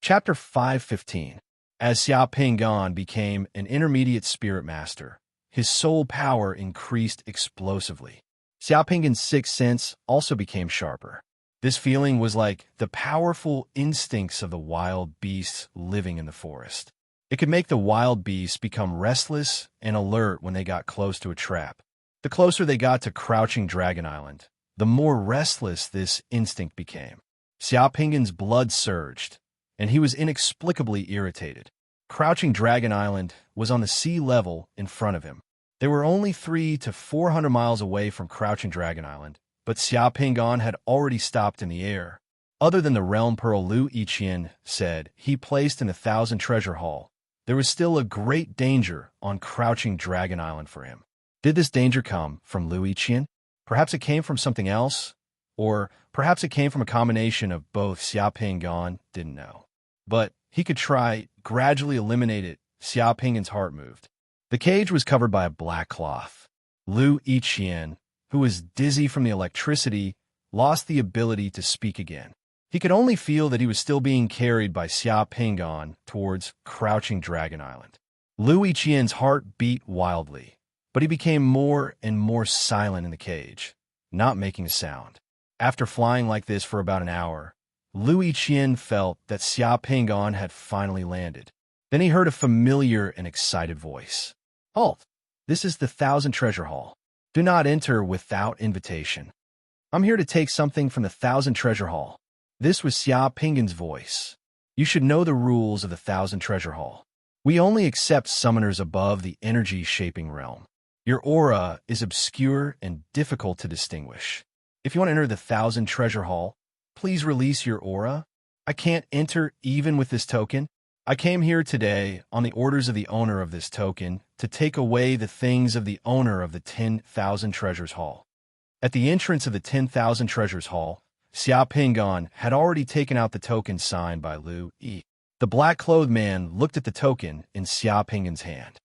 Chapter 515. As Xiao Pingan became an intermediate spirit master, his soul power increased explosively. Xiao Pingan's sixth sense also became sharper. This feeling was like the powerful instincts of the wild beasts living in the forest. It could make the wild beasts become restless and alert when they got close to a trap. The closer they got to Crouching Dragon Island, the more restless this instinct became. Xiao Pingan's blood surged, and he was inexplicably irritated. Crouching Dragon Island was on the sea level in front of him. They were only 300 to 400 miles away from Crouching Dragon Island, but Xiao Pingan had already stopped in the air. Other than the realm pearl Lu Yiqian said he placed in the Thousand Treasure Hall, there was still a great danger on Crouching Dragon Island for him. Did this danger come from Lu Yiqian? Perhaps it came from something else? Or perhaps it came from a combination of both. Xiao Pingan didn't know. But he could try, gradually eliminate it. Xiao Pingan's heart moved. The cage was covered by a black cloth. Lu Yiqian, who was dizzy from the electricity, lost the ability to speak again. He could only feel that he was still being carried by Xiao Pingan towards Crouching Dragon Island. Lu Yiqian's heart beat wildly, but he became more and more silent in the cage, not making a sound. After flying like this for about an hour, Lu Yiqian felt that Xiao Pingan had finally landed. Then he heard a familiar and excited voice. "Halt! This is the Thousand Treasure Hall. Do not enter without invitation. I'm here to take something from the Thousand Treasure Hall." This was Xiao Pingan's voice. "You should know the rules of the Thousand Treasure Hall. We only accept summoners above the energy-shaping realm. Your aura is obscure and difficult to distinguish. If you want to enter the Thousand Treasure Hall, please release your aura. I can't enter even with this token. I came here today on the orders of the owner of this token to take away the things of the owner of the 10,000 Treasures Hall." At the entrance of the 10,000 Treasures Hall, Xiao Pingan had already taken out the token signed by Lu Yi. The black-clothed man looked at the token in Xiao Pingan's hand.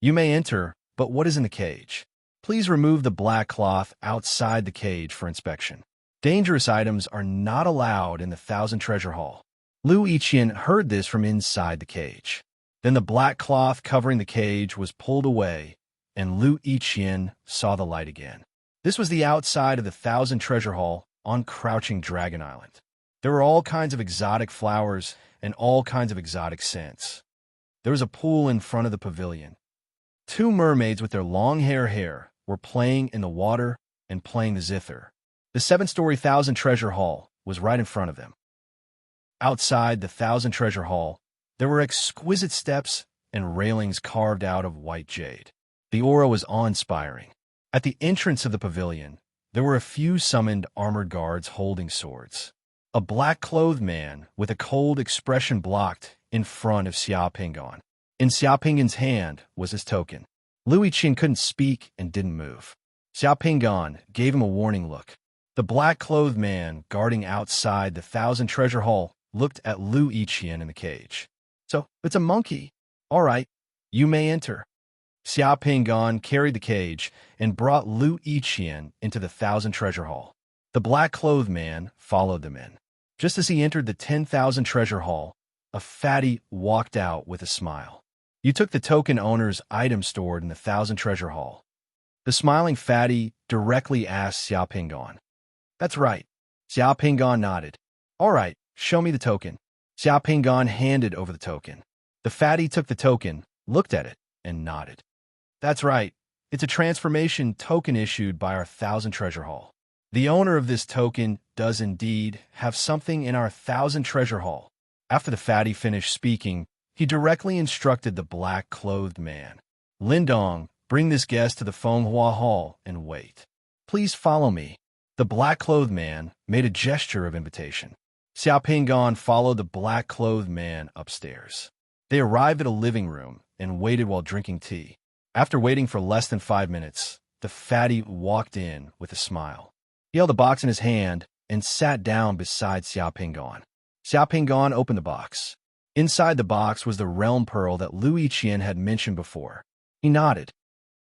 "You may enter, but what is in the cage? Please remove the black cloth outside the cage for inspection. Dangerous items are not allowed in the Thousand Treasure Hall." Lu Yiqian heard this from inside the cage. Then the black cloth covering the cage was pulled away, and Lu Yiqian saw the light again. This was the outside of the Thousand Treasure Hall on Crouching Dragon Island. There were all kinds of exotic flowers and all kinds of exotic scents. There was a pool in front of the pavilion. 2 mermaids with their long hair were playing in the water and playing the zither. The 7-story Thousand Treasure Hall was right in front of them. Outside the Thousand Treasure Hall, there were exquisite steps and railings carved out of white jade. The aura was awe-inspiring. At the entrance of the pavilion, there were a few summoned armored guards holding swords. A black-clothed man with a cold expression blocked in front of Xiao Pingan. In Xiao Pingan's hand was his token. Lu Yiqian couldn't speak and didn't move. Xiao Pingan gave him a warning look. The black-clothed man guarding outside the Thousand Treasure Hall looked at Lu Yiqian in the cage. "So, it's a monkey. All right, you may enter." Xiao Pingan carried the cage and brought Lu Yiqian into the Thousand Treasure Hall. The black-clothed man followed them in. Just as he entered the 10,000 Treasure Hall, a fatty walked out with a smile. "You took the token owner's item stored in the Thousand Treasure Hall?" The smiling fatty directly asked Xiao Pingan. "That's right." Xiao Pingan nodded. "All right, show me the token." Xiao Pingan handed over the token. The fatty took the token, looked at it, and nodded. "That's right. It's a transformation token issued by our Thousand Treasure Hall. The owner of this token does indeed have something in our Thousand Treasure Hall." After the fatty finished speaking, he directly instructed the black-clothed man. "Lindong, bring this guest to the Fenghua Hall and wait. Please follow me." The black-clothed man made a gesture of invitation. Xiao Pingan followed the black-clothed man upstairs. They arrived at a living room and waited while drinking tea. After waiting for less than 5 minutes, the fatty walked in with a smile. He held a box in his hand and sat down beside Xiao Pingan. Xiao Pingan opened the box. Inside the box was the realm pearl that Lu Yiqian had mentioned before. He nodded.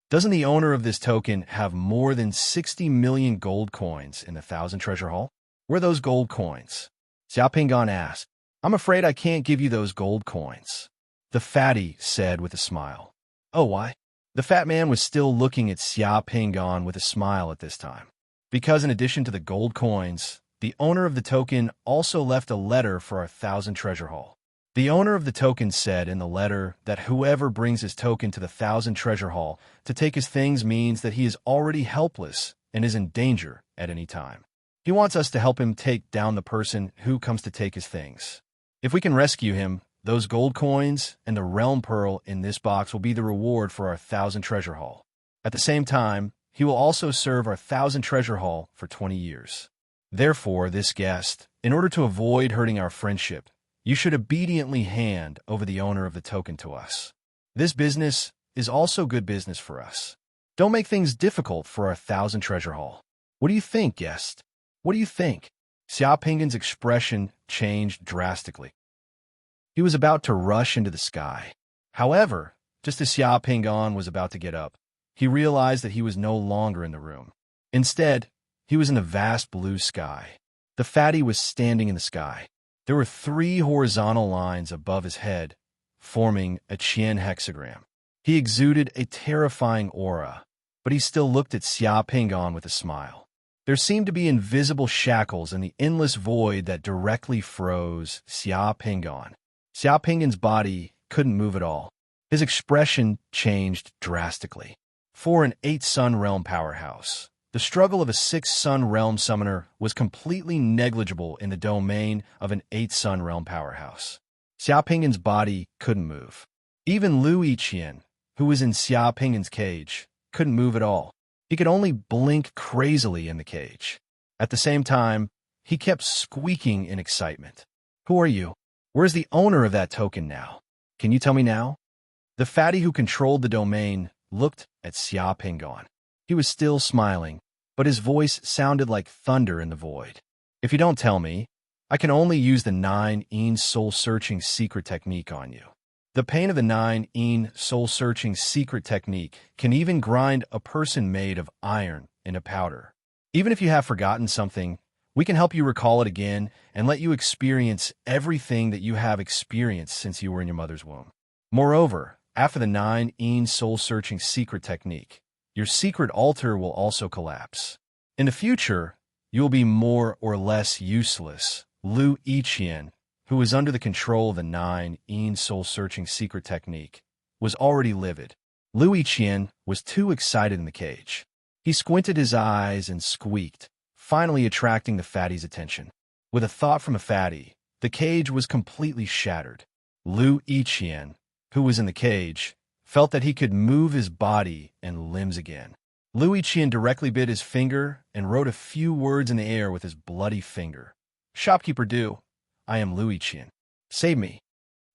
"Doesn't the owner of this token have more than 60 million gold coins in the Thousand Treasure Hall?" "Where are those gold coins?" Xiao Pingan asked. I'm afraid I can't give you those gold coins, the fatty said with a smile. Oh, why? The fat man was still looking at Xia Pingon with a smile at this time. Because in addition to the gold coins, the owner of the token also left a letter for our 1,000 treasure haul. The owner of the token said in the letter that whoever brings his token to the 1,000 treasure haul to take his things means that he is already helpless and is in danger at any time. He wants us to help him take down the person who comes to take his things. If we can rescue him, those gold coins and the realm pearl in this box will be the reward for our 1,000 treasure haul. At the same time, he will also serve our 1,000 treasure haul for 20 years. Therefore, this guest, in order to avoid hurting our friendship, you should obediently hand over the owner of the token to us. This business is also good business for us. Don't make things difficult for our 1,000 treasure haul. What do you think, guest? What do you think? Xia Pingon's expression changed drastically. He was about to rush into the sky. However, just as Xia Pingon was about to get up, he realized that he was no longer in the room. Instead, he was in the vast blue sky. The fatty was standing in the sky. There were 3 horizontal lines above his head, forming a Qian hexagram. He exuded a terrifying aura, but he still looked at Xia Pingon with a smile. There seemed to be invisible shackles in the endless void that directly froze Xia Pingon. Xia Pingon's body couldn't move at all. His expression changed drastically. For an 8-sun realm powerhouse, the struggle of a 6-sun realm summoner was completely negligible in the domain of an 8-sun realm powerhouse. Xia Pingon's body couldn't move. Even Lu Yiqian, who was in Xia Pingon's cage, couldn't move at all. He could only blink crazily in the cage. At the same time, he kept squeaking in excitement. Who are you? Where's the owner of that token now? Can you tell me now? The fatty who controlled the domain looked at Xia Pingon. He was still smiling, but his voice sounded like thunder in the void. If you don't tell me, I can only use the 9-yin soul-searching secret technique on you. The pain of the 9-yin soul-searching secret technique can even grind a person made of iron into powder. Even if you have forgotten something, we can help you recall it again and let you experience everything that you have experienced since you were in your mother's womb. Moreover, after the 9-yin soul-searching secret technique, your secret altar will also collapse. In the future, you will be more or less useless. Lu Yiqian, who was under the control of the 9-yin soul-searching secret technique, was already livid. Lu Yiqian was too excited in the cage. He squinted his eyes and squeaked, finally attracting the fatty's attention. With a thought from a fatty, the cage was completely shattered. Lu Yiqian, who was in the cage, felt that he could move his body and limbs again. Lu Yiqian directly bit his finger and wrote a few words in the air with his bloody finger. Shopkeeper Du, I am Lu Yiqian. Save me.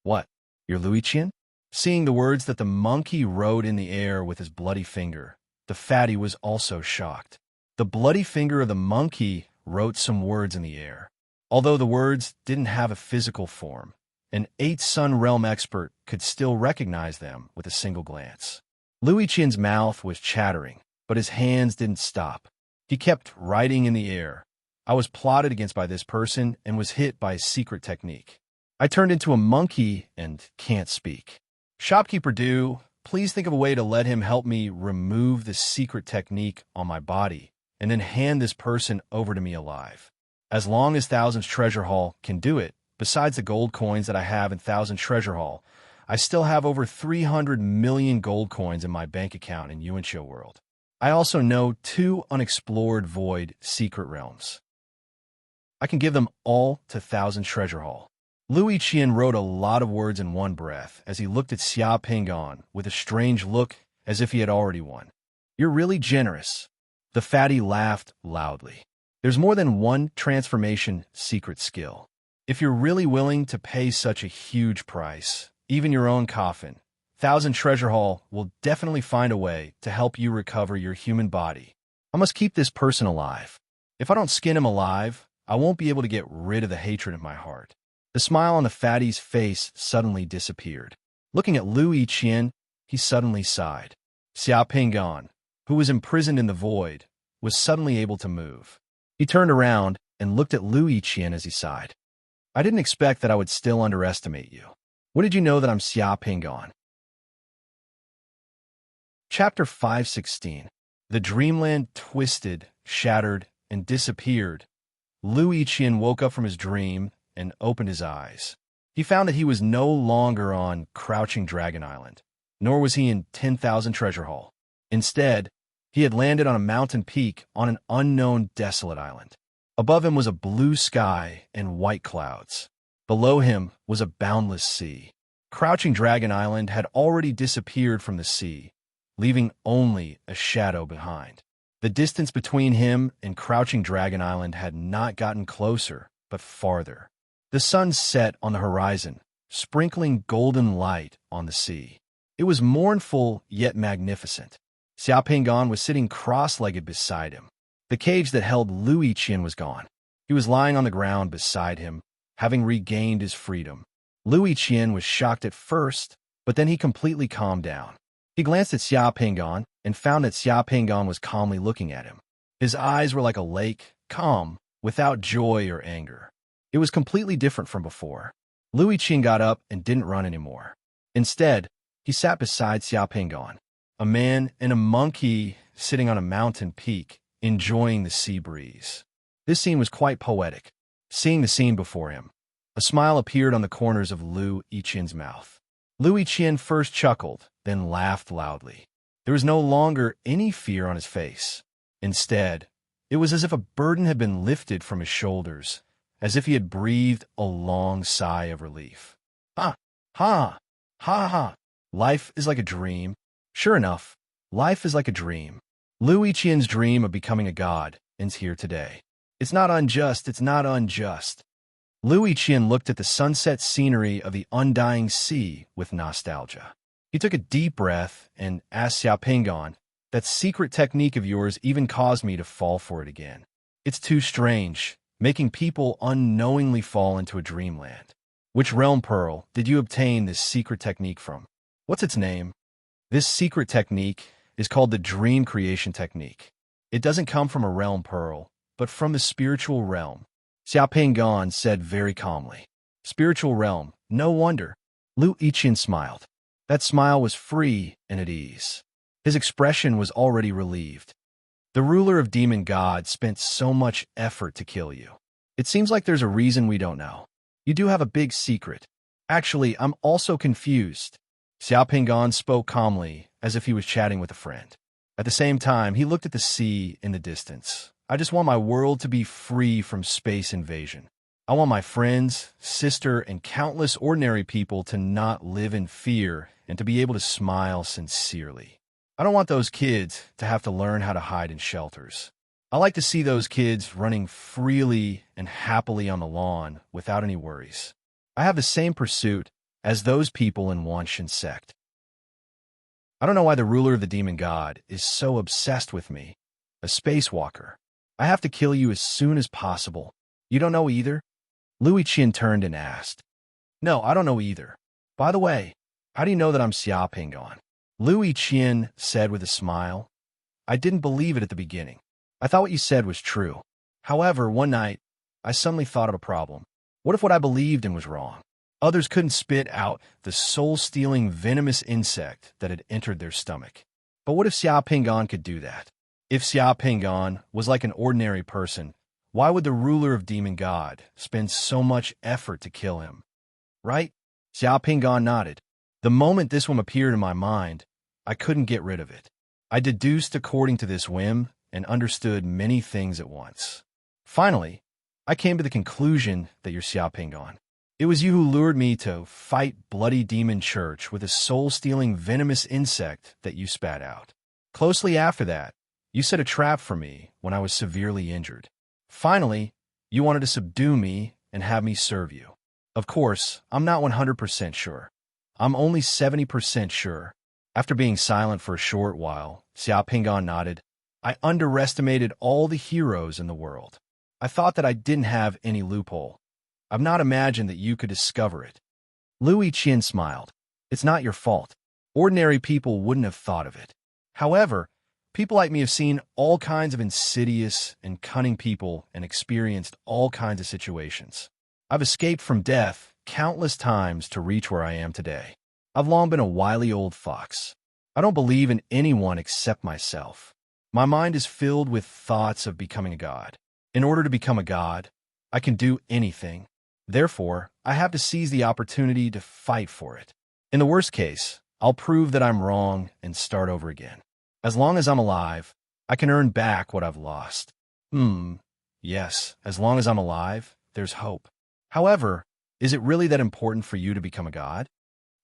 What? You're Lu Yiqian? Seeing the words that the monkey wrote in the air with his bloody finger, the fatty was also shocked. The bloody finger of the monkey wrote some words in the air. Although the words didn't have a physical form, an 8-sun realm expert could still recognize them with a single glance. Lu Yiqian's mouth was chattering, but his hands didn't stop. He kept writing in the air. I was plotted against by this person and was hit by a secret technique. I turned into a monkey and can't speak. Shopkeeper Du, please think of a way to let him help me remove the secret technique on my body and then hand this person over to me alive. As long as Thousands Treasure Haul can do it, besides the gold coins that I have in Thousand Treasure Haul, I still have over 300 million gold coins in my bank account in Yuanqiu World. I also know 2 unexplored void secret realms. I can give them all to Thousand Treasure Haul. Lu Yiqian wrote a lot of words in one breath as he looked at Xia Pingon with a strange look as if he had already won. You're really generous. The fatty laughed loudly. There's more than one transformation secret skill. If you're really willing to pay such a huge price, even your own coffin, Thousand Treasure Haul will definitely find a way to help you recover your human body. I must keep this person alive. If I don't skin him alive, I won't be able to get rid of the hatred in my heart. The smile on the fatty's face suddenly disappeared. Looking at Lu Yiqian, he suddenly sighed. Xia Pingon, who was imprisoned in the void, was suddenly able to move. He turned around and looked at Lu Yiqian as he sighed. I didn't expect that I would still underestimate you. What did you know that I'm Xia Pingon? Chapter 516. The dreamland twisted, shattered, and disappeared. Lu Yiqian woke up from his dream and opened his eyes. He found that he was no longer on Crouching Dragon Island, nor was he in 10,000 Treasure Hall. Instead, he had landed on a mountain peak on an unknown desolate island. Above him was a blue sky and white clouds. Below him was a boundless sea. Crouching Dragon Island had already disappeared from the sea, leaving only a shadow behind. The distance between him and Crouching Dragon Island had not gotten closer, but farther. The sun set on the horizon, sprinkling golden light on the sea. It was mournful yet magnificent. Xia Pingon was sitting cross-legged beside him. The cage that held Lu Yiqian was gone. He was lying on the ground beside him, having regained his freedom. Lu Yiqian was shocked at first, but then he completely calmed down. He glanced at Xia Pingon and found that Xia Pingon was calmly looking at him. His eyes were like a lake, calm, without joy or anger. It was completely different from before. Lu Yiqian got up and didn't run anymore. Instead, he sat beside Xia Pingon, a man and a monkey sitting on a mountain peak, enjoying the sea breeze. This scene was quite poetic. Seeing the scene before him, a smile appeared on the corners of Lu Yiqian's mouth. Lu Yiqian first chuckled, then laughed loudly. There was no longer any fear on his face. Instead, it was as if a burden had been lifted from his shoulders, as if he had breathed a long sigh of relief. Ha! Ha! Ha ha! Life is like a dream. Sure enough, life is like a dream. Lu Yiqian's dream of becoming a god ends here today. It's not unjust, it's not unjust. Lu Yiqian looked at the sunset scenery of the undying sea with nostalgia. He took a deep breath and asked Xia Pingon, "That secret technique of yours even caused me to fall for it again. It's too strange, making people unknowingly fall into a dreamland. Which realm pearl did you obtain this secret technique from? What's its name?" This secret technique is called the dream creation technique. It doesn't come from a realm pearl, but from the spiritual realm. Xia Pingon said very calmly. Spiritual realm, no wonder. Lu Yiqian smiled. That smile was free and at ease. His expression was already relieved. The ruler of demon gods spent so much effort to kill you. It seems like there's a reason we don't know. You do have a big secret. Actually, I'm also confused. Xia Pingon spoke calmly, as if he was chatting with a friend. At the same time, he looked at the sea in the distance. I just want my world to be free from space invasion. I want my friends, sister, and countless ordinary people to not live in fear and to be able to smile sincerely. I don't want those kids to have to learn how to hide in shelters. I like to see those kids running freely and happily on the lawn without any worries. I have the same pursuit as those people in Wanshan sect. I don't know why the ruler of the demon god is so obsessed with me, a spacewalker. I have to kill you as soon as possible. You don't know either? Lu Yiqian turned and asked. No, I don't know either. By the way, how do you know that I'm Xia Pingon? Lu Yiqian said with a smile. I didn't believe it at the beginning. I thought what you said was true. However, one night, I suddenly thought of a problem. What if what I believed in was wrong? Others couldn't spit out the soul-stealing venomous insect that had entered their stomach. But what if Xia Pingon could do that? If Xia Pingon was like an ordinary person, why would the ruler of demon god spend so much effort to kill him? Right? Xia Pingon nodded. The moment this whim appeared in my mind, I couldn't get rid of it. I deduced according to this whim and understood many things at once. Finally, I came to the conclusion that you're Xia Pingon. It was you who lured me to fight bloody demon church with a soul-stealing venomous insect that you spat out. Closely after that, you set a trap for me when I was severely injured. Finally, you wanted to subdue me and have me serve you. Of course, I'm not 100% sure. I'm only 70% sure. After being silent for a short while, Xia Pingon nodded. I underestimated all the heroes in the world. I thought that I didn't have any loophole. I've not imagined that you could discover it. Lu Yiqian smiled. It's not your fault. Ordinary people wouldn't have thought of it. However, people like me have seen all kinds of insidious and cunning people and experienced all kinds of situations. I've escaped from death countless times to reach where I am today. I've long been a wily old fox. I don't believe in anyone except myself. My mind is filled with thoughts of becoming a god. In order to become a god, I can do anything. Therefore, I have to seize the opportunity to fight for it. In the worst case, I'll prove that I'm wrong and start over again. As long as I'm alive, I can earn back what I've lost. Yes, as long as I'm alive, there's hope. However, is it really that important for you to become a god?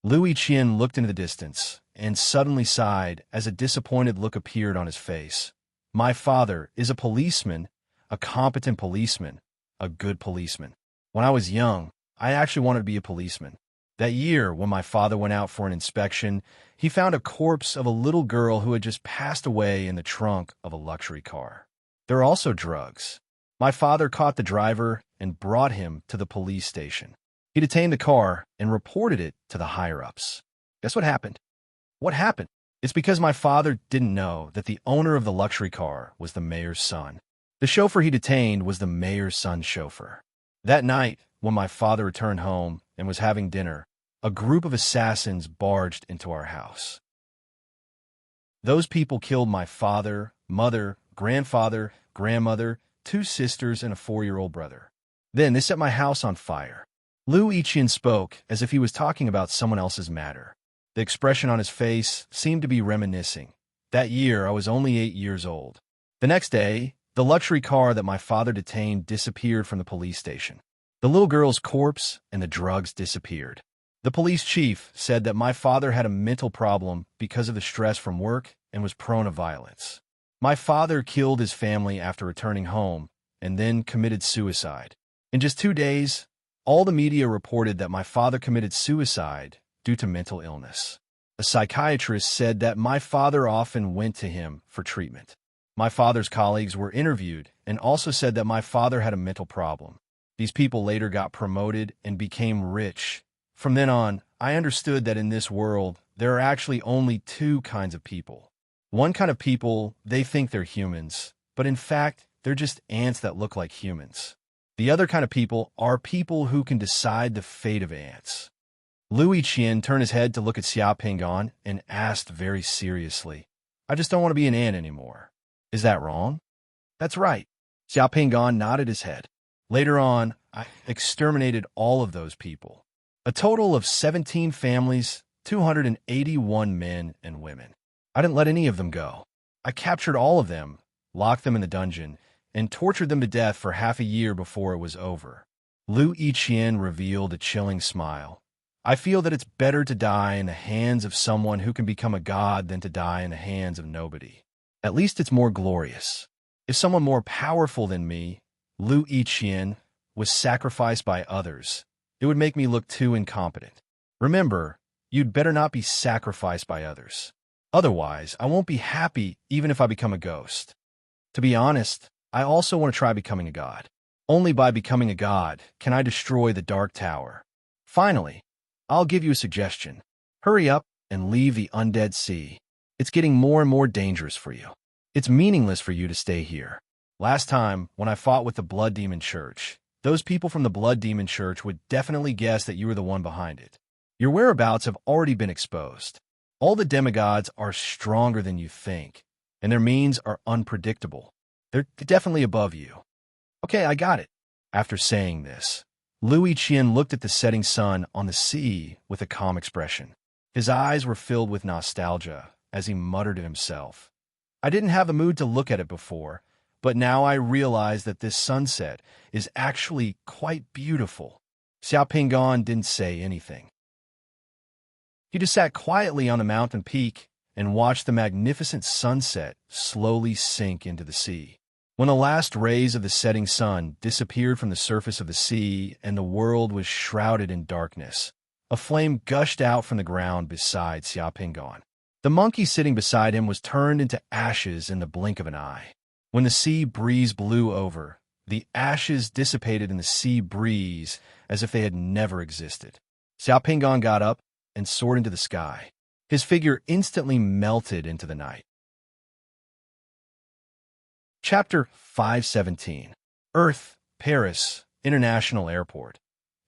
Liu Yiqian looked into the distance and suddenly sighed as a disappointed look appeared on his face. My father is a policeman, a competent policeman, a good policeman. When I was young, I actually wanted to be a policeman. That year, when my father went out for an inspection, he found a corpse of a little girl who had just passed away in the trunk of a luxury car. There are also drugs. My father caught the driver and brought him to the police station. He detained the car and reported it to the higher-ups. Guess what happened? What happened? It's because my father didn't know that the owner of the luxury car was the mayor's son. The chauffeur he detained was the mayor's son's chauffeur. That night, when my father returned home and was having dinner, a group of assassins barged into our house. Those people killed my father, mother, grandfather, grandmother, 2 sisters, and a 4-year-old brother. Then they set my house on fire. Liu Yiqian spoke as if he was talking about someone else's matter. The expression on his face seemed to be reminiscing. That year, I was only 8 years old. The next day, the luxury car that my father detained disappeared from the police station. The little girl's corpse and the drugs disappeared. The police chief said that my father had a mental problem because of the stress from work and was prone to violence. My father killed his family after returning home and then committed suicide. In just 2 days, all the media reported that my father committed suicide due to mental illness. A psychiatrist said that my father often went to him for treatment. My father's colleagues were interviewed and also said that my father had a mental problem. These people later got promoted and became rich. From then on, I understood that in this world, there are actually only 2 kinds of people. One kind of people, they think they're humans, but in fact, they're just ants that look like humans. The other kind of people are people who can decide the fate of ants. Liu Yiqian turned his head to look at Xiao Pingan and asked very seriously, I just don't want to be an ant anymore. Is that wrong? That's right. Xiao Pingan nodded his head. Later on, I exterminated all of those people. A total of 17 families, 281 men and women. I didn't let any of them go. I captured all of them, locked them in the dungeon, and tortured them to death for half a year before it was over. Liu Yiqian revealed a chilling smile. I feel that it's better to die in the hands of someone who can become a god than to die in the hands of nobody. At least it's more glorious. If someone more powerful than me, Liu Yiqian, was sacrificed by others, it would make me look too incompetent. Remember, you'd better not be sacrificed by others. Otherwise, I won't be happy even if I become a ghost. To be honest, I also want to try becoming a god. Only by becoming a god can I destroy the Dark Tower. Finally, I'll give you a suggestion. Hurry up and leave the undead sea. It's getting more and more dangerous for you. It's meaningless for you to stay here. Last time, when I fought with the Blood Demon Church, those people from the Blood Demon Church would definitely guess that you were the one behind it. Your whereabouts have already been exposed. All the demigods are stronger than you think, and their means are unpredictable. They're definitely above you. Okay, I got it. After saying this, Liu Yiqian looked at the setting sun on the sea with a calm expression. His eyes were filled with nostalgia as he muttered to himself. I didn't have the mood to look at it before, but now I realize that this sunset is actually quite beautiful. Xiao Pingan didn't say anything. He just sat quietly on the mountain peak and watched the magnificent sunset slowly sink into the sea. When the last rays of the setting sun disappeared from the surface of the sea and the world was shrouded in darkness, a flame gushed out from the ground beside Xiao Pingan. The monkey sitting beside him was turned into ashes in the blink of an eye. When the sea breeze blew over, the ashes dissipated in the sea breeze as if they had never existed. Xiao Pingan got up and soared into the sky. His figure instantly melted into the night. Chapter 517. Earth, Paris, International Airport.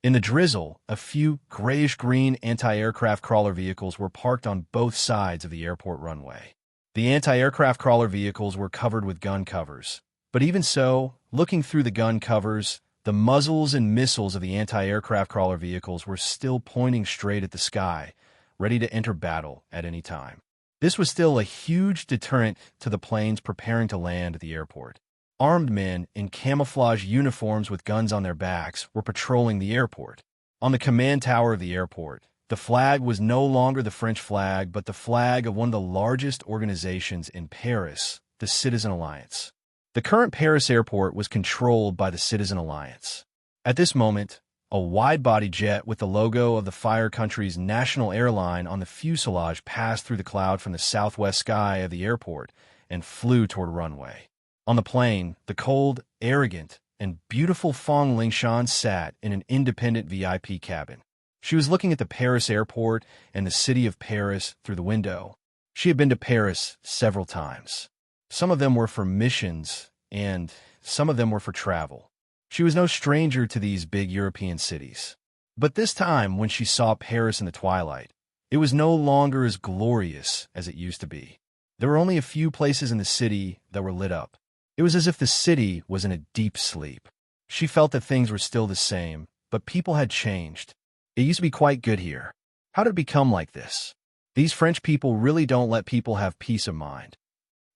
In the drizzle, a few grayish-green anti-aircraft crawler vehicles were parked on both sides of the airport runway. The anti-aircraft crawler vehicles were covered with gun covers. But even so, looking through the gun covers, the muzzles and missiles of the anti-aircraft crawler vehicles were still pointing straight at the sky, ready to enter battle at any time. This was still a huge deterrent to the planes preparing to land at the airport. Armed men in camouflage uniforms with guns on their backs were patrolling the airport. On the command tower of the airport, the flag was no longer the French flag, but the flag of one of the largest organizations in Paris, the Citizen Alliance. The current Paris airport was controlled by the Citizen Alliance. At this moment, a wide-body jet with the logo of the Fire Country's national airline on the fuselage passed through the cloud from the southwest sky of the airport and flew toward a runway. On the plane, the cold, arrogant, and beautiful Fong Lingshan sat in an independent VIP cabin. She was looking at the Paris airport and the city of Paris through the window. She had been to Paris several times. Some of them were for missions, and some of them were for travel. She was no stranger to these big European cities. But this time, when she saw Paris in the twilight, it was no longer as glorious as it used to be. There were only a few places in the city that were lit up. It was as if the city was in a deep sleep. She felt that things were still the same, but people had changed. It used to be quite good here. How did it become like this? These French people really don't let people have peace of mind.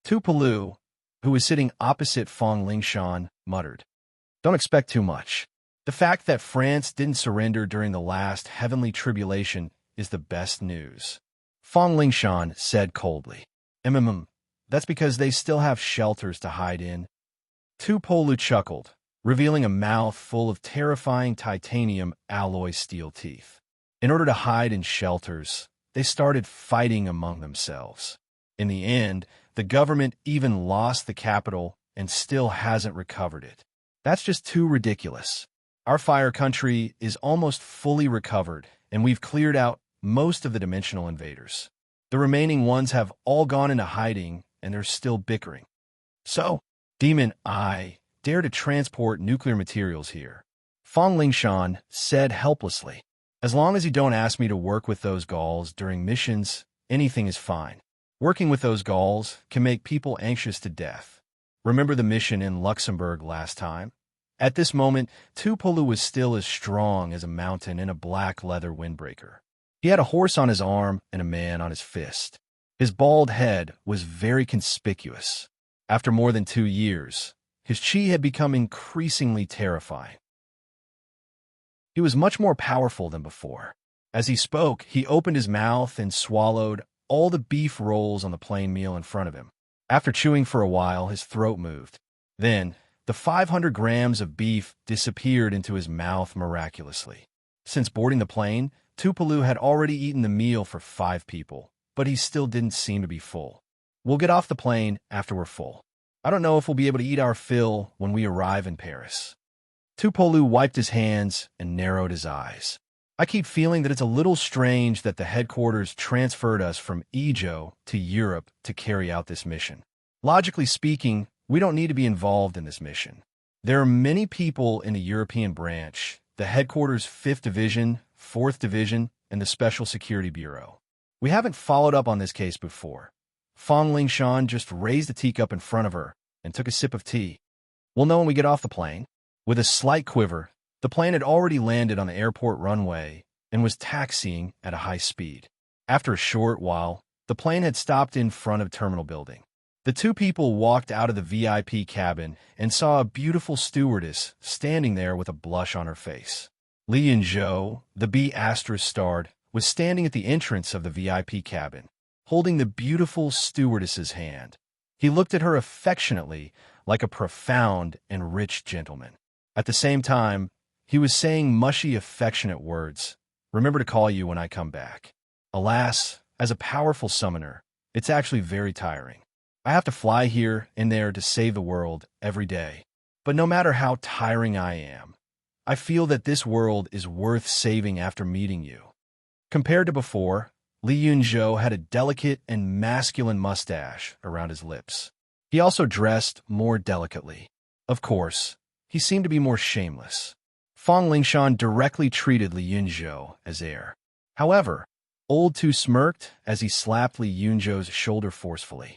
Tupelu, who was sitting opposite Fong Lingshan, muttered, "Don't expect too much. The fact that France didn't surrender during the last heavenly tribulation is the best news." Fong Lingshan said coldly, That's because they still have shelters to hide in." Tupelu chuckled, revealing a mouth full of terrifying titanium alloy steel teeth. In order to hide in shelters, they started fighting among themselves. In the end, the government even lost the capital and still hasn't recovered it. That's just too ridiculous. Our fire country is almost fully recovered, and we've cleared out most of the dimensional invaders. The remaining ones have all gone into hiding, and they're still bickering. So, Demon, I dare to transport nuclear materials here. Fong Lingshan said helplessly. As long as you don't ask me to work with those Gauls during missions, anything is fine. Working with those Gauls can make people anxious to death. Remember the mission in Luxembourg last time? At this moment, Tupelu was still as strong as a mountain in a black leather windbreaker. He had a horse on his arm and a man on his fist. His bald head was very conspicuous. After more than 2 years, his chi had become increasingly terrifying. He was much more powerful than before. As he spoke, he opened his mouth and swallowed all the beef rolls on the plain meal in front of him. After chewing for a while, his throat moved. Then, the 500 grams of beef disappeared into his mouth miraculously. Since boarding the plane, Tupelu had already eaten the meal for 5 people, but he still didn't seem to be full. We'll get off the plane after we're full. I don't know if we'll be able to eat our fill when we arrive in Paris. Tupelu wiped his hands and narrowed his eyes. I keep feeling that it's a little strange that the headquarters transferred us from Ejo to Europe to carry out this mission. Logically speaking, we don't need to be involved in this mission. There are many people in the European branch, the headquarters 5th Division, 4th Division, and the Special Security Bureau. We haven't followed up on this case before. Fong Lingshan just raised a teacup in front of her and took a sip of tea. We'll know when we get off the plane. With a slight quiver, the plane had already landed on the airport runway and was taxiing at a high speed. After a short while, the plane had stopped in front of the terminal building. The 2 people walked out of the VIP cabin and saw a beautiful stewardess standing there with a blush on her face. Li Yunzhou, the B***-starred, was standing at the entrance of the VIP cabin, holding the beautiful stewardess's hand. He looked at her affectionately, like a profound and rich gentleman. At the same time, he was saying mushy, affectionate words. Remember to call you when I come back. Alas, as a powerful summoner, it's actually very tiring. I have to fly here and there to save the world every day. But no matter how tiring I am, I feel that this world is worth saving after meeting you. Compared to before, Li Yunzhou had a delicate and masculine mustache around his lips. He also dressed more delicately. Of course, he seemed to be more shameless. Fong Lingshan directly treated Li Yunzhou as heir. However, Old Two smirked as he slapped Li Yunzhou's shoulder forcefully.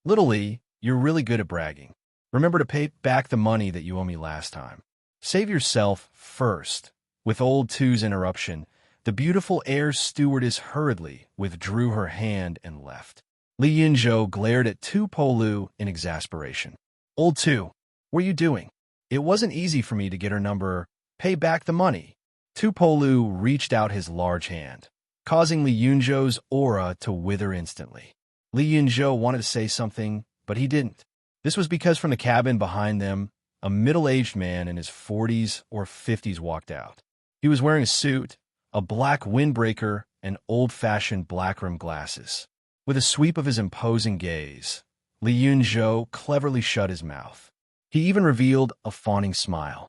"Little Li, you're really good at bragging. Remember to pay back the money that you owe me last time. Save yourself first." With Old Two's interruption, the beautiful heir stewardess hurriedly withdrew her hand and left. Li Yunzhou glared at Tu Polu in exasperation. "Old Two, what are you doing? It wasn't easy for me to get her number. Pay back the money." Tu Polu reached out his large hand, causing Li Yunzhou's aura to wither instantly. Li Yunzhou wanted to say something, but he didn't. This was because from the cabin behind them, a middle-aged man in his 40s or 50s walked out. He was wearing a suit, a black windbreaker, and old-fashioned black-rimmed glasses. With a sweep of his imposing gaze, Li Yunzhou cleverly shut his mouth. He even revealed a fawning smile.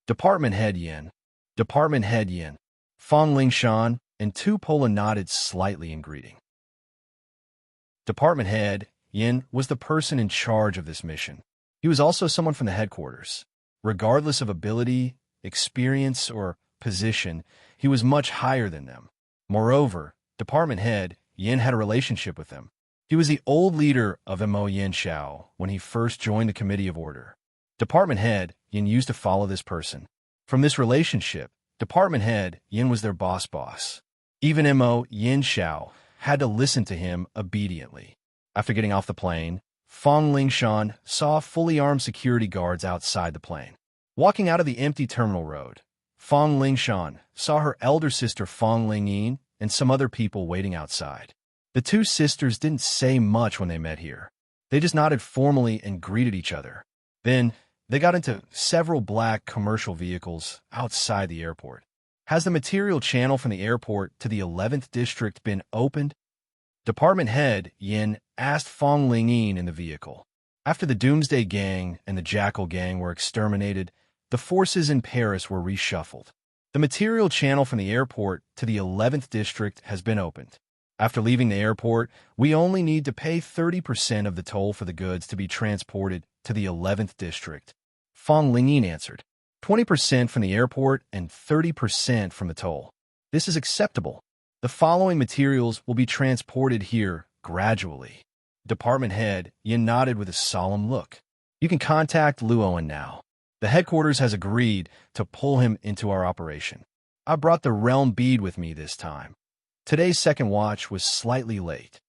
"Department Head Yin." "Department Head Yin." Fong Lingshan and Tu Pola nodded slightly in greeting. Department Head Yin was the person in charge of this mission. He was also someone from the headquarters. Regardless of ability, experience, or position, he was much higher than them. Moreover, Department Head Yin had a relationship with them. He was the old leader of Mo Yin Xiao when he first joined the Committee of Order. Department Head Yin used to follow this person. From this relationship, Department Head Yin was their boss. Even Mo Yin Xiao had to listen to him obediently. After getting off the plane, Fong Lingshan saw fully armed security guards outside the plane. Walking out of the empty terminal road, Fong Lingshan saw her elder sister Fong Lingyin and some other people waiting outside. The two sisters didn't say much when they met here. They just nodded formally and greeted each other. Then, they got into several black commercial vehicles outside the airport. "Has the material channel from the airport to the 11th district been opened?" Department Head Yin asked Fong Lingyin in the vehicle. After the Doomsday Gang and the Jackal Gang were exterminated, the forces in Paris were reshuffled. "The material channel from the airport to the 11th district has been opened. After leaving the airport, we only need to pay 30% of the toll for the goods to be transported to the 11th district." Fong Lingyin answered. 20% from the airport and 30% from the toll. "This is acceptable. The following materials will be transported here gradually." Department Head Yin nodded with a solemn look. "You can contact Luoan now. The headquarters has agreed to pull him into our operation. I brought the realm bead with me this time. Today's second watch was slightly late."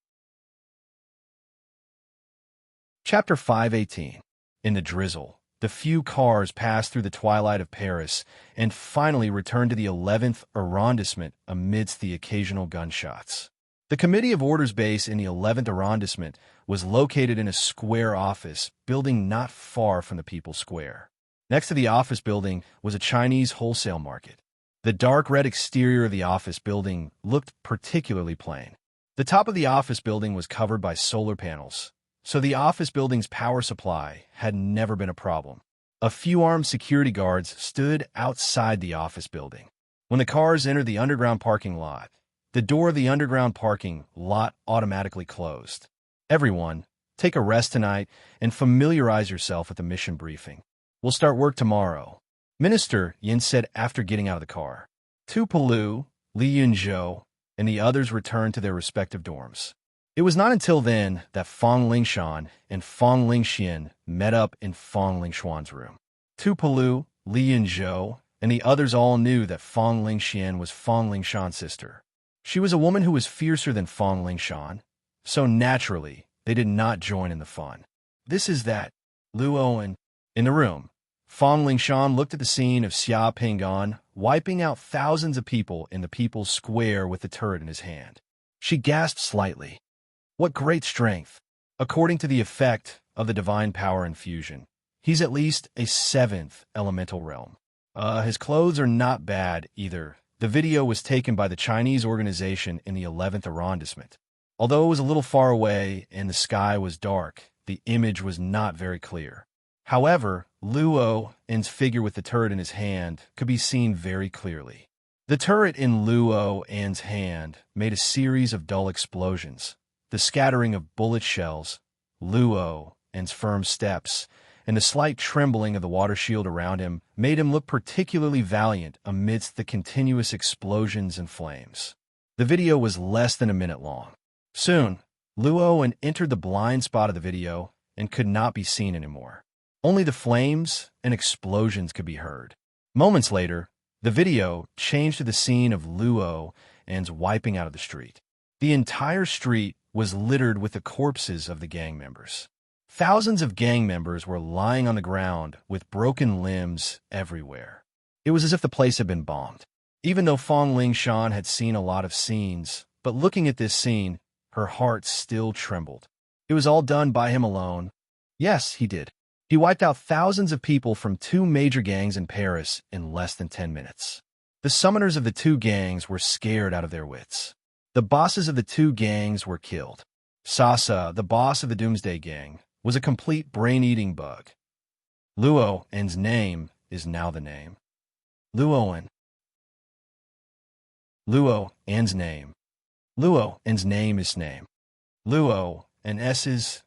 Chapter 518. In the drizzle, the few cars passed through the twilight of Paris and finally returned to the 11th arrondissement amidst the occasional gunshots. The Committee of Orders base in the 11th arrondissement was located in a square office building not far from the People's Square. Next to the office building was a Chinese wholesale market. The dark red exterior of the office building looked particularly plain. The top of the office building was covered by solar panels, so the office building's power supply had never been a problem. A few armed security guards stood outside the office building. When the cars entered the underground parking lot, the door of the underground parking lot automatically closed. "Everyone, take a rest tonight and familiarize yourself with the mission briefing. We'll start work tomorrow," Minister Yin said after getting out of the car. Tu Pelu, Li Yunzhou, and the others returned to their respective dorms. It was not until then that Fong Lingshan and Fong Lingxian met up in Fong Lingshuan's room. Tu Pelu, Li Yunzhou, and the others all knew that Fong Lingxian was Fong Lingshan's sister. She was a woman who was fiercer than Fong Lingshan, so naturally, they did not join in the fun. "This is that, Luoan." In the room, Fong Lingshan looked at the scene of Xia Pinggan wiping out thousands of people in the People's Square with the turret in his hand. She gasped slightly. What great strength! According to the effect of the divine power infusion, he's at least a 7th elemental realm. His clothes are not bad either. The video was taken by the Chinese organization in the 11th arrondissement. Although it was a little far away and the sky was dark, the image was not very clear. However, Luoan's figure with the turret in his hand could be seen very clearly. The turret in Luoan's hand made a series of dull explosions, the scattering of bullet shells, Luoan's firm steps, and the slight trembling of the water shield around him made him look particularly valiant amidst the continuous explosions and flames. The video was less than a minute long. Soon, Luo entered the blind spot of the video and could not be seen anymore. Only the flames and explosions could be heard. Moments later, the video changed to the scene of Luo's wiping out of the street. The entire street was littered with the corpses of the gang members. Thousands of gang members were lying on the ground with broken limbs everywhere. It was as if the place had been bombed. Even though Fong Lingshan had seen a lot of scenes, but looking at this scene, her heart still trembled. It was all done by him alone. Yes, he did. He wiped out thousands of people from 2 major gangs in Paris in less than 10 minutes. The summoners of the 2 gangs were scared out of their wits. The bosses of the 2 gangs were killed. Sasa, the boss of the Doomsday Gang, was a complete brain-eating bug. Luo's name is now the name. Luo's name. Luo's name is name. Luo's is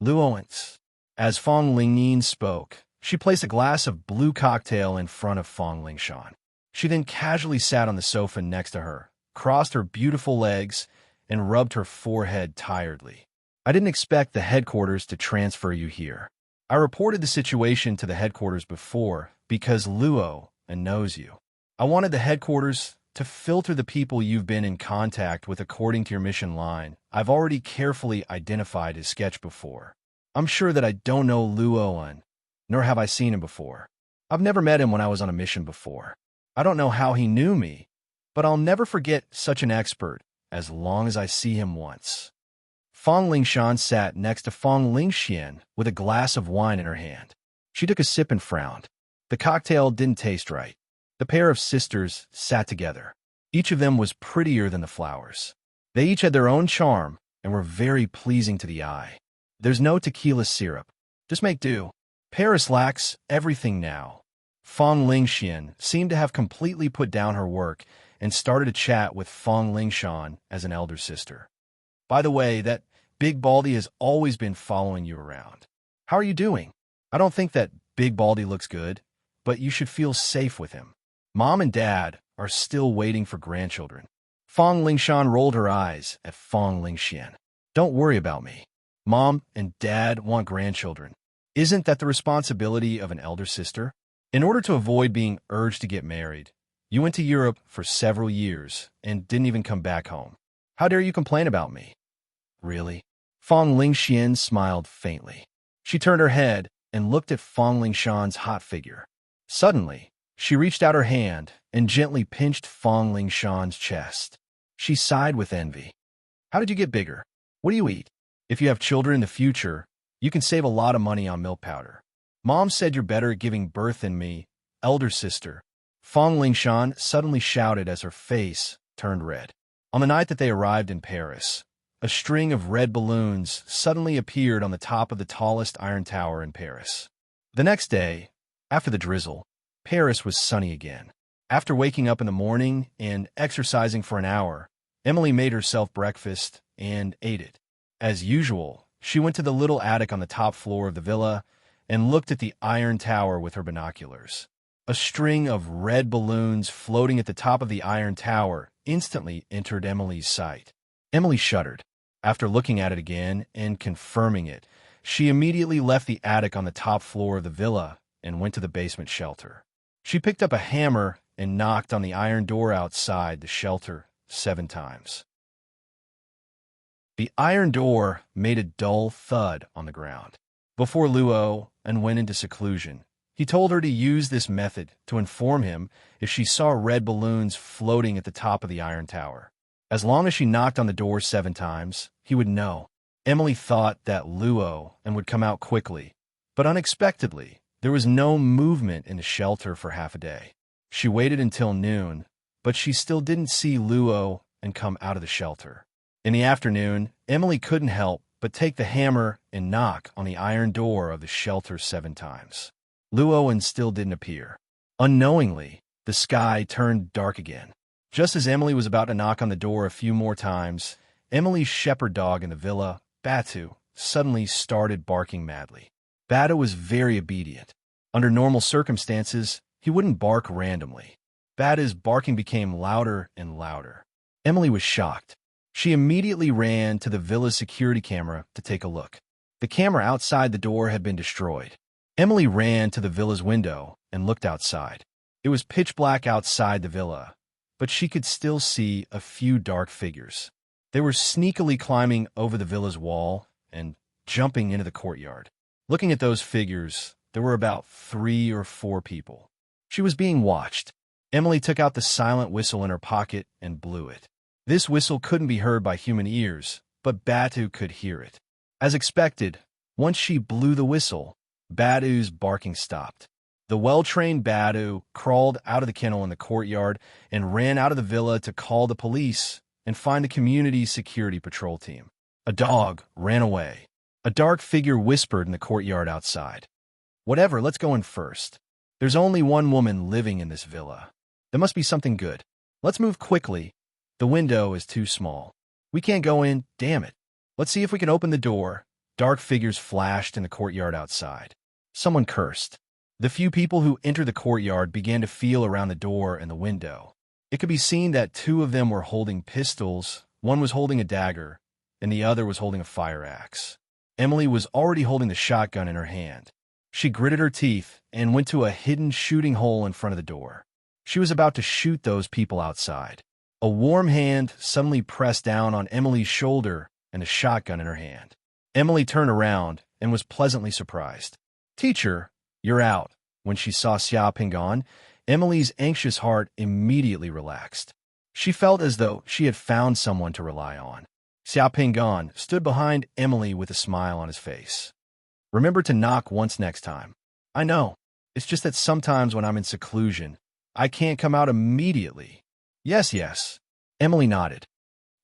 Luo's. As Fong Lingyin spoke, she placed a glass of blue cocktail in front of Fong Lingshan. She then casually sat on the sofa next to her, crossed her beautiful legs, and rubbed her forehead tiredly. I didn't expect the headquarters to transfer you here. I reported the situation to the headquarters before because Luo knows you. I wanted the headquarters to filter the people you've been in contact with according to your mission line. I've already carefully identified his sketch before. I'm sure that I don't know Luo, nor have I seen him before. I've never met him when I was on a mission before. I don't know how he knew me, but I'll never forget such an expert as long as I see him once. Fong Lingshan sat next to Fong Lingxian with a glass of wine in her hand. She took a sip and frowned. The cocktail didn't taste right. The pair of sisters sat together. Each of them was prettier than the flowers. They each had their own charm and were very pleasing to the eye. There's no tequila syrup. Just make do. Paris lacks everything now. Fong Lingxian seemed to have completely put down her work and started a chat with Fong Lingshan as an elder sister. By the way, that Big Baldy has always been following you around. How are you doing? I don't think that Big Baldy looks good, but you should feel safe with him. Mom and Dad are still waiting for grandchildren. Fong Lingshan rolled her eyes at Fong Lingxian. Don't worry about me. Mom and Dad want grandchildren. Isn't that the responsibility of an elder sister? In order to avoid being urged to get married, you went to Europe for several years and didn't even come back home. How dare you complain about me? Really? Fong Lingxian smiled faintly. She turned her head and looked at Fong Lingshan's hot figure. Suddenly, she reached out her hand and gently pinched Fong Lingshan's chest. She sighed with envy. How did you get bigger? What do you eat? If you have children in the future, you can save a lot of money on milk powder. Mom said you're better at giving birth than me, elder sister. Fong Lingshan suddenly shouted as her face turned red. On the night that they arrived in Paris, a string of red balloons suddenly appeared on the top of the tallest iron tower in Paris. The next day, after the drizzle, Paris was sunny again. After waking up in the morning and exercising for an hour, Emily made herself breakfast and ate it. As usual, she went to the little attic on the top floor of the villa and looked at the iron tower with her binoculars. A string of red balloons floating at the top of the iron tower instantly entered Emily's sight. Emily shuddered. After looking at it again and confirming it, she immediately left the attic on the top floor of the villa and went to the basement shelter. She picked up a hammer and knocked on the iron door outside the shelter 7 times. The iron door made a dull thud on the ground. Before Luo went into seclusion, he told her to use this method to inform him if she saw red balloons floating at the top of the iron tower. As long as she knocked on the door 7 times, he would know. Emily thought that Luo would come out quickly, but unexpectedly, there was no movement in the shelter for half a day. She waited until noon, but she still didn't see Luo come out of the shelter. In the afternoon, Emily couldn't help but take the hammer and knock on the iron door of the shelter 7 times. Luo still didn't appear. Unknowingly, the sky turned dark again. Just as Emily was about to knock on the door a few more times, Emily's shepherd dog in the villa, Batu, suddenly started barking madly. Bada was very obedient. Under normal circumstances, he wouldn't bark randomly. Bada's barking became louder and louder. Emily was shocked. She immediately ran to the villa's security camera to take a look. The camera outside the door had been destroyed. Emily ran to the villa's window and looked outside. It was pitch black outside the villa, but she could still see a few dark figures. They were sneakily climbing over the villa's wall and jumping into the courtyard. Looking at those figures, there were about 3 or 4 people. She was being watched. Emily took out the silent whistle in her pocket and blew it. This whistle couldn't be heard by human ears, but Badu could hear it. As expected, once she blew the whistle, Badu's barking stopped. The well-trained Badu crawled out of the kennel in the courtyard and ran out of the villa to call the police and find the community security patrol team. A dog ran away. A dark figure whispered in the courtyard outside. "Whatever, let's go in first. There's only one woman living in this villa. There must be something good. Let's move quickly. The window is too small. We can't go in, damn it. Let's see if we can open the door." Dark figures flashed in the courtyard outside. Someone cursed. The few people who entered the courtyard began to feel around the door and the window. It could be seen that 2 of them were holding pistols, one was holding a dagger, and the other was holding a fire axe. Emily was already holding the shotgun in her hand. She gritted her teeth and went to a hidden shooting hole in front of the door. She was about to shoot those people outside. A warm hand suddenly pressed down on Emily's shoulder and a shotgun in her hand. Emily turned around and was pleasantly surprised. "Teacher, you're out." When she saw Xiao Pingan, Emily's anxious heart immediately relaxed. She felt as though she had found someone to rely on. Xiao Pingan stood behind Emily with a smile on his face. "Remember to knock once next time." "I know. It's just that sometimes when I'm in seclusion, I can't come out immediately." Yes, yes. Emily nodded.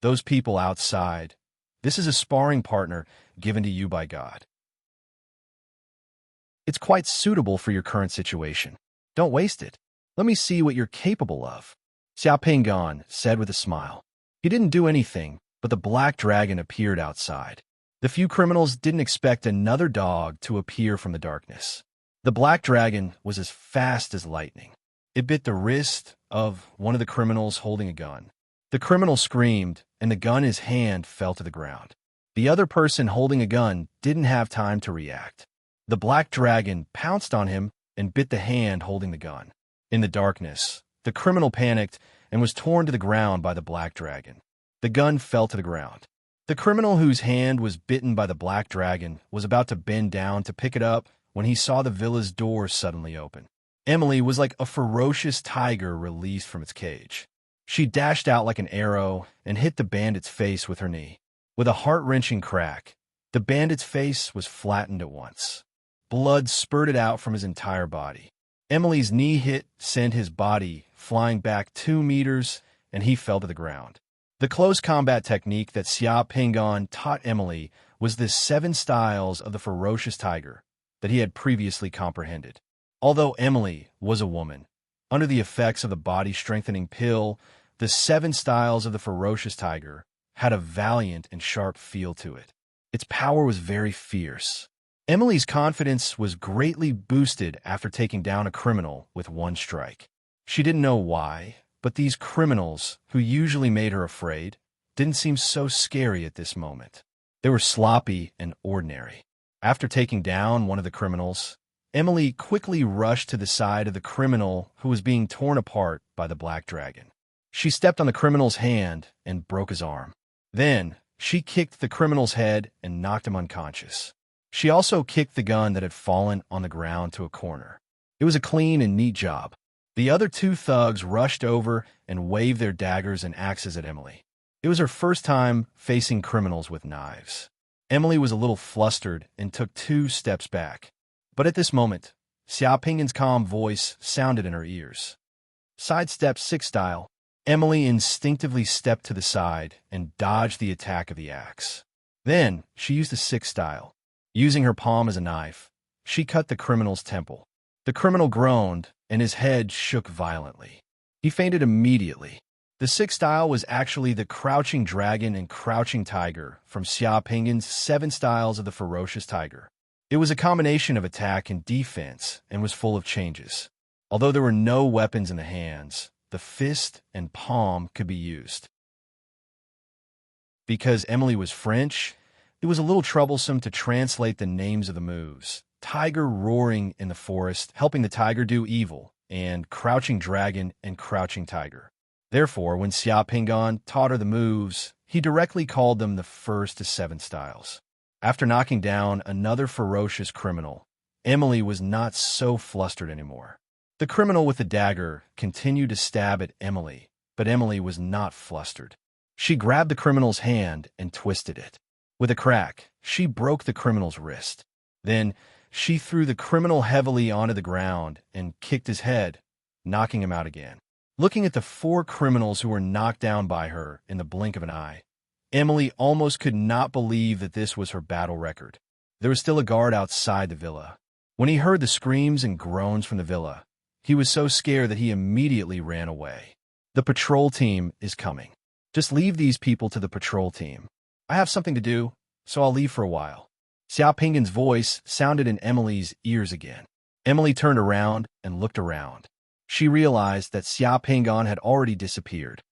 "Those people outside. This is a sparring partner given to you by God. It's quite suitable for your current situation. Don't waste it. Let me see what you're capable of," Xiao Pingan said with a smile. He didn't do anything, but the black dragon appeared outside. The few criminals didn't expect another dog to appear from the darkness. The black dragon was as fast as lightning. It bit the wrist of one of the criminals holding a gun. The criminal screamed, and the gun in his hand fell to the ground. The other person holding a gun didn't have time to react. The black dragon pounced on him and bit the hand holding the gun. In the darkness, the criminal panicked and was torn to the ground by the black dragon. The gun fell to the ground. The criminal whose hand was bitten by the black dragon was about to bend down to pick it up when he saw the villa's door suddenly open. Emily was like a ferocious tiger released from its cage. She dashed out like an arrow and hit the bandit's face with her knee. With a heart-wrenching crack, the bandit's face was flattened at once. Blood spurted out from his entire body. Emily's knee hit sent his body flying back 2 meters, and he fell to the ground. The close combat technique that Xia Pingan taught Emily was the 7 styles of the ferocious tiger that he had previously comprehended. Although Emily was a woman, under the effects of the body-strengthening pill, the 7 styles of the ferocious tiger had a valiant and sharp feel to it. Its power was very fierce. Emily's confidence was greatly boosted after taking down a criminal with 1 strike. She didn't know why, but these criminals, who usually made her afraid, didn't seem so scary at this moment. They were sloppy and ordinary. After taking down one of the criminals, Emily quickly rushed to the side of the criminal who was being torn apart by the black dragon. She stepped on the criminal's hand and broke his arm. Then, she kicked the criminal's head and knocked him unconscious. She also kicked the gun that had fallen on the ground to a corner. It was a clean and neat job. The other 2 thugs rushed over and waved their daggers and axes at Emily. It was her first time facing criminals with knives. Emily was a little flustered and took 2 steps back. But at this moment, Xiao Pingan's calm voice sounded in her ears. Sidestep 6 style. Emily instinctively stepped to the side and dodged the attack of the axe. Then, she used the 6 style. Using her palm as a knife, she cut the criminal's temple. The criminal groaned, and his head shook violently. He fainted immediately. The 6 style was actually the crouching dragon and crouching tiger from Xia Pingan's 7 styles of the ferocious tiger. It was a combination of attack and defense and was full of changes. Although there were no weapons in the hands, the fist and palm could be used. Because Emily was French, it was a little troublesome to translate the names of the moves. Tiger roaring in the forest, helping the tiger do evil, and crouching dragon and crouching tiger. Therefore, when Xia Pingan taught her the moves, he directly called them the first to 7 styles. After knocking down another ferocious criminal, Emily was not so flustered anymore. The criminal with the dagger continued to stab at Emily, but Emily was not flustered. She grabbed the criminal's hand and twisted it. With a crack, she broke the criminal's wrist. Then, she threw the criminal heavily onto the ground and kicked his head, knocking him out again. Looking at the 4 criminals who were knocked down by her in the blink of an eye, Emily almost could not believe that this was her battle record. There was still a guard outside the villa. When he heard the screams and groans from the villa, he was so scared that he immediately ran away. The patrol team is coming. Just leave these people to the patrol team. I have something to do, so I'll leave for a while. Xia Pingan's voice sounded in Emily's ears again. Emily turned around and looked around. She realized that Xia Pingan had already disappeared.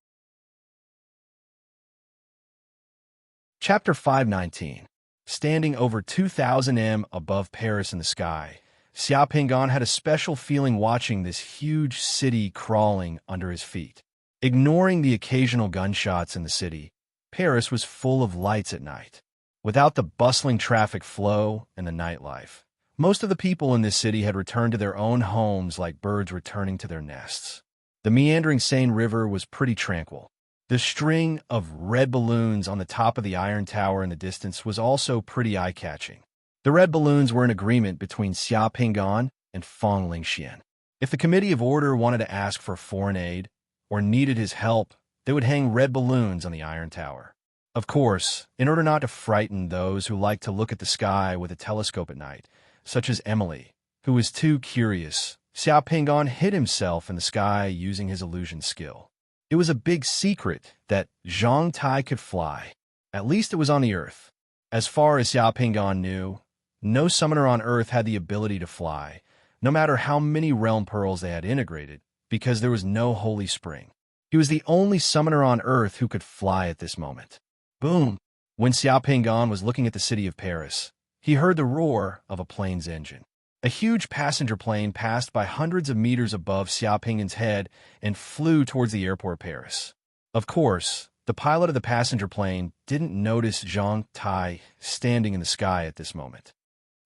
Chapter 519. Standing over 2,000 m above Paris in the sky, Xia Pingan had a special feeling watching this huge city crawling under his feet. Ignoring the occasional gunshots in the city, Paris was full of lights at night. Without the bustling traffic flow and the nightlife, most of the people in this city had returned to their own homes like birds returning to their nests. The meandering Seine River was pretty tranquil. The string of red balloons on the top of the Iron Tower in the distance was also pretty eye-catching. The red balloons were an agreement between Xia Pingan and Fong Lingxian. If the Committee of Order wanted to ask for foreign aid or needed his help, they would hang red balloons on the Iron Tower. Of course, in order not to frighten those who like to look at the sky with a telescope at night, such as Emily, who was too curious, Xia Pingan hid himself in the sky using his illusion skill. It was a big secret that Zhang Tai could fly. At least it was on the Earth. As far as Xia Pingan knew, no summoner on Earth had the ability to fly, no matter how many realm pearls they had integrated, because there was no holy spring. He was the only summoner on Earth who could fly at this moment. Boom! When Xia Pingan was looking at the city of Paris, he heard the roar of a plane's engine. A huge passenger plane passed by hundreds of meters above Xia Pingan's head and flew towards the airport of Paris. Of course, the pilot of the passenger plane didn't notice Zhang Tai standing in the sky at this moment.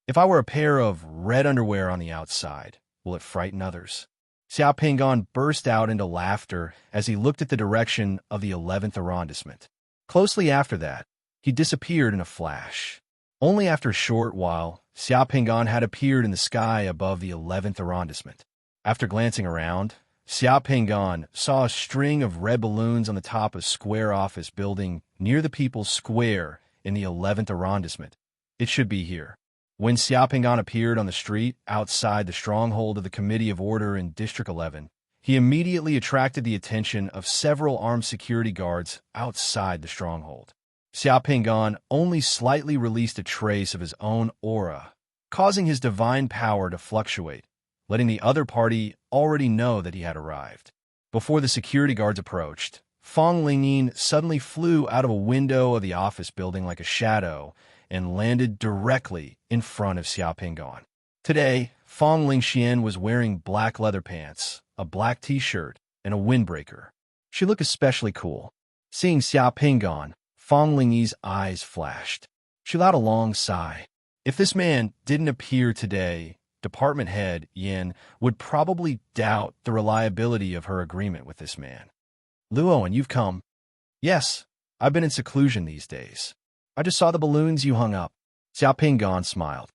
If I were a pair of red underwear on the outside, will it frighten others? Xia Pingan burst out into laughter as he looked at the direction of the 11th arrondissement. Closely after that, he disappeared in a flash. Only after a short while, Xia Pingan had appeared in the sky above the 11th arrondissement. After glancing around, Xia Pingan saw a string of red balloons on the top of a square office building near the People's Square in the 11th arrondissement. It should be here. When Xia Pingan appeared on the street outside the stronghold of the Committee of Order in District 11, he immediately attracted the attention of several armed security guards outside the stronghold. Xia Pingan only slightly released a trace of his own aura, causing his divine power to fluctuate, letting the other party already know that he had arrived. Before the security guards approached, Fong Lingyin suddenly flew out of a window of the office building like a shadow and landed directly in front of Xia Pingan. Today, Fong Lingxian was wearing black leather pants, a black t-shirt, and a windbreaker. She looked especially cool. Seeing Xia Pingan, Fong Lingyi's eyes flashed. She let out a long sigh. If this man didn't appear today, Department Head Yin would probably doubt the reliability of her agreement with this man. Luoan, you've come. Yes, I've been in seclusion these days. I just saw the balloons you hung up. Xia Pingan smiled.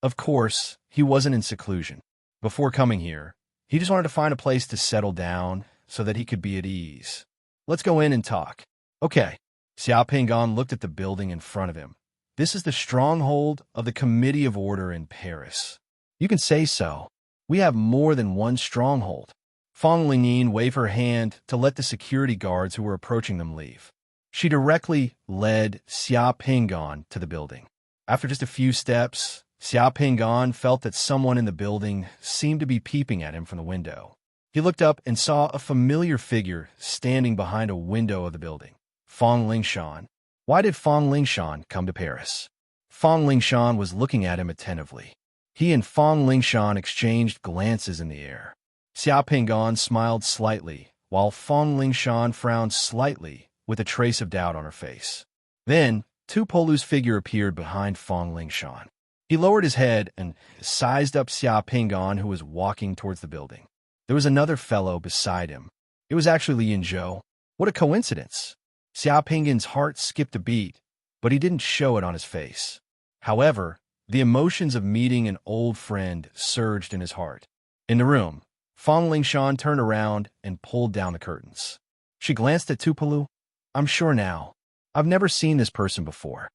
Of course, he wasn't in seclusion. Before coming here, he just wanted to find a place to settle down so that he could be at ease. Let's go in and talk. Okay. Xia Pingan looked at the building in front of him. This is the stronghold of the Committee of Order in Paris. You can say so. We have more than one stronghold. Fong Lingyin waved her hand to let the security guards who were approaching them leave. She directly led Xia Pingan to the building. After just a few steps, Xiao Pingan felt that someone in the building seemed to be peeping at him from the window. He looked up and saw a familiar figure standing behind a window of the building. Fong Lingshan. Why did Fong Lingshan come to Paris? Fong Lingshan was looking at him attentively. He and Fong Lingshan exchanged glances in the air. Xiao Pingan smiled slightly, while Fong Lingshan frowned slightly with a trace of doubt on her face. Then, Tu Polu's figure appeared behind Fong Lingshan. He lowered his head and sized up Xiao Pingan, who was walking towards the building. There was another fellow beside him. It was actually Li Yinzhou. What a coincidence! Xiao Pingan's heart skipped a beat, but he didn't show it on his face. However, the emotions of meeting an old friend surged in his heart. In the room, Fong Lingshan turned around and pulled down the curtains. She glanced at Tu Polu. I'm sure now. I've never seen this person before.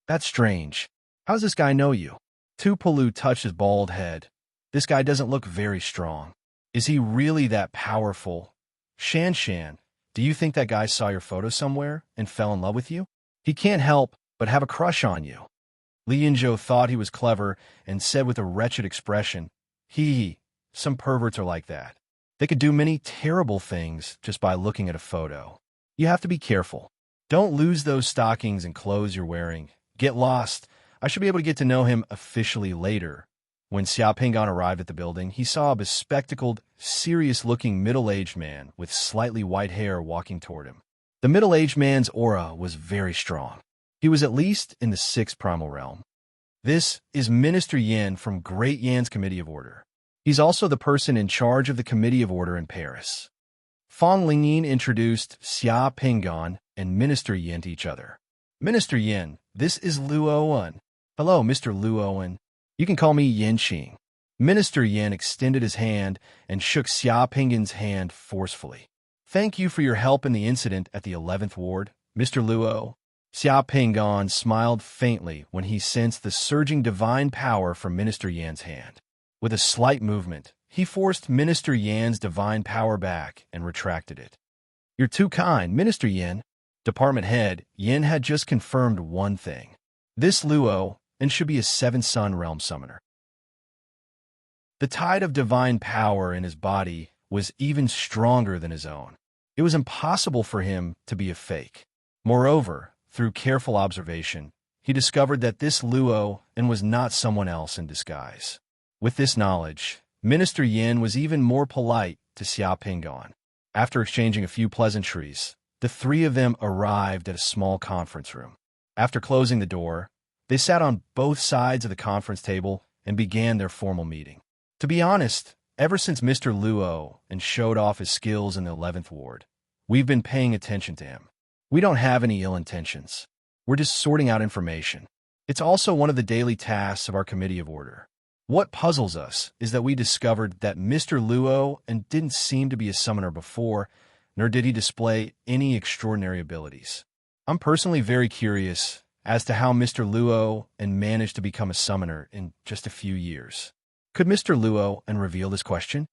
That's strange. How's this guy know you? Tu Polu touched his bald head. This guy doesn't look very strong. Is he really that powerful? Shan, do you think that guy saw your photo somewhere and fell in love with you? He can't help but have a crush on you. Li Yinzhou thought he was clever and said with a wretched expression, some perverts are like that. They could do many terrible things just by looking at a photo. You have to be careful. Don't lose those stockings and clothes you're wearing. Get lost. I should be able to get to know him officially later. When Xiao Pingan arrived at the building, he saw a bespectacled, serious-looking middle-aged man with slightly white hair walking toward him. The middle-aged man's aura was very strong. He was at least in the 6th primal realm. This is Minister Yin from Great Yan's Committee of Order. He's also the person in charge of the Committee of Order in Paris. Fong Lingyin introduced Xiao Pingan and Minister Yin to each other. Minister Yin, this is Luo Owen. Hello, Mr. Luo Owen. You can call me Yin Xing. Minister Yin extended his hand and shook Xiao Pingan's hand forcefully. Thank you for your help in the incident at the 11th Ward, Mr. Luo. Xiao Pingan smiled faintly when he sensed the surging divine power from Minister Yan's hand. With a slight movement, he forced Minister Yan's divine power back and retracted it. You're too kind, Minister Yin. Department Head Yin had just confirmed one thing. This Luo and should be a 7-sun realm summoner. The tide of divine power in his body was even stronger than his own. It was impossible for him to be a fake. Moreover, through careful observation, he discovered that this Luo and was not someone else in disguise. With this knowledge, Minister Yin was even more polite to Xiao Pingan. After exchanging a few pleasantries, the three of them arrived at a small conference room. After closing the door, they sat on both sides of the conference table and began their formal meeting. To be honest, ever since Mr. Luo and showed off his skills in the 11th Ward, we've been paying attention to him. We don't have any ill intentions. We're just sorting out information. It's also one of the daily tasks of our Committee of Order. What puzzles us is that we discovered that Mr. Luo and didn't seem to be a summoner before, nor did he display any extraordinary abilities. I'm personally very curious as to how Mr. Luo and managed to become a summoner in just a few years. Could Mr. Luo and reveal this question?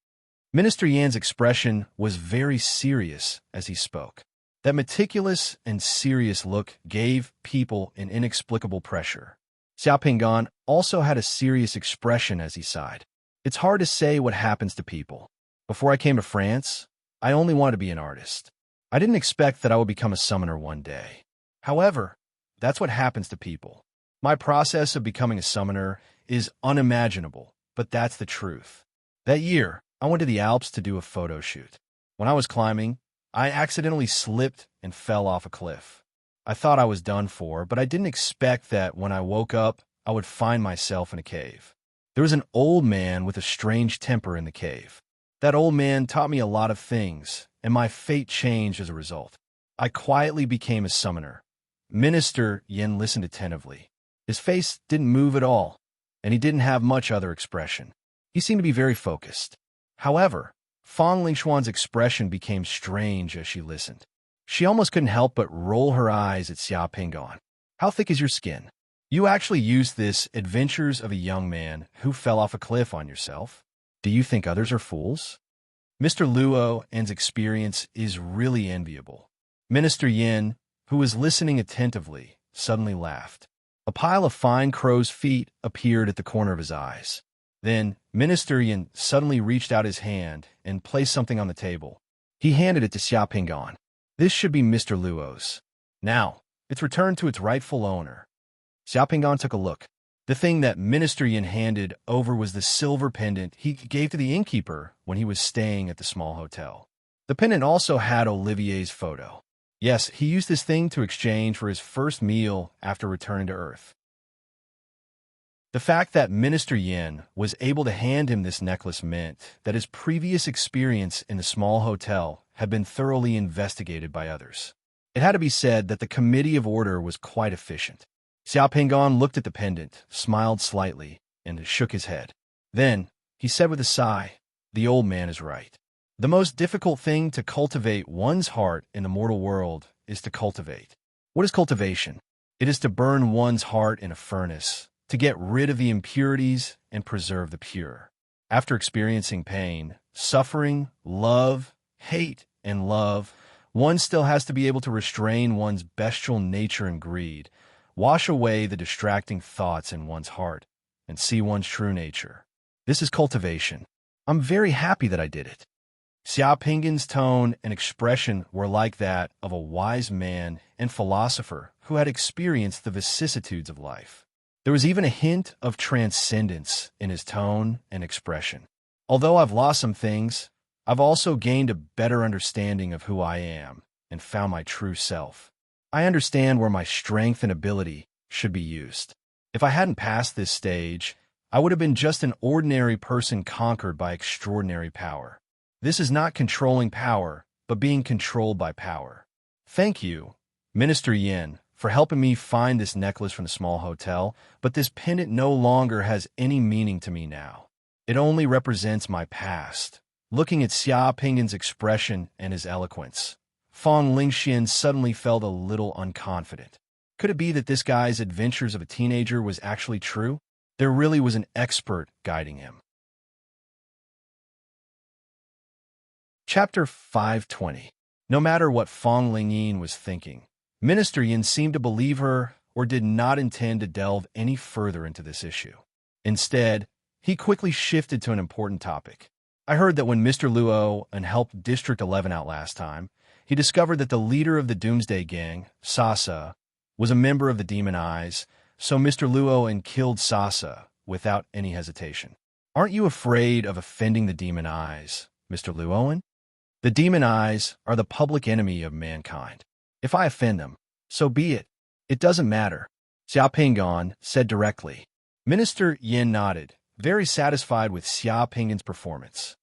Minister Yan's expression was very serious as he spoke. That meticulous and serious look gave people an inexplicable pressure. Xiao Pingan also had a serious expression as he sighed. It's hard to say what happens to people. Before I came to France, I only wanted to be an artist. I didn't expect that I would become a summoner one day. However, that's what happens to people. My process of becoming a summoner is unimaginable, but that's the truth. That year, I went to the Alps to do a photo shoot. When I was climbing, I accidentally slipped and fell off a cliff. I thought I was done for, but I didn't expect that when I woke up, I would find myself in a cave. There was an old man with a strange temper in the cave. That old man taught me a lot of things, and my fate changed as a result. I quietly became a summoner. Minister Yin listened attentively. His face didn't move at all, and he didn't have much other expression. He seemed to be very focused. However, Fong Lingshuan's expression became strange as she listened. She almost couldn't help but roll her eyes at Xiao Pingan. How thick is your skin? You actually used this Adventures of a Young Man Who Fell Off a Cliff on yourself? Do you think others are fools? Mr. Luo An's experience is really enviable. Minister Yin, who was listening attentively, suddenly laughed. A pile of fine crow's feet appeared at the corner of his eyes. Then, Minister Yin suddenly reached out his hand and placed something on the table. He handed it to Xia Pingan. This should be Mr. Luo's. Now, it's returned to its rightful owner. Xia Pingan took a look. The thing that Minister Yin handed over was the silver pendant he gave to the innkeeper when he was staying at the small hotel. The pendant also had Olivier's photo. Yes, he used this thing to exchange for his first meal after returning to Earth. The fact that Minister Yin was able to hand him this necklace meant that his previous experience in the small hotel had been thoroughly investigated by others. It had to be said that the Committee of Order was quite efficient. Xia Pingan looked at the pendant, smiled slightly, and shook his head. Then, he said with a sigh, "The old man is right. The most difficult thing to cultivate one's heart in the mortal world is to cultivate. What is cultivation? It is to burn one's heart in a furnace, to get rid of the impurities and preserve the pure. After experiencing pain, suffering, love, hate, and love, one still has to be able to restrain one's bestial nature and greed, wash away the distracting thoughts in one's heart, and see one's true nature. This is cultivation. I'm very happy that I did it." Xia Pingan's tone and expression were like that of a wise man and philosopher who had experienced the vicissitudes of life. There was even a hint of transcendence in his tone and expression. "Although I've lost some things, I've also gained a better understanding of who I am and found my true self. I understand where my strength and ability should be used. If I hadn't passed this stage, I would have been just an ordinary person conquered by extraordinary power. This is not controlling power, but being controlled by power. Thank you, Minister Yin, for helping me find this necklace from the small hotel, but this pendant no longer has any meaning to me now. It only represents my past." Looking at Xia Pingan's expression and his eloquence, Fong Lingxian suddenly felt a little unconfident. Could it be that this guy's adventures of a teenager was actually true? There really was an expert guiding him. Chapter 520. No matter what Fong Lingyin was thinking, Minister Yin seemed to believe her or did not intend to delve any further into this issue. Instead, he quickly shifted to an important topic. "I heard that when Mr. Luo helped District 11 out last time, he discovered that the leader of the Doomsday Gang, Sasa, was a member of the Demon Eyes, so Mr. Luo killed Sasa without any hesitation. Aren't you afraid of offending the Demon Eyes, Mr. Luo? The Demon Eyes are the public enemy of mankind. If I offend them, so be it. It doesn't matter," Xia Pingan said directly. Minister Yin nodded, very satisfied with Xia Pingan's performance.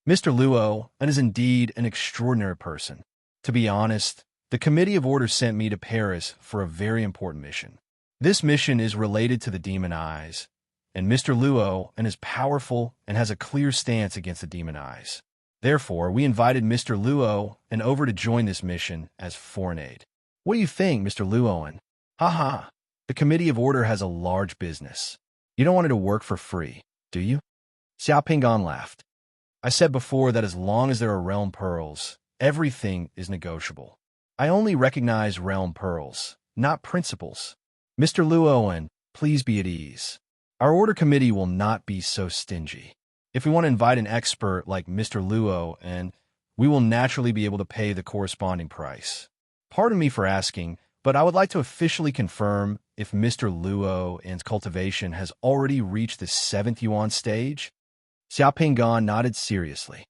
Mr. Luo is indeed an extraordinary person. To be honest, the Committee of Order sent me to Paris for a very important mission. This mission is related to the Demon Eyes, and Mr. Luo is powerful and has a clear stance against the Demon Eyes. Therefore, we invited Mr. Luo over to join this mission as foreign aid. What do you think, Mr. Luo? Haha, the Committee of Order has a large business. You don't want it to work for free, do you? Xia Pingan laughed. I said before that as long as there are realm pearls, everything is negotiable. I only recognize realm pearls, not principles. Mr. Luo, please be at ease. Our order committee will not be so stingy. If we want to invite an expert like Mr. Luo, we will naturally be able to pay the corresponding price. Pardon me for asking, but I would like to officially confirm if Mr. Luo's cultivation has already reached the 7th yuan stage? Xia Pingan nodded seriously.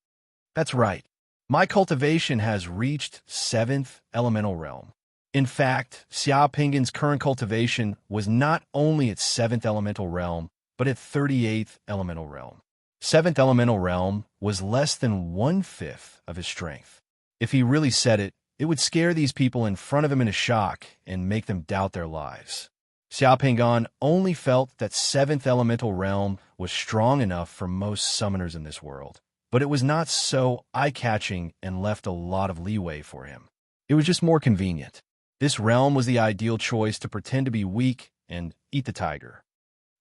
That's right. My cultivation has reached 7th elemental realm. In fact, Xia Pingan's current cultivation was not only at 7th elemental realm, but at 38th elemental realm. 7th elemental realm was less than 1/5 of his strength. If he really said it, it would scare these people in front of him into shock and make them doubt their lives. Xia Pingan only felt that 7th elemental realm was strong enough for most summoners in this world, but it was not so eye-catching and left a lot of leeway for him. It was just more convenient. This realm was the ideal choice to pretend to be weak and eat the tiger.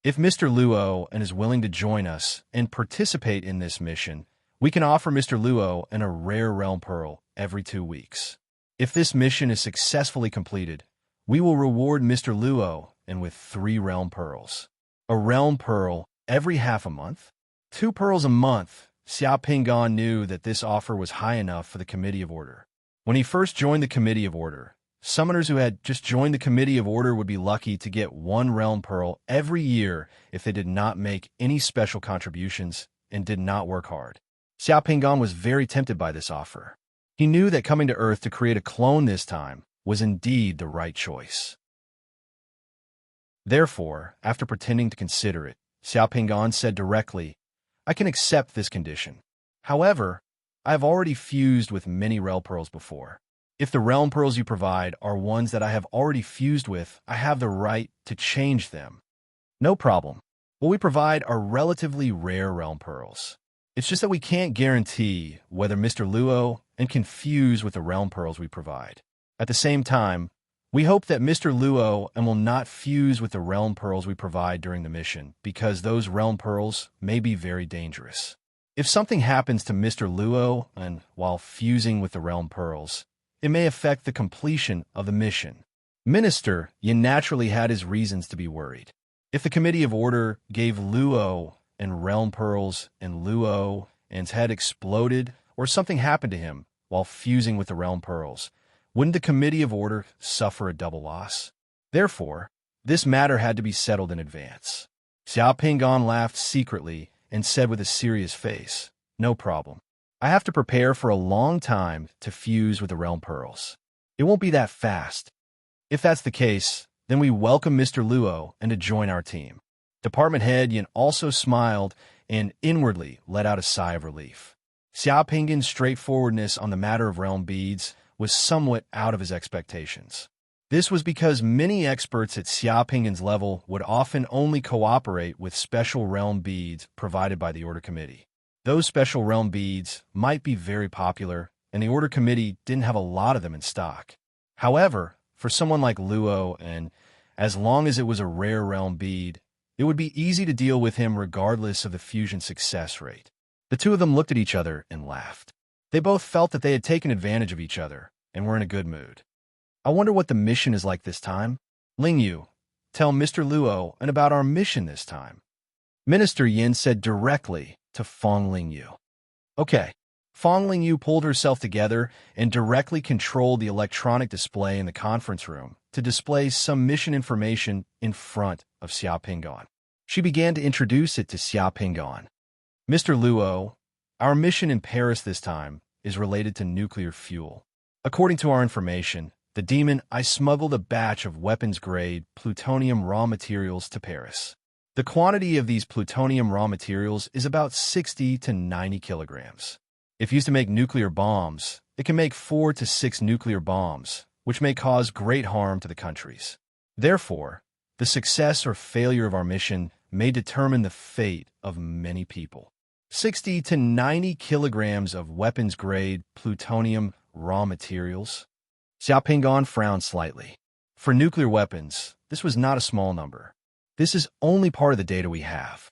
If Mr. Luo is willing to join us and participate in this mission, we can offer Mr. Luo a rare realm pearl every 2 weeks. If this mission is successfully completed, we will reward Mr. Luo and with 3 realm pearls. A realm pearl every half a month? 2 pearls a month. Xiao Pingan knew that this offer was high enough for the Committee of Order. When he first joined the Committee of Order, summoners who had just joined the Committee of Order would be lucky to get 1 realm pearl every year if they did not make any special contributions and did not work hard. Xiao Pingan was very tempted by this offer. He knew that coming to Earth to create a clone this time was indeed the right choice. Therefore, after pretending to consider it, Xiao Pingan said directly, "I can accept this condition. However, I have already fused with many realm pearls before. If the realm pearls you provide are ones that I have already fused with, I have the right to change them." "No problem. What we provide are relatively rare realm pearls. It's just that we can't guarantee whether Mr. Luo and can fuse with the realm pearls we provide. At the same time, we hope that Mr. Luo and will not fuse with the realm pearls we provide during the mission, because those realm pearls may be very dangerous. If something happens to Mr. Luo and while fusing with the realm pearls, it may affect the completion of the mission." Minister Yin naturally had his reasons to be worried. If the Committee of Order gave Luo and realm pearls and Luo and's head exploded or something happened to him while fusing with the realm pearls, wouldn't the Committee of Order suffer a double loss? Therefore, this matter had to be settled in advance. Xiao Pingan laughed secretly and said with a serious face, "No problem. I have to prepare for a long time to fuse with the realm pearls. It won't be that fast. If that's the case, then we welcome Mr. Luo and to join our team." Department Head Yin also smiled and inwardly let out a sigh of relief. Xiao Pingan's straightforwardness on the matter of realm beads was somewhat out of his expectations. This was because many experts at Xiao Pingan's level would often only cooperate with special realm beads provided by the Order Committee. Those special realm beads might be very popular, and the Order Committee didn't have a lot of them in stock. However, for someone like Luo, and as long as it was a rare realm bead, it would be easy to deal with him regardless of the fusion success rate. The two of them looked at each other and laughed. They both felt that they had taken advantage of each other and were in a good mood. "I wonder what the mission is like this time. Ling Yu, tell Mr. Luo and about our mission this time." Minister Yin said directly to Fong Ling Yu. "Okay." Fong Ling Yu pulled herself together and directly controlled the electronic display in the conference room to display some mission information in front of Xiao Pingan. She began to introduce it to Xiao Pingan. "Mr. Luo, our mission in Paris this time is related to nuclear fuel. According to our information, the demon I smuggled a batch of weapons-grade plutonium raw materials to Paris. The quantity of these plutonium raw materials is about 60 to 90 kilograms. If used to make nuclear bombs, it can make 4 to 6 nuclear bombs, which may cause great harm to the countries. Therefore, the success or failure of our mission may determine the fate of many people. 60 to 90 kilograms of weapons-grade plutonium raw materials." Xiao Pingan frowned slightly. For nuclear weapons, this was not a small number. This is only part of the data we have.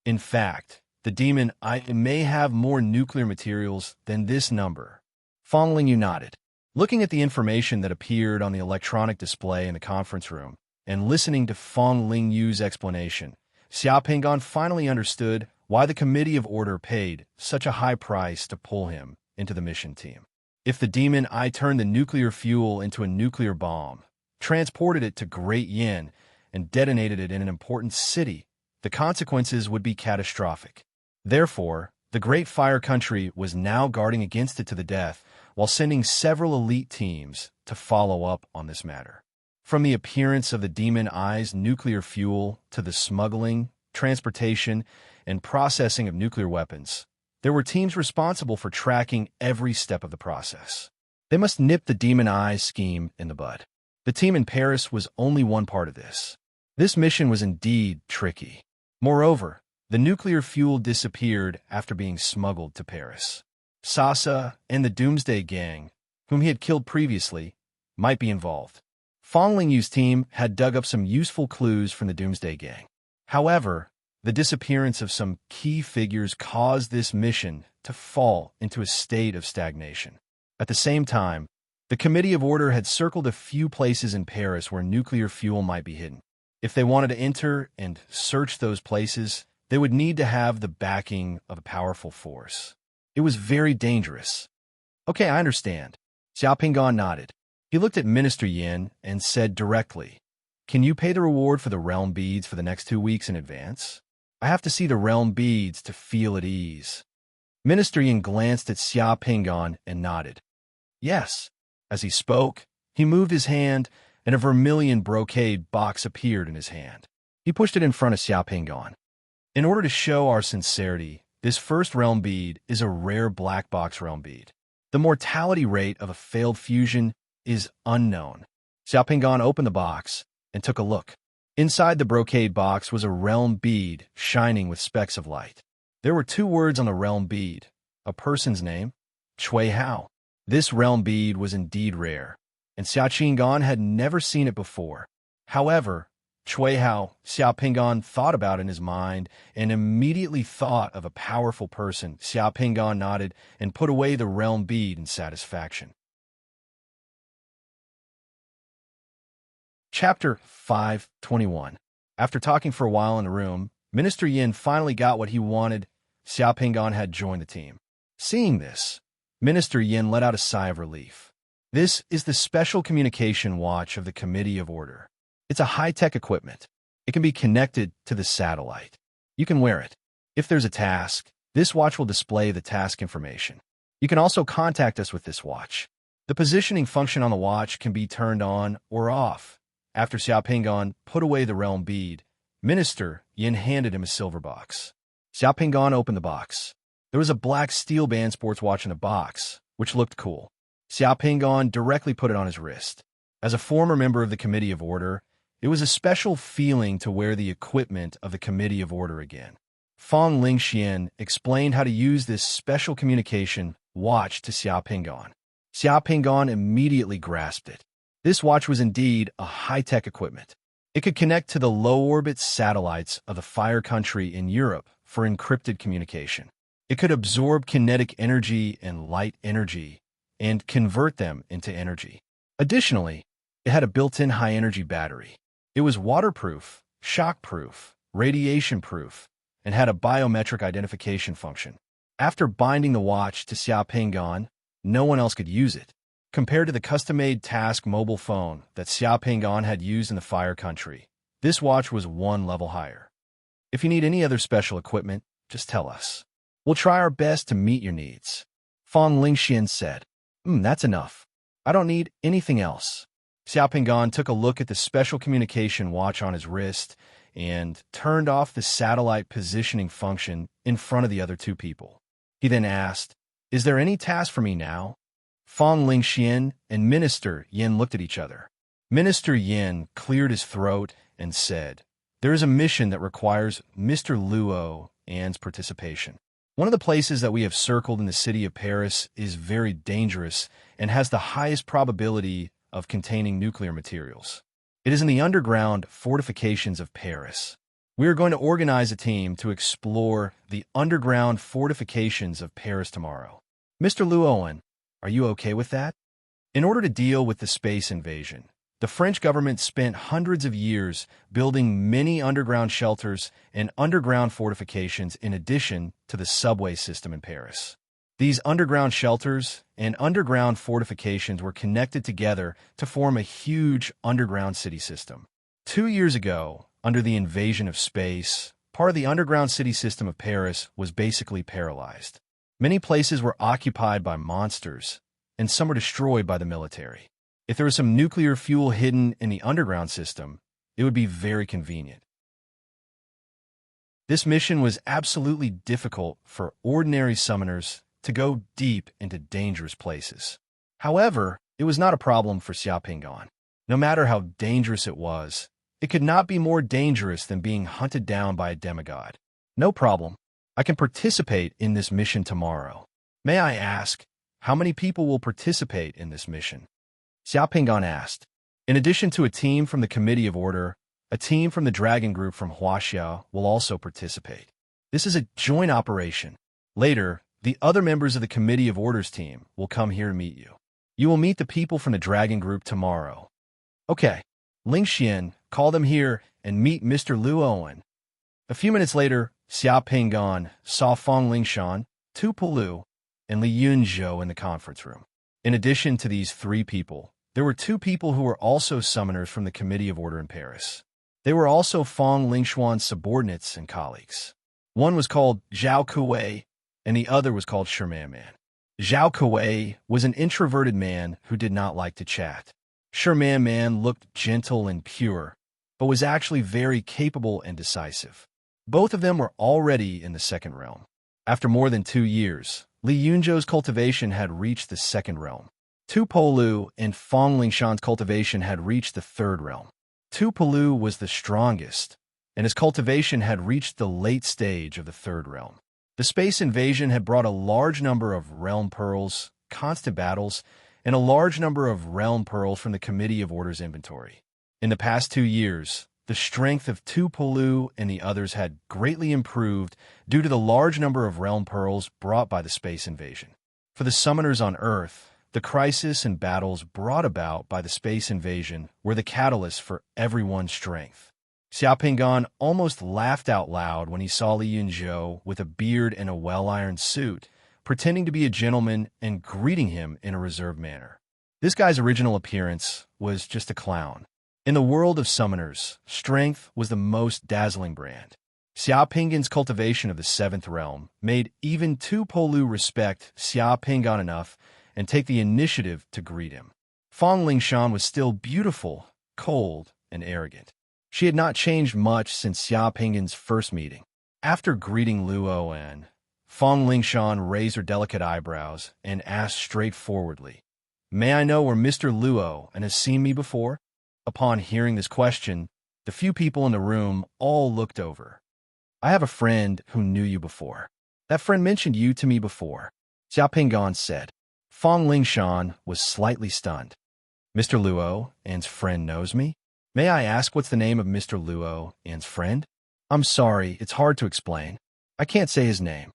In fact, the demon I may have more nuclear materials than this number. Fong Ling Yu nodded. Looking at the information that appeared on the electronic display in the conference room and listening to Fong Ling Yu's explanation, Xiao Pingan finally understood why the Committee of Order paid such a high price to pull him into the mission team. If the demon I turned the nuclear fuel into a nuclear bomb, transported it to Great Yin, and detonated it in an important city, the consequences would be catastrophic. Therefore, the Great Fire Country was now guarding against it to the death while sending several elite teams to follow up on this matter. From the appearance of the Demon Eye's nuclear fuel to the smuggling, transportation, and processing of nuclear weapons, there were teams responsible for tracking every step of the process. They must nip the Demon Eye's scheme in the bud. The team in Paris was only one part of this. This mission was indeed tricky. Moreover, the nuclear fuel disappeared after being smuggled to Paris. Sasa and the Doomsday Gang, whom he had killed previously, might be involved. Fong Ling Yu's team had dug up some useful clues from the Doomsday Gang. However, the disappearance of some key figures caused this mission to fall into a state of stagnation. At the same time, The Committee of Order had circled a few places in Paris where nuclear fuel might be hidden. If they wanted to enter and search those places, they would need to have the backing of a powerful force. It was very dangerous. Okay, I understand. Xiao Pingan nodded. He looked at Minister Yin and said directly, "Can you pay the reward for the realm beads for the next 2 weeks in advance? I have to see the realm beads to feel at ease." Minister Yin glanced at Xiao Pingan and nodded. Yes. As he spoke, he moved his hand, and a vermilion brocade box appeared in his hand. He pushed it in front of Xiao Pingan. In order to show our sincerity, this first realm bead is a rare black box realm bead. The mortality rate of a failed fusion is unknown. Xiao Pingan opened the box and took a look. Inside the brocade box was a realm bead shining with specks of light. There were 2 words on the realm bead, a person's name, Chui Hao. This realm bead was indeed rare, and Xiao Qingan had never seen it before. However, Chui Hao, Xiao Pingan thought about in his mind and immediately thought of a powerful person. Xiao Pingan nodded and put away the realm bead in satisfaction. Chapter 5:21. After talking for a while in the room, Minister Yin finally got what he wanted. Xiao Pingan had joined the team. Seeing this, Minister Yin let out a sigh of relief. This is the special communication watch of the Committee of Order. It's a high-tech equipment. It can be connected to the satellite. You can wear it. If there's a task, this watch will display the task information. You can also contact us with this watch. The positioning function on the watch can be turned on or off. After Xiao Pingan put away the realm bead, Minister Yin handed him a silver box. Xiao Pingan opened the box. There was a black steel band sports watch in the box, which looked cool. Xiao Pingan directly put it on his wrist. As a former member of the Committee of Order, it was a special feeling to wear the equipment of the Committee of Order again. Fang Lingxian explained how to use this special communication watch to Xiao Pingan. Xiao Pingan immediately grasped it. This watch was indeed a high-tech equipment. It could connect to the low-orbit satellites of the Fire Country in Europe for encrypted communication. It could absorb kinetic energy and light energy and convert them into energy. Additionally, it had a built-in high-energy battery. It was waterproof, shockproof, radiation-proof, and had a biometric identification function. After binding the watch to Xiao Pingan, no one else could use it. Compared to the custom-made Task mobile phone that Xiao Pingan had used in the Fire Country, this watch was 1 level higher. If you need any other special equipment, just tell us. We'll try our best to meet your needs. Fang Lingxian said. That's enough. I don't need anything else. Xiao Pingan took a look at the special communication watch on his wrist and turned off the satellite positioning function in front of the other 2 people. He then asked, "Is there any task for me now?" Fang Lingxian and Minister Yin looked at each other. Minister Yin cleared his throat and said, "There is a mission that requires Mr. Luo An's participation. One of the places that we have circled in the city of Paris is very dangerous and has the highest probability of containing nuclear materials. It is in the underground fortifications of Paris. We are going to organize a team to explore the underground fortifications of Paris tomorrow. Mr. Luoan, are you okay with that?" In order to deal with the space invasion, the French government spent hundreds of years building many underground shelters and underground fortifications in addition to the subway system in Paris. These underground shelters and underground fortifications were connected together to form a huge underground city system. 2 years ago, under the invasion of space, part of the underground city system of Paris was basically paralyzed. Many places were occupied by monsters, and some were destroyed by the military. If there was some nuclear fuel hidden in the underground system, it would be very convenient. This mission was absolutely difficult for ordinary summoners to go deep into dangerous places. However, it was not a problem for Xiao Pingan. No matter how dangerous it was, it could not be more dangerous than being hunted down by a demigod. No problem. I can participate in this mission tomorrow. May I ask, how many people will participate in this mission? Xiao Pingan asked. In addition to a team from the Committee of Order, a team from the Dragon Group from Huaxiao will also participate. This is a joint operation. Later, the other members of the Committee of Orders team will come here to meet you. You will meet the people from the dragon group tomorrow. Okay. Ling Xian, call them here and meet Mr. Lu Owen. A few minutes later, Xia Pinggan saw Fong Lingshan, Tu Pulu, and Li Yunzhou in the conference room. In addition to these three people, there were two people who were also summoners from the Committee of Order in Paris. They were also Fong Lingshuan's subordinates and colleagues. One was called Zhao Kuei, and the other was called Sherman Man. Zhao Kuei was an introverted man who did not like to chat. Sherman Man looked gentle and pure, but was actually very capable and decisive. Both of them were already in the second realm. After more than 2 years, Li Yunzhou's cultivation had reached the second realm. Tu Polu and Fong Lingshan's cultivation had reached the third realm. Tu Polu was the strongest, and his cultivation had reached the late stage of the third realm. The space invasion had brought a large number of realm pearls, constant battles, and a large number of realm pearls from the Committee of Order's inventory. In the past 2 years, the strength of Tu Polu and the others had greatly improved due to the large number of realm pearls brought by the space invasion. For the summoners on Earth, the crisis and battles brought about by the space invasion were the catalyst for everyone's strength. Xia Pinggan almost laughed out loud when he saw Li Yunzhou with a beard and a well-ironed suit, pretending to be a gentleman and greeting him in a reserved manner. This guy's original appearance was just a clown. In the world of summoners, strength was the most dazzling brand. Xia Pinggan's cultivation of the seventh realm made even Tu Polu respect Xia Pinggan enough and take the initiative to greet him. Fong Lingshan was still beautiful, cold, and arrogant. She had not changed much since Xia Pinggan's first meeting. After greeting Lu Owen, Fong Lingshan raised her delicate eyebrows and asked straightforwardly, "May I know where Mr. Luo and has seen me before?" Upon hearing this question, the few people in the room all looked over. "I have a friend who knew you before. That friend mentioned you to me before," Xia Pinggan said. Fong Lingshan was slightly stunned. "Mr. Luo An's friend knows me? May I ask what's the name of Mr. Luo An's friend?" "I'm sorry, it's hard to explain. I can't say his name."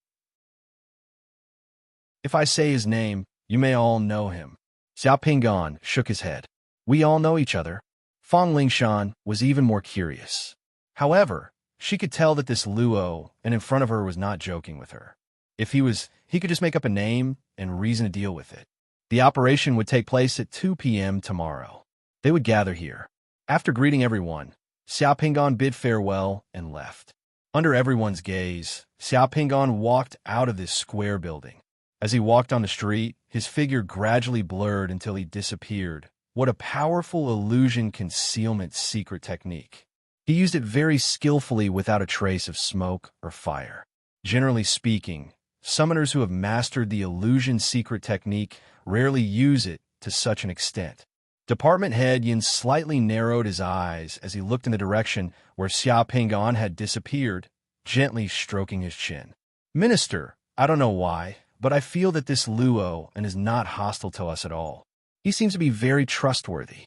"If I say his name, you may all know him." Xia Pinggan shook his head. "We all know each other." Fong Lingshan was even more curious. However, she could tell that this Luo and in front of her was not joking with her. If he could just make up a name and reason to deal with it. The operation would take place at 2 p.m. tomorrow. They would gather here. After greeting everyone, Xia Pinggan bid farewell and left. Under everyone's gaze, Xia Pinggan walked out of this square building. As he walked on the street, his figure gradually blurred until he disappeared. What a powerful illusion concealment secret technique. He used it very skillfully without a trace of smoke or fire. Generally speaking, summoners who have mastered the illusion secret technique rarely use it to such an extent. Department Head Yin slightly narrowed his eyes as he looked in the direction where Xia Pinggan had disappeared, gently stroking his chin. "Minister, I don't know why, but I feel that this Luo and is not hostile to us at all. He seems to be very trustworthy."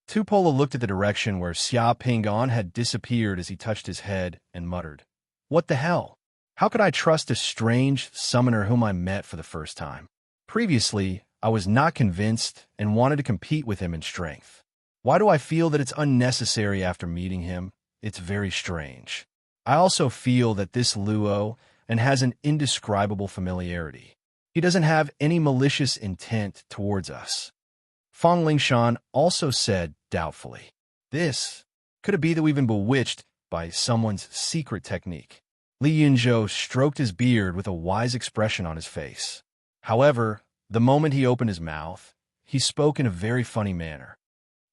Tupola looked at the direction where Xia Pinggan had disappeared as he touched his head and muttered, "What the hell? How could I trust a strange summoner whom I met for the first time? Previously, I was not convinced and wanted to compete with him in strength. Why do I feel that it's unnecessary after meeting him? It's very strange. I also feel that this Luo and has an indescribable familiarity. He doesn't have any malicious intent towards us." Fong Lingshan also said doubtfully, Could it be that we've been bewitched by someone's secret technique?" Li Yunzhou stroked his beard with a wise expression on his face. However, the moment he opened his mouth, he spoke in a very funny manner.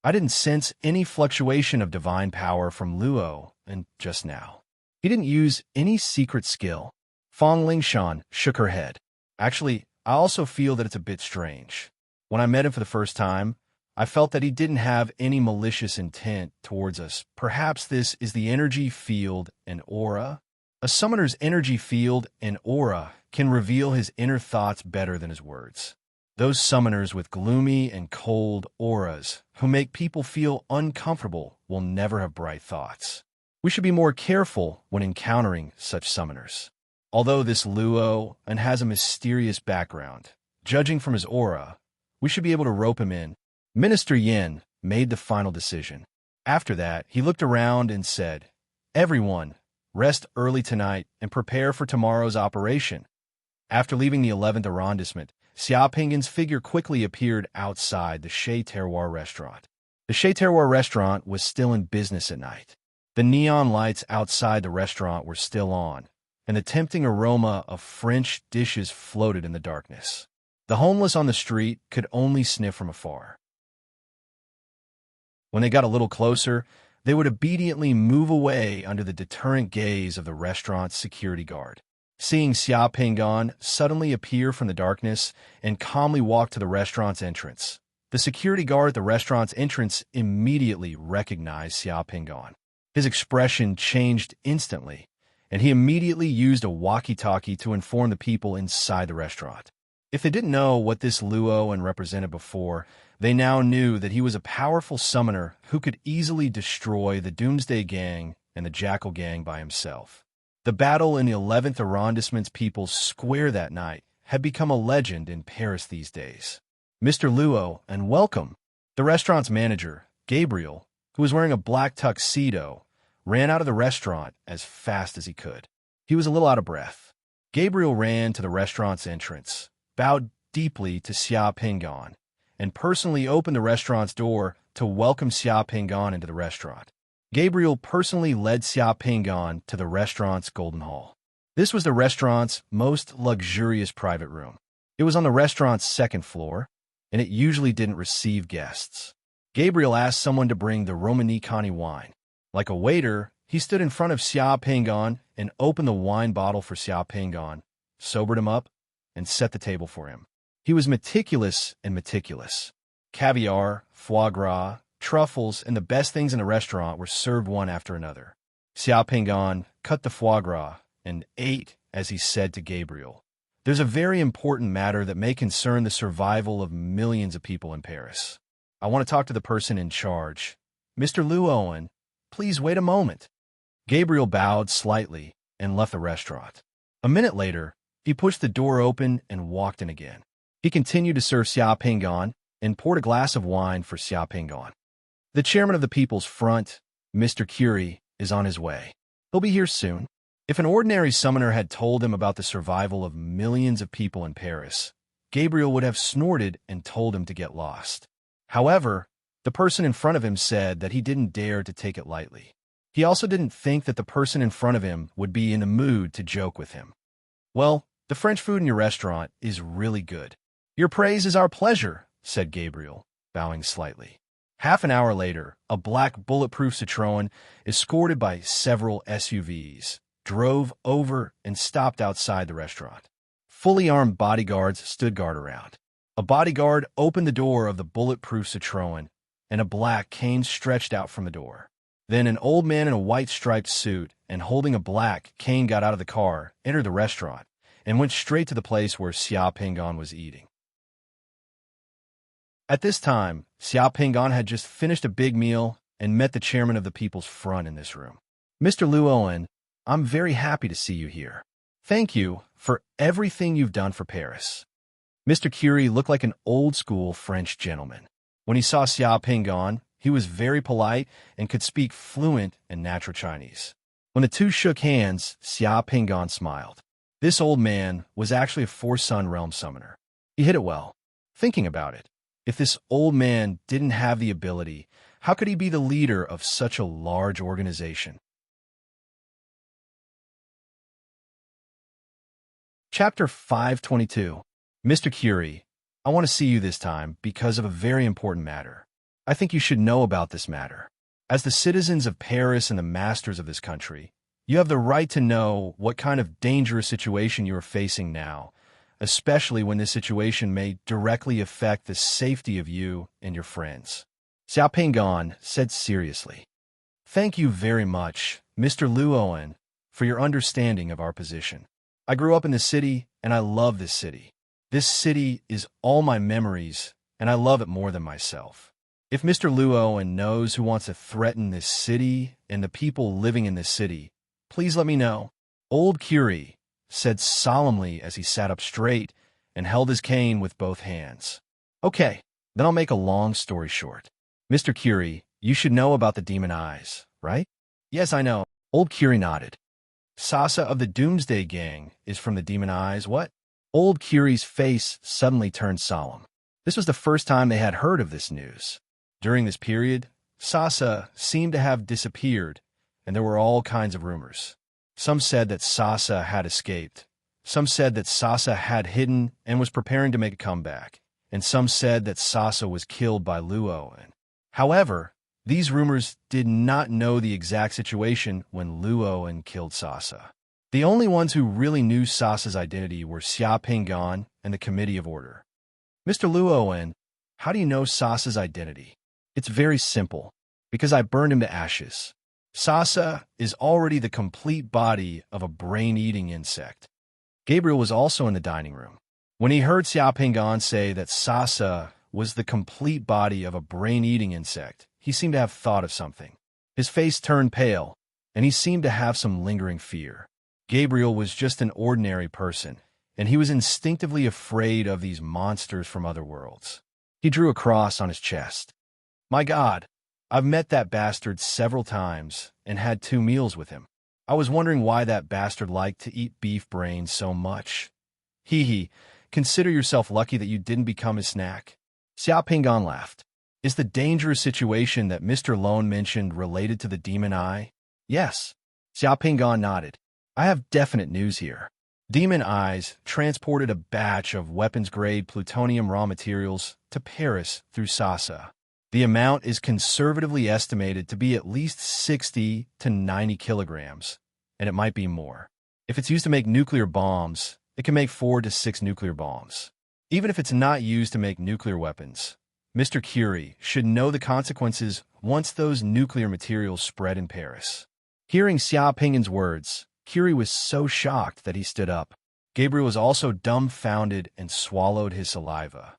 "I didn't sense any fluctuation of divine power from Luo and just now. He didn't use any secret skill." Fong Lingshan shook her head. "Actually, I also feel that it's a bit strange. When I met him for the first time, I felt that he didn't have any malicious intent towards us. Perhaps this is the energy field and aura? A summoner's energy field and aura can reveal his inner thoughts better than his words. Those summoners with gloomy and cold auras who make people feel uncomfortable will never have bright thoughts. We should be more careful when encountering such summoners. Although this Luo and has a mysterious background, judging from his aura, We should be able to rope him in. Minister Yin made the final decision. After that, he looked around and said, "Everyone, rest early tonight and prepare for tomorrow's operation." After leaving the 11th arrondissement, Xiaoping's figure quickly appeared outside the Chez Terroir restaurant. The Chez Terroir restaurant was still in business at night. The neon lights outside the restaurant were still on, and the tempting aroma of French dishes floated in the darkness. The homeless on the street could only sniff from afar. When they got a little closer, they would obediently move away under the deterrent gaze of the restaurant's security guard. Seeing Xiaoping suddenly appear from the darkness and calmly walk to the restaurant's entrance, the security guard at the restaurant's entrance immediately recognized Xiaoping. His expression changed instantly, and he immediately used a walkie-talkie to inform the people inside the restaurant. If they didn't know what this Luo represented before, they now knew that he was a powerful summoner who could easily destroy the Doomsday Gang and the Jackal Gang by himself. The battle in the 11th arrondissement's People's Square that night had become a legend in Paris these days. "Mr. Luo, and welcome." The restaurant's manager, Gabriel, who was wearing a black tuxedo, ran out of the restaurant as fast as he could. He was a little out of breath. Gabriel ran to the restaurant's entrance, bowed deeply to Xiaoping, and personally opened the restaurant's door to welcome Xiaoping into the restaurant. Gabriel personally led Xiaoping to the restaurant's Golden Hall. This was the restaurant's most luxurious private room. It was on the restaurant's second floor, and it usually didn't receive guests. Gabriel asked someone to bring the Romanicani wine. Like a waiter, he stood in front of Xiaoping and opened the wine bottle for Xiaoping, sobered him up, and set the table for him. He was meticulous. Caviar, foie gras, truffles, and the best things in the restaurant were served one after another. Xiaoping cut the foie gras and ate as he said to Gabriel, "There's a very important matter that may concern the survival of millions of people in Paris. I want to talk to the person in charge. Mr. Luo, please wait a moment." Gabriel bowed slightly and left the restaurant. A minute later, he pushed the door open and walked in again. He continued to serve Xiaoping and poured a glass of wine for Xiaoping. "The chairman of the People's Front, Mr. Curie, is on his way. He'll be here soon." If an ordinary summoner had told him about the survival of millions of people in Paris, Gabriel would have snorted and told him to get lost. However, the person in front of him said that he didn't dare to take it lightly. He also didn't think that the person in front of him would be in the mood to joke with him. "Well, the French food in your restaurant is really good." "Your praise is our pleasure," said Gabriel, bowing slightly. Half an hour later, a black bulletproof Citroën, escorted by several SUVs, drove over and stopped outside the restaurant. Fully armed bodyguards stood guard around. A bodyguard opened the door of the bulletproof Citroën, and a black cane stretched out from the door. Then an old man in a white striped suit and holding a black cane got out of the car, entered the restaurant, and went straight to the place where Xiaoping was eating. At this time, Xiaoping had just finished a big meal and met the chairman of the People's Front in this room. "Mr. Luo, I'm very happy to see you here. Thank you for everything you've done for Paris." Mr. Curie looked like an old-school French gentleman. When he saw Xiaoping, he was very polite and could speak fluent and natural Chinese. When the two shook hands, Xiaoping smiled. This old man was actually a four-sun realm summoner. He hit it well. Thinking about it, if this old man didn't have the ability, how could he be the leader of such a large organization? Chapter 522. Mr. Curie, I want to see you this time because of a very important matter. I think you should know about this matter. As the citizens of Paris and the masters of this country, you have the right to know what kind of dangerous situation you are facing now, especially when this situation may directly affect the safety of you and your friends. Xiaoping said seriously. "Thank you very much, Mr. Luo, for your understanding of our position. I grew up in this city, and I love this city. This city is all my memories, and I love it more than myself. If Mr. Luo knows who wants to threaten this city and the people living in this city, please let me know." Old Curie said solemnly as he sat up straight and held his cane with both hands. Okay, then I'll make a long story short. Mr. Curie, you should know about the demon eyes, right? Yes, I know. Old Curie nodded. Sasa of the Doomsday Gang is from the demon eyes, what? Old Curie's face suddenly turned solemn. This was the first time they had heard of this news. During this period, Sasa seemed to have disappeared, and there were all kinds of rumors. Some said that Sasa had escaped. Some said that Sasa had hidden and was preparing to make a comeback. And some said that Sasa was killed by Luo. However, these rumors did not know the exact situation when Luo killed Sasa. The only ones who really knew Sasa's identity were Xia Pingan and the Committee of Order. Mr. Luo, how do you know Sasa's identity? It's very simple, because I burned him to ashes. Sasa is already the complete body of a brain-eating insect. Gabriel was also in the dining room. When he heard Xia Pingan say that Sasa was the complete body of a brain-eating insect, he seemed to have thought of something. His face turned pale, and he seemed to have some lingering fear. Gabriel was just an ordinary person, and he was instinctively afraid of these monsters from other worlds. He drew a cross on his chest. My God, I've met that bastard several times and had 2 meals with him. I was wondering why that bastard liked to eat beef brains so much. Hee. Consider yourself lucky that you didn't become his snack. Xia Pingan laughed. Is the dangerous situation that Mr. Lone mentioned related to the demon eye? Yes. Xia Pingan nodded. I have definite news here. Demon Eyes transported a batch of weapons-grade plutonium raw materials to Paris through Sasa. The amount is conservatively estimated to be at least 60 to 90 kilograms, and it might be more. If it's used to make nuclear bombs, it can make 4 to 6 nuclear bombs. Even if it's not used to make nuclear weapons, Mr. Curie should know the consequences once those nuclear materials spread in Paris. Hearing Xia Pingan's words, Curie was so shocked that he stood up. Gabriel was also dumbfounded and swallowed his saliva.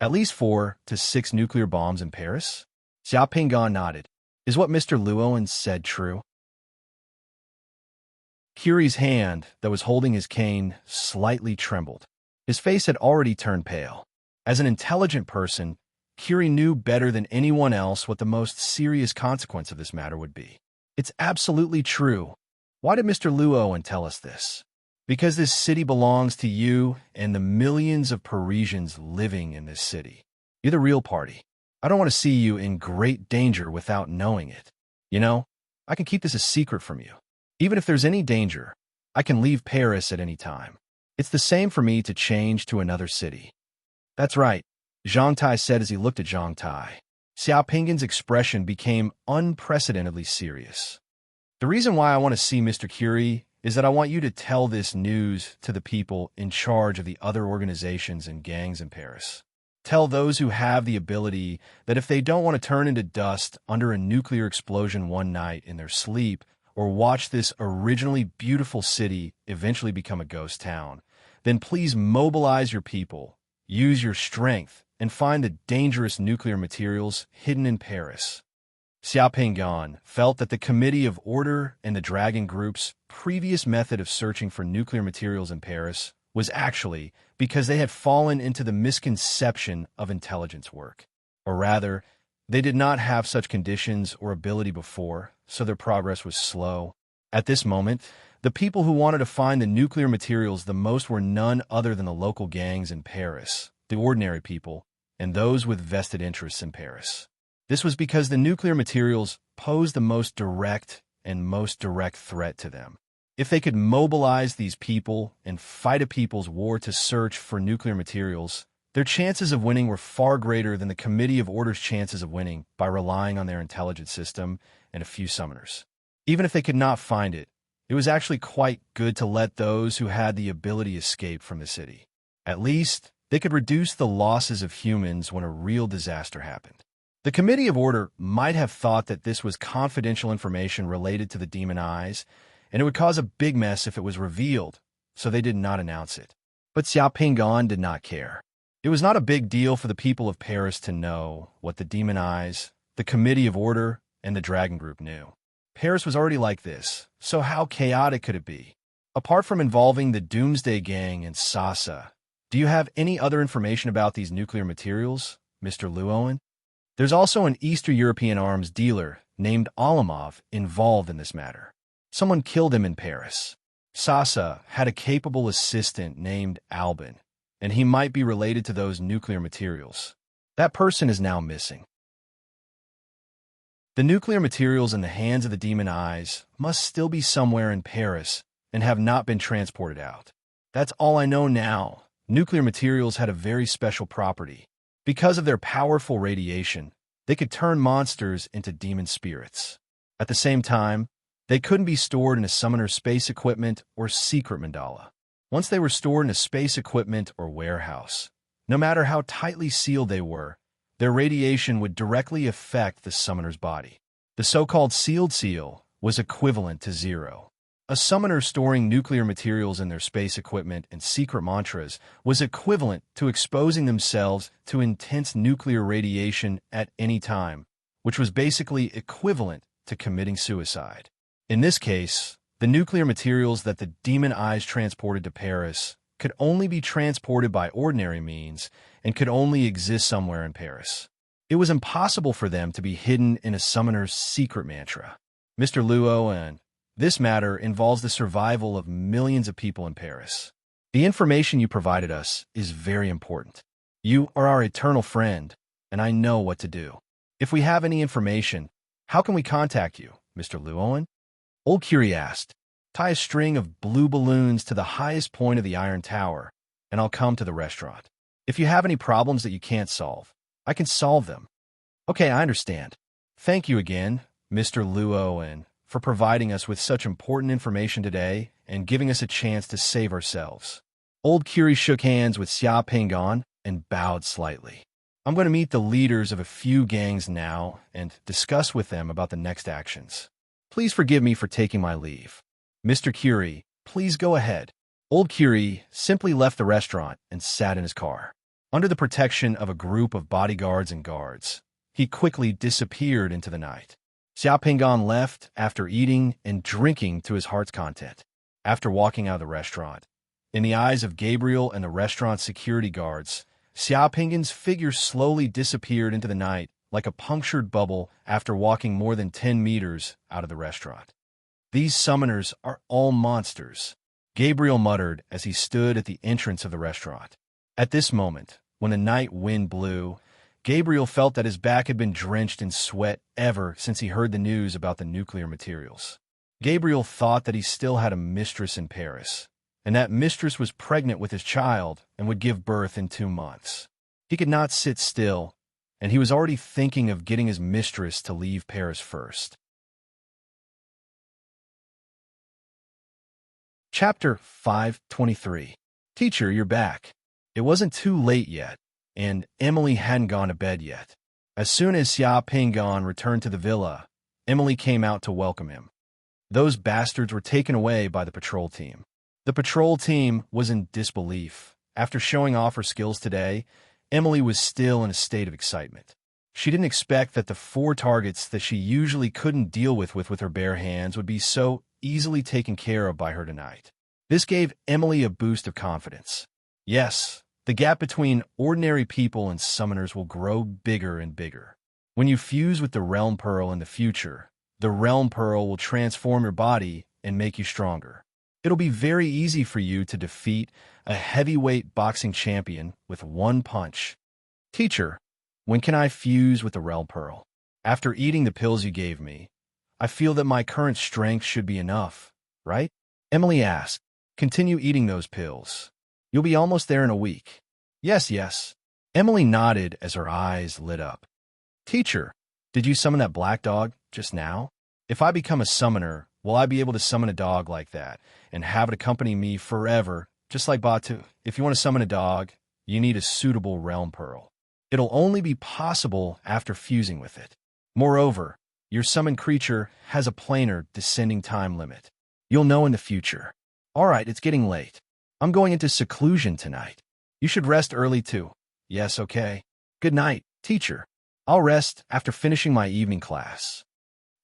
At least 4 to 6 nuclear bombs in Paris? Xia Pingan nodded. Is what Mr. Luoan said true? Curie's hand that was holding his cane slightly trembled. His face had already turned pale. As an intelligent person, Curie knew better than anyone else what the most serious consequence of this matter would be. It's absolutely true. Why did Mr. Luoan tell us this? Because this city belongs to you and the millions of Parisians living in this city. You're the real party. I don't want to see you in great danger without knowing it. You know, I can keep this a secret from you. Even if there's any danger, I can leave Paris at any time. It's the same for me to change to another city. That's right, Zhang Tai said as he looked at Zhang Tai. Xia Pingan's expression became unprecedentedly serious. The reason why I want to see Mr. Curie is that I want you to tell this news to the people in charge of the other organizations and gangs in Paris. Tell those who have the ability that if they don't want to turn into dust under a nuclear explosion one night in their sleep, or watch this originally beautiful city eventually become a ghost town, then please mobilize your people, use your strength, and find the dangerous nuclear materials hidden in Paris. Xia Pingan felt that the Committee of Order and the Dragon Group's previous method of searching for nuclear materials in Paris was actually because they had fallen into the misconception of intelligence work. Or rather, they did not have such conditions or ability before, so their progress was slow. At this moment, the people who wanted to find the nuclear materials the most were none other than the local gangs in Paris, the ordinary people, and those with vested interests in Paris. This was because the nuclear materials posed the most direct threat to them. If they could mobilize these people and fight a people's war to search for nuclear materials, their chances of winning were far greater than the Committee of Order's chances of winning by relying on their intelligence system and a few summoners. Even if they could not find it, it was actually quite good to let those who had the ability escape from the city. At least, they could reduce the losses of humans when a real disaster happened. The Committee of Order might have thought that this was confidential information related to the demon eyes, and it would cause a big mess if it was revealed, so they did not announce it. But Xia Pingan did not care. It was not a big deal for the people of Paris to know what the demon eyes, the Committee of Order, and the Dragon Group knew. Paris was already like this, so how chaotic could it be? Apart from involving the Doomsday Gang and Sasa, Do you have any other information about these nuclear materials, Mr. Llewellyn? There's also an Eastern European arms dealer named Alamov involved in this matter. Someone killed him in Paris. Sasa had a capable assistant named Albin, and he might be related to those nuclear materials. That person is now missing. The nuclear materials in the hands of the demon eyes must still be somewhere in Paris and have not been transported out. That's all I know now. Nuclear materials had a very special property. Because of their powerful radiation, they could turn monsters into demon spirits. At the same time, they couldn't be stored in a summoner's space equipment or secret mandala. Once they were stored in a space equipment or warehouse, no matter how tightly sealed they were, their radiation would directly affect the summoner's body. The so-called sealed seal was equivalent to 0. A summoner storing nuclear materials in their space equipment and secret mantras was equivalent to exposing themselves to intense nuclear radiation at any time, which was basically equivalent to committing suicide. In this case, the nuclear materials that the demon eyes transported to Paris could only be transported by ordinary means and could only exist somewhere in Paris. It was impossible for them to be hidden in a summoner's secret mantra. Mr. Llewellyn, this matter involves the survival of millions of people in Paris. The information you provided us is very important. You are our eternal friend, and I know what to do. If we have any information, how can we contact you, Mr. Llewellyn? Old Curie asked. Tie a string of blue balloons to the highest point of the Iron Tower, and I'll come to the restaurant. If you have any problems that you can't solve, I can solve them. Okay, I understand. Thank you again, Mr. Llewellyn, for providing us with such important information today and giving us a chance to save ourselves. Old Curie shook hands with Xia Pingon and bowed slightly. I'm going to meet the leaders of a few gangs now and discuss with them about the next actions. Please forgive me for taking my leave. Mr. Curie, please go ahead. Old Curie simply left the restaurant and sat in his car. Under the protection of a group of bodyguards and guards, he quickly disappeared into the night. Xia Pingon left after eating and drinking to his heart's content. After walking out of the restaurant, in the eyes of Gabriel and the restaurant's security guards, Xia Pingon's figure slowly disappeared into the night like a punctured bubble after walking more than 10 meters out of the restaurant. These summoners are all monsters, Gabriel muttered as he stood at the entrance of the restaurant. At this moment, when the night wind blew, Gabriel felt that his back had been drenched in sweat ever since he heard the news about the nuclear materials. Gabriel thought that he still had a mistress in Paris, and that mistress was pregnant with his child and would give birth in 2 months. He could not sit still, and he was already thinking of getting his mistress to leave Paris first. Chapter 523. Teacher, you're back. It wasn't too late yet, and Emily hadn't gone to bed yet. As soon as Xia Pingon returned to the villa, Emily came out to welcome him. Those bastards were taken away by the patrol team. The patrol team was in disbelief. After showing off her skills today, Emily was still in a state of excitement. She didn't expect that the 4 targets that she usually couldn't deal with her bare hands would be so easily taken care of by her tonight. This gave Emily a boost of confidence. Yes, the gap between ordinary people and summoners will grow bigger and bigger. When you fuse with the Realm Pearl in the future, the Realm Pearl will transform your body and make you stronger. It'll be very easy for you to defeat a heavyweight boxing champion with 1 punch. Teacher, when can I fuse with the Realm Pearl? After eating the pills you gave me, I feel that my current strength should be enough, right? Emily asked. Continue eating those pills. You'll be almost there in a week. Yes. Emily nodded as her eyes lit up. Teacher, did you summon that black dog just now? If I become a summoner, will I be able to summon a dog like that and have it accompany me forever, just like Batu? If you want to summon a dog, you need a suitable Realm Pearl. It'll only be possible after fusing with it. Moreover, your summoned creature has a planar descending time limit. You'll know in the future. All right, it's getting late. I'm going into seclusion tonight. You should rest early too. Yes, okay. Good night, teacher. I'll rest after finishing my evening class.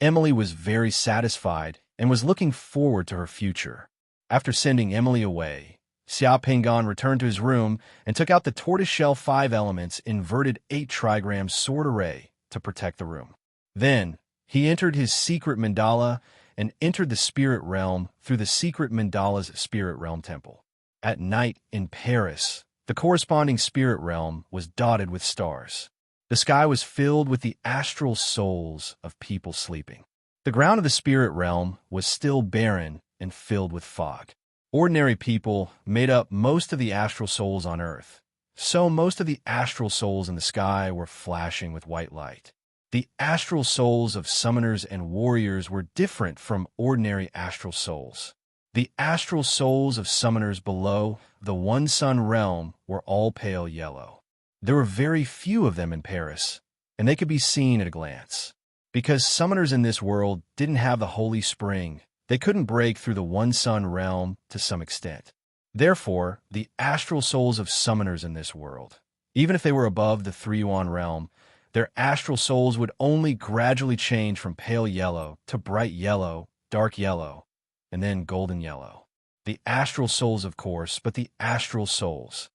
Emily was very satisfied and was looking forward to her future. After sending Emily away, Xiao Pingan returned to his room and took out the tortoiseshell 5 elements inverted 8 trigram sword array to protect the room. Then, he entered his secret mandala and entered the spirit realm through the secret mandala's spirit realm temple. At night in Paris, the corresponding spirit realm was dotted with stars. The sky was filled with the astral souls of people sleeping. The ground of the spirit realm was still barren and filled with fog. Ordinary people made up most of the astral souls on Earth, so most of the astral souls in the sky were flashing with white light. The astral souls of summoners and warriors were different from ordinary astral souls. The astral souls of summoners below the One Sun realm were all pale yellow. There were very few of them in Paris, and they could be seen at a glance. Because summoners in this world didn't have the Holy Spring, they couldn't break through the One Sun realm to some extent. Therefore, the astral souls of summoners in this world, even if they were above the Three Yuan realm, their astral souls would only gradually change from pale yellow to bright yellow, dark yellow, and then golden yellow. The astral souls, of course, but the astral souls.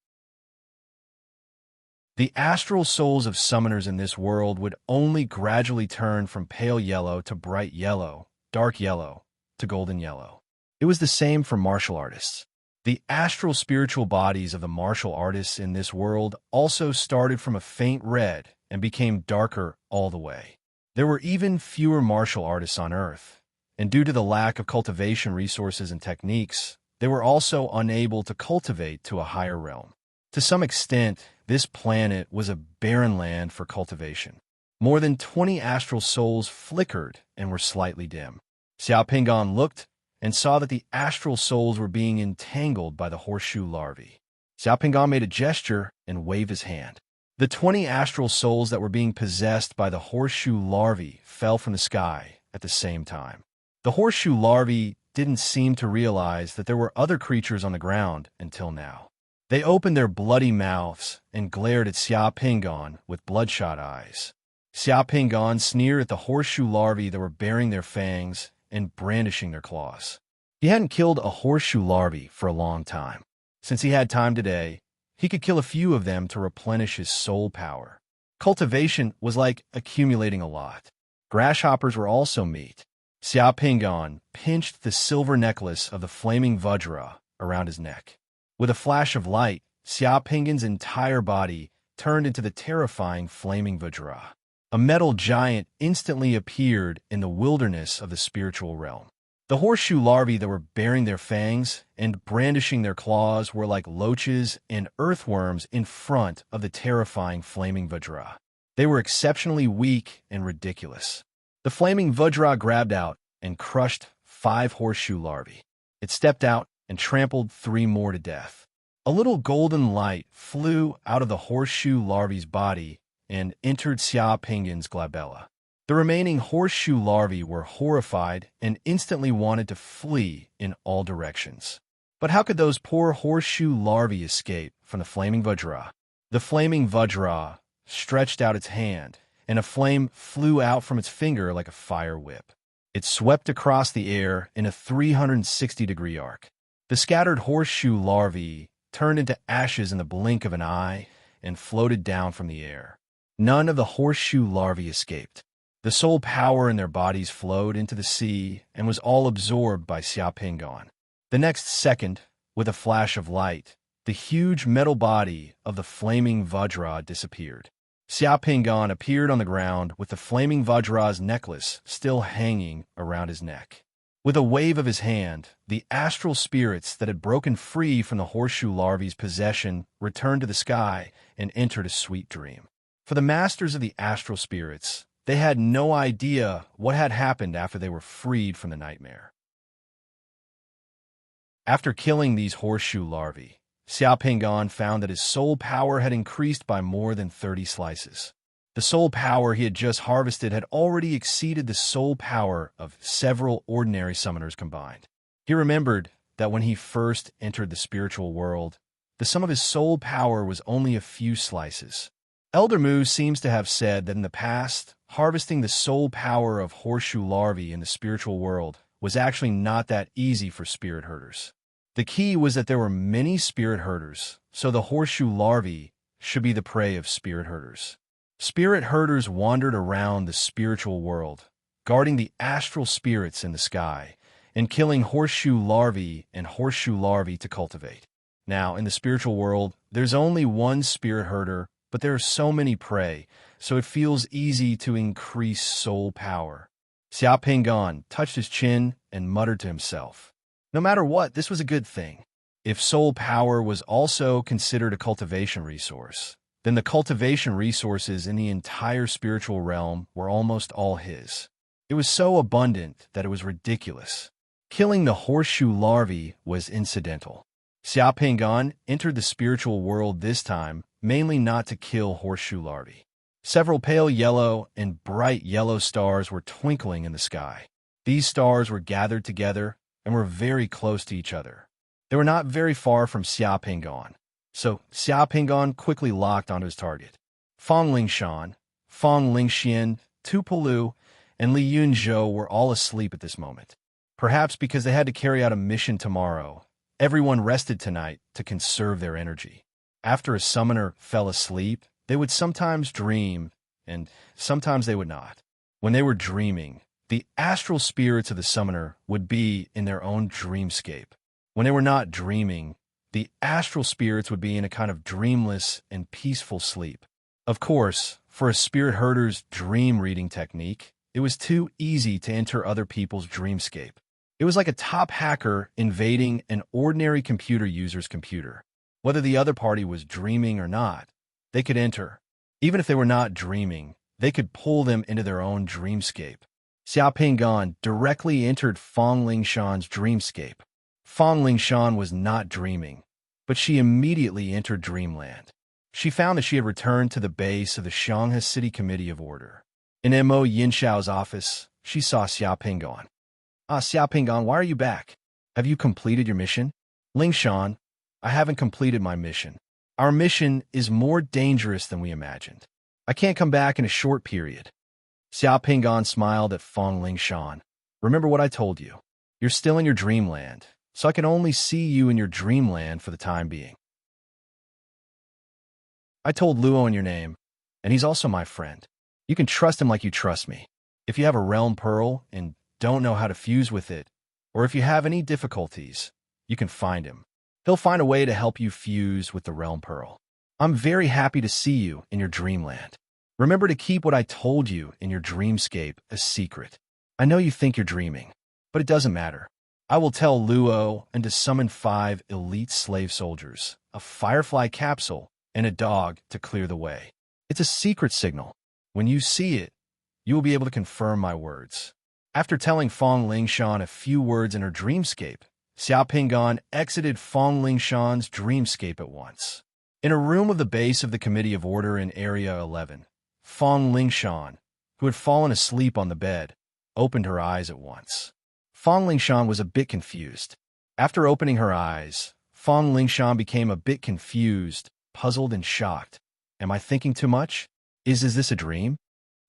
The astral souls of summoners in this world would only gradually turn from pale yellow to bright yellow, dark yellow, to golden yellow. It was the same for martial artists. The astral spiritual bodies of the martial artists in this world also started from a faint red and became darker all the way. There were even fewer martial artists on Earth, and due to the lack of cultivation resources and techniques, they were also unable to cultivate to a higher realm. To some extent, this planet was a barren land for cultivation. More than 20 astral souls flickered and were slightly dim. Xiao Pingan looked and saw that the astral souls were being entangled by the horseshoe larvae. Xiao Pingan made a gesture and waved his hand. The 20 astral souls that were being possessed by the horseshoe larvae fell from the sky at the same time. The horseshoe larvae didn't seem to realize that there were other creatures on the ground until now. They opened their bloody mouths and glared at Xiao Pingan with bloodshot eyes. Xiao Pingan sneered at the horseshoe larvae that were baring their fangs and brandishing their claws. He hadn't killed a horseshoe larvae for a long time. Since he had time today, he could kill a few of them to replenish his soul power. Cultivation was like accumulating a lot. Grasshoppers were also meat. Xiao Pingan pinched the silver necklace of the flaming Vajra around his neck. With a flash of light, Xiao Pingan's entire body turned into the terrifying flaming Vajra. A metal giant instantly appeared in the wilderness of the spiritual realm. The horseshoe larvae that were baring their fangs and brandishing their claws were like loaches and earthworms in front of the terrifying flaming Vajra. They were exceptionally weak and ridiculous. The flaming Vajra grabbed out and crushed 5 horseshoe larvae. It stepped out and trampled 3 more to death. A little golden light flew out of the horseshoe larvae's body and entered Xiao Pingan's glabella. The remaining horseshoe larvae were horrified and instantly wanted to flee in all directions. But how could those poor horseshoe larvae escape from the flaming Vajra? The flaming Vajra stretched out its hand, and a flame flew out from its finger like a fire whip. It swept across the air in a 360-degree arc. The scattered horseshoe larvae turned into ashes in the blink of an eye and floated down from the air. None of the horseshoe larvae escaped. The soul power in their bodies flowed into the sea and was all absorbed by Xiao Pingan. The next second, with a flash of light, the huge metal body of the flaming Vajra disappeared. Xiao Pingan appeared on the ground with the flaming Vajra's necklace still hanging around his neck. With a wave of his hand, the astral spirits that had broken free from the horseshoe larvae's possession returned to the sky and entered a sweet dream. For the masters of the astral spirits, they had no idea what had happened after they were freed from the nightmare. After killing these horseshoe larvae, Xiao Pingan found that his soul power had increased by more than 30 slices. The soul power he had just harvested had already exceeded the soul power of several ordinary summoners combined. He remembered that when he first entered the spiritual world, the sum of his soul power was only a few slices. Elder Mu seems to have said that in the past, harvesting the soul power of horseshoe larvae in the spiritual world was actually not that easy for spirit herders. The key was that there were many spirit herders, so the horseshoe larvae should be the prey of spirit herders. Spirit herders wandered around the spiritual world, guarding the astral spirits in the sky, and killing horseshoe larvae and horseshoe larvae to cultivate. Now, in the spiritual world, there's only one spirit herder, but there are so many prey, so it feels easy to increase soul power. Xiao Pingan touched his chin and muttered to himself. No matter what, this was a good thing. If soul power was also considered a cultivation resource, then the cultivation resources in the entire spiritual realm were almost all his. It was so abundant that it was ridiculous. Killing the horseshoe larvae was incidental. Xiao Pingan entered the spiritual world this time, mainly not to kill horseshoe larvae. Several pale yellow and bright yellow stars were twinkling in the sky. These stars were gathered together and were very close to each other. They were not very far from Xiao Pingan, so Xiao Pingan quickly locked onto his target. Fong Lingshan, Fong Lingxian, Tu Pelu, and Li Yunzhou were all asleep at this moment. Perhaps because they had to carry out a mission tomorrow, everyone rested tonight to conserve their energy. After a summoner fell asleep, they would sometimes dream, and sometimes they would not. When they were dreaming, the astral spirits of the summoner would be in their own dreamscape. When they were not dreaming, the astral spirits would be in a kind of dreamless and peaceful sleep. Of course, for a spirit herder's dream reading technique, it was too easy to enter other people's dreamscape. It was like a top hacker invading an ordinary computer user's computer. Whether the other party was dreaming or not, they could enter. Even if they were not dreaming, they could pull them into their own dreamscape. Xiao Pingan directly entered Fong Lingshan's dreamscape. Fong Lingshan was not dreaming, but she immediately entered dreamland. She found that she had returned to the base of the Shanghai City Committee of Order. In Mo Yinshao's office, she saw Xiao Pingan. Xiao Pingan, why are you back? Have you completed your mission? Lingshan, I haven't completed my mission. Our mission is more dangerous than we imagined. I can't come back in a short period. Xiao Pingan smiled at Fong Lingshan. Remember what I told you. You're still in your dreamland, so I can only see you in your dreamland for the time being. I told Luo your name, and he's also my friend. You can trust him like you trust me. If you have a realm pearl and don't know how to fuse with it, or if you have any difficulties, you can find him. He'll find a way to help you fuse with the realm pearl. I'm very happy to see you in your dreamland. Remember to keep what I told you in your dreamscape a secret. I know you think you're dreaming, but it doesn't matter. I will tell Luo and to summon 5 elite slave soldiers, a firefly capsule, and a dog to clear the way. It's a secret signal. When you see it, you will be able to confirm my words. After telling Fong Lingshan a few words in her dreamscape, Xiao Pingan exited Fong Lingshan's dreamscape at once. In a room of the base of the Committee of Order in Area 11, Fong Lingshan, who had fallen asleep on the bed, opened her eyes at once. Fong Lingshan was a bit confused. After opening her eyes, Fong Lingshan became a bit confused, puzzled, and shocked. Am I thinking too much? Is this a dream?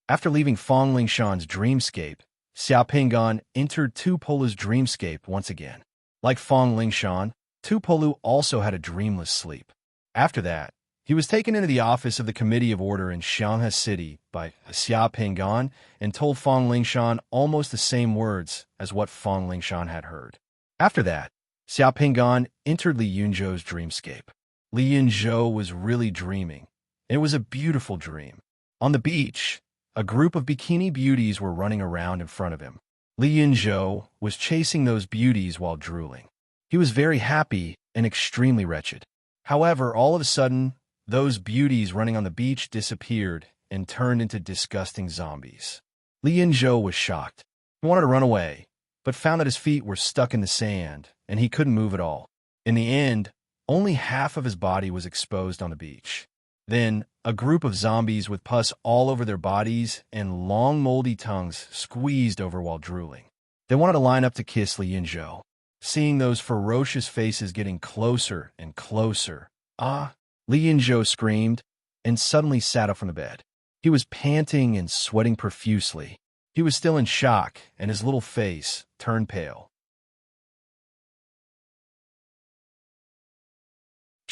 After leaving Fong Lingshan's dreamscape, Xiao Pingan entered Tu Polu's dreamscape once again. Like Fong Lingshan, Tu Polu also had a dreamless sleep. After that, he was taken into the office of the Committee of Order in Shanghai City by Xiao Pingan and told Fong Lingshan almost the same words as what Fong Lingshan had heard. After that, Xiao Pingan entered Li Yunzhou's dreamscape. Li Yunzhou was really dreaming. It was a beautiful dream. On the beach, a group of bikini beauties were running around in front of him. Li Yunzhou was chasing those beauties while drooling. He was very happy and extremely wretched. However, all of a sudden, those beauties running on the beach disappeared and turned into disgusting zombies. Li Yunzhou was shocked. He wanted to run away, but found that his feet were stuck in the sand and he couldn't move at all. In the end, only half of his body was exposed on the beach. Then, a group of zombies with pus all over their bodies and long moldy tongues squeezed over while drooling. They wanted to line up to kiss Li Yunzhou. Seeing those ferocious faces getting closer and closer, Li Yunzhou screamed and suddenly sat up from the bed. He was panting and sweating profusely. He was still in shock and his little face turned pale.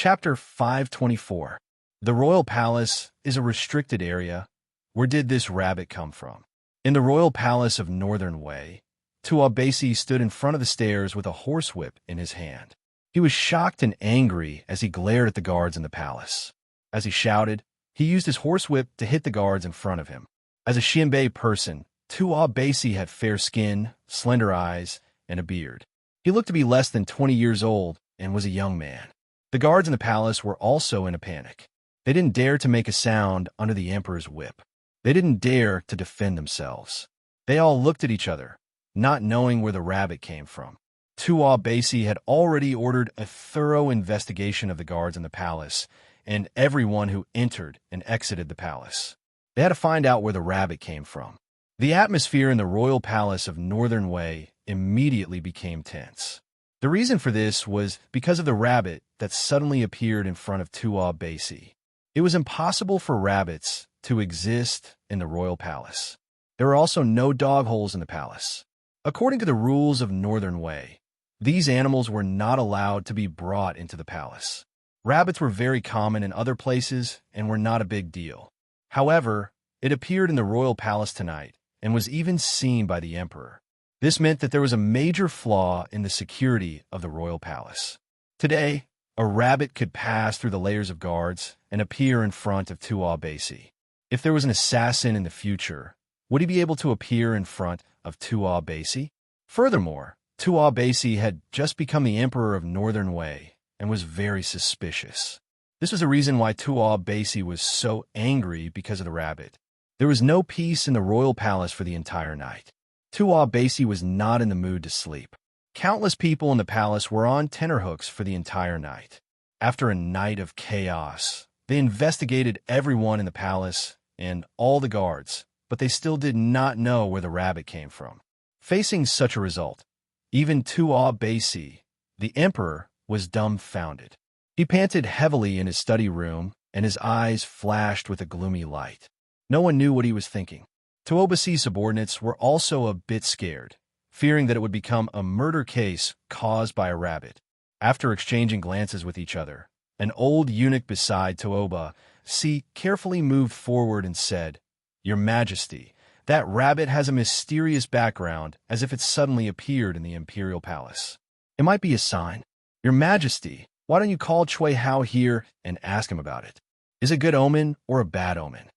Chapter 524. The royal palace is a restricted area. Where did this rabbit come from? In the royal palace of Northern Wei, Tuabasi stood in front of the stairs with a horsewhip in his hand. He was shocked and angry as he glared at the guards in the palace. As he shouted, he used his horsewhip to hit the guards in front of him. As a Xianbei person, Tuabasi had fair skin, slender eyes, and a beard. He looked to be less than 20 years old and was a young man. The guards in the palace were also in a panic. They didn't dare to make a sound under the emperor's whip. They didn't dare to defend themselves. They all looked at each other, not knowing where the rabbit came from. Tuabasi had already ordered a thorough investigation of the guards in the palace and everyone who entered and exited the palace. They had to find out where the rabbit came from. The atmosphere in the royal palace of Northern Wei immediately became tense. The reason for this was because of the rabbit that suddenly appeared in front of Tuabasi. It was impossible for rabbits to exist in the royal palace. There were also no dog holes in the palace. According to the rules of Northern Wei, these animals were not allowed to be brought into the palace. Rabbits were very common in other places and were not a big deal. However, it appeared in the royal palace tonight and was even seen by the emperor. This meant that there was a major flaw in the security of the royal palace. Today, a rabbit could pass through the layers of guards and appear in front of Tuabasi. If there was an assassin in the future, would he be able to appear in front of Tuabasi? Furthermore, Tuabasi had just become the emperor of Northern Wei and was very suspicious. This was the reason why Tuabasi was so angry because of the rabbit. There was no peace in the royal palace for the entire night. Tuabasi was not in the mood to sleep. Countless people in the palace were on tenterhooks for the entire night. After a night of chaos, they investigated everyone in the palace and all the guards, but they still did not know where the rabbit came from. Facing such a result, even Tuabasi, the emperor, was dumbfounded. He panted heavily in his study room, and his eyes flashed with a gloomy light. No one knew what he was thinking. Tuabasi's subordinates were also a bit scared, fearing that it would become a murder case caused by a rabbit. After exchanging glances with each other, an old eunuch beside Tuabasi carefully moved forward and said, "Your Majesty, that rabbit has a mysterious background, as if it suddenly appeared in the imperial palace. It might be a sign. Your Majesty, why don't you call Cui Hao here and ask him about it? Is it a good omen or a bad omen?"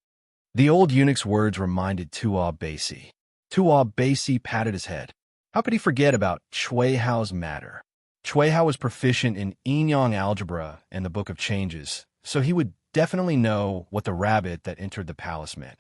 The old eunuch's words reminded Tuabasi. Tuabasi patted his head. How could he forget about Cui Hao's matter? Cui Hao was proficient in yin-yang algebra and the Book of Changes, so he would definitely know what the rabbit that entered the palace meant.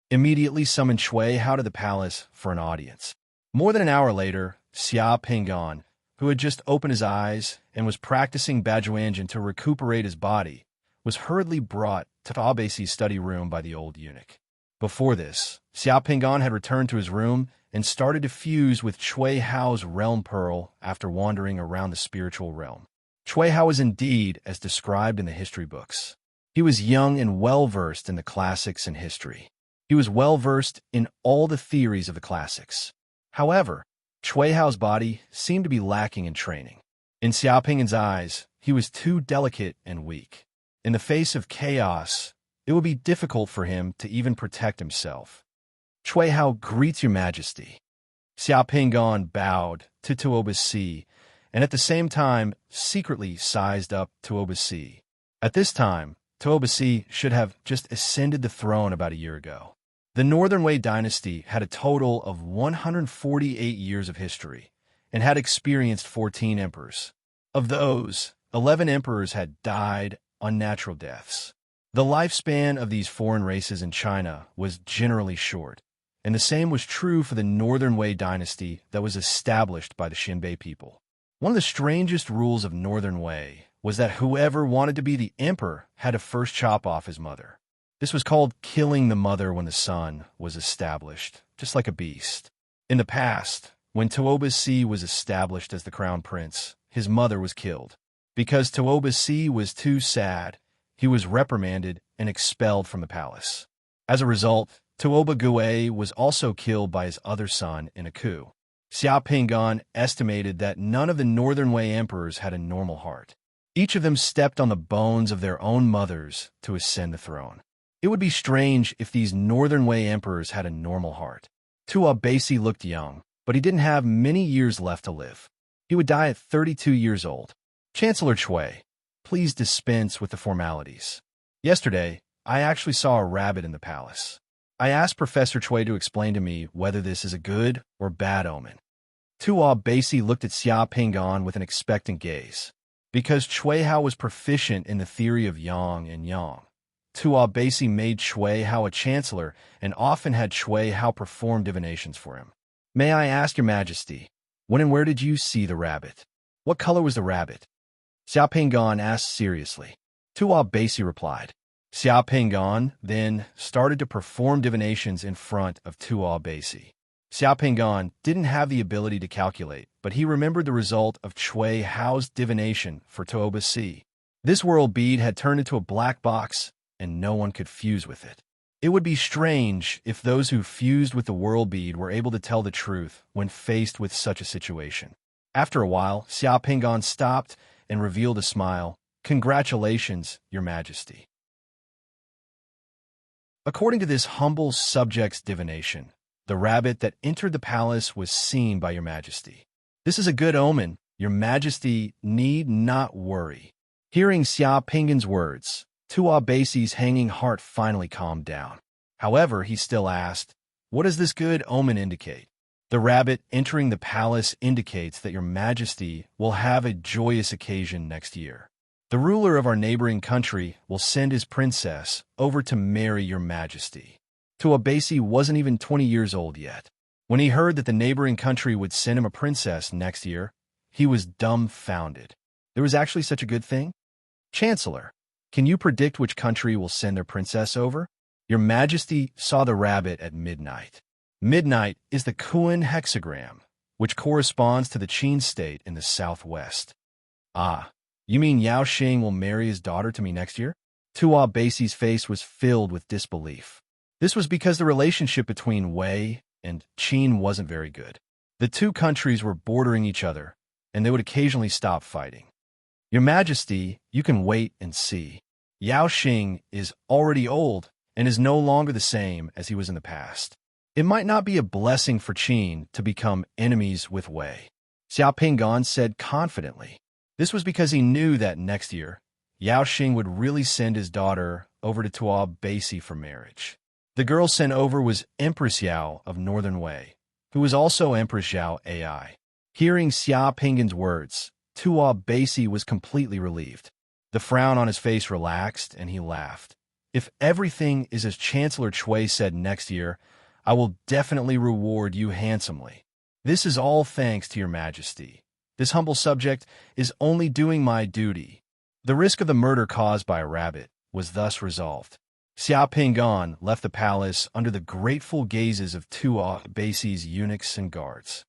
Immediately summoned Cui Hao to the palace for an audience. More than an hour later, Xia Pingan, who had just opened his eyes and was practicing Bajuanjin to recuperate his body, was hurriedly brought to Tuabasi's study room by the old eunuch. Before this, Xia Pingan had returned to his room and started to fuse with Cui Hao's realm pearl after wandering around the spiritual realm. Cui Hao was indeed as described in the history books. He was young and well-versed in the classics and history. He was well-versed in all the theories of the classics. However, Cui Hao's body seemed to be lacking in training. In Xia Pingan's eyes, he was too delicate and weak. In the face of chaos, it would be difficult for him to even protect himself. "Cui Hao greets your Majesty." Xia Pingan bowed to Tuabasi, and at the same time secretly sized up Tuabasi. At this time, Tuabasi should have just ascended the throne about a year ago. The Northern Wei dynasty had a total of 148 years of history and had experienced 14 emperors. Of those, 11 emperors had died unnatural deaths. The lifespan of these foreign races in China was generally short, and the same was true for the Northern Wei dynasty that was established by the Xianbei people. One of the strangest rules of Northern Wei was that whoever wanted to be the emperor had to first chop off his mother. This was called killing the mother when the son was established, just like a beast. In the past, when Tuabasi was established as the crown prince, his mother was killed. Because Tuabasi was too sad, he was reprimanded and expelled from the palace. As a result, Tuoba Gue was also killed by his other son in a coup. Xiao Pingan estimated that none of the Northern Wei emperors had a normal heart. Each of them stepped on the bones of their own mothers to ascend the throne. It would be strange if these Northern Wei emperors had a normal heart. Tuo Baisi looked young, but he didn't have many years left to live. He would die at 32 years old. Chancellor Chui, please dispense with the formalities. Yesterday, I actually saw a rabbit in the palace. I asked Professor Chui to explain to me whether this is a good or bad omen. Tuo Baisi looked at Xia Pingan with an expectant gaze. Because Chui Hao was proficient in the theory of yang and yang, Tuo Baisi made Chui Hao a chancellor and often had Chui Hao perform divinations for him. May I ask your majesty, when and where did you see the rabbit? What color was the rabbit? Xiao Pingan asked seriously. Tuo Baisi replied. Xiao Pingan then started to perform divinations in front of Tuo Baisi. Xiao Pingan didn't have the ability to calculate, but he remembered the result of Chui Hao's divination for Tuo Baisi. This world bead had turned into a black box, and no one could fuse with it. It would be strange if those who fused with the world bead were able to tell the truth when faced with such a situation. After a while, Xiao Pingan stopped and revealed a smile. Congratulations, Your Majesty. According to this humble subject's divination, the rabbit that entered the palace was seen by Your Majesty. This is a good omen. Your Majesty need not worry. Hearing Xiao Pingan's words, Tuo Baisi's hanging heart finally calmed down. However, he still asked, what does this good omen indicate? The rabbit entering the palace indicates that Your Majesty will have a joyous occasion next year. The ruler of our neighboring country will send his princess over to marry Your Majesty. Tuo Baisi wasn't even 20 years old yet. When he heard that the neighboring country would send him a princess next year, he was dumbfounded. There was actually such a good thing? Chancellor, can you predict which country will send their princess over? Your Majesty saw the rabbit at midnight. Midnight is the Kuan hexagram, which corresponds to the Qin state in the southwest. Ah, you mean Yao Xing will marry his daughter to me next year? Tuo Baisi's face was filled with disbelief. This was because the relationship between Wei and Qin wasn't very good. The two countries were bordering each other, and they would occasionally stop fighting. Your Majesty, you can wait and see. Yao Xing is already old and is no longer the same as he was in the past. It might not be a blessing for Qin to become enemies with Wei. Xiao Pingan said confidently. This was because he knew that next year, Yao Xing would really send his daughter over to Tuo Baisi for marriage. The girl sent over was Empress Yao of Northern Wei, who was also Empress Yao AI. Hearing Xiao Pingan's words, Tuo Baisi was completely relieved. The frown on his face relaxed, and he laughed. If everything is as Chancellor Chui said next year, I will definitely reward you handsomely. This is all thanks to Your Majesty. This humble subject is only doing my duty. The risk of the murder caused by a rabbit was thus resolved. Xiao Pingan left the palace under the grateful gazes of Tuo Baisi's eunuchs and guards.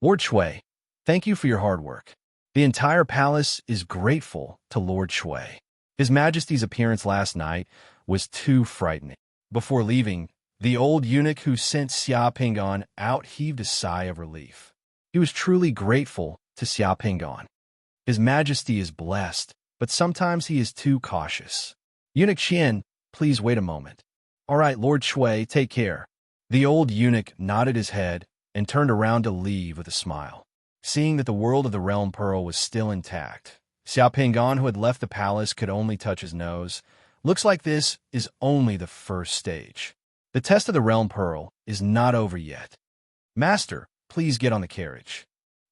Lord Chui, thank you for your hard work. The entire palace is grateful to Lord Chui. His Majesty's appearance last night was too frightening. Before leaving, the old eunuch who sent Xiao Pingan out heaved a sigh of relief. He was truly grateful to Xiao Pingan. His Majesty is blessed, but sometimes he is too cautious. Eunuch Qian, please wait a moment. All right, Lord Chui, take care. The old eunuch nodded his head and turned around to leave with a smile. Seeing that the world of the Realm Pearl was still intact, Xiao Pingan, who had left the palace, could only touch his nose. Looks like this is only the first stage. The test of the Realm Pearl is not over yet. Master, please get on the carriage.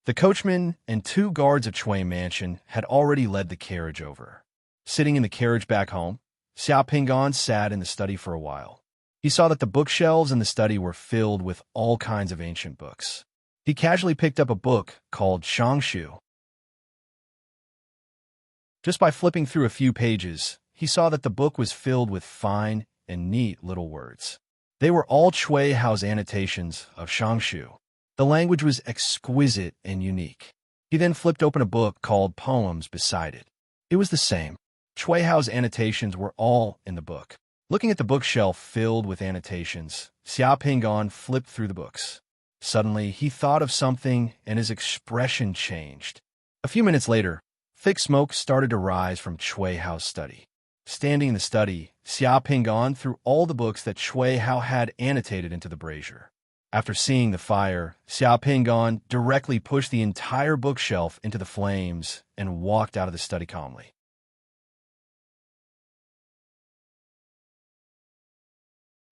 The coachman and two guards of Chui Mansion had already led the carriage over. Sitting in the carriage back home, Xiao Pingan sat in the study for a while. He saw that the bookshelves in the study were filled with all kinds of ancient books. He casually picked up a book called Shangshu. Just by flipping through a few pages, he saw that the book was filled with fine and neat little words. They were all Chui Hao's annotations of Shangshu. The language was exquisite and unique. He then flipped open a book called Poems beside it. It was the same. Chui Hao's annotations were all in the book. Looking at the bookshelf filled with annotations, Xiao Pingan flipped through the books. Suddenly, he thought of something and his expression changed. A few minutes later, thick smoke started to rise from Chui Hao's study. Standing in the study, Xia Pingan threw all the books that Chui Hao had annotated into the brazier. After seeing the fire, Xia Pingan directly pushed the entire bookshelf into the flames and walked out of the study calmly.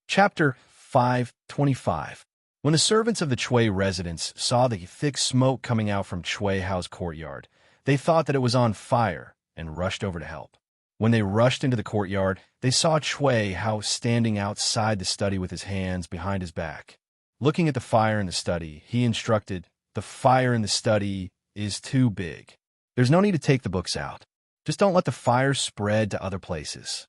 Chapter 525. When the servants of the Chui residence saw the thick smoke coming out from Chui Hao's courtyard, they thought that it was on fire and rushed over to help. When they rushed into the courtyard, they saw Chui Hao standing outside the study with his hands behind his back. Looking at the fire in the study, he instructed, "The fire in the study is too big. There's no need to take the books out. Just don't let the fire spread to other places."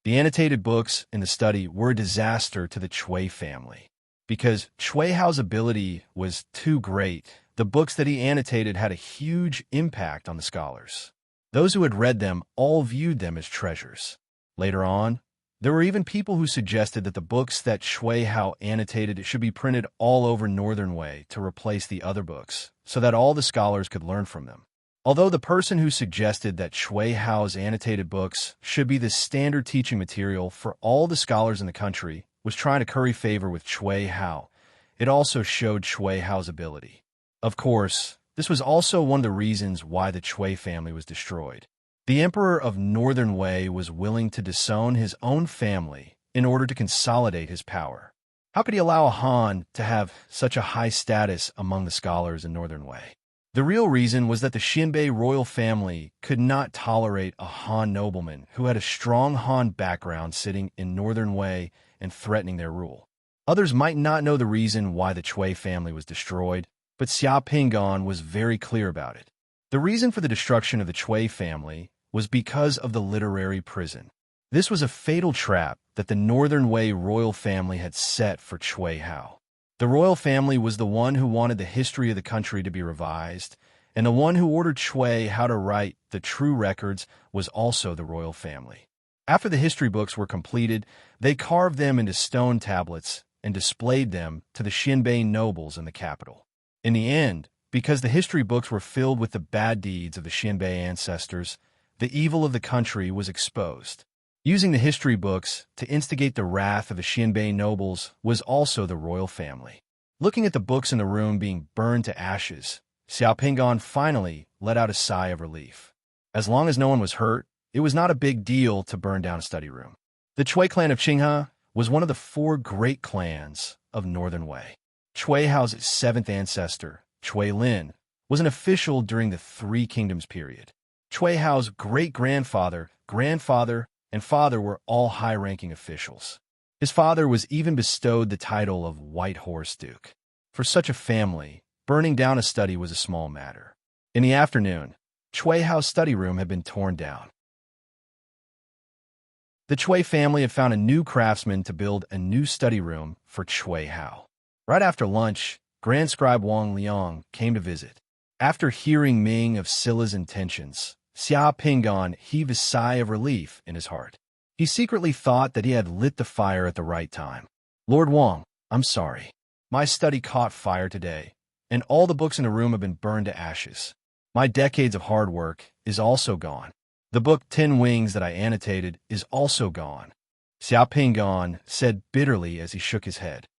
The annotated books in the study were a disaster to the Chui family. Because Chui Hao's ability was too great, the books that he annotated had a huge impact on the scholars. Those who had read them all viewed them as treasures. Later on, there were even people who suggested that the books that Chui Hao annotated should be printed all over Northern Wei to replace the other books, so that all the scholars could learn from them. Although the person who suggested that Chui Hao's annotated books should be the standard teaching material for all the scholars in the country was trying to curry favor with Chui Hao, it also showed Chui Hao's ability. Of course, this was also one of the reasons why the Chui family was destroyed. The emperor of Northern Wei was willing to disown his own family in order to consolidate his power. How could he allow a Han to have such a high status among the scholars in Northern Wei? The real reason was that the Xinbei royal family could not tolerate a Han nobleman who had a strong Han background sitting in Northern Wei and threatening their rule. Others might not know the reason why the Chui family was destroyed, but Xia Pingan was very clear about it. The reason for the destruction of the Chui family was because of the literary prison. This was a fatal trap that the Northern Wei royal family had set for Chui Hao. The royal family was the one who wanted the history of the country to be revised, and the one who ordered Chui Hao to write the true records was also the royal family. After the history books were completed, they carved them into stone tablets and displayed them to the Xinbei nobles in the capital. In the end, because the history books were filled with the bad deeds of the Xinbei ancestors, the evil of the country was exposed. Using the history books to instigate the wrath of the Xinbei nobles was also the royal family. Looking at the books in the room being burned to ashes, Xia Pingan finally let out a sigh of relief. As long as no one was hurt, it was not a big deal to burn down a study room. The Chui clan of Qinghe was one of the 4 great clans of Northern Wei. Chui Hao's 7th ancestor, Chui Lin, was an official during the Three Kingdoms period. Chui Hao's great-grandfather, grandfather, and father were all high-ranking officials. His father was even bestowed the title of White Horse Duke. For such a family, burning down a study was a small matter. In the afternoon, Chui Hao's study room had been torn down. The Chui family had found a new craftsman to build a new study room for Chui Hao. Right after lunch, Grand Scribe Wang Liang came to visit. After hearing Ming of Sila's intentions, Xia Pingan heaved a sigh of relief in his heart. He secretly thought that he had lit the fire at the right time. "Lord Wang, I'm sorry. My study caught fire today, and all the books in the room have been burned to ashes. My decades of hard work is also gone. The book 10 Wings that I annotated is also gone," Xia Pingan said bitterly as he shook his head.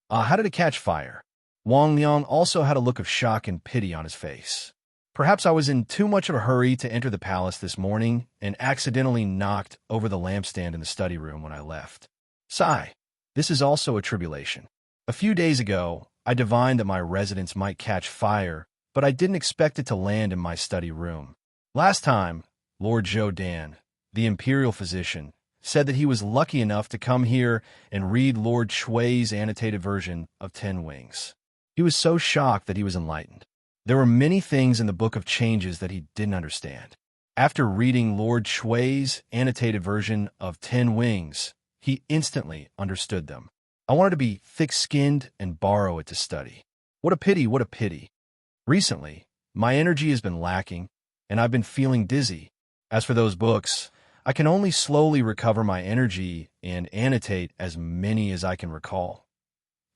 How did it catch fire?" Wang Liang also had a look of shock and pity on his face. "Perhaps I was in too much of a hurry to enter the palace this morning and accidentally knocked over the lampstand in the study room when I left. Sigh, this is also a tribulation. A few days ago, I divined that my residence might catch fire, but I didn't expect it to land in my study room. Last time, Lord Zhou Dan, the imperial physician, said that he was lucky enough to come here and read Lord Chui's annotated version of 10 Wings. He was so shocked that he was enlightened. There were many things in the Book of Changes that he didn't understand. After reading Lord Chui's annotated version of 10 Wings, he instantly understood them. I wanted to be thick-skinned and borrow it to study. What a pity, what a pity. Recently, my energy has been lacking, and I've been feeling dizzy. As for those books, I can only slowly recover my energy and annotate as many as I can recall.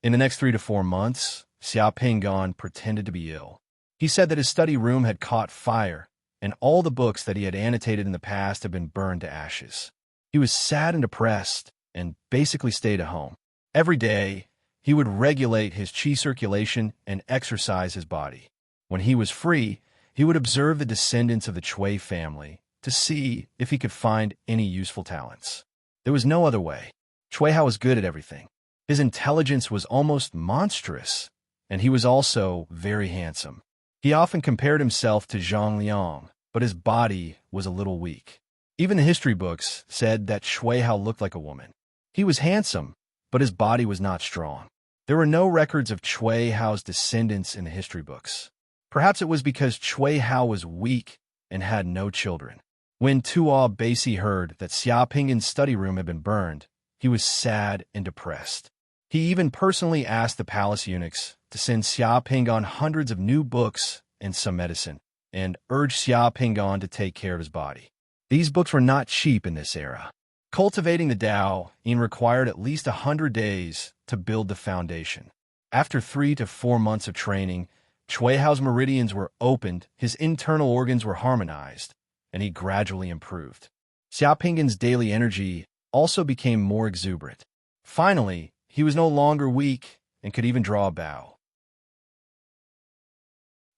In the next 3 to 4 months, Xiao Pingan pretended to be ill. He said that his study room had caught fire, and all the books that he had annotated in the past had been burned to ashes. He was sad and depressed, and basically stayed at home. Every day, he would regulate his qi circulation and exercise his body. When he was free, he would observe the descendants of the Chui family to see if he could find any useful talents. There was no other way. Chui Hao was good at everything. His intelligence was almost monstrous, and he was also very handsome. He often compared himself to Zhang Liang, but his body was a little weak. Even the history books said that Chui Hao looked like a woman. He was handsome, but his body was not strong. There were no records of Chui Hao's descendants in the history books. Perhaps it was because Chui Hao was weak and had no children. When Tuo Baisi heard that Xiao Pingan's study room had been burned, he was sad and depressed. He even personally asked the palace eunuchs to send Xiao Pingan hundreds of new books and some medicine, and urged Xiao Pingan to take care of his body. These books were not cheap in this era. Cultivating the Tao required at least 100 days to build the foundation. After 3 to 4 months of training, Chui Hao's meridians were opened, his internal organs were harmonized, and he gradually improved. Xiao Pingan's daily energy also became more exuberant. Finally, he was no longer weak and could even draw a bow.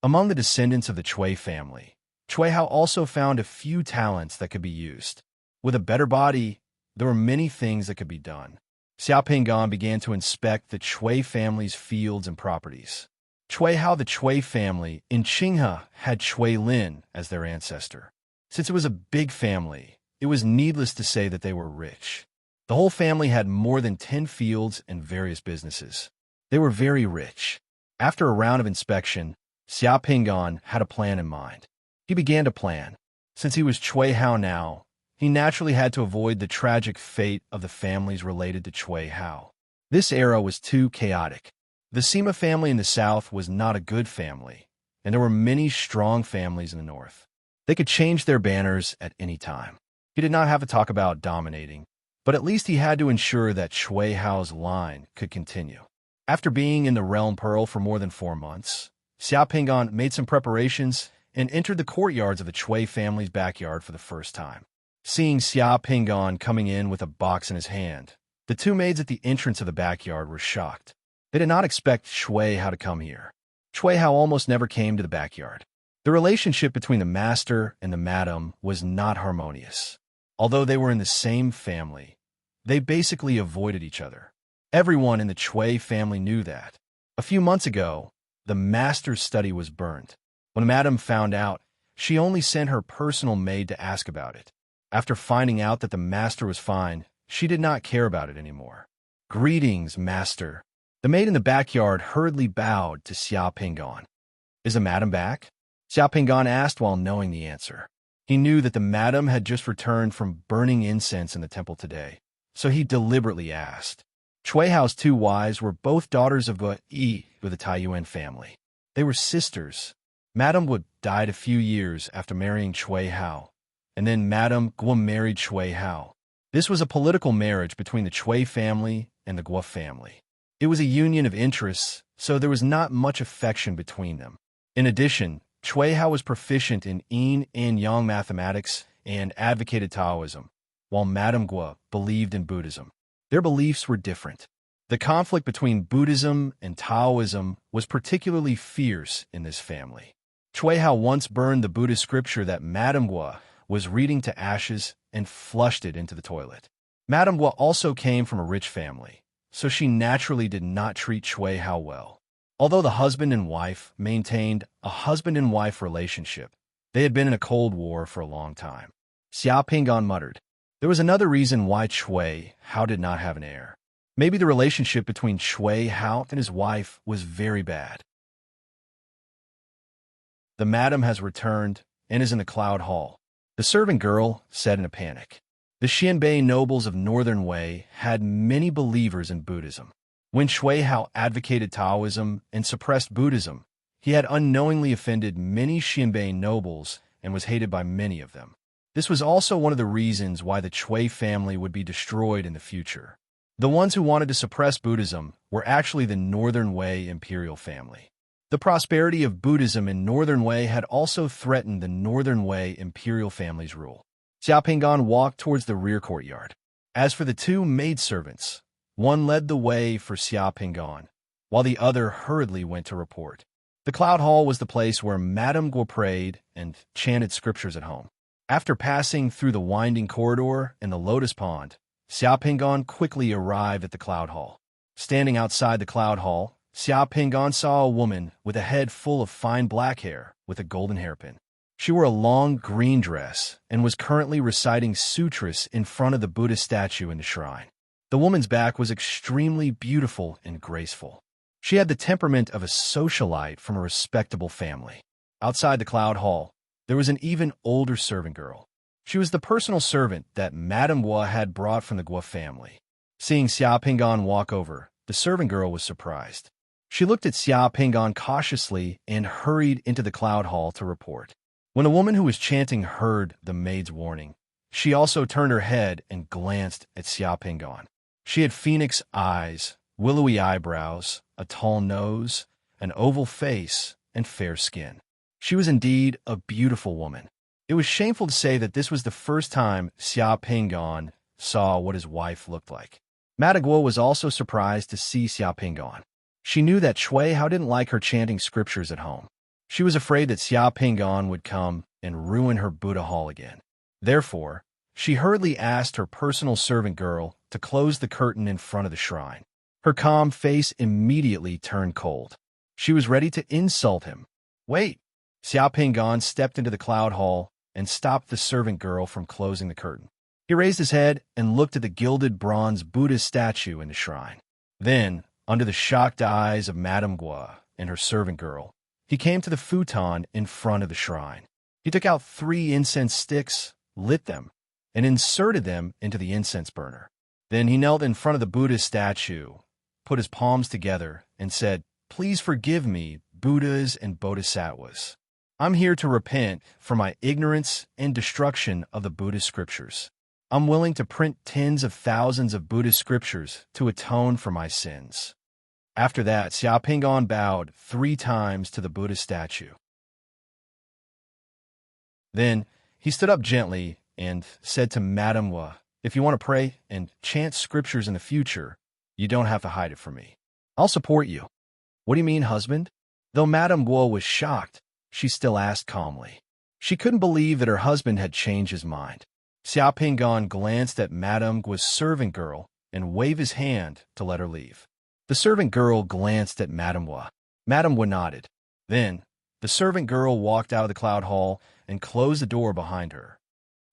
Among the descendants of the Chui family, Chui Hao also found a few talents that could be used. With a better body, there were many things that could be done. Xiao Pingan began to inspect the Chui family's fields and properties. Chui Hao, the Chui family in Qinghe, had Chui Lin as their ancestor. Since it was a big family, it was needless to say that they were rich. The whole family had more than 10 fields and various businesses. They were very rich. After a round of inspection, Xiao Pingan had a plan in mind. He began to plan. Since he was Chui Hao now, he naturally had to avoid the tragic fate of the families related to Chui Hao. This era was too chaotic. The Sima family in the south was not a good family, and there were many strong families in the north. They could change their banners at any time. He did not have to talk about dominating, but at least he had to ensure that Chui Hao's line could continue. After being in the Realm Pearl for more than 4 months, Xiao Pingan made some preparations and entered the courtyards of the Chui family's backyard for the first time. Seeing Xiao Pingan coming in with a box in his hand, the 2 maids at the entrance of the backyard were shocked. They did not expect Chui Hao to come here. Chui Hao almost never came to the backyard. The relationship between the master and the madam was not harmonious. Although they were in the same family, they basically avoided each other. Everyone in the Chui family knew that. A few months ago, the master's study was burned. When madam found out, she only sent her personal maid to ask about it. After finding out that the master was fine, she did not care about it anymore. "Greetings, master." The maid in the backyard hurriedly bowed to Xiao Pingan. "Is the madam back?" Xiao Pingan asked while knowing the answer. He knew that the madam had just returned from burning incense in the temple today, so he deliberately asked. Chui Hao's 2 wives were both daughters of Yi with the Taiyuan family. They were sisters. Madam Guo died a few years after marrying Chui Hao, and then Madam Guo married Chui Hao. This was a political marriage between the Chui family and the Guo family. It was a union of interests, so there was not much affection between them. In addition, Chui Hao was proficient in yin and yang mathematics and advocated Taoism, while Madame Guo believed in Buddhism. Their beliefs were different. The conflict between Buddhism and Taoism was particularly fierce in this family. Chui Hao once burned the Buddhist scripture that Madame Guo was reading to ashes and flushed it into the toilet. Madame Guo also came from a rich family, so she naturally did not treat Chui Hao well. Although the husband and wife maintained a husband-and-wife relationship, they had been in a cold war for a long time. Xiao Pingan muttered. There was another reason why Chui Hao did not have an heir. Maybe the relationship between Chui Hao and his wife was very bad. The madam has returned and is in the Cloud Hall. The servant girl said in a panic. The Xianbei nobles of Northern Wei had many believers in Buddhism. When Chui Hao advocated Taoism and suppressed Buddhism, he had unknowingly offended many Xianbei nobles and was hated by many of them. This was also one of the reasons why the Chui family would be destroyed in the future. The ones who wanted to suppress Buddhism were actually the Northern Wei imperial family. The prosperity of Buddhism in Northern Wei had also threatened the Northern Wei imperial family's rule. Xiao walked towards the rear courtyard. As for the two maidservants, one led the way for Xiao, while the other hurriedly went to report. The Cloud Hall was the place where Madame Guo prayed and chanted scriptures at home. After passing through the winding corridor and the lotus pond, Xiao quickly arrived at the Cloud Hall. Standing outside the Cloud Hall, Xiao saw a woman with a head full of fine black hair with a golden hairpin. She wore a long green dress and was currently reciting sutras in front of the Buddha statue in the shrine. The woman's back was extremely beautiful and graceful. She had the temperament of a socialite from a respectable family. Outside the Cloud Hall, there was an even older servant girl. She was the personal servant that Madame Guo had brought from the Guo family. Seeing Xiao walk over, the servant girl was surprised. She looked at Xiao cautiously and hurried into the Cloud Hall to report. When the woman who was chanting heard the maid's warning, she also turned her head and glanced at Xiao. She had phoenix eyes, willowy eyebrows, a tall nose, an oval face, and fair skin. She was indeed a beautiful woman. It was shameful to say that this was the first time Xiao saw what his wife looked like. Madame Guo was also surprised to see Xiao. She knew that Shui Hao didn't like her chanting scriptures at home. She was afraid that Xiao would come and ruin her Buddha hall again. Therefore, she hurriedly asked her personal servant girl to close the curtain in front of the shrine. Her calm face immediately turned cold. She was ready to insult him. Wait! Xiao stepped into the Cloud Hall and stopped the servant girl from closing the curtain. He raised his head and looked at the gilded bronze Buddha statue in the shrine. Then, under the shocked eyes of Madame Guo and her servant girl, he came to the futon in front of the shrine. He took out 3 incense sticks, lit them, and inserted them into the incense burner. Then he knelt in front of the Buddha statue, put his palms together, and said, "Please forgive me, Buddhas and Bodhisattvas. I'm here to repent for my ignorance and destruction of the Buddhist scriptures. I'm willing to print tens of thousands of Buddhist scriptures to atone for my sins." After that, Xiao bowed 3 times to the Buddha statue. Then he stood up gently and said to Madame Guo, "If you want to pray and chant scriptures in the future, you don't have to hide it from me. I'll support you." "What do you mean, husband?" Though Madame Guo was shocked, she still asked calmly. She couldn't believe that her husband had changed his mind. Xiao glanced at Madame Guo's servant girl and waved his hand to let her leave. The servant girl glanced at Madame Guo. Madame Guo nodded. Then, the servant girl walked out of the Cloud Hall and closed the door behind her.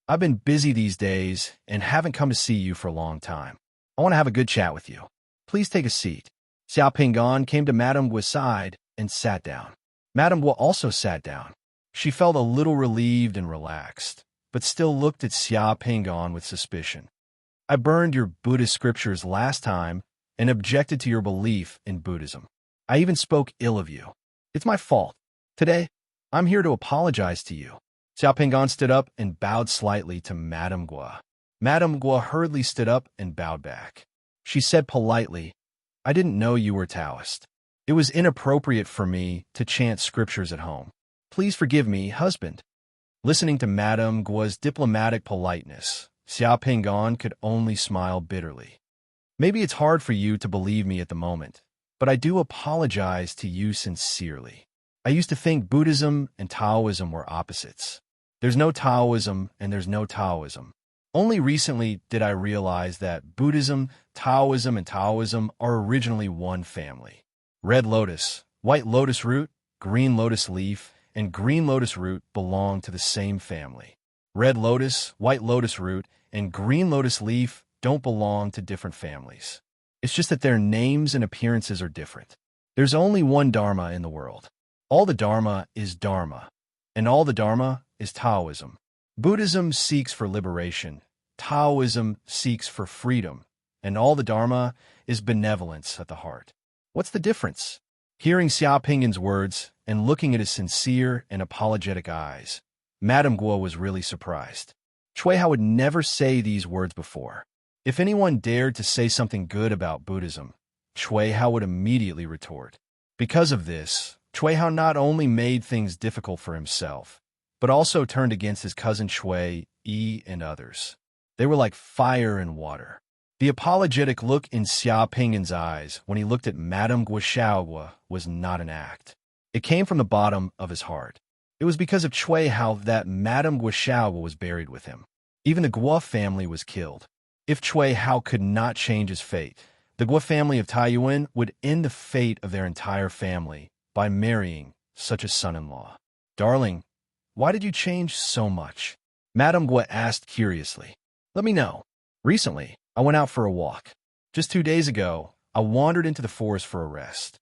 "I've been busy these days and haven't come to see you for a long time. I want to have a good chat with you. Please take a seat." Xiao came to Madame Guo's side and sat down. Madame Guo also sat down. She felt a little relieved and relaxed, but still looked at Xiao with suspicion. "I burned your Buddhist scriptures last time and objected to your belief in Buddhism. I even spoke ill of you. It's my fault. Today, I'm here to apologize to you." Xiao stood up and bowed slightly to Madame Guo. Madame Guo hurriedly stood up and bowed back. She said politely, "I didn't know you were Taoist. It was inappropriate for me to chant scriptures at home. Please forgive me, husband." Listening to Madame Guo's diplomatic politeness, Xiao could only smile bitterly. "Maybe it's hard for you to believe me at the moment, but I do apologize to you sincerely. I used to think Buddhism and Taoism were opposites. There's no Taoism and there's no Taoism. Only recently did I realize that Buddhism, Taoism, and Taoism are originally one family. Red lotus, white lotus root, green lotus leaf, and green lotus root belong to the same family. Red lotus, white lotus root, and green lotus leaf don't belong to different families. It's just that their names and appearances are different. There's only one Dharma in the world. All the Dharma is Dharma, and all the Dharma is Taoism. Buddhism seeks for liberation, Taoism seeks for freedom, and all the Dharma is benevolence at the heart. What's the difference?" Hearing Xiao words and looking at his sincere and apologetic eyes, Madame Guo was really surprised. Shui Hao would never say these words before. If anyone dared to say something good about Buddhism, Chui Hao would immediately retort. Because of this, Chui Hao not only made things difficult for himself, but also turned against his cousin Chui Yi and others. They were like fire and water. The apologetic look in Xia Pinggan's eyes when he looked at Madame Guoshaohua was not an act. It came from the bottom of his heart. It was because of Chui Hao that Madame Guoshaohua was buried with him. Even the Guo family was killed. If Chui Hao could not change his fate, the Guo family of Taiyuan would end the fate of their entire family by marrying such a son-in-law. Darling, why did you change so much? Madame Guo asked curiously. Let me know. Recently, I went out for a walk. Just 2 days ago, I wandered into the forest for a rest.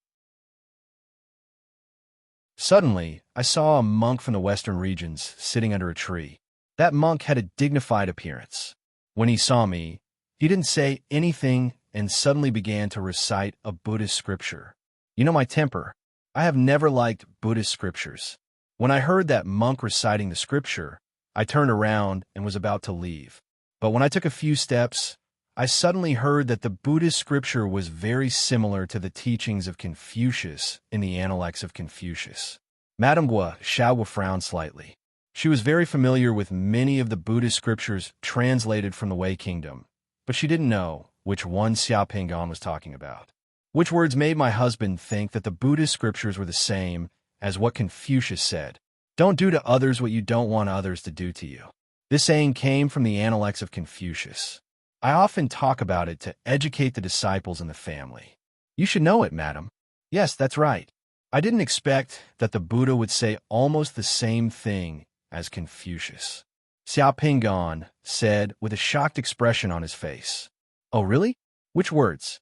Suddenly, I saw a monk from the western regions sitting under a tree. That monk had a dignified appearance. When he saw me, he didn't say anything and suddenly began to recite a Buddhist scripture. You know my temper. I have never liked Buddhist scriptures. When I heard that monk reciting the scripture, I turned around and was about to leave. But when I took a few steps, I suddenly heard that the Buddhist scripture was very similar to the teachings of Confucius in the Analects of Confucius. Madame Guoshaohua frowned slightly. She was very familiar with many of the Buddhist scriptures translated from the Wei Kingdom, but she didn't know which one Xia Pinggan was talking about. Which words made my husband think that the Buddhist scriptures were the same as what Confucius said. Don't do to others what you don't want others to do to you. This saying came from the Analects of Confucius. I often talk about it to educate the disciples and the family. You should know it, madam. Yes, that's right. I didn't expect that the Buddha would say almost the same thing as Confucius. Xia Pinggan said with a shocked expression on his face. Oh, really? Which words?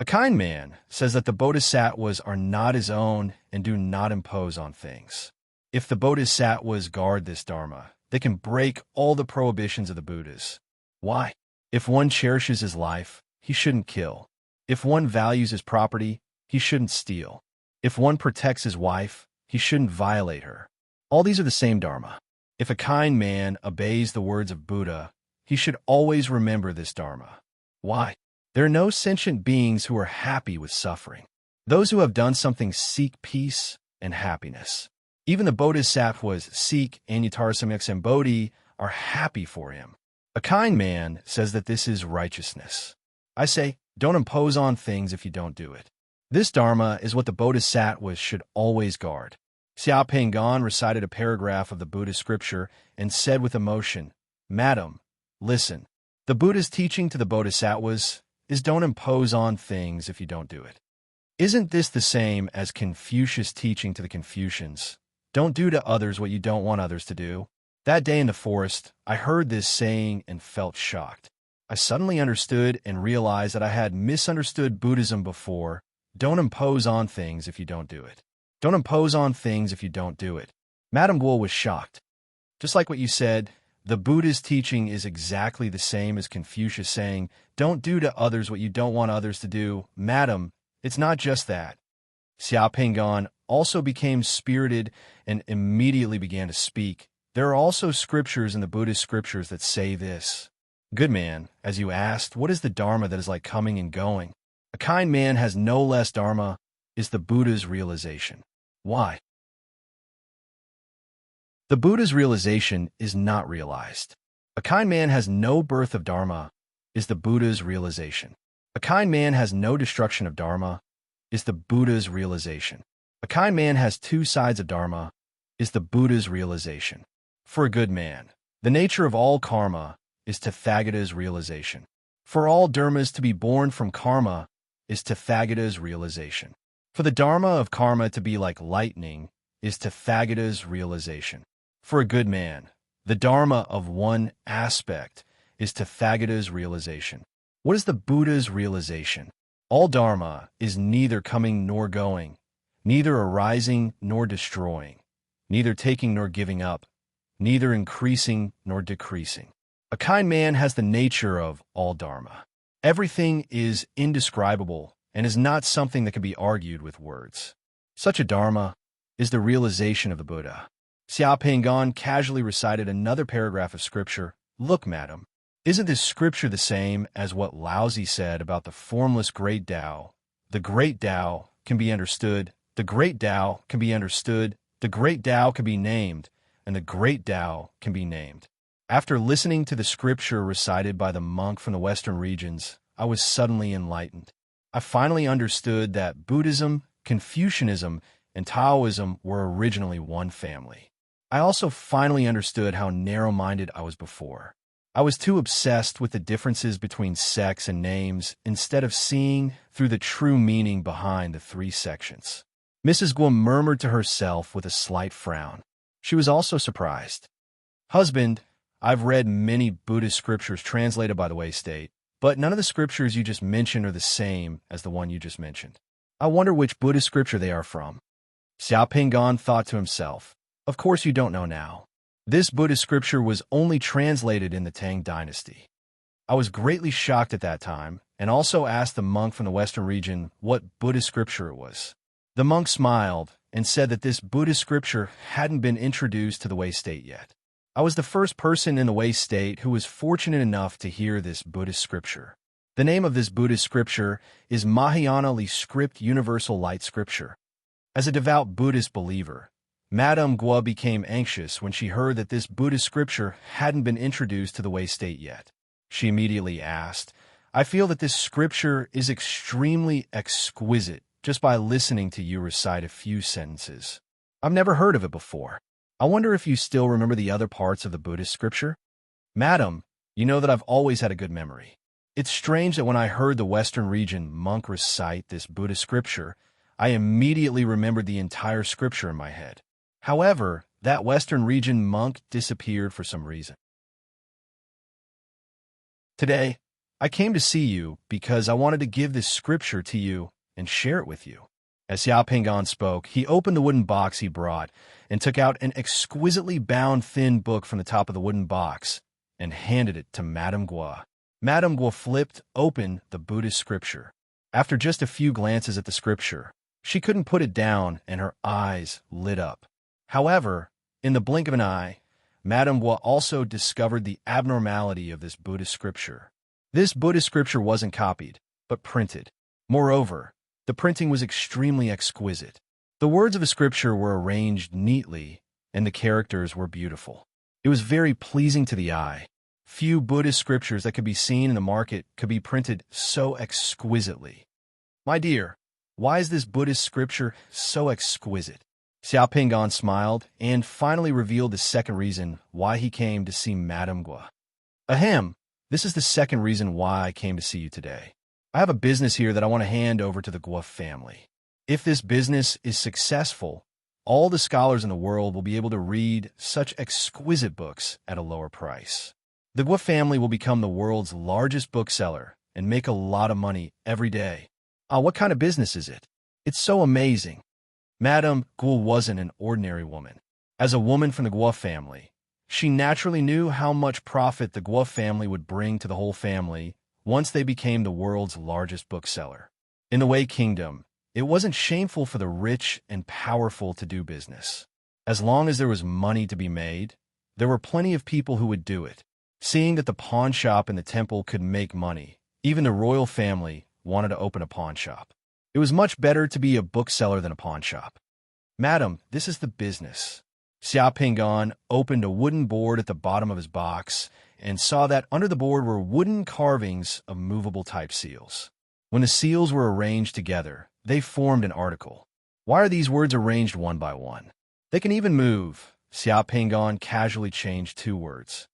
A kind man says that the bodhisattvas are not his own and do not impose on things. If the bodhisattvas guard this dharma, they can break all the prohibitions of the Buddhas. Why? If one cherishes his life, he shouldn't kill. If one values his property, he shouldn't steal. If one protects his wife, he shouldn't violate her. All these are the same dharma. If a kind man obeys the words of Buddha, he should always remember this dharma. Why? There are no sentient beings who are happy with suffering. Those who have done something seek peace and happiness. Even the bodhisattvas seek Anyatarasamyak Bodhi are happy for him. A kind man says that this is righteousness. I say, don't impose on things if you don't do it. This dharma is what the bodhisattvas should always guard. Xia Pinggan recited a paragraph of the Buddhist scripture and said with emotion, Madam, listen. The Buddha's teaching to the bodhisattvas is don't impose on things if you don't do it. Isn't this the same as Confucius' teaching to the Confucians? Don't do to others what you don't want others to do. That day in the forest, I heard this saying and felt shocked. I suddenly understood and realized that I had misunderstood Buddhism before. Don't impose on things if you don't do it. Don't impose on things if you don't do it. Madame Guo was shocked. Just like what you said, the Buddha's teaching is exactly the same as Confucius saying, don't do to others what you don't want others to do. Madam, it's not just that. Xia Pinggan also became spirited and immediately began to speak. There are also scriptures in the Buddhist scriptures that say this. Good man, as you asked, what is the dharma that is like coming and going? A kind man has no less dharma, is the Buddha's realization. Why? The Buddha's realization is not realized. A kind man has no birth of dharma, is the Buddha's realization. A kind man has no destruction of dharma, is the Buddha's realization. A kind man has two sides of dharma, is the Buddha's realization. For a good man, the nature of all karma is Tathagata's realization. For all dharmas to be born from karma is Tathagata's realization. For the dharma of karma to be like lightning is Tathagata's realization. For a good man, the dharma of one aspect is Tathagata's realization. What is the Buddha's realization? All dharma is neither coming nor going, neither arising nor destroying, neither taking nor giving up, neither increasing nor decreasing. A kind man has the nature of all dharma. Everything is indescribable and is not something that can be argued with words. Such a dharma is the realization of the Buddha. Xia Pinggan casually recited another paragraph of scripture. Look, madam, Isn't this scripture the same as what Laozi said about the formless great Tao? The great Tao can be understood, the great Tao can be understood, the great Tao can be named, and the great Tao can be named. After listening to the scripture recited by the monk from the western regions, I was suddenly enlightened. I finally understood that Buddhism, Confucianism, and Taoism were originally one family. I also finally understood how narrow-minded I was before. I was too obsessed with the differences between sects and names instead of seeing through the true meaning behind the three sections. Mrs. Guo murmured to herself with a slight frown. She was also surprised. Husband, I've read many Buddhist scriptures translated by the Wei State, but none of the scriptures you just mentioned are the same as the one you just mentioned. I wonder which Buddhist scripture they are from. Xiao Pingan thought to himself, of course you don't know now. This Buddhist scripture was only translated in the Tang dynasty. I was greatly shocked at that time, and also asked the monk from the western region what Buddhist scripture it was. The monk smiled and said that this Buddhist scripture hadn't been introduced to the Wei State yet. I was the first person in the Wei State who was fortunate enough to hear this Buddhist scripture. The name of this Buddhist scripture is Mahayana Li Script Universal Light Scripture. As a devout Buddhist believer, Madame Guo became anxious when she heard that this Buddhist scripture hadn't been introduced to the Wei State yet. She immediately asked, I feel that this scripture is extremely exquisite just by listening to you recite a few sentences. I've never heard of it before. I wonder if you still remember the other parts of the Buddhist scripture? Madam, you know that I've always had a good memory. It's strange that when I heard the Western region monk recite this Buddhist scripture, I immediately remembered the entire scripture in my head. However, that Western region monk disappeared for some reason. Today, I came to see you because I wanted to give this scripture to you and share it with you. As Xiao Pingan spoke, he opened the wooden box he brought and took out an exquisitely bound thin book from the top of the wooden box and handed it to Madame Guo. Madame Guo flipped open the Buddhist scripture. After just a few glances at the scripture, she couldn't put it down and her eyes lit up. However, in the blink of an eye, Madame Guo also discovered the abnormality of this Buddhist scripture. This Buddhist scripture wasn't copied, but printed. Moreover, the printing was extremely exquisite. The words of the scripture were arranged neatly, and the characters were beautiful. It was very pleasing to the eye. Few Buddhist scriptures that could be seen in the market could be printed so exquisitely. My dear, why is this Buddhist scripture so exquisite? Xiao Pingan smiled and finally revealed the second reason why he came to see Madame Guo. Ahem, this is the second reason why I came to see you today. I have a business here that I want to hand over to the Guo family. If this business is successful, all the scholars in the world will be able to read such exquisite books at a lower price. The Guo family will become the world's largest bookseller and make a lot of money every day. What kind of business is it? It's so amazing. Madame Guo wasn't an ordinary woman. As a woman from the Guo family, she naturally knew how much profit the Guo family would bring to the whole family once they became the world's largest bookseller. In the Wei Kingdom, it wasn't shameful for the rich and powerful to do business. As long as there was money to be made, there were plenty of people who would do it. Seeing that the pawn shop in the temple could make money, even the royal family wanted to open a pawn shop. It was much better to be a bookseller than a pawn shop. Madam, this is the business. Xiao Pingan opened a wooden board at the bottom of his box and saw that under the board were wooden carvings of movable type seals. When the seals were arranged together, they formed an article. Why are these words arranged one by one? They can even move. Xiao Pingan casually changed two words.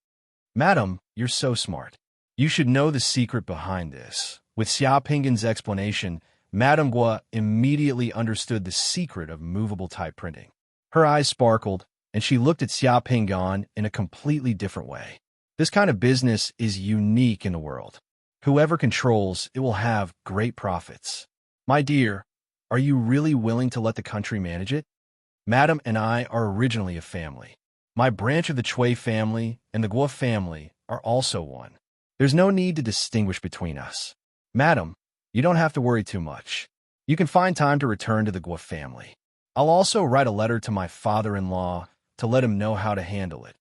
Madam, you're so smart. You should know the secret behind this. With Xiao Pingan's explanation, Madame Guo immediately understood the secret of movable type printing. Her eyes sparkled, and she looked at Xiao Pingan in a completely different way. This kind of business is unique in the world. Whoever controls it will have great profits. My dear, are you really willing to let the country manage it? Madam and I are originally a family. My branch of the Chui family and the Guo family are also one. There's no need to distinguish between us. Madam, you don't have to worry too much. You can find time to return to the Guo family. I'll also write a letter to my father-in-law to let him know how to handle it.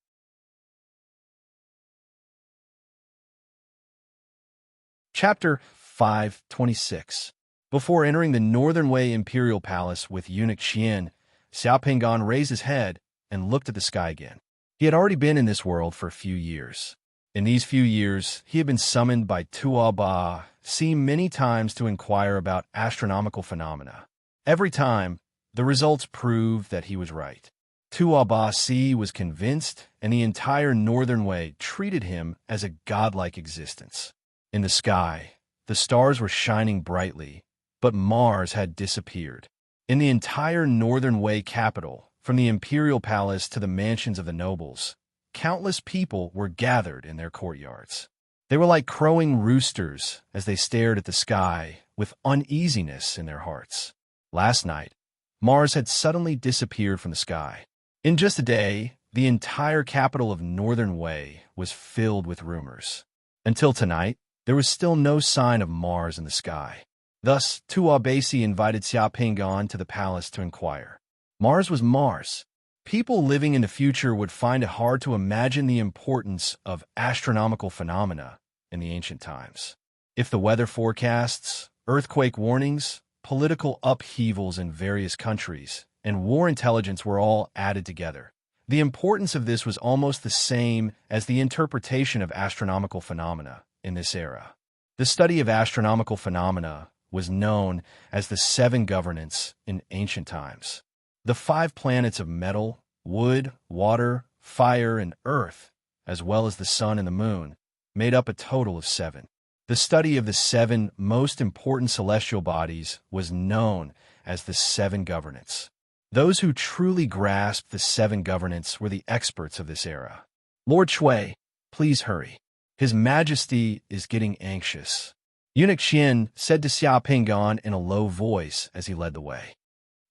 Chapter 526. Before entering the Northern Wei Imperial Palace with eunuch Qian, Xiao Pingan raised his head and looked at the sky again. He had already been in this world for a few years. In these few years, he had been summoned by Tuo Ba Si many times to inquire about astronomical phenomena. Every time, the results proved that he was right. Tuo Ba Si was convinced, and the entire Northern Wei treated him as a godlike existence. In the sky, the stars were shining brightly, but Mars had disappeared. In the entire Northern Wei capital, from the imperial palace to the mansions of the nobles, countless people were gathered in their courtyards. They were like crowing roosters as they stared at the sky with uneasiness in their hearts. Last night, Mars had suddenly disappeared from the sky. In just a day, the entire capital of Northern Wei was filled with rumors. Until tonight, there was still no sign of Mars in the sky. Thus, Tuo Baisi invited Xiao Pingan to the palace to inquire. Mars was Mars. People living in the future would find it hard to imagine the importance of astronomical phenomena in the ancient times. If the weather forecasts, earthquake warnings, political upheavals in various countries, and war intelligence were all added together, the importance of this was almost the same as the interpretation of astronomical phenomena in this era. The study of astronomical phenomena was known as the seven governance in ancient times. The 5 planets of metal, wood, water, fire, and earth, as well as the sun and the moon, made up a total of 7. The study of the 7 most important celestial bodies was known as the 7 governance. Those who truly grasped the 7 governance were the experts of this era. Lord Shui, please hurry. His Majesty is getting anxious. Eunuch Qian said to Xiao Pingan in a low voice as he led the way.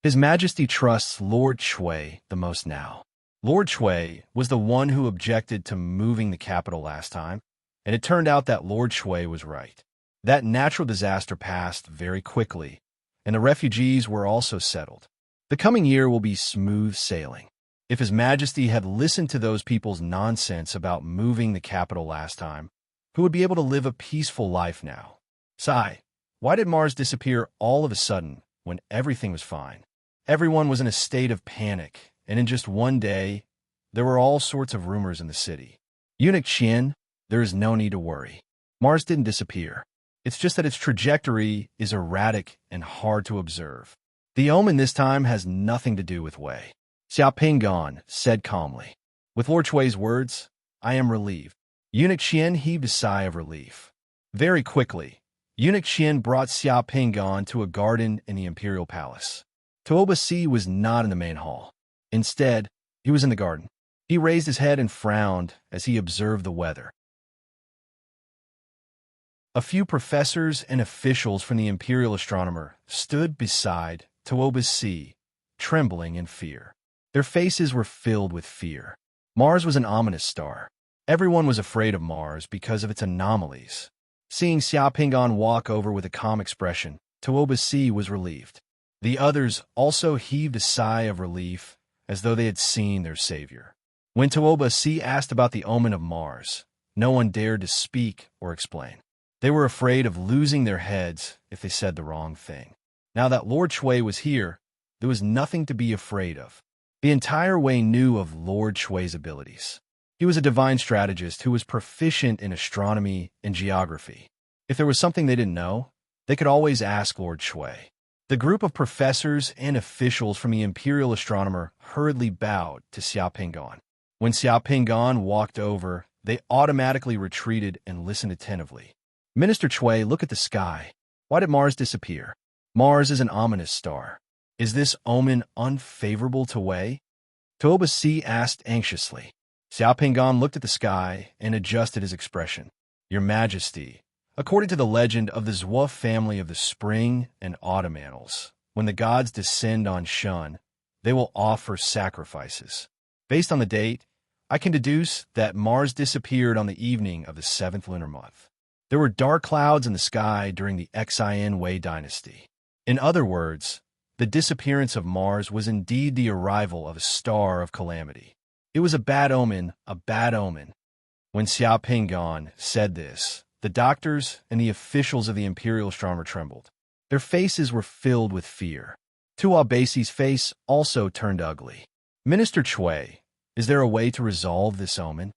His Majesty trusts Lord Shui the most now. Lord Shui was the one who objected to moving the capital last time, and it turned out that Lord Shui was right. That natural disaster passed very quickly, and the refugees were also settled. The coming year will be smooth sailing. If His Majesty had listened to those people's nonsense about moving the capital last time, who would be able to live a peaceful life now? Sai, why did Mars disappear all of a sudden when everything was fine? Everyone was in a state of panic, and in just one day, there were all sorts of rumors in the city. Eunuch Qian, there is no need to worry. Mars didn't disappear. It's just that its trajectory is erratic and hard to observe. The omen this time has nothing to do with Wei. Xiao Pingan said calmly. With Lord Shui's words, I am relieved. Eunuch Qian heaved a sigh of relief. Very quickly, Eunuch Qian brought Xiao Pingan to a garden in the imperial palace. Tuo Baisi was not in the main hall. Instead, he was in the garden. He raised his head and frowned as he observed the weather. A few professors and officials from the imperial astronomer stood beside Tuo Baisi, trembling in fear. Their faces were filled with fear. Mars was an ominous star. Everyone was afraid of Mars because of its anomalies. Seeing Xiao Pingan walk over with a calm expression, Tuo Baisi was relieved. The others also heaved a sigh of relief as though they had seen their savior. When Tuo Baisi asked about the omen of Mars, no one dared to speak or explain. They were afraid of losing their heads if they said the wrong thing. Now that Lord Shui was here, there was nothing to be afraid of. The entire Wei knew of Lord Shui's abilities. He was a divine strategist who was proficient in astronomy and geography. If there was something they didn't know, they could always ask Lord Shui. The group of professors and officials from the imperial astronomer hurriedly bowed to Xiao Pingan. When Xiao Pingan walked over, they automatically retreated and listened attentively. Minister Shui, look at the sky. Why did Mars disappear? Mars is an ominous star. Is this omen unfavorable to Wei? Tuo Baisi asked anxiously. Xiao Pingan looked at the sky and adjusted his expression. Your Majesty, according to the legend of the Zhuo family of the spring and autumn annals, when the gods descend on Shun, they will offer sacrifices. Based on the date, I can deduce that Mars disappeared on the evening of the 7th lunar month. There were dark clouds in the sky during the Xin Wei dynasty. In other words, the disappearance of Mars was indeed the arrival of a star of calamity. It was a bad omen, a bad omen. When Xiao Pingan said this, the doctors and the officials of the imperial astronomer trembled. Their faces were filled with fear. Tuobasi's face also turned ugly. "Minister Chui, is there a way to resolve this omen?"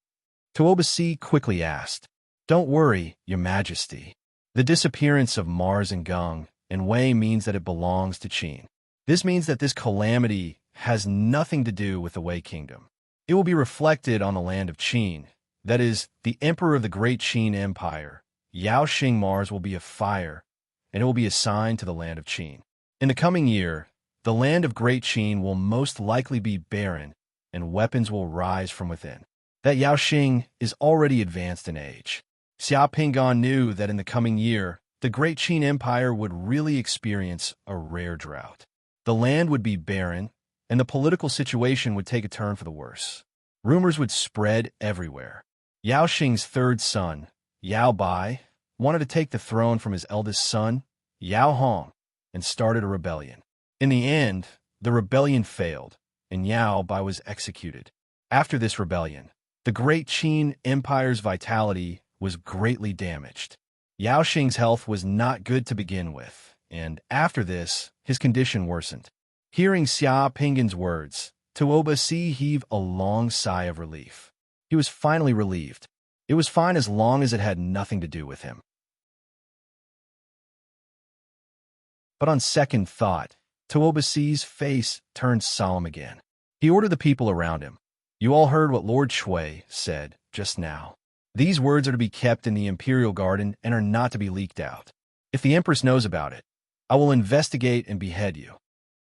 Tuobasi quickly asked. "Don't worry, Your Majesty. The disappearance of Mars and Gung and Wei means that it belongs to Qin. This means that this calamity has nothing to do with the Wei Kingdom. It will be reflected on the land of Qin, that is, the Emperor of the Great Qin Empire. Yao Xing Mars will be a fire, and it will be assigned to the land of Qin. In the coming year, the land of Great Qin will most likely be barren, and weapons will rise from within. That Yao Xing is already advanced in age. Xia Pingan knew that in the coming year, the Great Qin Empire would really experience a rare drought. The land would be barren, and the political situation would take a turn for the worse. Rumors would spread everywhere. Yao Xing's third son, Yao Bai, wanted to take the throne from his eldest son, Yao Hong, and started a rebellion. In the end, the rebellion failed, and Yao Bai was executed. After this rebellion, the Great Qin Empire's vitality was greatly damaged. Yao Xing's health was not good to begin with, and after this, his condition worsened. Hearing Xia Pingan's words, Tuobasi heaved a long sigh of relief. He was finally relieved. It was fine as long as it had nothing to do with him. But on second thought, Tuobasi's face turned solemn again. He ordered the people around him. "You all heard what Lord Shui said just now. These words are to be kept in the Imperial Garden and are not to be leaked out. If the Empress knows about it, I will investigate and behead you."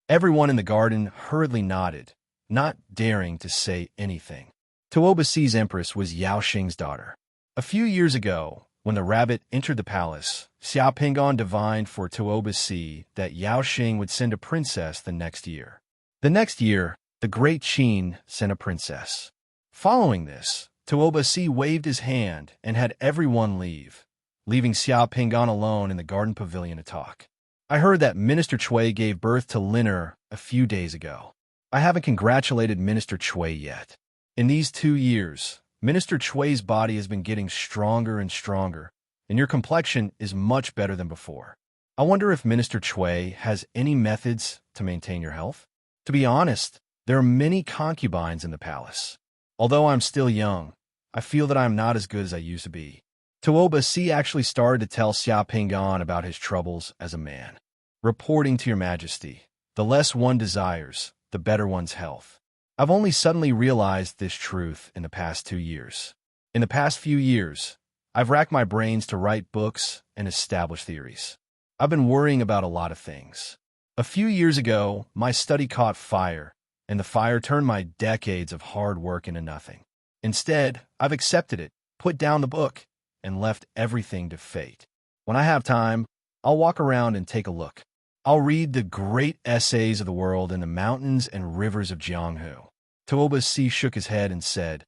Everyone in the garden hurriedly nodded, not daring to say anything. Tuobasi's Empress was Yao Xing's daughter. A few years ago, when the rabbit entered the palace, Xia Pingan divined for Tuobasi that Yao Xing would send a princess the next year. The next year, the Great Qin sent a princess. Following this, Tuobasi waved his hand and had everyone leave, leaving Xia Pingan alone in the garden pavilion to talk. "I heard that Minister Chui gave birth to Liner a few days ago. I haven't congratulated Minister Chui yet. In these 2 years, Minister Chui's body has been getting stronger and stronger, and your complexion is much better than before. I wonder if Minister Chui has any methods to maintain your health? To be honest, there are many concubines in the palace. Although I'm still young, I feel that I'm not as good as I used to be." Tuobasi actually started to tell Xia Pingan about his troubles as a man. "Reporting to Your Majesty, the less one desires, the better one's health. I've only suddenly realized this truth in the past 2 years. In the past few years, I've racked my brains to write books and establish theories. I've been worrying about a lot of things. A few years ago, my study caught fire, and the fire turned my decades of hard work into nothing. Instead, I've accepted it, put down the book, and left everything to fate. When I have time, I'll walk around and take a look. I'll read the great essays of the world in the mountains and rivers of Jianghu." Tuobasi shook his head and said,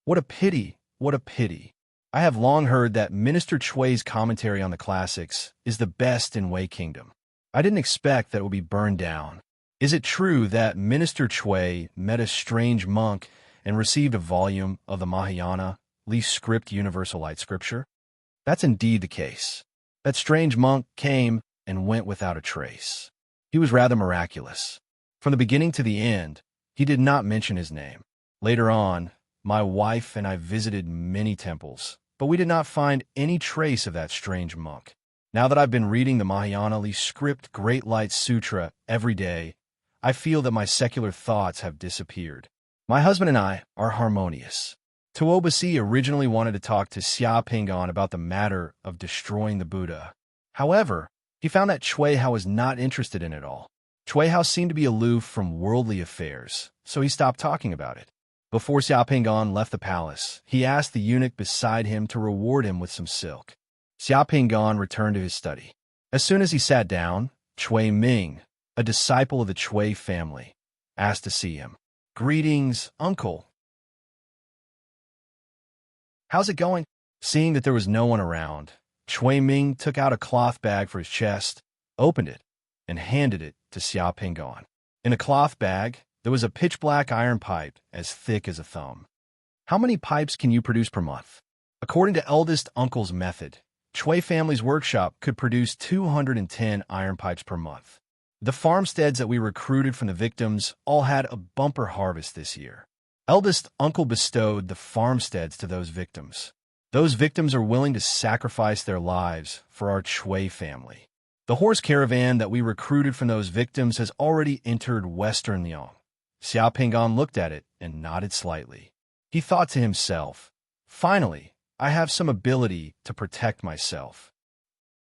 "What a pity, what a pity. I have long heard that Minister Chui's commentary on the classics is the best in Wei Kingdom. I didn't expect that it would be burned down. Is it true that Minister Chui met a strange monk and received a volume of the Mahayana, least script Universal Light Scripture? That's indeed the case. That strange monk came and went without a trace. He was rather miraculous. From the beginning to the end, he did not mention his name. Later on, my wife and I visited many temples, but we did not find any trace of that strange monk. Now that I've been reading the Mahayana least script Great Light Sutra every day, I feel that my secular thoughts have disappeared. My husband and I are harmonious." Tuobasi originally wanted to talk to Xia Pingan about the matter of destroying the Buddha. However, he found that Chui Hao was not interested in it all. Chui Hao seemed to be aloof from worldly affairs, so he stopped talking about it. Before Xia Pingan left the palace, he asked the eunuch beside him to reward him with some silk. Xia Pingan returned to his study. As soon as he sat down, Chui Ming, a disciple of the Chui family, asked to see him. "Greetings, uncle. How's it going?" Seeing that there was no one around, Chui Ming took out a cloth bag for his chest, opened it, and handed it to Xia Pingan. In the cloth bag, there was a pitch-black iron pipe as thick as a thumb. "How many pipes can you produce per month?" "According to eldest uncle's method, Chui family's workshop could produce 210 iron pipes per month. The farmsteads that we recruited from the victims all had a bumper harvest this year. Eldest uncle bestowed the farmsteads to those victims. Those victims are willing to sacrifice their lives for our Chui family. The horse caravan that we recruited from those victims has already entered western Liang. Xiao Pingan looked at it and nodded slightly. He thought to himself, finally, I have some ability to protect myself.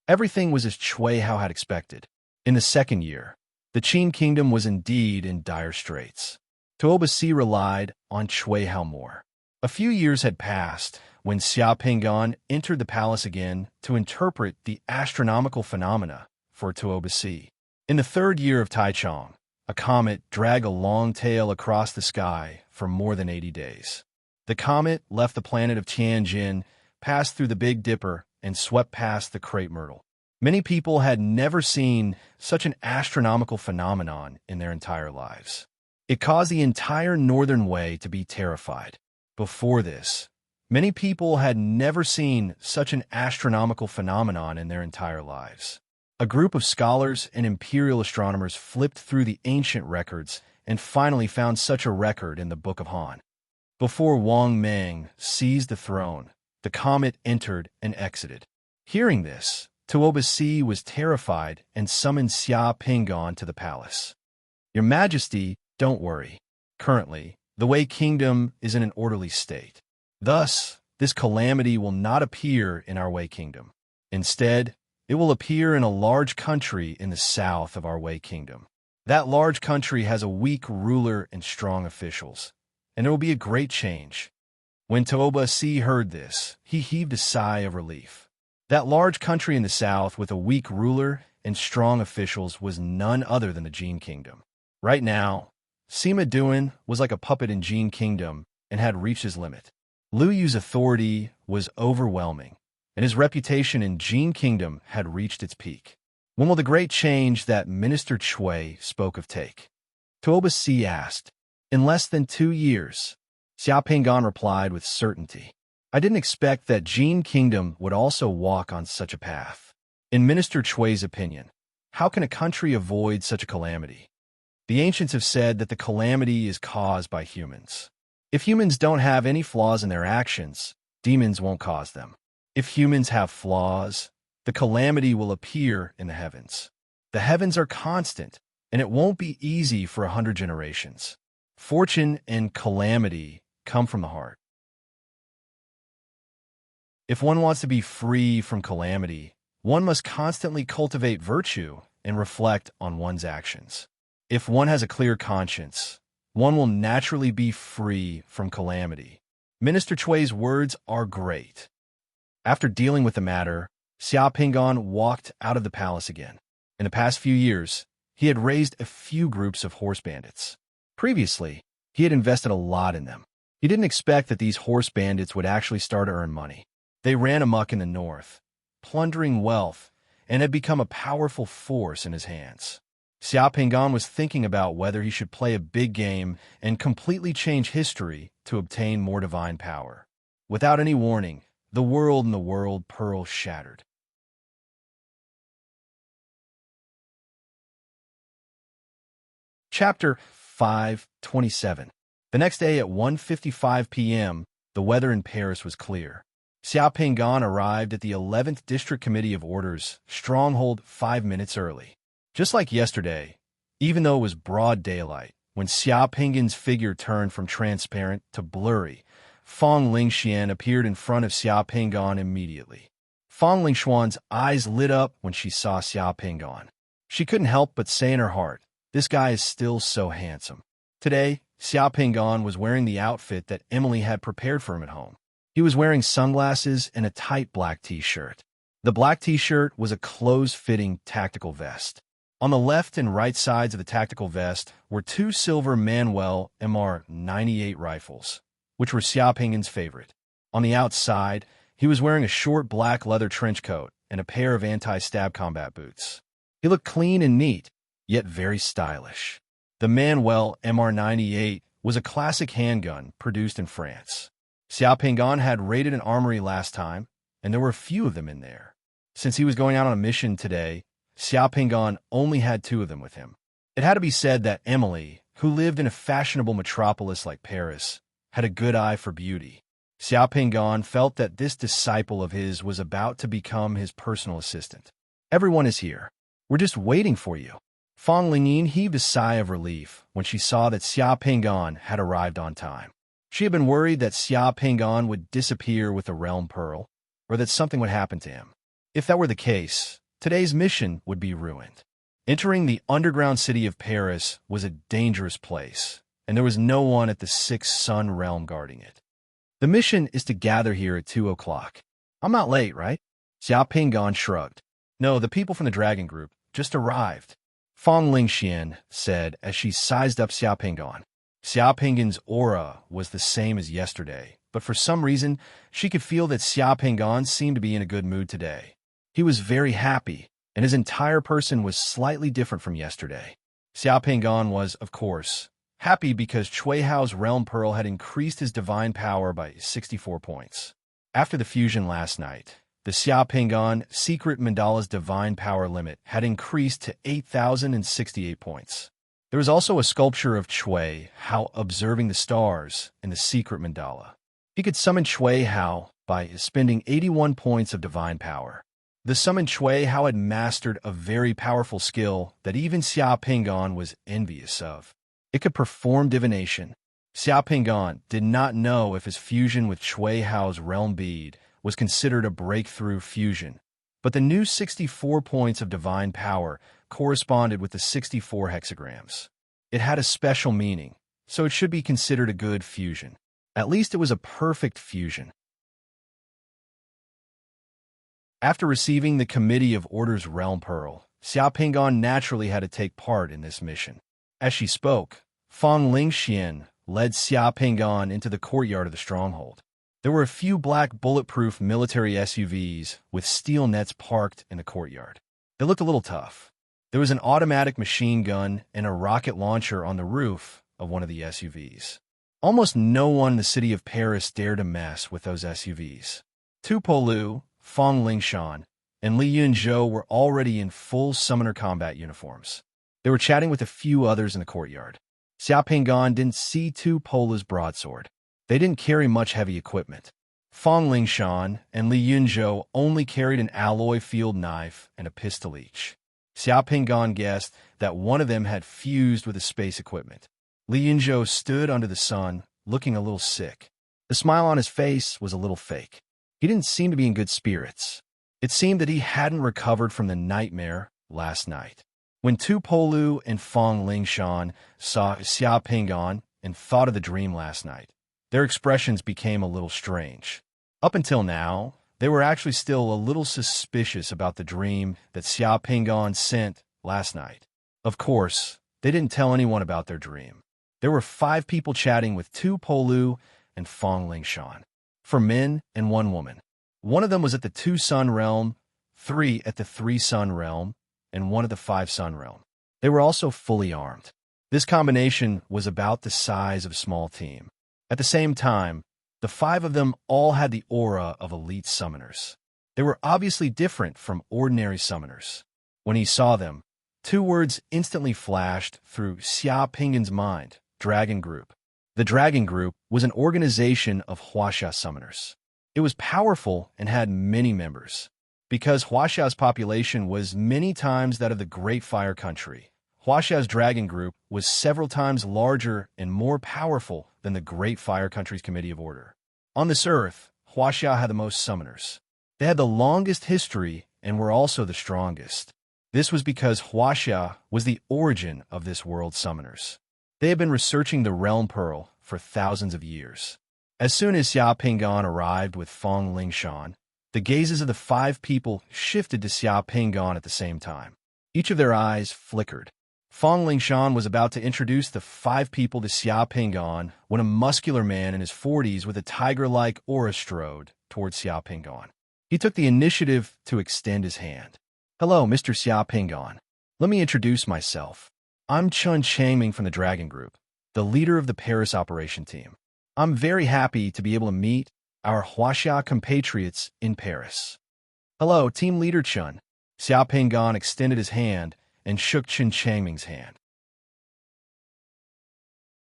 Everything was as Chui Hao had expected. In the second year, the Qin kingdom was indeed in dire straits. Tuoba Si relied on Chui Hao more. A few years had passed when Xia Pingan entered the palace again to interpret the astronomical phenomena for Tuoba Si. In the third year of Taichung, a comet dragged a long tail across the sky for more than 80 days. The comet left the planet of Tianjin, passed through the Big Dipper, and swept past the Crepe Myrtle. Many people had never seen such an astronomical phenomenon in their entire lives. It caused the entire Northern Wei to be terrified. Before this, many people had never seen such an astronomical phenomenon in their entire lives. A group of scholars and imperial astronomers flipped through the ancient records and finally found such a record in the Book of Han. Before Wang Meng seized the throne, the comet entered and exited. Hearing this, Tuoba Si was terrified and summoned Xia Pingan to the palace. Your Majesty, don't worry. Currently, the Wei Kingdom is in an orderly state. Thus, this calamity will not appear in our Wei Kingdom. Instead, it will appear in a large country in the south of our Wei Kingdom. That large country has a weak ruler and strong officials, and there will be a great change. When Tuoba Si heard this, he heaved a sigh of relief. That large country in the south with a weak ruler and strong officials was none other than the Jin Kingdom. Right now, Sima Duan was like a puppet in Jin Kingdom and had reached his limit. Liu Yu's authority was overwhelming, and his reputation in Jin Kingdom had reached its peak. When will the great change that Minister Chui spoke of take? Tuoba Si asked. In less than 2 years, Xia Pingan replied with certainty. I didn't expect that Jin Kingdom would also walk on such a path. In Minister Chui's opinion, how can a country avoid such a calamity? The ancients have said that the calamity is caused by humans. If humans don't have any flaws in their actions, demons won't cause them. If humans have flaws, the calamity will appear in the heavens. The heavens are constant, and it won't be easy for 100 generations. Fortune and calamity come from the heart. If one wants to be free from calamity, one must constantly cultivate virtue and reflect on one's actions. If one has a clear conscience, one will naturally be free from calamity. Minister Chui's words are great. After dealing with the matter, Xia Pingan walked out of the palace again. In the past few years, he had raised a few groups of horse bandits. Previously, he had invested a lot in them. He didn't expect that these horse bandits would actually start to earn money. They ran amok in the north, plundering wealth, and had become a powerful force in his hands. Xia Pingan was thinking about whether he should play a big game and completely change history to obtain more divine power. Without any warning, the world and the world pearl shattered. Chapter 5:27. The next day at 1:55 p.m., the weather in Paris was clear. Xia Pingan arrived at the 11th District Committee of Orders, Stronghold, 5 minutes early. Just like yesterday, even though it was broad daylight, when Xia Pingan's figure turned from transparent to blurry, Fang Lingxian appeared in front of Xia Pingan immediately. Fang Lingxuan's eyes lit up when she saw Xia Pingan. She couldn't help but say in her heart, this guy is still so handsome. Today, Xia Pingan was wearing the outfit that Emily had prepared for him at home. He was wearing sunglasses and a tight black t-shirt. The black t-shirt was a close-fitting tactical vest. On the left and right sides of the tactical vest were 2 silver Manuel MR-98 rifles, which were Xia Pingan's favorite. On the outside, he was wearing a short black leather trench coat and a pair of anti-stab combat boots. He looked clean and neat, yet very stylish. The Manuel MR-98 was a classic handgun produced in France. Xia Pingan had raided an armory last time, and there were a few of them in there. Since he was going out on a mission today, Xiao Pingan only had two of them with him. It had to be said that Emily, who lived in a fashionable metropolis like Paris, had a good eye for beauty. Xiao Pingan felt that this disciple of his was about to become his personal assistant. Everyone is here. We're just waiting for you. Fang Lingyin heaved a sigh of relief when she saw that Xiao Pingan had arrived on time. She had been worried that Xiao Pingan would disappear with the realm pearl, or that something would happen to him. If that were the case, today's mission would be ruined. Entering the underground city of Paris was a dangerous place, and there was no one at the Sixth Sun realm guarding it. The mission is to gather here at 2 o'clock. I'm not late, right? Xiao Pingan shrugged. No, the people from the Dragon Group just arrived. Fang Lingxian said as she sized up Xiao Pingan. Xiao Pingan's aura was the same as yesterday, but for some reason, she could feel that Xiao Pingan seemed to be in a good mood today. He was very happy, and his entire person was slightly different from yesterday. Xiao Pingan was, of course, happy because Cui Hao's Realm Pearl had increased his divine power by 64 points. After the fusion last night, the Xiao Pingan Secret Mandala's divine power limit had increased to 8,068 points. There was also a sculpture of Cui Hao observing the stars in the Secret Mandala. He could summon Cui Hao by spending 81 points of divine power. The summoned Cui Hao had mastered a very powerful skill that even Xiao Pingan was envious of. It could perform divination. Xiao Pingan did not know if his fusion with Cui Hao's realm bead was considered a breakthrough fusion, but the new 64 points of divine power corresponded with the 64 hexagrams. It had a special meaning, so it should be considered a good fusion. At least it was a perfect fusion. After receiving the Committee of Order's Realm Pearl, Xiao Pingan naturally had to take part in this mission. As she spoke, Fang Lingxian led Xiao Pingan into the courtyard of the stronghold. There were a few black bulletproof military SUVs with steel nets parked in the courtyard. They looked a little tough. There was an automatic machine gun and a rocket launcher on the roof of one of the SUVs. Almost no one in the city of Paris dared to mess with those SUVs. Tu Polu, Fang Lingshan, and Li Yunzhou were already in full summoner combat uniforms. They were chatting with a few others in the courtyard. Xiao Pingan didn't see Tu Polu's broadsword. They didn't carry much heavy equipment. Fang Lingshan and Li Yunzhou only carried an alloy field knife and a pistol each. Xiao Pingan guessed that one of them had fused with the space equipment. Li Yunzhou stood under the sun, looking a little sick. The smile on his face was a little fake. He didn't seem to be in good spirits. It seemed that he hadn't recovered from the nightmare last night. When Tu Polu and Fang Lingshan saw Xiao Pingan and thought of the dream last night, their expressions became a little strange. Up until now, they were actually still a little suspicious about the dream that Xiao Pingan sent last night. Of course, they didn't tell anyone about their dream. There were 5 people chatting with Tu Polu and Fang Lingshan. 4 men and 1 woman. One of them was at the 2 Sun realm, 3 at the 3 Sun realm, and 1 at the 5 Sun realm. They were also fully armed. This combination was about the size of a small team. At the same time, the 5 of them all had the aura of elite summoners. They were obviously different from ordinary summoners. When he saw them, 2 words instantly flashed through Xiao Pingan's mind: Dragon Group. The Dragon Group was an organization of Huaxia summoners. It was powerful and had many members. Because Huaxia's population was many times that of the Great Fire Country, Huaxia's Dragon Group was several times larger and more powerful than the Great Fire Country's Committee of Order. On this earth, Huaxia had the most summoners. They had the longest history and were also the strongest. This was because Huaxia was the origin of this world's summoners. They had been researching the Realm Pearl for thousands of years. As soon as Xiao Pingan arrived with Fang Lingshan, the gazes of the 5 people shifted to Xiao Pingan at the same time. Each of their eyes flickered. Fang Lingshan was about to introduce the 5 people to Xiao Pingan when a muscular man in his 40s with a tiger-like aura strode towards Xiao Pingan. He took the initiative to extend his hand. Hello, Mr. Xiao Pingan. Let me introduce myself. I'm Chun Changming from the Dragon Group, the leader of the Paris operation team. I'm very happy to be able to meet our Huaxia compatriots in Paris. Hello, team leader Chun. Xiao Pingan extended his hand and shook Chen Changming's hand.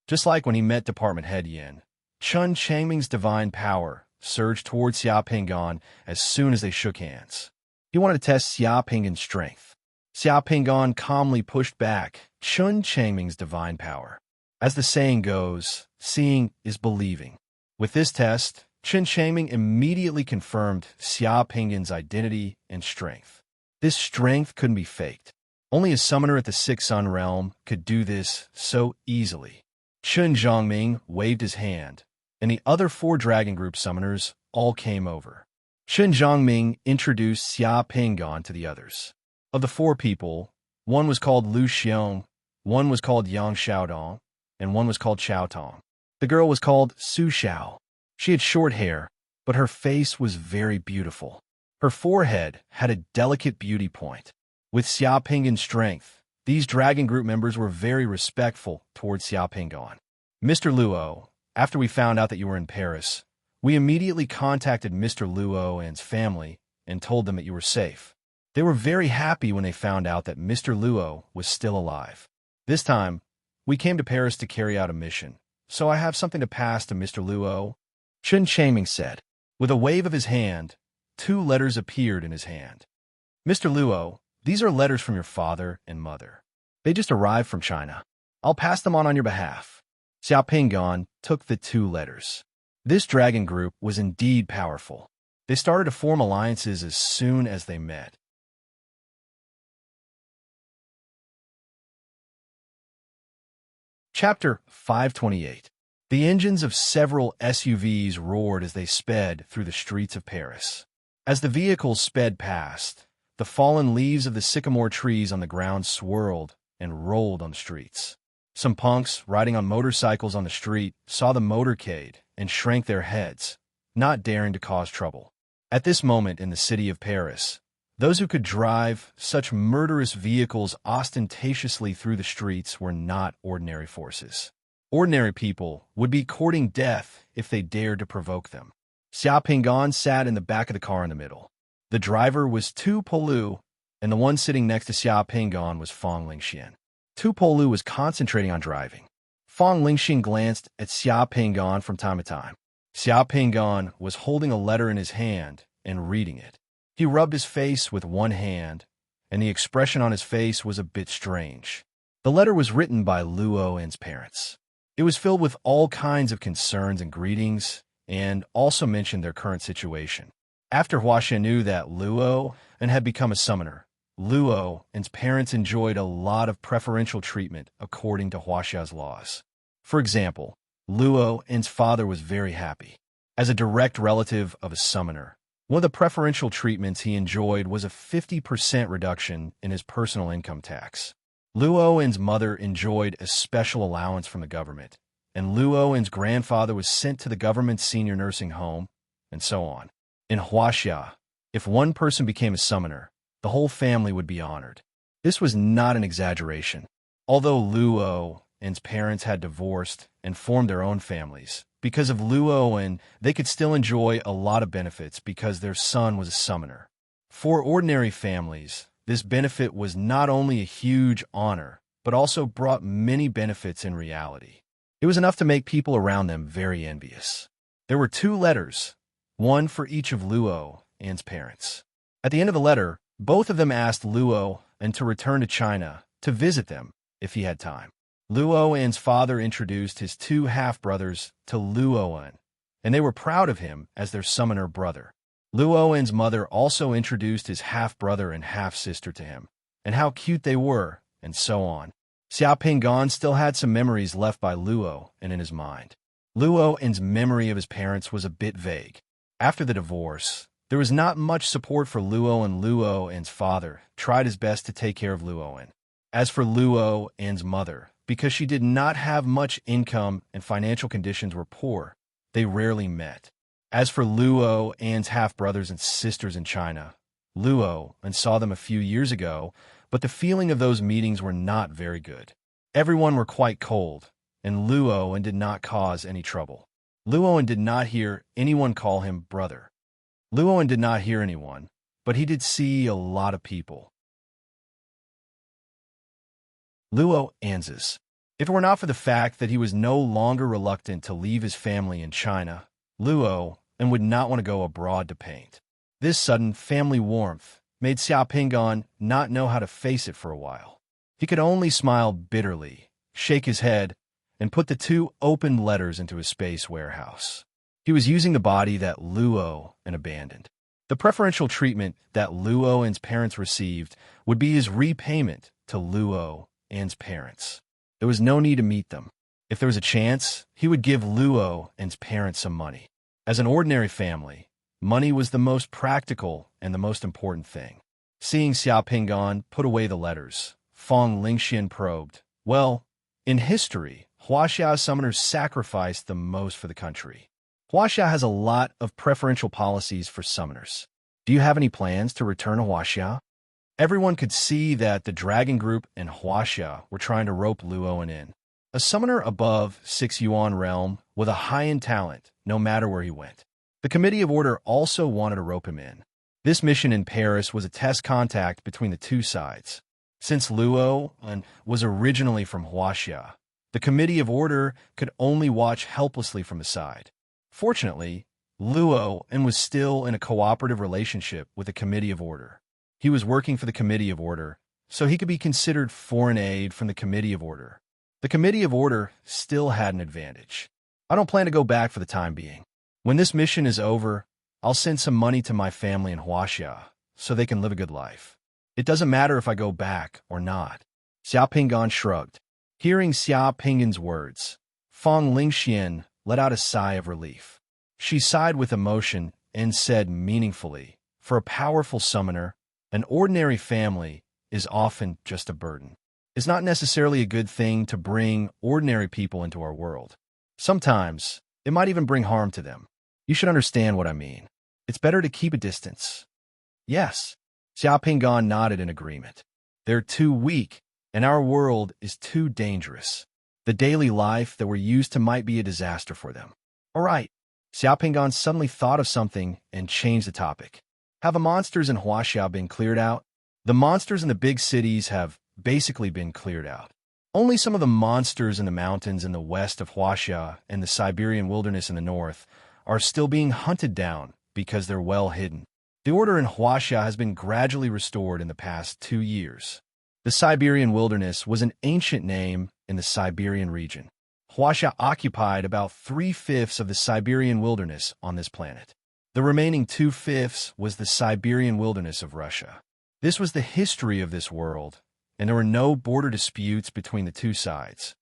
Just like when he met Department Head Yin, Chen Changming's divine power surged towards Xiao Pingan as soon as they shook hands. He wanted to test Xiao Pingan's strength. Xiao Pingan calmly pushed back Chen Changming's divine power. As the saying goes, seeing is believing. With this test, Chen Changming immediately confirmed Xiao Pingan's identity and strength. This strength couldn't be faked. Only a summoner at the Sixth Sun Realm could do this so easily. Chen Zhongming waved his hand, and the other 4 Dragon Group summoners all came over. Chen Zhongming introduced Xiao Pingan to the others. Of the 4 people, one was called Lu Xiong, one was called Yang Xiaodong, and one was called Xiao Tong. The girl was called Su Xiao. She had short hair, but her face was very beautiful. Her forehead had a delicate beauty point. With Xiao Pingan's strength, these Dragon Group members were very respectful towards Xiao Pingan. Mr. Luo, after we found out that you were in Paris, we immediately contacted Mr. Luo and his family and told them that you were safe. They were very happy when they found out that Mr. Luo was still alive. This time, we came to Paris to carry out a mission, so I have something to pass to Mr. Luo, Chen Changming said. With a wave of his hand, 2 letters appeared in his hand. Mr. Luo, these are letters from your father and mother. They just arrived from China. I'll pass them on your behalf. Xiao Pingan took the 2 letters. This dragon group was indeed powerful. They started to form alliances as soon as they met. Chapter 528. The engines of several SUVs roared as they sped through the streets of Paris. As the vehicles sped past, the fallen leaves of the sycamore trees on the ground swirled and rolled on the streets. Some punks riding on motorcycles on the street saw the motorcade and shrank their heads, not daring to cause trouble. At this moment in the city of Paris, those who could drive such murderous vehicles ostentatiously through the streets were not ordinary forces. Ordinary people would be courting death if they dared to provoke them. Xiao Pingan sat in the back of the car in the middle. The driver was Tu Polu, and the one sitting next to Xiao Pingan was Fong Lingxian. Tu Polu was concentrating on driving. Fong Lingxian glanced at Xiao Pingan from time to time. Xiao Pingan was holding a letter in his hand and reading it. He rubbed his face with one hand, and the expression on his face was a bit strange. The letter was written by Luo En's parents. It was filled with all kinds of concerns and greetings, and also mentioned their current situation. After Huaxia knew that Luo En had become a summoner, Luo En's parents enjoyed a lot of preferential treatment according to Huaxia's laws. For example, Luo En's father was very happy. As a direct relative of a summoner, one of the preferential treatments he enjoyed was a 50% reduction in his personal income tax. Luo En's mother enjoyed a special allowance from the government, and Luo En's grandfather was sent to the government's senior nursing home, and so on. In Huaxia, if one person became a summoner, the whole family would be honored. This was not an exaggeration. Although Luo En's parents had divorced and formed their own families, because of Luo En, they could still enjoy a lot of benefits because their son was a summoner. For ordinary families, this benefit was not only a huge honor, but also brought many benefits in reality. It was enough to make people around them very envious. There were 2 letters, one for each of Luo En's parents. At the end of the letter, both of them asked Luo En to return to China to visit them if he had time. Luo En's father introduced his 2 half-brothers to Luo En, and they were proud of him as their summoner brother. Luo En's mother also introduced his half-brother and half-sister to him, and how cute they were, and so on. Xiao Pingan still had some memories left by Luo En in his mind. Luo En's memory of his parents was a bit vague. After the divorce, there was not much support for Luo En. Luo En's father tried his best to take care of Luo En. As for Luo En's mother, because she did not have much income and financial conditions were poor, they rarely met. As for Luo En's half-brothers and sisters in China, Luo En saw them a few years ago, but the feeling of those meetings were not very good. Everyone were quite cold, and Luo En did not cause any trouble. Luo En did not hear anyone call him brother. Luo En did not hear anyone, but he did see a lot of people. Luo Anzes. If it were not for the fact that he was no longer reluctant to leave his family in China, Luo, and would not want to go abroad to paint. This sudden family warmth made Xiao Pingon not know how to face it for a while. He could only smile bitterly, shake his head, and put the 2 open letters into his space warehouse. He was using the body that Luo and abandoned. The preferential treatment that Luo and's parents received would be his repayment to Luo and's parents. There was no need to meet them. If there was a chance, he would give Luo and's parents some money. As an ordinary family, money was the most practical and the most important thing. Seeing Xiao Pingon put away the letters, Fong Lingxian probed, "Well, in history, Huaxia summoners sacrificed the most for the country. Huaxia has a lot of preferential policies for summoners. Do you have any plans to return to Huaxia?" Everyone could see that the Dragon Group and Huaxia were trying to rope Luoan in. A summoner above 6 Yuan realm with a high-end talent, no matter where he went. The Committee of Order also wanted to rope him in. This mission in Paris was a test contact between the 2 sides. Since Luo was originally from Huaxia, the Committee of Order could only watch helplessly from the side. Fortunately, Luo was still in a cooperative relationship with the Committee of Order. He was working for the Committee of Order, so he could be considered foreign aid from the Committee of Order. The Committee of Order still had an advantage. I don't plan to go back for the time being. When this mission is over, I'll send some money to my family in Huaxia so they can live a good life. It doesn't matter if I go back or not. Xiao Pingon shrugged. Hearing Xiao Pingon's words, Fong Lingxian let out a sigh of relief. She sighed with emotion and said meaningfully, "For a powerful summoner, an ordinary family is often just a burden. It's not necessarily a good thing to bring ordinary people into our world. Sometimes, it might even bring harm to them. You should understand what I mean. It's better to keep a distance." "Yes." Xiao Pingon nodded in agreement. "They're too weak, and our world is too dangerous. The daily life that we're used to might be a disaster for them." "All right." Xiao Pingon suddenly thought of something and changed the topic. "Have the monsters in Huaxia been cleared out?" "The monsters in the big cities have basically been cleared out. Only some of the monsters in the mountains in the west of Huaxia and the Siberian wilderness in the north are still being hunted down because they're well hidden. The order in Huaxia has been gradually restored in the past 2 years. The Siberian wilderness was an ancient name in the Siberian region. Huaxia occupied about 3/5 of the Siberian wilderness on this planet. The remaining 2/5 was the Siberian wilderness of Russia. This was the history of this world, and there were no border disputes between the 2 sides."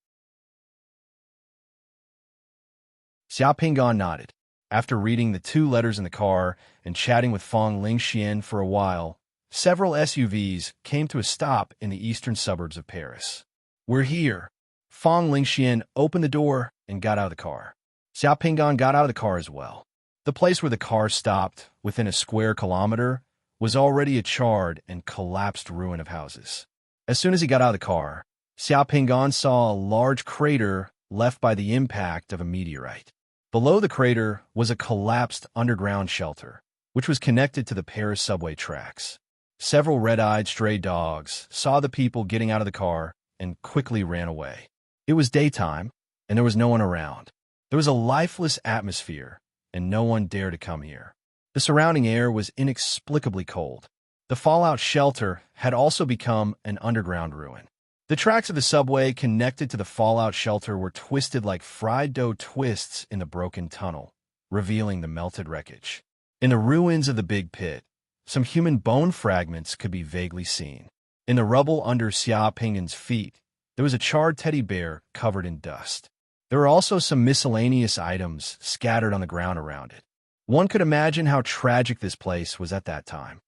Xiao Pingon nodded. After reading the 2 letters in the car and chatting with Fong Lingxian for a while, several SUVs came to a stop in the eastern suburbs of Paris. "We're here." Fong Lingxian opened the door and got out of the car. Xiao Pingon got out of the car as well. The place where the car stopped, within a square kilometer, was already a charred and collapsed ruin of houses. As soon as he got out of the car, Xiao Pingon saw a large crater left by the impact of a meteorite. Below the crater was a collapsed underground shelter, which was connected to the Paris subway tracks. Several red-eyed stray dogs saw the people getting out of the car and quickly ran away. It was daytime, and there was no one around. There was a lifeless atmosphere, and no one dared to come here. The surrounding air was inexplicably cold. The fallout shelter had also become an underground ruin. The tracks of the subway connected to the fallout shelter were twisted like fried dough twists in the broken tunnel, revealing the melted wreckage. In the ruins of the big pit, some human bone fragments could be vaguely seen. In the rubble under Xiao Pingon's feet, there was a charred teddy bear covered in dust. There were also some miscellaneous items scattered on the ground around it. One could imagine how tragic this place was at that time.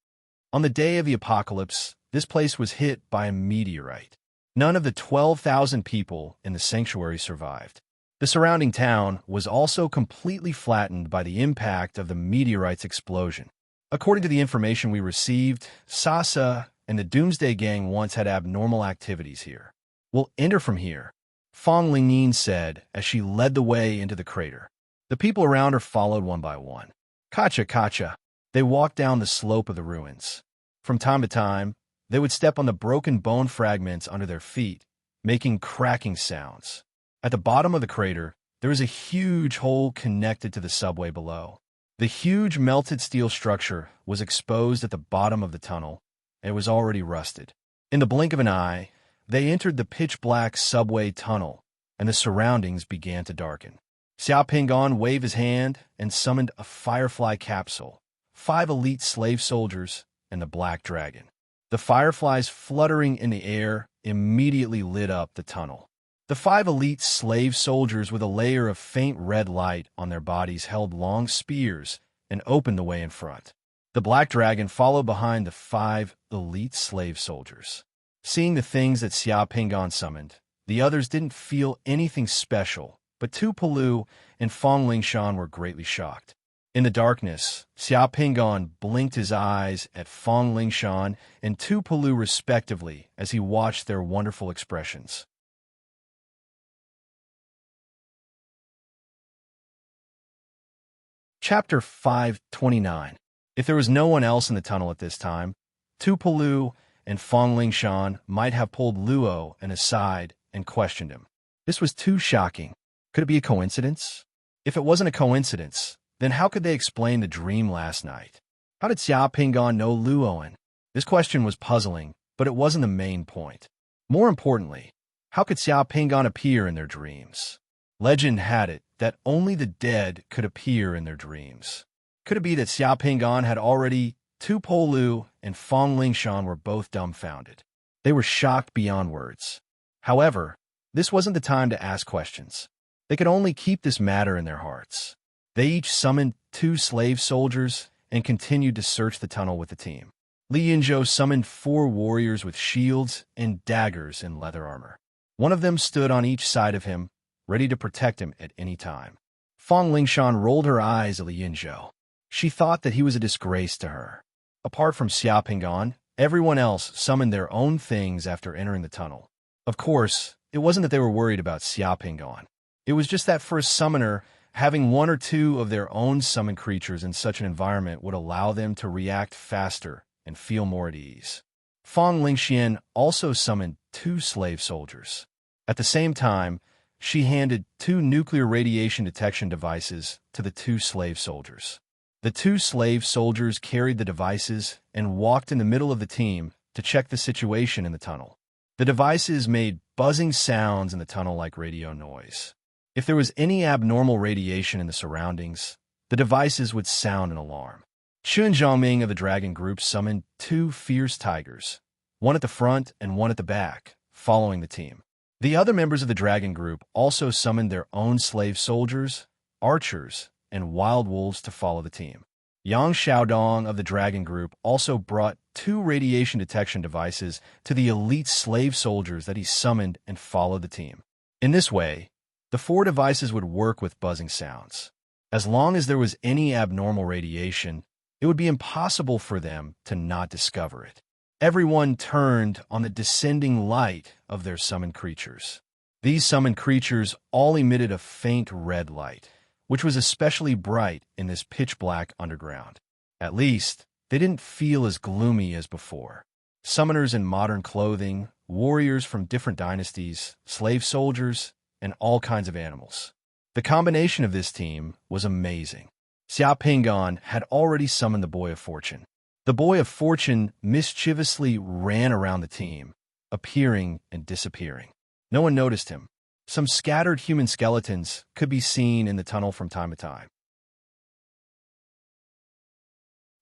On the day of the apocalypse, this place was hit by a meteorite. None of the 12,000 people in the sanctuary survived. The surrounding town was also completely flattened by the impact of the meteorite's explosion. According to the information we received, Sasa and the Doomsday Gang once had abnormal activities here. "We'll enter from here," Fong Lingyin said as she led the way into the crater. The people around her followed one by one. "Kacha, Kacha." They walked down the slope of the ruins. From time to time, they would step on the broken bone fragments under their feet, making cracking sounds. At the bottom of the crater, there was a huge hole connected to the subway below. The huge melted steel structure was exposed at the bottom of the tunnel, and it was already rusted. In the blink of an eye, they entered the pitch-black subway tunnel, and the surroundings began to darken. Xiao Pingon waved his hand and summoned a firefly capsule, 5 elite slave soldiers, and the black dragon. The fireflies fluttering in the air immediately lit up the tunnel. The 5 elite slave soldiers with a layer of faint red light on their bodies held long spears and opened the way in front. The black dragon followed behind the 5 elite slave soldiers. Seeing the things that Xiao Pingon summoned, the others didn't feel anything special, but Tu Palu and Fong Lingshan were greatly shocked. In the darkness, Xiao Pingon blinked his eyes at Fong Lingshan and Tu Palu respectively as he watched their wonderful expressions. Chapter 529. If there was no one else in the tunnel at this time, Tu Palu and Fong Lingshan might have pulled Luo aside and questioned him. This was too shocking. Could it be a coincidence? If it wasn't a coincidence, then how could they explain the dream last night? How did Xiao Pingon know Luoan? This question was puzzling, but it wasn't the main point. More importantly, how could Xiao Pingon appear in their dreams? Legend had it that only the dead could appear in their dreams. Could it be that Xiao Pingon had already... Tu Polu and Fong Lingshan were both dumbfounded. They were shocked beyond words. However, this wasn't the time to ask questions. They could only keep this matter in their hearts. They each summoned 2 slave soldiers and continued to search the tunnel with the team. Li Yinzhou summoned 4 warriors with shields and daggers in leather armor. One of them stood on each side of him, ready to protect him at any time. Fong Lingshan rolled her eyes at Li Yinzhou. She thought that he was a disgrace to her. Apart from Xiao Pingon, everyone else summoned their own things after entering the tunnel. Of course, it wasn't that they were worried about Xiao Pingon. It was just that for a summoner, having 1 or 2 of their own summoned creatures in such an environment would allow them to react faster and feel more at ease. Fong Lingxian also summoned 2 slave soldiers. At the same time, she handed 2 nuclear radiation detection devices to the 2 slave soldiers. The 2 slave soldiers carried the devices and walked in the middle of the team to check the situation in the tunnel. The devices made buzzing sounds in the tunnel like radio noise. If there was any abnormal radiation in the surroundings, the devices would sound an alarm. Chun Zhongming of the Dragon Group summoned 2 fierce tigers, one at the front and one at the back, following the team. The other members of the Dragon Group also summoned their own slave soldiers, archers, and wild wolves to follow the team. Yang Xiaodong of the Dragon Group also brought 2 radiation detection devices to the elite slave soldiers that he summoned and followed the team. In this way, the 4 devices would work with buzzing sounds. As long as there was any abnormal radiation, it would be impossible for them to not discover it. Everyone turned on the descending light of their summoned creatures. These summoned creatures all emitted a faint red light, which was especially bright in this pitch-black underground. At least, they didn't feel as gloomy as before. Summoners in modern clothing, warriors from different dynasties, slave soldiers, and all kinds of animals. The combination of this team was amazing. Xiao Pingon had already summoned the Boy of Fortune. The Boy of Fortune mischievously ran around the team, appearing and disappearing. No one noticed him. Some scattered human skeletons could be seen in the tunnel from time to time.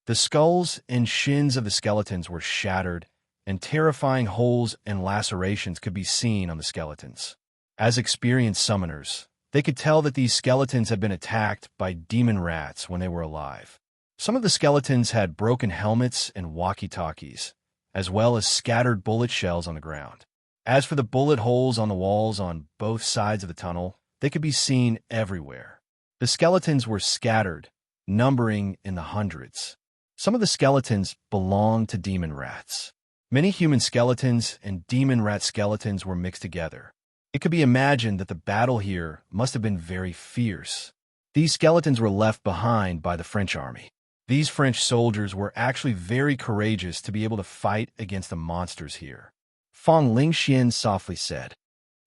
The skulls and shins of the skeletons were shattered, and terrifying holes and lacerations could be seen on the skeletons. As experienced summoners, they could tell that these skeletons had been attacked by demon rats when they were alive. Some of the skeletons had broken helmets and walkie-talkies, as well as scattered bullet shells on the ground. As for the bullet holes on the walls on both sides of the tunnel, they could be seen everywhere. The skeletons were scattered, numbering in the hundreds. Some of the skeletons belonged to demon rats. Many human skeletons and demon rat skeletons were mixed together. It could be imagined that the battle here must have been very fierce. These skeletons were left behind by the French army. These French soldiers were actually very courageous to be able to fight against the monsters here. Fong Lingxian softly said,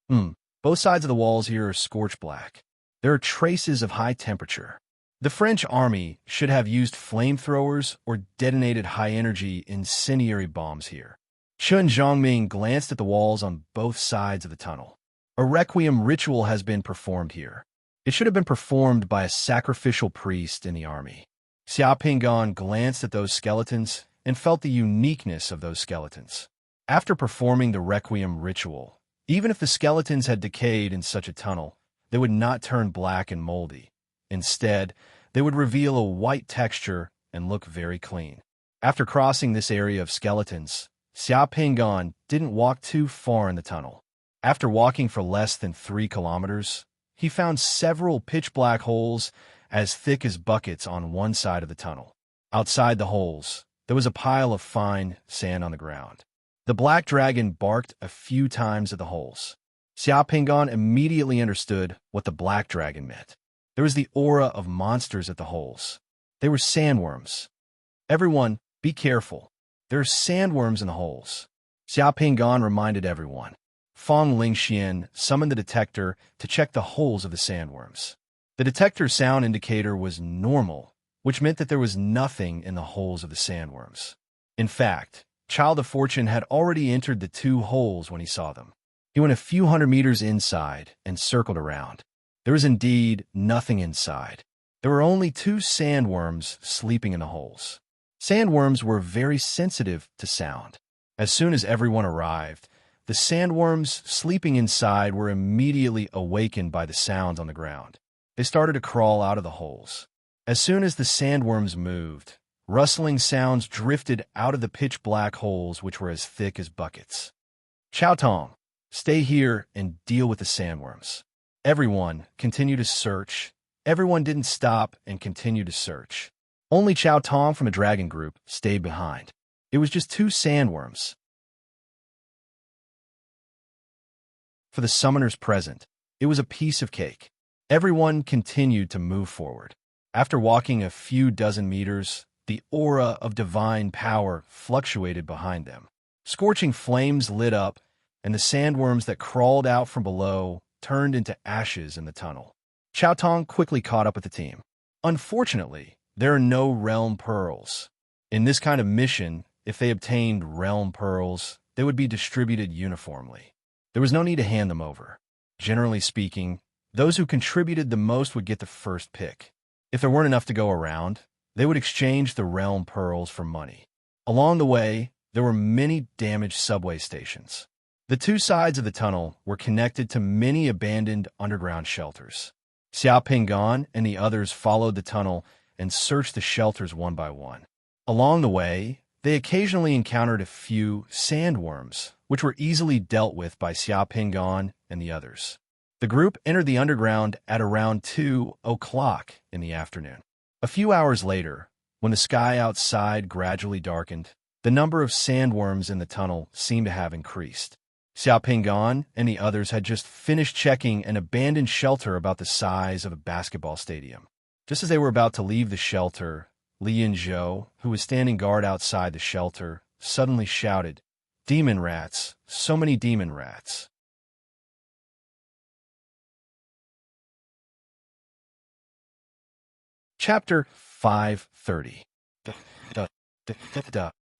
Both sides of the walls here are scorched black. There are traces of high temperature. The French army should have used flamethrowers or detonated high-energy incendiary bombs here. Chun Zhongming glanced at the walls on both sides of the tunnel. A requiem ritual has been performed here. It should have been performed by a sacrificial priest in the army. Xia Pingan glanced at those skeletons and felt the uniqueness of those skeletons. After performing the requiem ritual, even if the skeletons had decayed in such a tunnel, they would not turn black and moldy. Instead, they would reveal a white texture and look very clean. After crossing this area of skeletons, Xia Pingan didn't walk too far in the tunnel. After walking for less than 3 kilometers, he found several pitch-black holes as thick as buckets on one side of the tunnel. Outside the holes, there was a pile of fine sand on the ground. The black dragon barked a few times at the holes. Xia Pingan immediately understood what the black dragon meant. There was the aura of monsters at the holes. They were sandworms. Everyone, be careful. There are sandworms in the holes. Xia Pingan reminded everyone. Fong Lingxian summoned the detector to check the holes of the sandworms. The detector's sound indicator was normal, which meant that there was nothing in the holes of the sandworms. In fact, Child of Fortune had already entered the 2 holes when he saw them. He went a few hundred meters inside and circled around. There was indeed nothing inside. There were only 2 sandworms sleeping in the holes. Sandworms were very sensitive to sound. As soon as everyone arrived, the sandworms sleeping inside were immediately awakened by the sounds on the ground. They started to crawl out of the holes. As soon as the sandworms moved, rustling sounds drifted out of the pitch-black holes which were as thick as buckets. Chao Tong, stay here and deal with the sandworms. Everyone continued to search. Everyone didn't stop and continued to search. Only Chao Tong from a dragon group stayed behind. It was just 2 sandworms. For the summoners present, it was a piece of cake. Everyone continued to move forward. After walking a few dozen meters, the aura of divine power fluctuated behind them. Scorching flames lit up, and the sandworms that crawled out from below turned into ashes in the tunnel. Chao Tong quickly caught up with the team. Unfortunately, there are no realm pearls. In this kind of mission, if they obtained realm pearls, they would be distributed uniformly. There was no need to hand them over. Generally speaking, those who contributed the most would get the first pick. If there weren't enough to go around, they would exchange the realm pearls for money. Along the way, there were many damaged subway stations. The 2 sides of the tunnel were connected to many abandoned underground shelters. Xia Pingan and the others followed the tunnel and searched the shelters one by one. Along the way, they occasionally encountered a few sandworms, which were easily dealt with by Xia Pingan and the others. The group entered the underground at around 2 o'clock in the afternoon. A few hours later, when the sky outside gradually darkened, the number of sandworms in the tunnel seemed to have increased. Xia Pingan and the others had just finished checking an abandoned shelter about the size of a basketball stadium. Just as they were about to leave the shelter, Li Yinzhou, who was standing guard outside the shelter, suddenly shouted, "Demon rats! So many demon rats!" Chapter 530.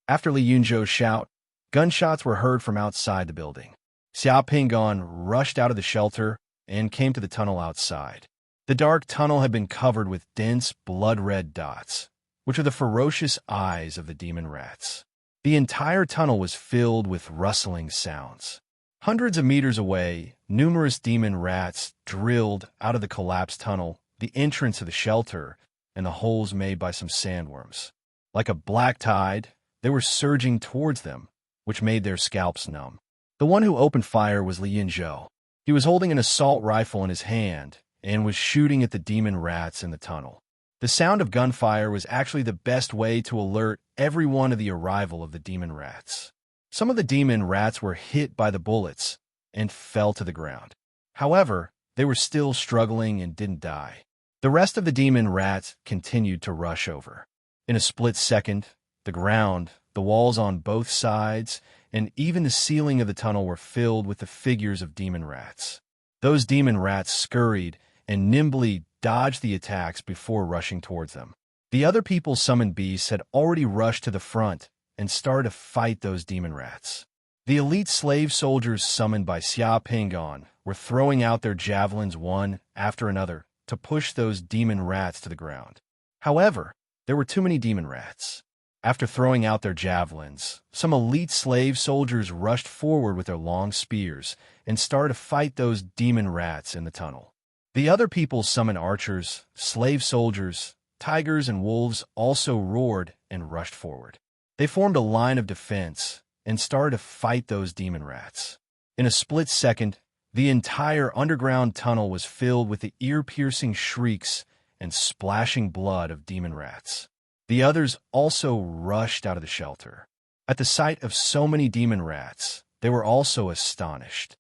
After Li Yunzhou's shout, gunshots were heard from outside the building. Xia Pingan rushed out of the shelter and came to the tunnel outside. The dark tunnel had been covered with dense, blood-red dots, which are the ferocious eyes of the demon rats. The entire tunnel was filled with rustling sounds. Hundreds of meters away, numerous demon rats drilled out of the collapsed tunnel, the entrance of the shelter, and the holes made by some sandworms. Like a black tide, they were surging towards them, which made their scalps numb. The one who opened fire was Li Yinzhou. He was holding an assault rifle in his hand and was shooting at the demon rats in the tunnel. The sound of gunfire was actually the best way to alert everyone of the arrival of the demon rats. Some of the demon rats were hit by the bullets and fell to the ground. However, they were still struggling and didn't die. The rest of the demon rats continued to rush over. In a split second, the ground, the walls on both sides, and even the ceiling of the tunnel were filled with the figures of demon rats. Those demon rats scurried and nimbly dodged the attacks before rushing towards them. The other people's summoned beasts had already rushed to the front and started to fight those demon rats. The elite slave soldiers summoned by Xia Pingon were throwing out their javelins one after another to push those demon rats to the ground. However, there were too many demon rats. After throwing out their javelins, some elite slave soldiers rushed forward with their long spears and started to fight those demon rats in the tunnel. The other people's summoned archers, slave soldiers, tigers, and wolves also roared and rushed forward. They formed a line of defense and started to fight those demon rats. In a split second, the entire underground tunnel was filled with the ear-piercing shrieks and splashing blood of demon rats. The others also rushed out of the shelter. At the sight of so many demon rats, they were also astonished.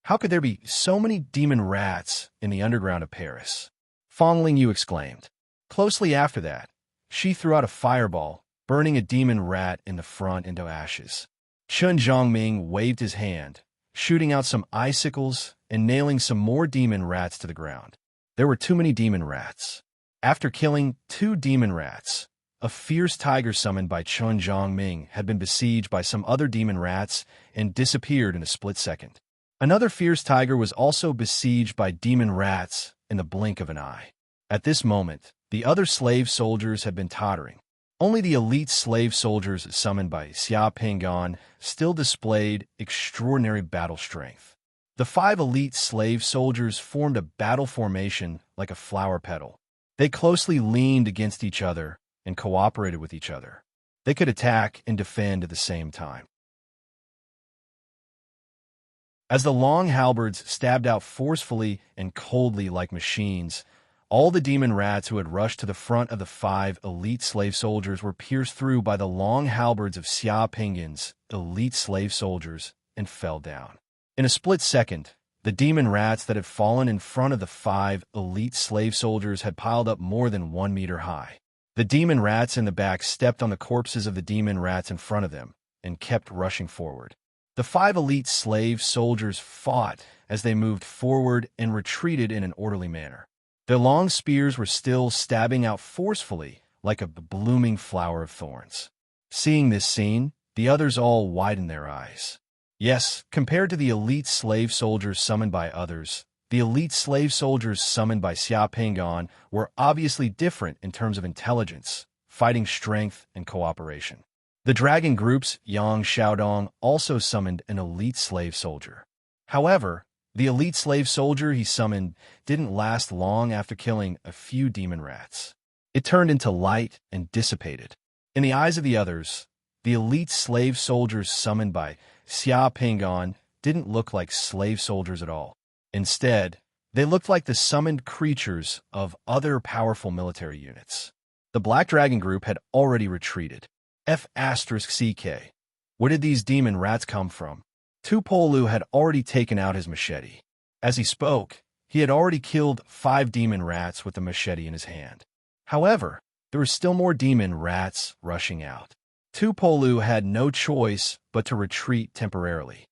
How could there be so many demon rats in the underground of Paris? Fong Lingyu exclaimed. Closely after that, she threw out a fireball, burning a demon rat in the front into ashes. Chun Zhongming waved his hand, shooting out some icicles and nailing some more demon rats to the ground. There were too many demon rats. After killing 2 demon rats, a fierce tiger summoned by Chun Zhongming had been besieged by some other demon rats and disappeared in a split second. Another fierce tiger was also besieged by demon rats in the blink of an eye. At this moment, the other slave soldiers had been tottering. Only the elite slave soldiers summoned by Xia Pingon still displayed extraordinary battle strength. The 5 elite slave soldiers formed a battle formation like a flower petal. They closely leaned against each other and cooperated with each other. They could attack and defend at the same time. As the long halberds stabbed out forcefully and coldly like machines, all the demon rats who had rushed to the front of the 5 elite slave soldiers were pierced through by the long halberds of Xia Pingon's elite slave soldiers and fell down. In a split second, the demon rats that had fallen in front of the 5 elite slave soldiers had piled up more than 1 meter high. The demon rats in the back stepped on the corpses of the demon rats in front of them and kept rushing forward. The 5 elite slave soldiers fought as they moved forward and retreated in an orderly manner. Their long spears were still stabbing out forcefully like a blooming flower of thorns. Seeing this scene, the others all widened their eyes. Yes, compared to the elite slave soldiers summoned by others, the elite slave soldiers summoned by Xia Pingon were obviously different in terms of intelligence, fighting strength, and cooperation. The dragon group's Yang Xiaodong also summoned an elite slave soldier. However, the elite slave soldier he summoned didn't last long after killing a few demon rats. It turned into light and dissipated. In the eyes of the others, the elite slave soldiers summoned by Xia Pingon didn't look like slave soldiers at all. Instead, they looked like the summoned creatures of other powerful military units. The Black Dragon group had already retreated. F***CK. Where did these demon rats come from? Tupolu had already taken out his machete. As he spoke, he had already killed 5 demon rats with the machete in his hand. However, there were still more demon rats rushing out. Tupolu had no choice but to retreat temporarily.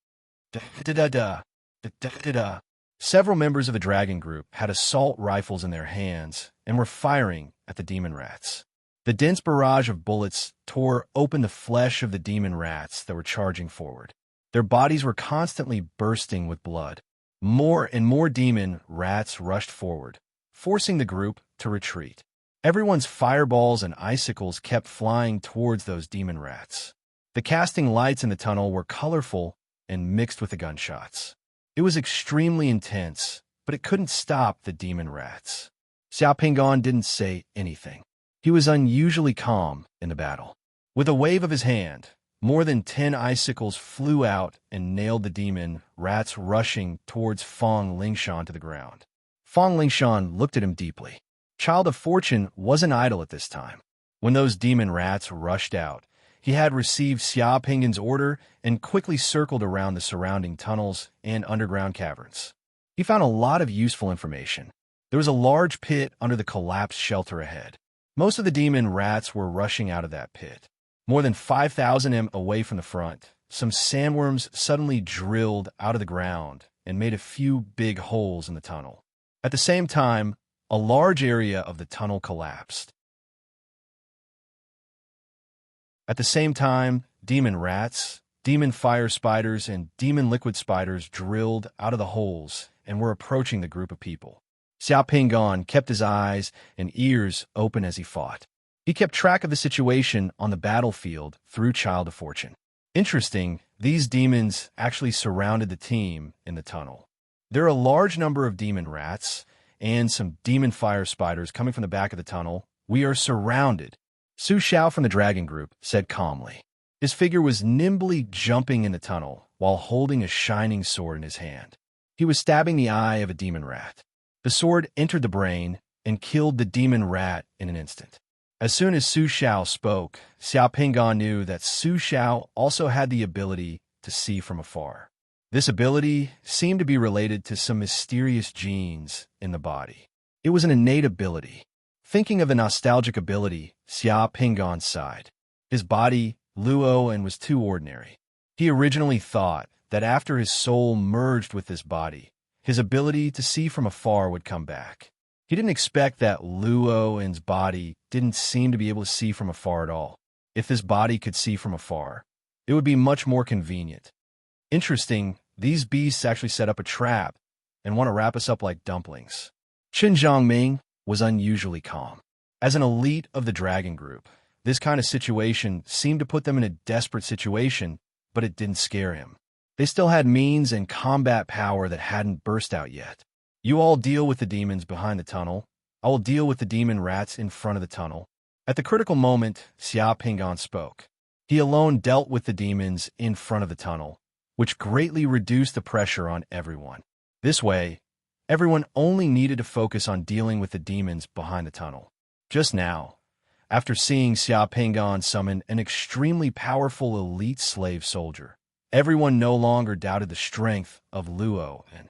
Several members of the dragon group had assault rifles in their hands and were firing at the demon rats. The dense barrage of bullets tore open the flesh of the demon rats that were charging forward. Their bodies were constantly bursting with blood. More and more demon rats rushed forward, forcing the group to retreat. Everyone's fireballs and icicles kept flying towards those demon rats. The casting lights in the tunnel were colorful and mixed with the gunshots. It was extremely intense, but it couldn't stop the demon rats. Xia Pingon didn't say anything. He was unusually calm in the battle. With a wave of his hand, more than 10 icicles flew out and nailed the demon rats rushing towards Fong Lingshan to the ground. Fong Lingshan looked at him deeply. Child of Fortune wasn't idle at this time. When those demon rats rushed out, he had received Xia Pingon's order and quickly circled around the surrounding tunnels and underground caverns. He found a lot of useful information. There was a large pit under the collapsed shelter ahead. Most of the demon rats were rushing out of that pit. More than 5,000 m away from the front, some sandworms suddenly drilled out of the ground and made a few big holes in the tunnel. At the same time, a large area of the tunnel collapsed. At the same time, demon rats, demon fire spiders, and demon liquid spiders drilled out of the holes and were approaching the group of people. Xiao Pingon kept his eyes and ears open as he fought. He kept track of the situation on the battlefield through Child of Fortune. Interesting, these demons actually surrounded the team in the tunnel. There are a large number of demon rats and some demon fire spiders coming from the back of the tunnel. We are surrounded, Su Xiao from the dragon group said calmly. His figure was nimbly jumping in the tunnel while holding a shining sword in his hand. He was stabbing the eye of a demon rat. The sword entered the brain and killed the demon rat in an instant. As soon as Su Xiao spoke, Xiao Pingon knew that Su Xiao also had the ability to see from afar. This ability seemed to be related to some mysterious genes in the body. It was an innate ability. Thinking of a nostalgic ability, Xiao Pingon sighed. His body, Luo, and was too ordinary. He originally thought that after his soul merged with his body, his ability to see from afar would come back. He didn't expect that Luo's body didn't seem to be able to see from afar at all. If this body could see from afar, it would be much more convenient. Interesting, these beasts actually set up a trap and want to wrap us up like dumplings. Qin Zhongming was unusually calm. As an elite of the dragon group, this kind of situation seemed to put them in a desperate situation, but it didn't scare him. They still had means and combat power that hadn't burst out yet. You all deal with the demons behind the tunnel. I will deal with the demon rats in front of the tunnel. At the critical moment, Xiao Pingon spoke. He alone dealt with the demons in front of the tunnel, which greatly reduced the pressure on everyone. This way, everyone only needed to focus on dealing with the demons behind the tunnel. Just now, after seeing Xiao Pingon summon an extremely powerful elite slave soldier, everyone no longer doubted the strength of Luo, and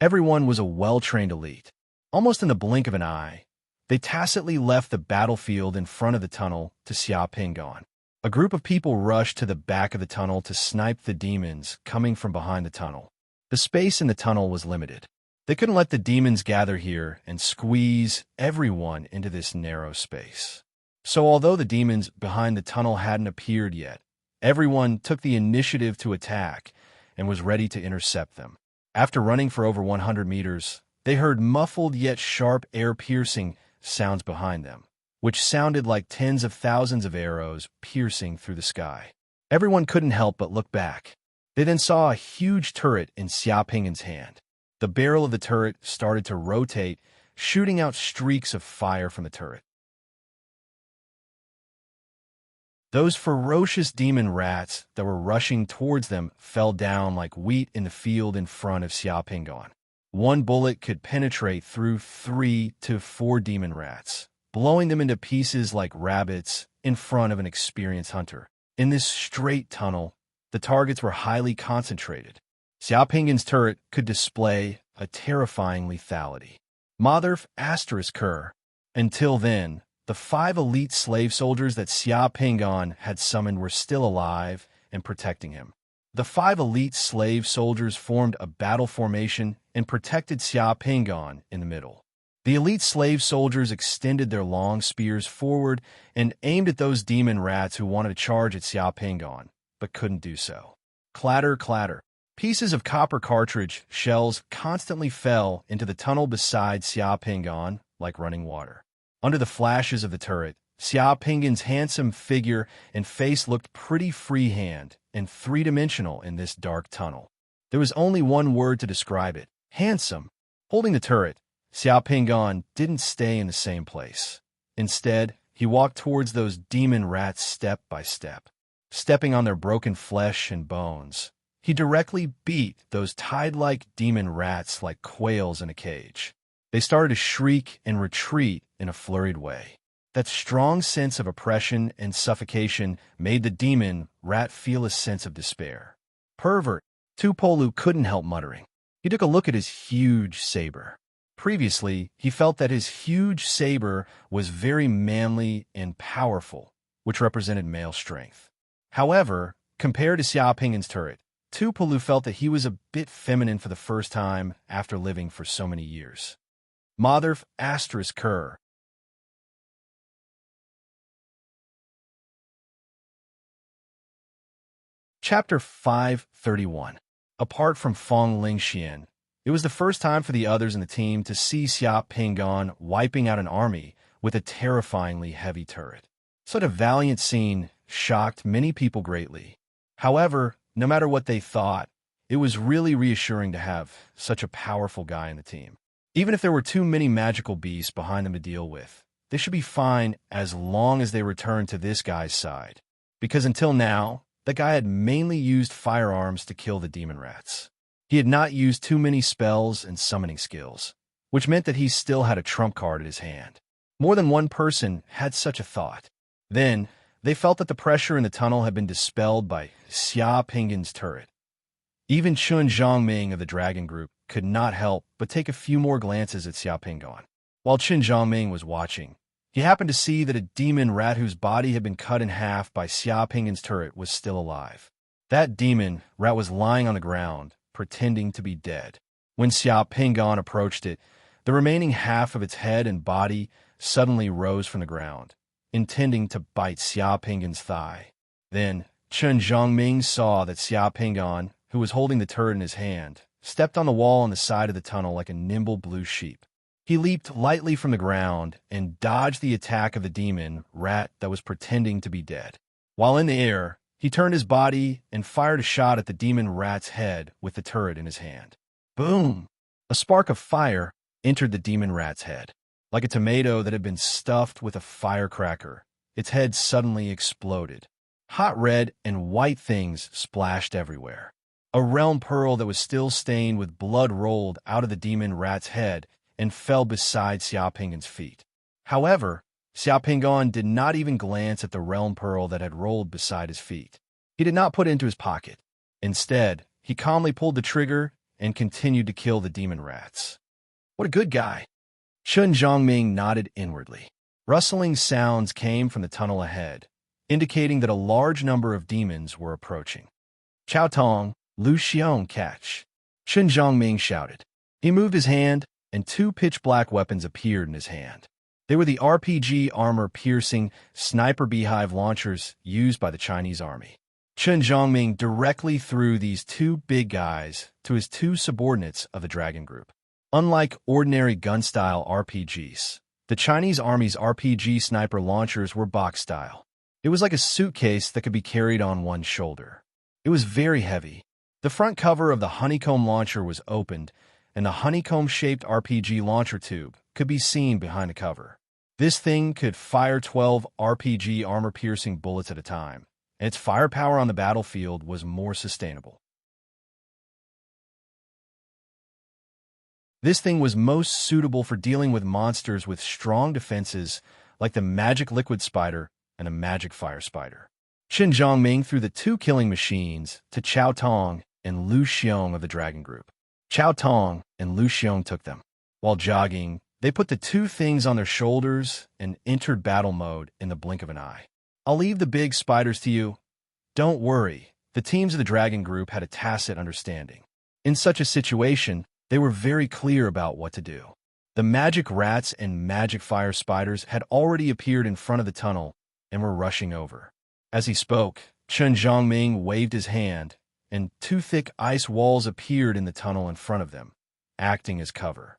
everyone was a well-trained elite. Almost in the blink of an eye, they tacitly left the battlefield in front of the tunnel to Xiao Pingon. A group of people rushed to the back of the tunnel to snipe the demons coming from behind the tunnel. The space in the tunnel was limited. They couldn't let the demons gather here and squeeze everyone into this narrow space. So although the demons behind the tunnel hadn't appeared yet, everyone took the initiative to attack and was ready to intercept them. After running for over 100 meters, they heard muffled yet sharp air-piercing sounds behind them, which sounded like tens of thousands of arrows piercing through the sky. Everyone couldn't help but look back. They then saw a huge turret in Xiao Pingon's hand. The barrel of the turret started to rotate, shooting out streaks of fire from the turret. Those ferocious demon rats that were rushing towards them fell down like wheat in the field in front of Xiao Pingon. One bullet could penetrate through 3 to 4 demon rats, blowing them into pieces like rabbits in front of an experienced hunter. In this straight tunnel, the targets were highly concentrated. Xiao Pingon's turret could display a terrifying lethality. Motherf asterisk her. Until then, the 5 elite slave soldiers that Xiao Pingon had summoned were still alive and protecting him. The 5 elite slave soldiers formed a battle formation and protected Xiao Pingon in the middle. The elite slave soldiers extended their long spears forward and aimed at those demon rats who wanted to charge at Xiao Pingon, but couldn't do so. Clatter, clatter. Pieces of copper cartridge shells constantly fell into the tunnel beside Xiao Pingon like running water. Under the flashes of the turret, Xiao Pingon's handsome figure and face looked pretty freehand and three-dimensional in this dark tunnel. There was only one word to describe it: handsome. Holding the turret, Xiao Pingon didn't stay in the same place. Instead, he walked towards those demon rats step by step. Stepping on their broken flesh and bones, he directly beat those tide-like demon rats like quails in a cage. They started to shriek and retreat in a flurried way. That strong sense of oppression and suffocation made the demon rat feel a sense of despair. Pervert, Tupolu couldn't help muttering. He took a look at his huge saber. Previously, he felt that his huge saber was very manly and powerful, which represented male strength. However, compared to Xiaoping's turret, Tupolu felt that he was a bit feminine for the first time after living for so many years. Motherf asterisk Kerr. Chapter 531. Apart from Fong Lingxian, it was the first time for the others in the team to see Xia Pingon wiping out an army with a terrifyingly heavy turret. Such a valiant scene shocked many people greatly. However, no matter what they thought, it was really reassuring to have such a powerful guy in the team. Even if there were too many magical beasts behind them to deal with, they should be fine as long as they return to this guy's side. Because until now, the guy had mainly used firearms to kill the demon rats. He had not used too many spells and summoning skills, which meant that he still had a trump card in his hand. More than one person had such a thought. Then, they felt that the pressure in the tunnel had been dispelled by Xia Pingon's turret. Even Chun Zhongming of the Dragon Group could not help but take a few more glances at Xia Pingon. While Chun Zhongming was watching, he happened to see that a demon rat whose body had been cut in half by Xia Pingon's turret was still alive. That demon rat was lying on the ground, pretending to be dead. When Xia Pingon approached it, the remaining half of its head and body suddenly rose from the ground, intending to bite Xia Pingon's thigh. Then, Chun Zhongming saw that Xia Pingon, who was holding the turret in his hand, stepped on the wall on the side of the tunnel like a nimble blue sheep. He leaped lightly from the ground and dodged the attack of the demon rat that was pretending to be dead. While in the air, he turned his body and fired a shot at the demon rat's head with the turret in his hand. Boom! A spark of fire entered the demon rat's head. Like a tomato that had been stuffed with a firecracker, its head suddenly exploded. Hot red and white things splashed everywhere. A realm pearl that was still stained with blood rolled out of the demon rat's head and fell beside Xia Pingon's feet. However, Xia Pingon did not even glance at the realm pearl that had rolled beside his feet. He did not put it into his pocket. Instead, he calmly pulled the trigger and continued to kill the demon rats. What a good guy! Chun Zhongming nodded inwardly. Rustling sounds came from the tunnel ahead, indicating that a large number of demons were approaching. Chao Tong, Lu Xiong, catch! Chun Zhongming shouted. He moved his hand, and two pitch-black weapons appeared in his hand. They were the RPG armor-piercing sniper beehive launchers used by the Chinese army. Chun Zhongming directly threw these two big guys to his two subordinates of the Dragon Group. Unlike ordinary gun-style RPGs, the Chinese army's RPG sniper launchers were box-style. It was like a suitcase that could be carried on one shoulder. It was very heavy. The front cover of the honeycomb launcher was opened, and the honeycomb-shaped RPG launcher tube could be seen behind the cover. This thing could fire 12 RPG armor-piercing bullets at a time, and its firepower on the battlefield was more sustainable. This thing was most suitable for dealing with monsters with strong defenses like the magic liquid spider and the magic fire spider. Chun Zhongming threw the two killing machines to Chao Tong and Lu Xiong of the Dragon Group. Chao Tong and Lu Xiong took them. While jogging, they put the two things on their shoulders and entered battle mode in the blink of an eye. I'll leave the big spiders to you. Don't worry, the teams of the Dragon Group had a tacit understanding. In such a situation, they were very clear about what to do. The magic rats and magic fire spiders had already appeared in front of the tunnel and were rushing over. As he spoke, Chun Zhongming waved his hand, and two thick ice walls appeared in the tunnel in front of them, acting as cover.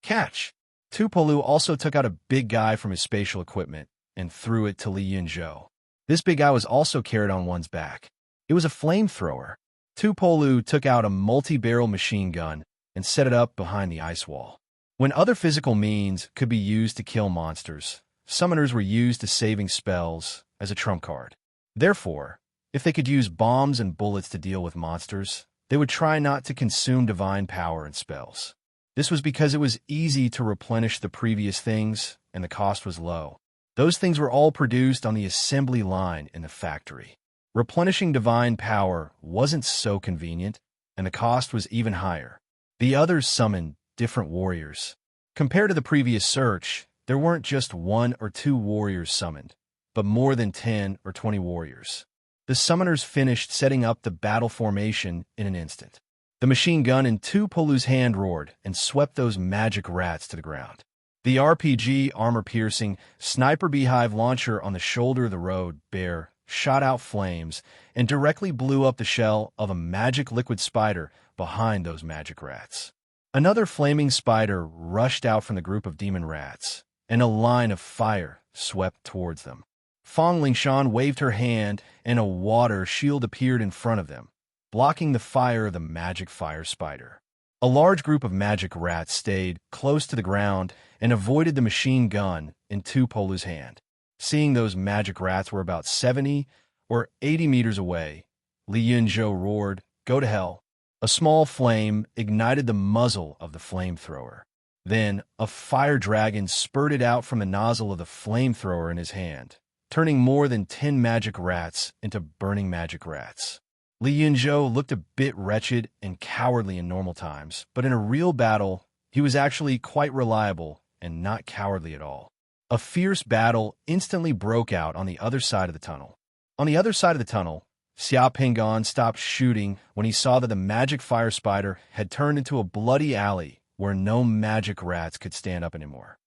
Catch! Tupolu also took out a big guy from his spatial equipment and threw it to Li Yunzhou. This big guy was also carried on one's back. It was a flamethrower. Tupolu took out a multi-barrel machine gun and set it up behind the ice wall. When other physical means could be used to kill monsters, summoners were used to saving spells as a trump card. Therefore, if they could use bombs and bullets to deal with monsters, they would try not to consume divine power and spells. This was because it was easy to replenish the previous things, and the cost was low. Those things were all produced on the assembly line in the factory. Replenishing divine power wasn't so convenient, and the cost was even higher. The others summoned different warriors. Compared to the previous search, there weren't just 1 or 2 warriors summoned, but more than 10 or 20 warriors. The summoners finished setting up the battle formation in an instant. The machine gun in Tupolu's hand roared and swept those magic rats to the ground. The RPG armor-piercing sniper beehive launcher on the shoulder of the road bear shot out flames and directly blew up the shell of a magic liquid spider behind those magic rats. Another flaming spider rushed out from the group of demon rats, and a line of fire swept towards them. Fong Lingshan waved her hand, and a water shield appeared in front of them, blocking the fire of the magic fire spider. A large group of magic rats stayed close to the ground and avoided the machine gun in Tupolu's hand. Seeing those magic rats were about 70 or 80 meters away, Li Yunzhou roared, "Go to hell." A small flame ignited the muzzle of the flamethrower. Then a fire dragon spurted out from the nozzle of the flamethrower in his hand, turning more than 10 magic rats into burning magic rats. Li Yunzhou looked a bit wretched and cowardly in normal times, but in a real battle, he was actually quite reliable and not cowardly at all. A fierce battle instantly broke out on the other side of the tunnel. On the other side of the tunnel, Xia Pinggan stopped shooting when he saw that the magic fire spider had turned into a bloody alley where no magic rats could stand up anymore.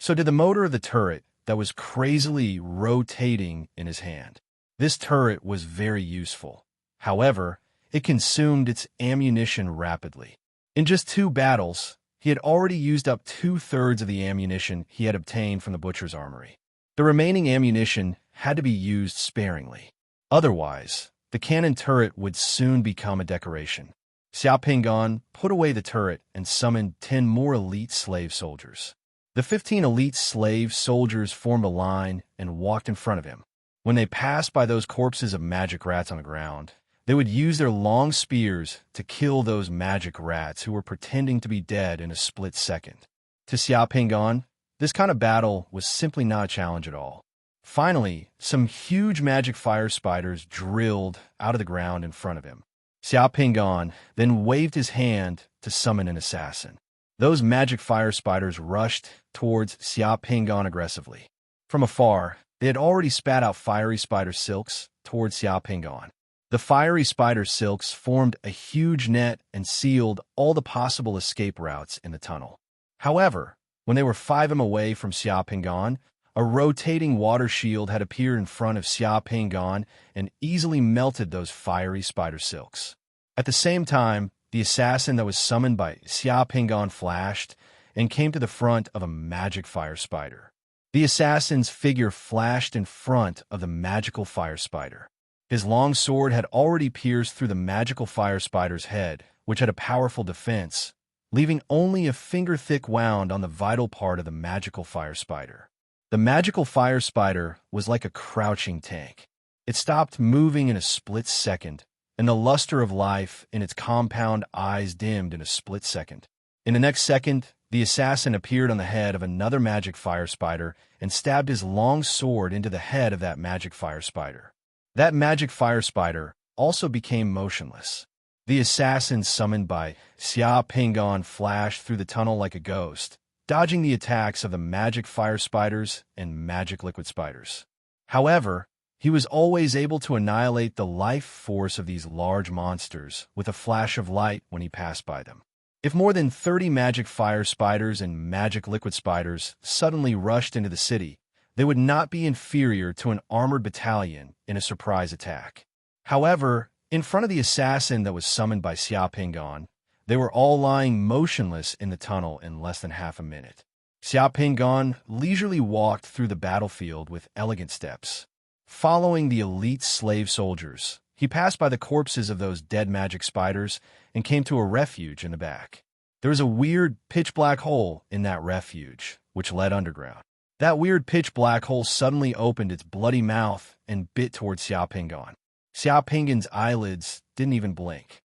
So did the motor of the turret that was crazily rotating in his hand. This turret was very useful. However, it consumed its ammunition rapidly. In just 2 battles, he had already used up 2/3 of the ammunition he had obtained from the butcher's armory. The remaining ammunition had to be used sparingly. Otherwise, the cannon turret would soon become a decoration. Xia Pinggan put away the turret and summoned 10 more elite slave soldiers. The 15 elite slave soldiers formed a line and walked in front of him. When they passed by those corpses of magic rats on the ground, they would use their long spears to kill those magic rats who were pretending to be dead in a split second. To Xia Pinggan, this kind of battle was simply not a challenge at all. Finally, some huge magic fire spiders drilled out of the ground in front of him. Xia Pinggan then waved his hand to summon an assassin. Those magic fire spiders rushed towards Xia Pinggan aggressively. From afar, they had already spat out fiery spider silks towards Xia Pinggan. The fiery spider silks formed a huge net and sealed all the possible escape routes in the tunnel. However, when they were 5 m away from Xia Pinggan, a rotating water shield had appeared in front of Xia Pinggan and easily melted those fiery spider silks. At the same time, the assassin that was summoned by Xia Pinggan flashed and came to the front of a magic fire spider. The assassin's figure flashed in front of the magical fire spider. His long sword had already pierced through the magical fire spider's head, which had a powerful defense, leaving only a finger-thick wound on the vital part of the magical fire spider. The magical fire spider was like a crouching tank. It stopped moving in a split second, and the luster of life in its compound eyes dimmed in a split second. In the next second, the assassin appeared on the head of another magic fire spider and stabbed his long sword into the head of that magic fire spider. That magic fire spider also became motionless. The assassin summoned by Xia Pinggan flashed through the tunnel like a ghost, dodging the attacks of the magic fire spiders and magic liquid spiders. However, he was always able to annihilate the life force of these large monsters with a flash of light when he passed by them. If more than 30 magic fire spiders and magic liquid spiders suddenly rushed into the city, they would not be inferior to an armored battalion in a surprise attack. However, in front of the assassin that was summoned by Xia Pinggan, they were all lying motionless in the tunnel in less than half a minute. Xia Pinggan leisurely walked through the battlefield with elegant steps. Following the elite slave soldiers, he passed by the corpses of those dead magic spiders and came to a refuge in the back. There was a weird pitch-black hole in that refuge, which led underground. That weird pitch-black hole suddenly opened its bloody mouth and bit towards Xia Pinggan. Xia Pinggan's eyelids didn't even blink.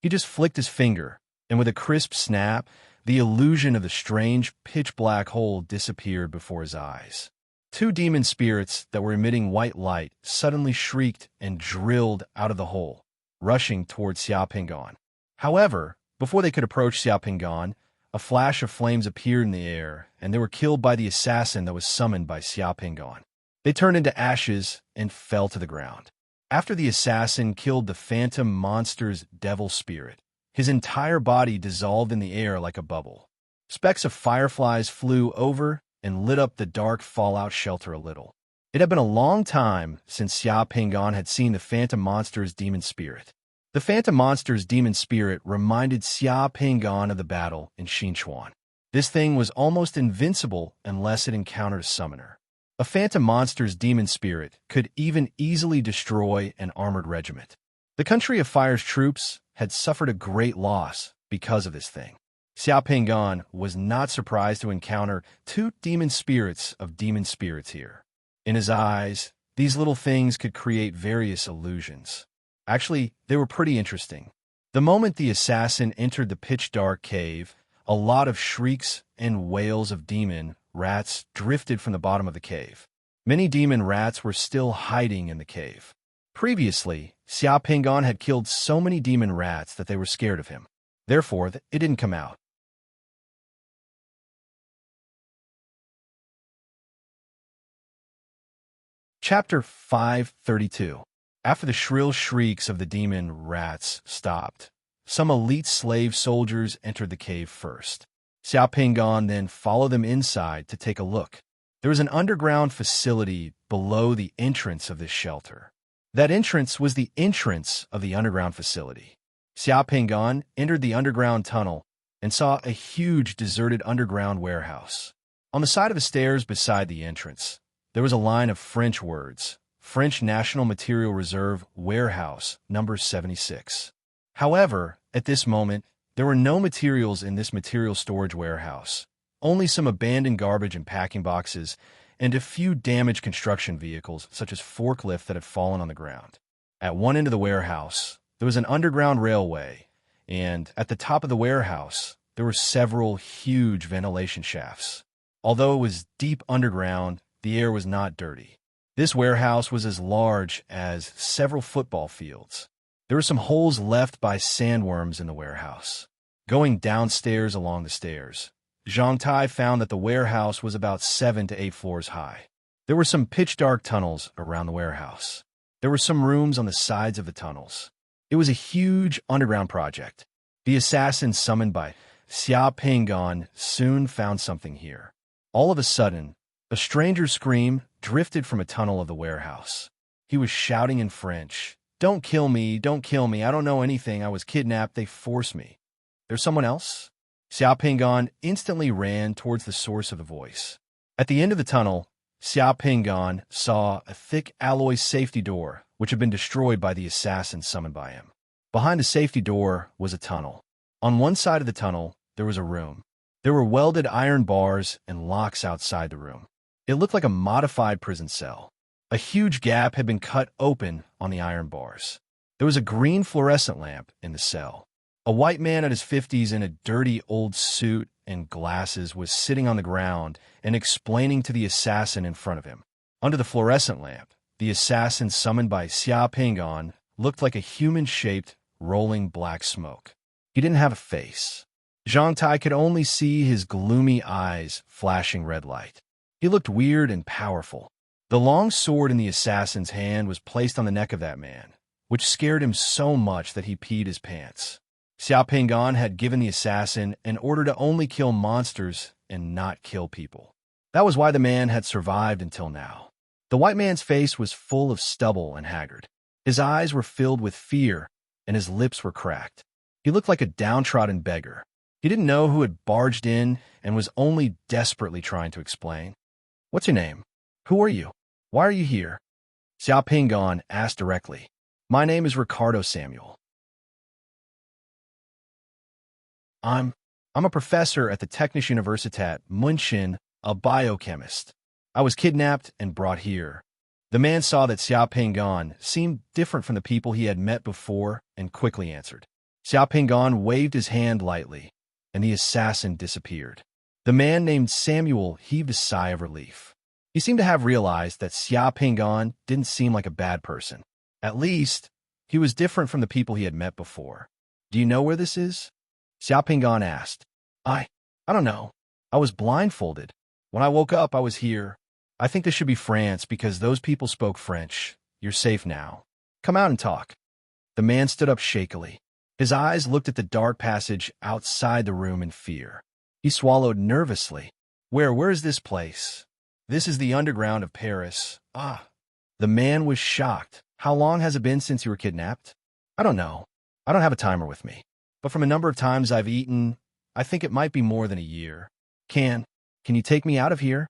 He just flicked his finger, and with a crisp snap, the illusion of the strange pitch-black hole disappeared before his eyes. 2 demon spirits that were emitting white light suddenly shrieked and drilled out of the hole. rushing towards Xiao Pingan. However, before they could approach Xiao Pingan, a flash of flames appeared in the air, and they were killed by the assassin that was summoned by Xiao Pingan. They turned into ashes and fell to the ground. After the assassin killed the phantom monster's devil spirit, his entire body dissolved in the air like a bubble. Specks of fireflies flew over and lit up the dark fallout shelter a little. It had been a long time since Xiao Pingan had seen the phantom monster's demon spirit. The phantom monster's demon spirit reminded Xiao Pingan of the battle in Xinchuan. This thing was almost invincible unless it encountered a summoner. A phantom monster's demon spirit could even easily destroy an armored regiment. The Country of Fire's troops had suffered a great loss because of this thing. Xiao Pingan was not surprised to encounter two demon spirits of demon spirits here. In his eyes, these little things could create various illusions. Actually, they were pretty interesting. The moment the assassin entered the pitch-dark cave, a lot of shrieks and wails of demon rats drifted from the bottom of the cave. Many demon rats were still hiding in the cave. Previously, Xiao Pingan had killed so many demon rats that they were scared of him. Therefore, it didn't come out. Chapter 532. After the shrill shrieks of the demon rats stopped, some elite slave soldiers entered the cave first. Xiao Pingan then followed them inside to take a look. There was an underground facility below the entrance of this shelter. That entrance was the entrance of the underground facility. Xiao Pingan entered the underground tunnel and saw a huge deserted underground warehouse. On the side of the stairs beside the entrance, there was a line of French words, French National Material Reserve Warehouse, number 76. However, at this moment, there were no materials in this material storage warehouse, only some abandoned garbage and packing boxes, and a few damaged construction vehicles, such as forklifts that had fallen on the ground. At one end of the warehouse, there was an underground railway, and at the top of the warehouse, there were several huge ventilation shafts. Although it was deep underground, the air was not dirty. This warehouse was as large as several football fields. There were some holes left by sandworms in the warehouse. Going downstairs along the stairs, Zhang Tai found that the warehouse was about 7 to 8 floors high. There were some pitch-dark tunnels around the warehouse. There were some rooms on the sides of the tunnels. It was a huge underground project. The assassin summoned by Xiao Pingan soon found something here. All of a sudden, a stranger's scream drifted from a tunnel of the warehouse. He was shouting in French, "Don't kill me, don't kill me, I don't know anything, I was kidnapped, they forced me." "There's someone else?" Xiao Pingan instantly ran towards the source of the voice. At the end of the tunnel, Xiao Pingan saw a thick alloy safety door, which had been destroyed by the assassin summoned by him. Behind the safety door was a tunnel. On one side of the tunnel, there was a room. There were welded iron bars and locks outside the room. It looked like a modified prison cell. A huge gap had been cut open on the iron bars. There was a green fluorescent lamp in the cell. A white man at his 50s in a dirty old suit and glasses was sitting on the ground and explaining to the assassin in front of him. Under the fluorescent lamp, the assassin summoned by Xiao Pingan looked like a human-shaped, rolling black smoke. He didn't have a face. Zhang Tai could only see his gloomy eyes flashing red light. He looked weird and powerful. The long sword in the assassin's hand was placed on the neck of that man, which scared him so much that he peed his pants. Xiao Pingan had given the assassin an order to only kill monsters and not kill people. That was why the man had survived until now. The white man's face was full of stubble and haggard. His eyes were filled with fear, and his lips were cracked. He looked like a downtrodden beggar. He didn't know who had barged in and was only desperately trying to explain. "What's your name? Who are you? Why are you here?" Xiao Pingan asked directly. "My name is Ricardo Samuel. I'm a professor at the Technische Universität München, a biochemist. I was kidnapped and brought here." The man saw that Xiao Pingan seemed different from the people he had met before and quickly answered. Xiao Pingan waved his hand lightly, and the assassin disappeared. The man named Samuel heaved a sigh of relief. He seemed to have realized that Xiao Pingan didn't seem like a bad person. At least, He was different from the people he had met before. Do you know where this is? Xiao Pingan asked. I don't know. I was blindfolded. When I woke up, I was here. I think this should be France because those people spoke French. You're safe now. Come out and talk. The man stood up shakily. His eyes looked at the dark passage outside the room in fear. He swallowed nervously. Where is this place? This is the underground of Paris. The man was shocked. How long has it been since you were kidnapped? I don't know. I don't have a timer with me. But from a number of times I've eaten, I think it might be more than a year. Can you take me out of here?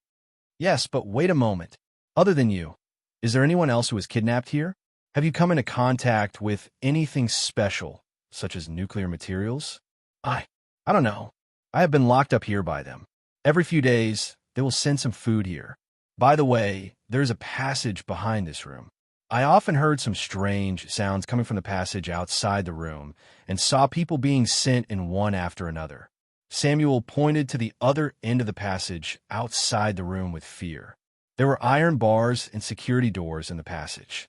Yes, but wait a moment. Other than you, is there anyone else who was kidnapped here? Have you come into contact with anything special, such as nuclear materials? I don't know. I have been locked up here by them. Every few days, they will send some food here. By the way, there's a passage behind this room. I often heard some strange sounds coming from the passage outside the room and saw people being sent in one after another. Samuel pointed to the other end of the passage outside the room with fear. There were iron bars and security doors in the passage.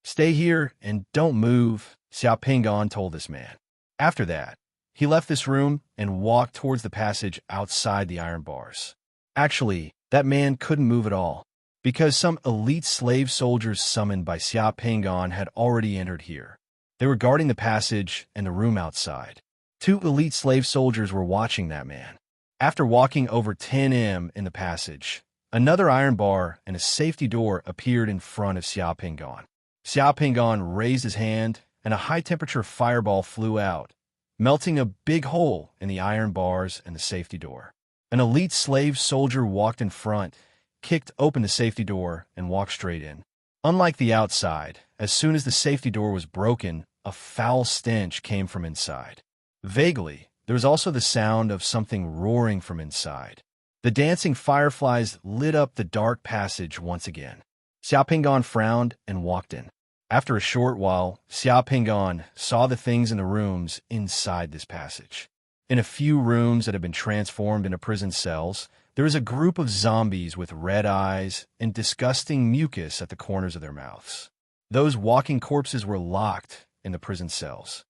Stay here and don't move, Xiao Pingan told this man. After that, he left this room and walked towards the passage outside the iron bars. Actually, that man couldn't move at all, because some elite slave soldiers summoned by Xiao Pingan had already entered here. They were guarding the passage and the room outside. 2 elite slave soldiers were watching that man. After walking over 10 m in the passage, another iron bar and a safety door appeared in front of Xiao Pingan. Xiao Pingan raised his hand, and a high-temperature fireball flew out, melting a big hole in the iron bars and the safety door. An elite slave soldier walked in front, kicked open the safety door, and walked straight in. Unlike the outside, as soon as the safety door was broken, a foul stench came from inside. Vaguely, there was also the sound of something roaring from inside. The dancing fireflies lit up the dark passage once again. Xiao Pingan frowned and walked in. After a short while, Xiao Pingan saw the things in the rooms inside this passage. In a few rooms that had been transformed into prison cells, there was a group of zombies with red eyes and disgusting mucus at the corners of their mouths. Those walking corpses were locked in the prison cells.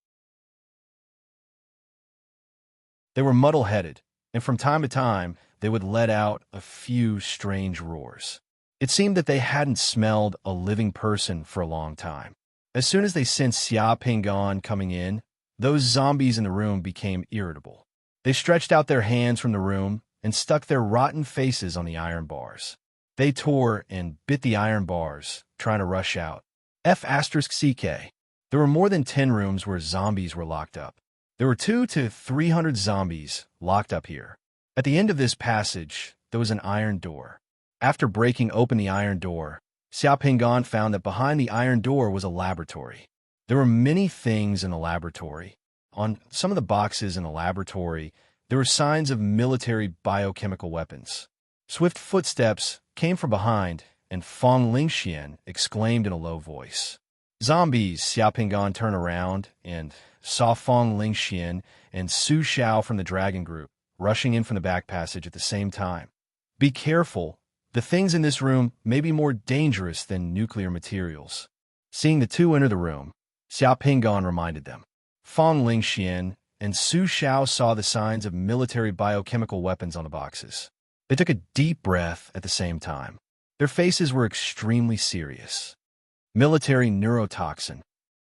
They were muddle-headed, and from time to time, they would let out a few strange roars. It seemed that they hadn't smelled a living person for a long time. As soon as they sensed Xiao Pingan coming in, those zombies in the room became irritable. They stretched out their hands from the room and stuck their rotten faces on the iron bars. They tore and bit the iron bars, trying to rush out. F***CK. There were more than 10 rooms where zombies were locked up. There were 200 to 300 zombies locked up here. At the end of this passage, there was an iron door. After breaking open the iron door, Xiao Pingan found that behind the iron door was a laboratory. There were many things in the laboratory. On some of the boxes in the laboratory, there were signs of military biochemical weapons. Swift footsteps came from behind, and Fong Lingxian exclaimed in a low voice. Zombies! Xiao Pingan turned around and saw Fong Lingxian and Su Xiao from the Dragon Group rushing in from the back passage at the same time. Be careful. The things in this room may be more dangerous than nuclear materials. Seeing the 2 enter the room, Xiao Pingan reminded them. Fong Lingxian and Su Xiao saw the signs of military biochemical weapons on the boxes. They took a deep breath at the same time. Their faces were extremely serious. Military neurotoxin.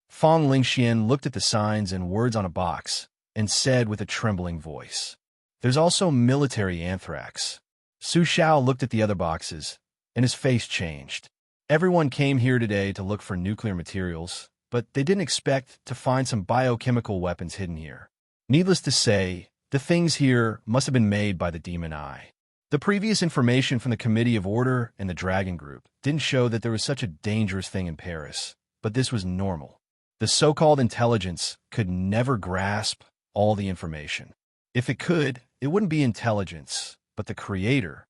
Fong Lingxian looked at the signs and words on a box and said with a trembling voice, "There's also military anthrax." Su Xiao looked at the other boxes, and his face changed. Everyone came here today to look for nuclear materials, but they didn't expect to find some biochemical weapons hidden here. Needless to say, the things here must have been made by the Demon Eye. The previous information from the Committee of Order and the Dragon Group didn't show that there was such a dangerous thing in Paris, but this was normal. The so-called intelligence could never grasp all the information. If it could, it wouldn't be intelligence, but the creator.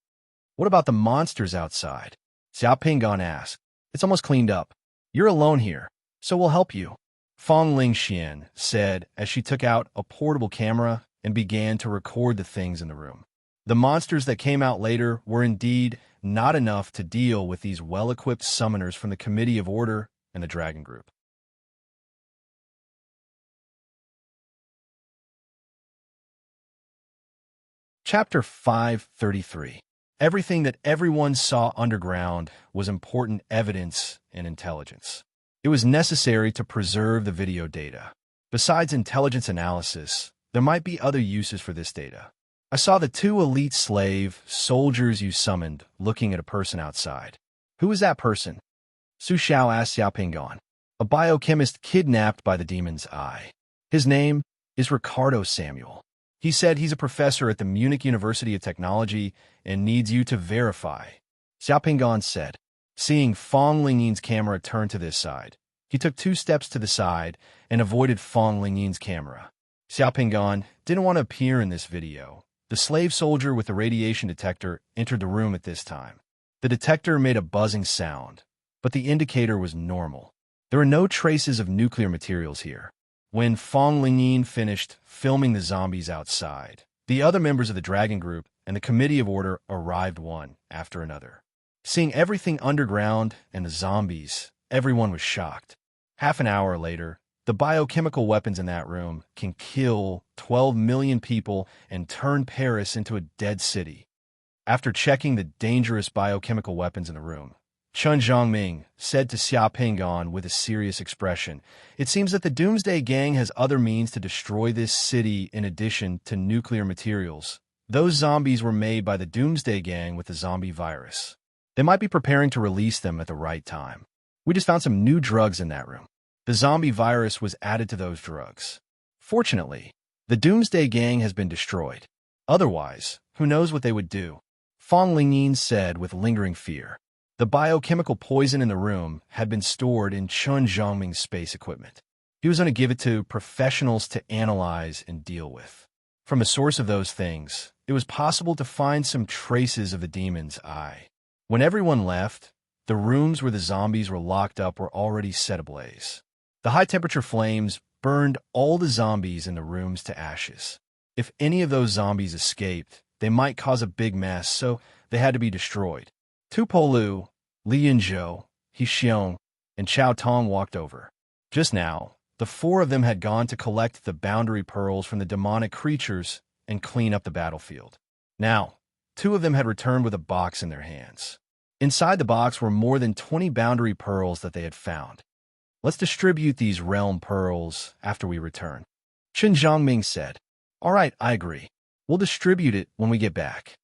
What about the monsters outside? Xiao Pingan asked. It's almost cleaned up. You're alone here, so we'll help you. Fong Lingxian said as she took out a portable camera and began to record the things in the room. The monsters that came out later were indeed not enough to deal with these well-equipped summoners from the Committee of Order and the Dragon Group. Chapter 533. Everything that everyone saw underground was important evidence and intelligence. It was necessary to preserve the video data. Besides intelligence analysis, there might be other uses for this data. I saw the two elite slave soldiers you summoned looking at a person outside. Who is that person? Su Xiao asked Xiaopinggan, a biochemist kidnapped by the demon's eye. His name is Ricardo Samuel. He said he's a professor at the Munich University of Technology and needs you to verify. Xiaopinggan said, seeing Fong Lingyin's camera turn to this side. He took 2 steps to the side and avoided Fong Lingyin's camera. Xiaopinggan didn't want to appear in this video. The slave soldier with the radiation detector entered the room at this time. The detector made a buzzing sound, but the indicator was normal. There were no traces of nuclear materials here. When Fong Lingyin finished filming the zombies outside, the other members of the Dragon Group and the Committee of Order arrived one after another. Seeing everything underground and the zombies, everyone was shocked. Half an hour later, the biochemical weapons in that room can kill 12 million people and turn Paris into a dead city. After checking the dangerous biochemical weapons in the room, Chen Zhongming said to Xiaopinggan with a serious expression, "It seems that the Doomsday Gang has other means to destroy this city in addition to nuclear materials. Those zombies were made by the Doomsday Gang with the zombie virus. They might be preparing to release them at the right time. We just found some new drugs in that room. The zombie virus was added to those drugs. Fortunately, the Doomsday Gang has been destroyed. Otherwise, who knows what they would do?" Fong Lingyin said with lingering fear. The biochemical poison in the room had been stored in Chen Zhongming's space equipment. He was going to give it to professionals to analyze and deal with. From the source of those things, it was possible to find some traces of the demon's eye. When everyone left, the rooms where the zombies were locked up were already set ablaze. The high-temperature flames burned all the zombies in the rooms to ashes. If any of those zombies escaped, they might cause a big mess, so they had to be destroyed. Tu Polu, Li Yinzhou, He Xiong, and Chao Tong walked over. Just now, the 4 of them had gone to collect the boundary pearls from the demonic creatures and clean up the battlefield. Now, 2 of them had returned with a box in their hands. Inside the box were more than 20 boundary pearls that they had found. "Let's distribute these realm pearls after we return," Chen Zhongming said. "All right, I agree. We'll distribute it when we get back,"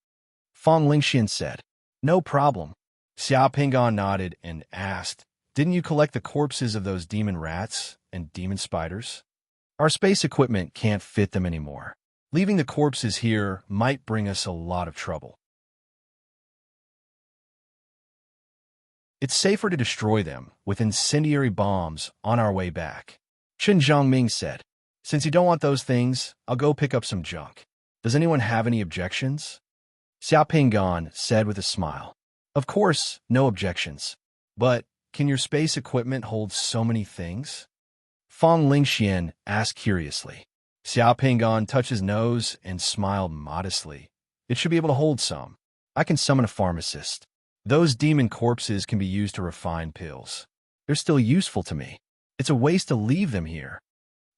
Fong Lingxian said. "No problem." Xiaopinggan nodded and asked, "Didn't you collect the corpses of those demon rats and demon spiders? Our space equipment can't fit them anymore. Leaving the corpses here might bring us a lot of trouble. It's safer to destroy them with incendiary bombs on our way back," Chen Zhongming said. "Since you don't want those things, I'll go pick up some junk. Does anyone have any objections?" Xiaopinggan said with a smile. "Of course, no objections. But can your space equipment hold so many things?" Fong Lingxian asked curiously. Xiaopinggan touched his nose and smiled modestly. "It should be able to hold some. I can summon a pharmacist. Those demon corpses can be used to refine pills. They're still useful to me. It's a waste to leave them here."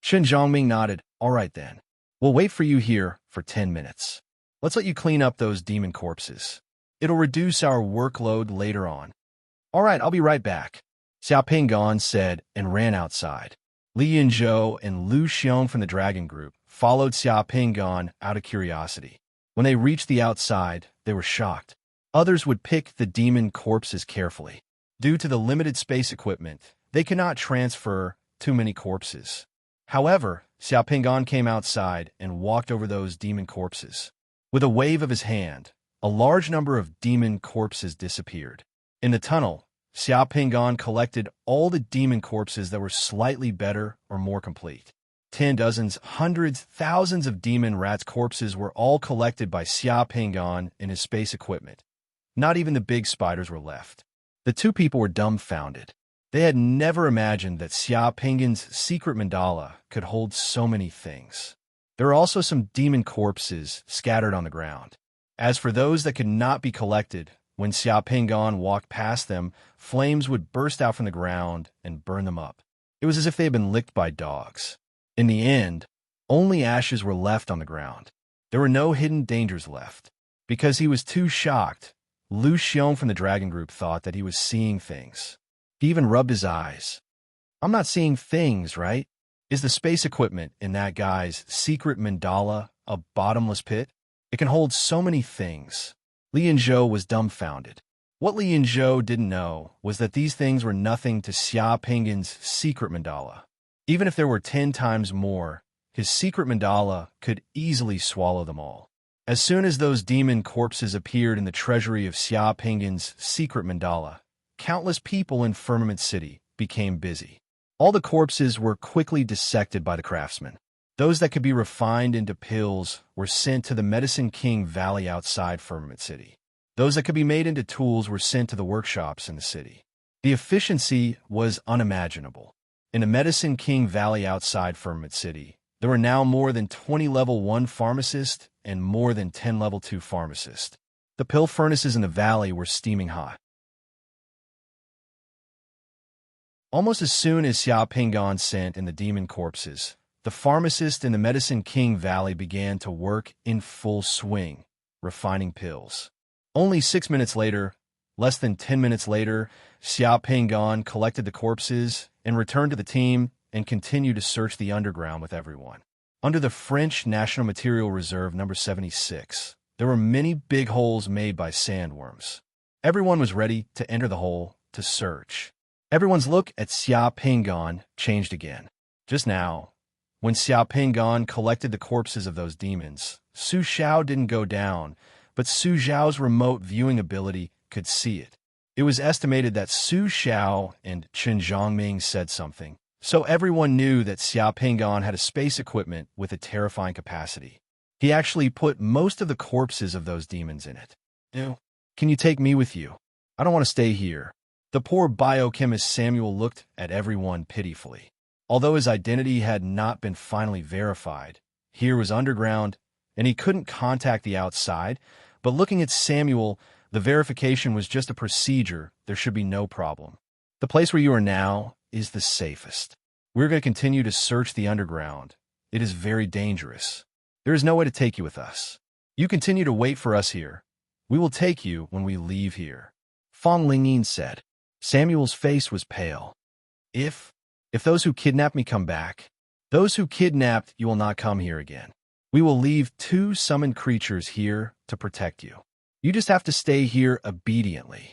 Chen Zhongming nodded. "All right then. We'll wait for you here for 10 minutes. Let's let you clean up those demon corpses. It'll reduce our workload later on." "All right, I'll be right back," Xiaopinggan said and ran outside. Li Yinzhou and Lu Xiong from the Dragon Group followed Xiaopinggan out of curiosity. When they reached the outside, they were shocked. Others would pick the demon corpses carefully. Due to the limited space equipment, they could not transfer too many corpses. However, Xiaopinggan came outside and walked over those demon corpses. With a wave of his hand, a large number of demon corpses disappeared. In the tunnel, Xiaopinggan collected all the demon corpses that were slightly better or more complete. 10 dozens, hundreds, thousands of demon rats' corpses were all collected by Xiaopinggan in his space equipment. Not even the big spiders were left. The 2 people were dumbfounded. They had never imagined that Xiaopinggan's secret mandala could hold so many things. There were also some demon corpses scattered on the ground. As for those that could not be collected, when Xiaopinggan walked past them, flames would burst out from the ground and burn them up. It was as if they had been licked by dogs. In the end, only ashes were left on the ground. There were no hidden dangers left. Because he was too shocked, Lu Xiong from the Dragon Group thought that he was seeing things. He even rubbed his eyes. I'm not seeing things, right? Is the space equipment in that guy's secret mandala a bottomless pit? It can hold so many things. Li Yinzhou was dumbfounded. What Li Yinzhou didn't know was that these things were nothing to Xia Pinggan's secret mandala. Even if there were 10 times more, his secret mandala could easily swallow them all. As soon as those demon corpses appeared in the treasury of Xia Pinggan's secret mandala, countless people in Firmament City became busy. All the corpses were quickly dissected by the craftsmen. Those that could be refined into pills were sent to the Medicine King Valley outside Firmament City. Those that could be made into tools were sent to the workshops in the city. The efficiency was unimaginable. In the Medicine King Valley outside Firmament City, there were now more than 20 level 1 pharmacists and more than 10 level 2 pharmacists. The pill furnaces in the valley were steaming hot. Almost as soon as Xia Pinggan sent in the demon corpses, the pharmacists in the Medicine King Valley began to work in full swing, refining pills. Only 6 minutes later, less than 10 minutes later, Xia Pinggan collected the corpses and returned to the team and continued to search the underground with everyone. Under the French National Material Reserve number 76, there were many big holes made by sandworms. Everyone was ready to enter the hole to search. Everyone's look at Xia Pinggan changed again. Just now, when Xia Pinggan collected the corpses of those demons, Su Xiao didn't go down, but Su Xiao's remote viewing ability could see it. It was estimated that Su Xiao and Chen Zhongming said something, so everyone knew that Xia Pinggan had a space equipment with a terrifying capacity. He actually put most of the corpses of those demons in it. "No, can you take me with you? I don't want to stay here." The poor biochemist Samuel looked at everyone pitifully. Although his identity had not been finally verified, here was underground, and he couldn't contact the outside, but looking at Samuel, the verification was just a procedure. There should be no problem. The place where you are now is the safest. We're going to continue to search the underground. It is very dangerous. There is no way to take you with us. You continue to wait for us here. We will take you when we leave here," Fang Lingyin said. Samuel's face was pale. If those who kidnapped me come back, those who kidnapped you will not come here again. We will leave 2 summoned creatures here to protect you. You just have to stay here obediently."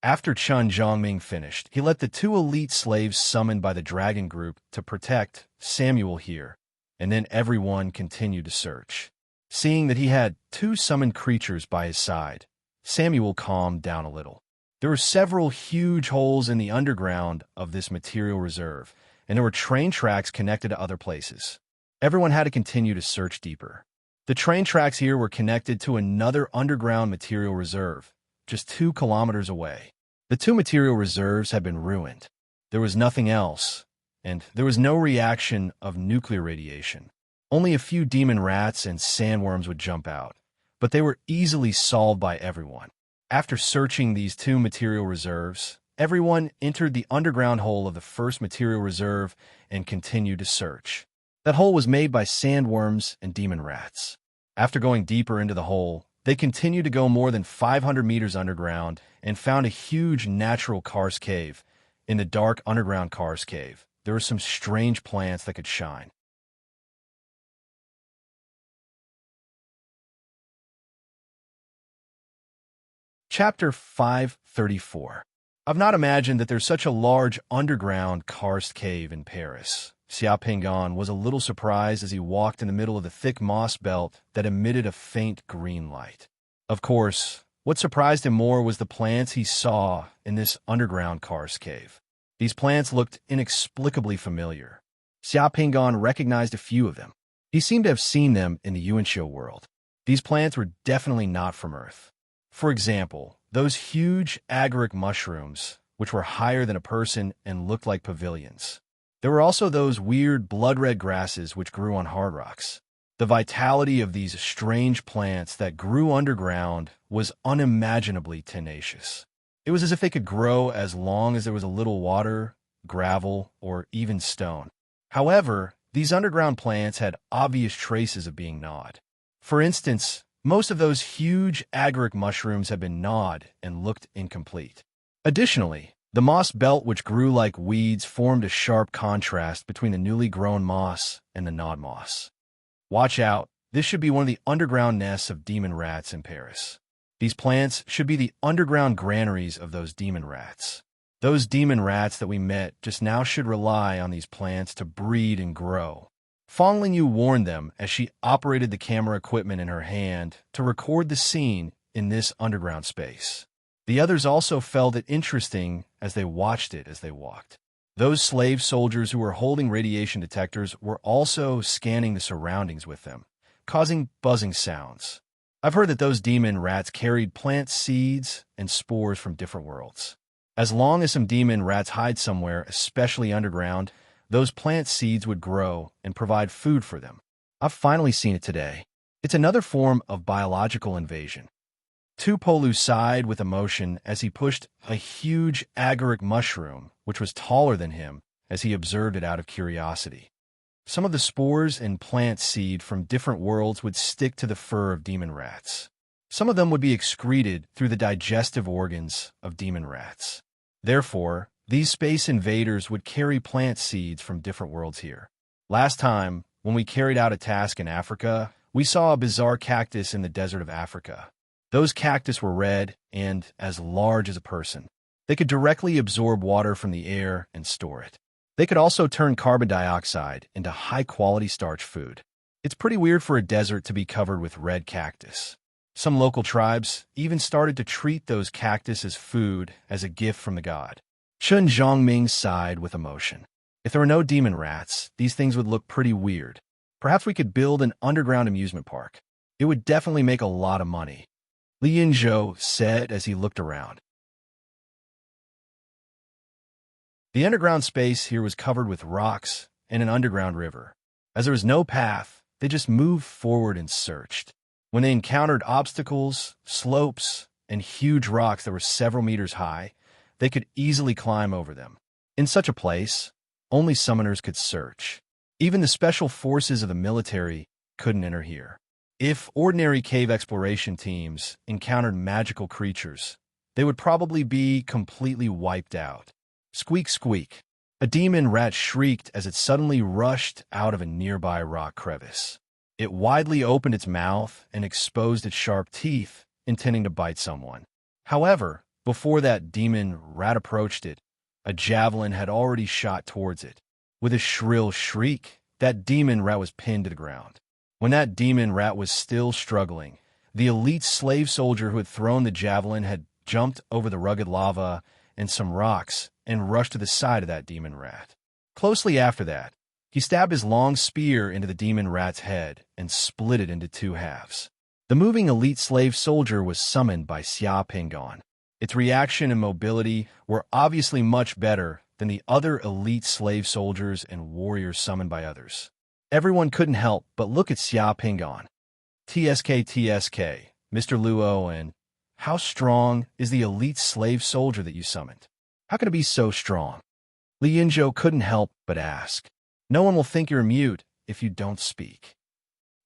After Chen Zhongming finished, he let the 2 elite slaves summoned by the Dragon Group to protect Samuel here, and then everyone continued to search. Seeing that he had 2 summoned creatures by his side, Samuel calmed down a little. There were several huge holes in the underground of this material reserve, and there were train tracks connected to other places. Everyone had to continue to search deeper. The train tracks here were connected to another underground material reserve, just 2 kilometers away. The 2 material reserves had been ruined. There was nothing else, and there was no reaction of nuclear radiation. Only a few demon rats and sandworms would jump out, but they were easily solved by everyone. After searching these 2 material reserves, everyone entered the underground hole of the first material reserve and continued to search. That hole was made by sandworms and demon rats. After going deeper into the hole, they continued to go more than 500 meters underground and found a huge natural karst cave. In the dark underground karst cave, there were some strange plants that could shine. Chapter 534. I've not imagined that there's such a large underground karst cave in Paris. Xia Pinggan was a little surprised as he walked in the middle of the thick moss belt that emitted a faint green light. Of course, what surprised him more was the plants he saw in this underground karst cave. These plants looked inexplicably familiar. Xia Pinggan recognized a few of them. He seemed to have seen them in the Yuanxiu world. These plants were definitely not from Earth. For example, those huge agaric mushrooms, which were higher than a person and looked like pavilions. There were also those weird blood-red grasses which grew on hard rocks. The vitality of these strange plants that grew underground was unimaginably tenacious. It was as if they could grow as long as there was a little water, gravel, or even stone. However, these underground plants had obvious traces of being gnawed. For instance, most of those huge agaric mushrooms had been gnawed and looked incomplete. Additionally, the moss belt which grew like weeds formed a sharp contrast between the newly grown moss and the gnawed moss. Watch out, this should be one of the underground nests of demon rats in Paris. These plants should be the underground granaries of those demon rats. Those demon rats that we met just now should rely on these plants to breed and grow. Fong Lingyu warned them as she operated the camera equipment in her hand to record the scene in this underground space. The others also felt it interesting as they watched it as they walked. Those slave soldiers who were holding radiation detectors were also scanning the surroundings with them, causing buzzing sounds. I've heard that those demon rats carried plant seeds and spores from different worlds. As long as some demon rats hide somewhere, especially underground, those plant seeds would grow and provide food for them. I've finally seen it today. It's another form of biological invasion. Tupolu sighed with emotion as he pushed a huge agaric mushroom, which was taller than him, as he observed it out of curiosity. Some of the spores and plant seed from different worlds would stick to the fur of demon rats. Some of them would be excreted through the digestive organs of demon rats. Therefore, these space invaders would carry plant seeds from different worlds here. Last time, when we carried out a task in Africa, we saw a bizarre cactus in the desert of Africa. Those cactus were red and as large as a person. They could directly absorb water from the air and store it. They could also turn carbon dioxide into high-quality starch food. It's pretty weird for a desert to be covered with red cactus. Some local tribes even started to treat those cactus as food as a gift from the god. Chun Zhongming sighed with emotion. If there were no demon rats, these things would look pretty weird. Perhaps we could build an underground amusement park. It would definitely make a lot of money. Li Yinzhou said as he looked around. The underground space here was covered with rocks and an underground river. As there was no path, they just moved forward and searched. When they encountered obstacles, slopes, and huge rocks that were several meters high, they could easily climb over them. In such a place, only summoners could search. Even the special forces of the military couldn't enter here. If ordinary cave exploration teams encountered magical creatures, they would probably be completely wiped out. Squeak, squeak. A demon rat shrieked as it suddenly rushed out of a nearby rock crevice. It widely opened its mouth and exposed its sharp teeth, intending to bite someone. However, before that demon rat approached it, a javelin had already shot towards it. With a shrill shriek, that demon rat was pinned to the ground. When that demon rat was still struggling, the elite slave soldier who had thrown the javelin had jumped over the rugged lava and some rocks and rushed to the side of that demon rat. Closely after that, he stabbed his long spear into the demon rat's head and split it into two halves. The moving elite slave soldier was summoned by Xia Pingon. Its reaction and mobility were obviously much better than the other elite slave soldiers and warriors summoned by others. Everyone couldn't help but look at Xia Pingon. TSK, Mr. Luo, and how strong is the elite slave soldier that you summoned? How can it be so strong? Li Yinzhou couldn't help but ask. No one will think you're mute if you don't speak.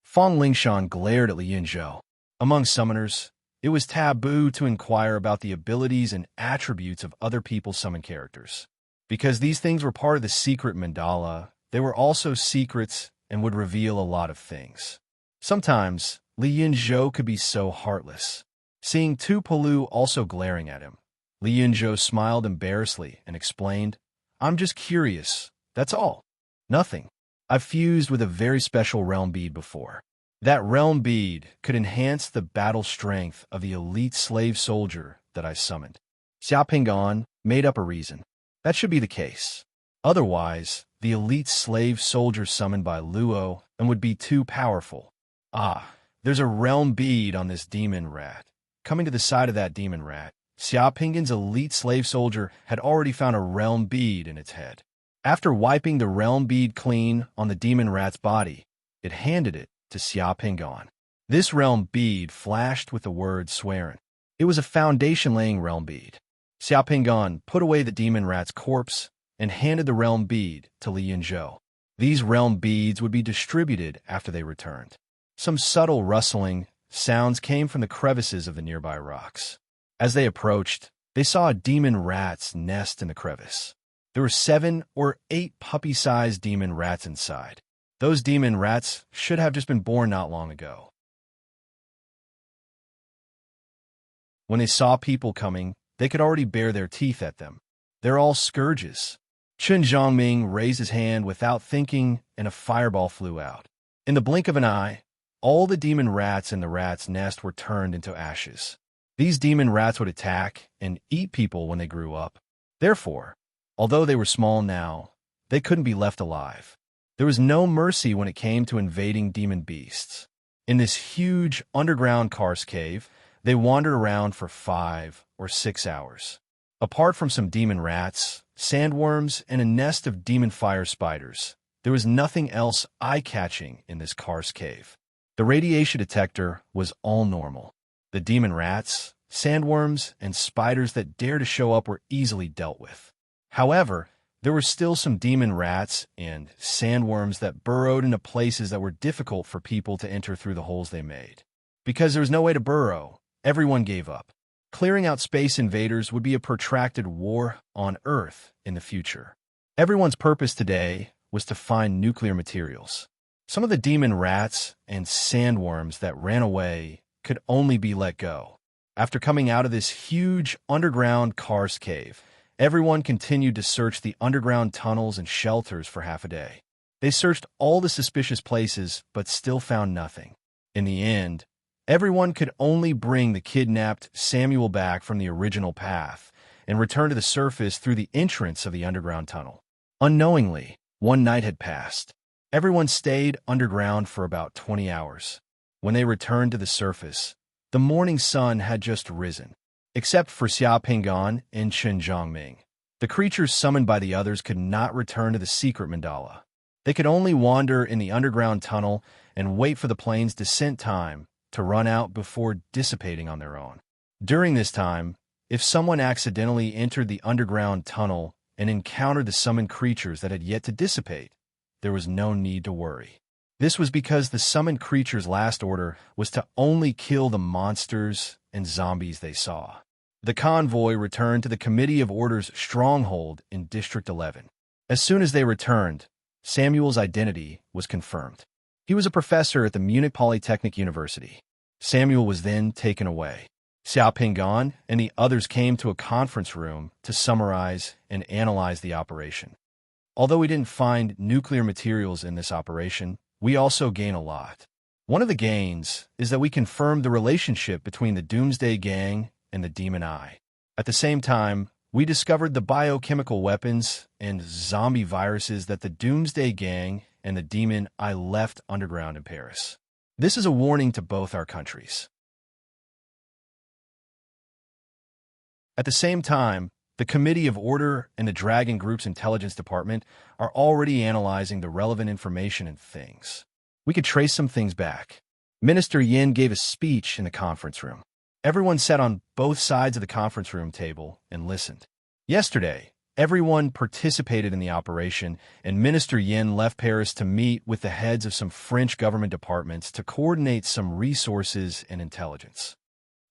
Fong Lingshan glared at Li Yinzhou. Among summoners, it was taboo to inquire about the abilities and attributes of other people's summon characters. Because these things were part of the secret mandala, they were also secrets and would reveal a lot of things. Sometimes, Li Yinzhou could be so heartless. Seeing Tupolu also glaring at him, Li Yinzhou smiled embarrassedly and explained, I'm just curious, that's all. Nothing. I've fused with a very special realm bead before. That realm bead could enhance the battle strength of the elite slave soldier that I summoned. Xia Pingon made up a reason. That should be the case. Otherwise, the elite slave soldier summoned by Luo and would be too powerful. Ah, there's a realm bead on this demon rat. Coming to the side of that demon rat, Xia Pingon's elite slave soldier had already found a realm bead in its head. After wiping the realm bead clean on the demon rat's body, it handed it to Xia Pingon. This realm bead flashed with the word swearing. It was a foundation-laying realm bead. Xia Pingon put away the demon rat's corpse and handed the realm bead to Li Yinzhou. These realm beads would be distributed after they returned. Some subtle rustling sounds came from the crevices of the nearby rocks. As they approached, they saw a demon rat's nest in the crevice. There were 7 or 8 puppy-sized demon rats inside. Those demon rats should have just been born not long ago. When they saw people coming, they could already bare their teeth at them. They're all scourges. Chen Zhongming raised his hand without thinking, and a fireball flew out. In the blink of an eye, all the demon rats in the rat's nest were turned into ashes. These demon rats would attack and eat people when they grew up. Therefore, although they were small now, they couldn't be left alive. There was no mercy when it came to invading demon beasts. In this huge underground karst cave, they wandered around for 5 or 6 hours. Apart from some demon rats, sandworms, and a nest of demon fire spiders, there was nothing else eye-catching in this karst cave. The radiation detector was all normal. The demon rats, sandworms, and spiders that dared to show up were easily dealt with. However, there were still some demon rats and sandworms that burrowed into places that were difficult for people to enter through the holes they made. Because there was no way to burrow, everyone gave up. Clearing out space invaders would be a protracted war on Earth in the future. Everyone's purpose today was to find nuclear materials. Some of the demon rats and sandworms that ran away could only be let go. After coming out of this huge underground karst cave, everyone continued to search the underground tunnels and shelters for half a day. They searched all the suspicious places, but still found nothing. In the end, everyone could only bring the kidnapped Samuel back from the original path and return to the surface through the entrance of the underground tunnel. Unknowingly, one night had passed. Everyone stayed underground for about 20 hours. When they returned to the surface, the morning sun had just risen. Except for Xia Pingan and Chen Zhongming, the creatures summoned by the others could not return to the secret mandala. They could only wander in the underground tunnel and wait for the plane's descent time to run out before dissipating on their own. During this time, if someone accidentally entered the underground tunnel and encountered the summoned creatures that had yet to dissipate, there was no need to worry. This was because the summoned creatures' last order was to only kill the monsters and zombies they saw. The convoy returned to the Committee of Order's stronghold in District 11. As soon as they returned, Samuel's identity was confirmed. He was a professor at the Munich Polytechnic University. Samuel was then taken away. Xia Pingan and the others came to a conference room to summarize and analyze the operation. Although we didn't find nuclear materials in this operation, we also gain a lot. One of the gains is that we confirmed the relationship between the Doomsday Gang and the Demon Eye. At the same time, we discovered the biochemical weapons and zombie viruses that the Doomsday Gang and the Demon Eye left underground in Paris. This is a warning to both our countries. At the same time, the Committee of Order and the Dragon Group's intelligence department are already analyzing the relevant information and things. We could trace some things back. Minister Yin gave a speech in the conference room. Everyone sat on both sides of the conference room table and listened. Yesterday, everyone participated in the operation, and Minister Yin left Paris to meet with the heads of some French government departments to coordinate some resources and intelligence.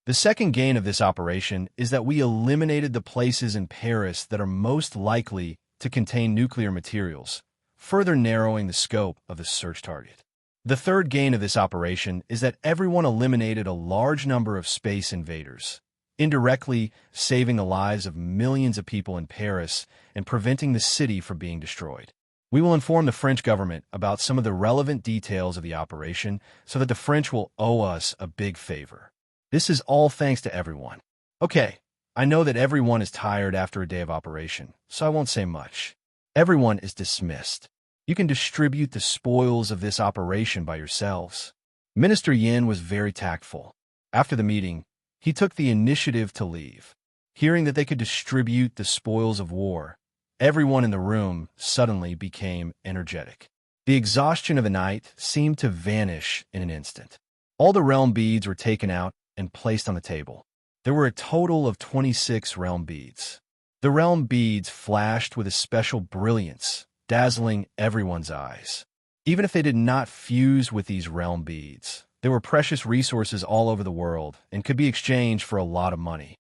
The second gain of this operation is that we eliminated the places in Paris that are most likely to contain nuclear materials, further narrowing the scope of the search target. The third gain of this operation is that everyone eliminated a large number of space invaders, indirectly saving the lives of millions of people in Paris and preventing the city from being destroyed. We will inform the French government about some of the relevant details of the operation so that the French will owe us a big favor. This is all thanks to everyone. Okay, I know that everyone is tired after a day of operation, so I won't say much. Everyone is dismissed. You can distribute the spoils of this operation by yourselves. Minister Yin was very tactful. After the meeting, he took the initiative to leave. Hearing that they could distribute the spoils of war, everyone in the room suddenly became energetic. The exhaustion of the night seemed to vanish in an instant. All the realm beads were taken out and placed on the table. There were a total of 26 realm beads. The realm beads flashed with a special brilliance, dazzling everyone's eyes. Even if they did not fuse with these realm beads, there were precious resources all over the world and could be exchanged for a lot of money.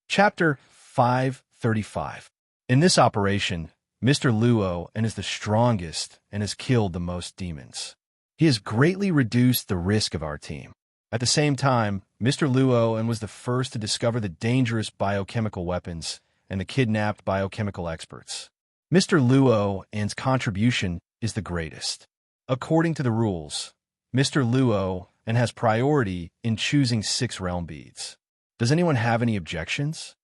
Chapter 535. In this operation, Mr. Luo is the strongest and has killed the most demons. He has greatly reduced the risk of our team. At the same time, Mr. Luo was the first to discover the dangerous biochemical weapons and the kidnapped biochemical experts. Mr. Luo's contribution is the greatest. According to the rules, Mr. Luo has priority in choosing 6 realm beads. Does anyone have any objections?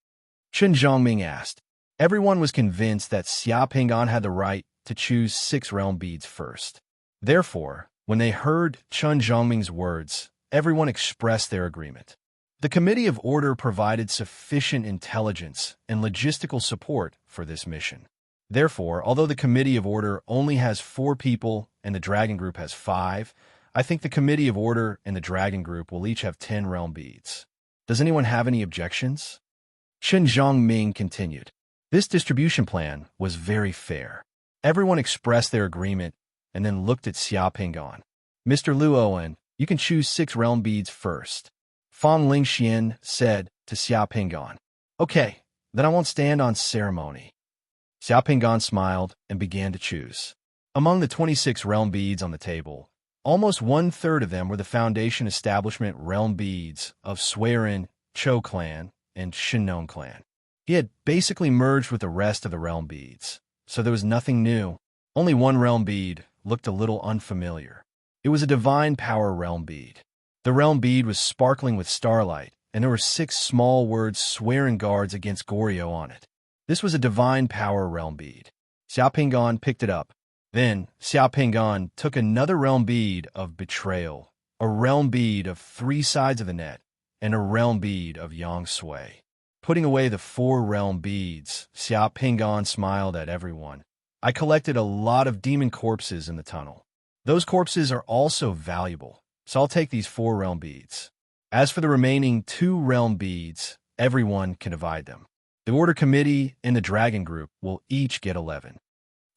Chen Zhongming asked. Everyone was convinced that Xia Pingan had the right to choose 6 realm beads first. Therefore, when they heard Chen Zhongming's words, everyone expressed their agreement. The Committee of Order provided sufficient intelligence and logistical support for this mission. Therefore, although the Committee of Order only has 4 people and the Dragon Group has 5, I think the Committee of Order and the Dragon Group will each have 10 realm beads. Does anyone have any objections? Chen Zhongming continued. This distribution plan was very fair. Everyone expressed their agreement and then looked at Xia Pingan. Mr. Luo, you can choose 6 realm beads first. Fang Lingxian said to Xia Pingan. Okay, then I won't stand on ceremony. Xia Pingan smiled and began to choose. Among the 26 realm beads on the table, almost 1/3 of them were the Foundation Establishment realm beads of Serene, Chou clan, and Shinon clan. He had basically merged with the rest of the realm beads, so there was nothing new. Only one realm bead looked a little unfamiliar. It was a divine power realm bead. The realm bead was sparkling with starlight, and there were 6 small words swearing guards against Goryo on it. This was a divine power realm bead. Xia Pingan picked it up. Then, Xia Pingan took another realm bead of betrayal, a realm bead of 3 sides of the net, and a realm bead of yang sui. Putting away the 4 realm beads, Xia Pingan smiled at everyone. I collected a lot of demon corpses in the tunnel. Those corpses are also valuable, so I'll take these 4 realm beads. As for the remaining 2 realm beads, everyone can divide them. The Order Committee and the Dragon Group will each get 11.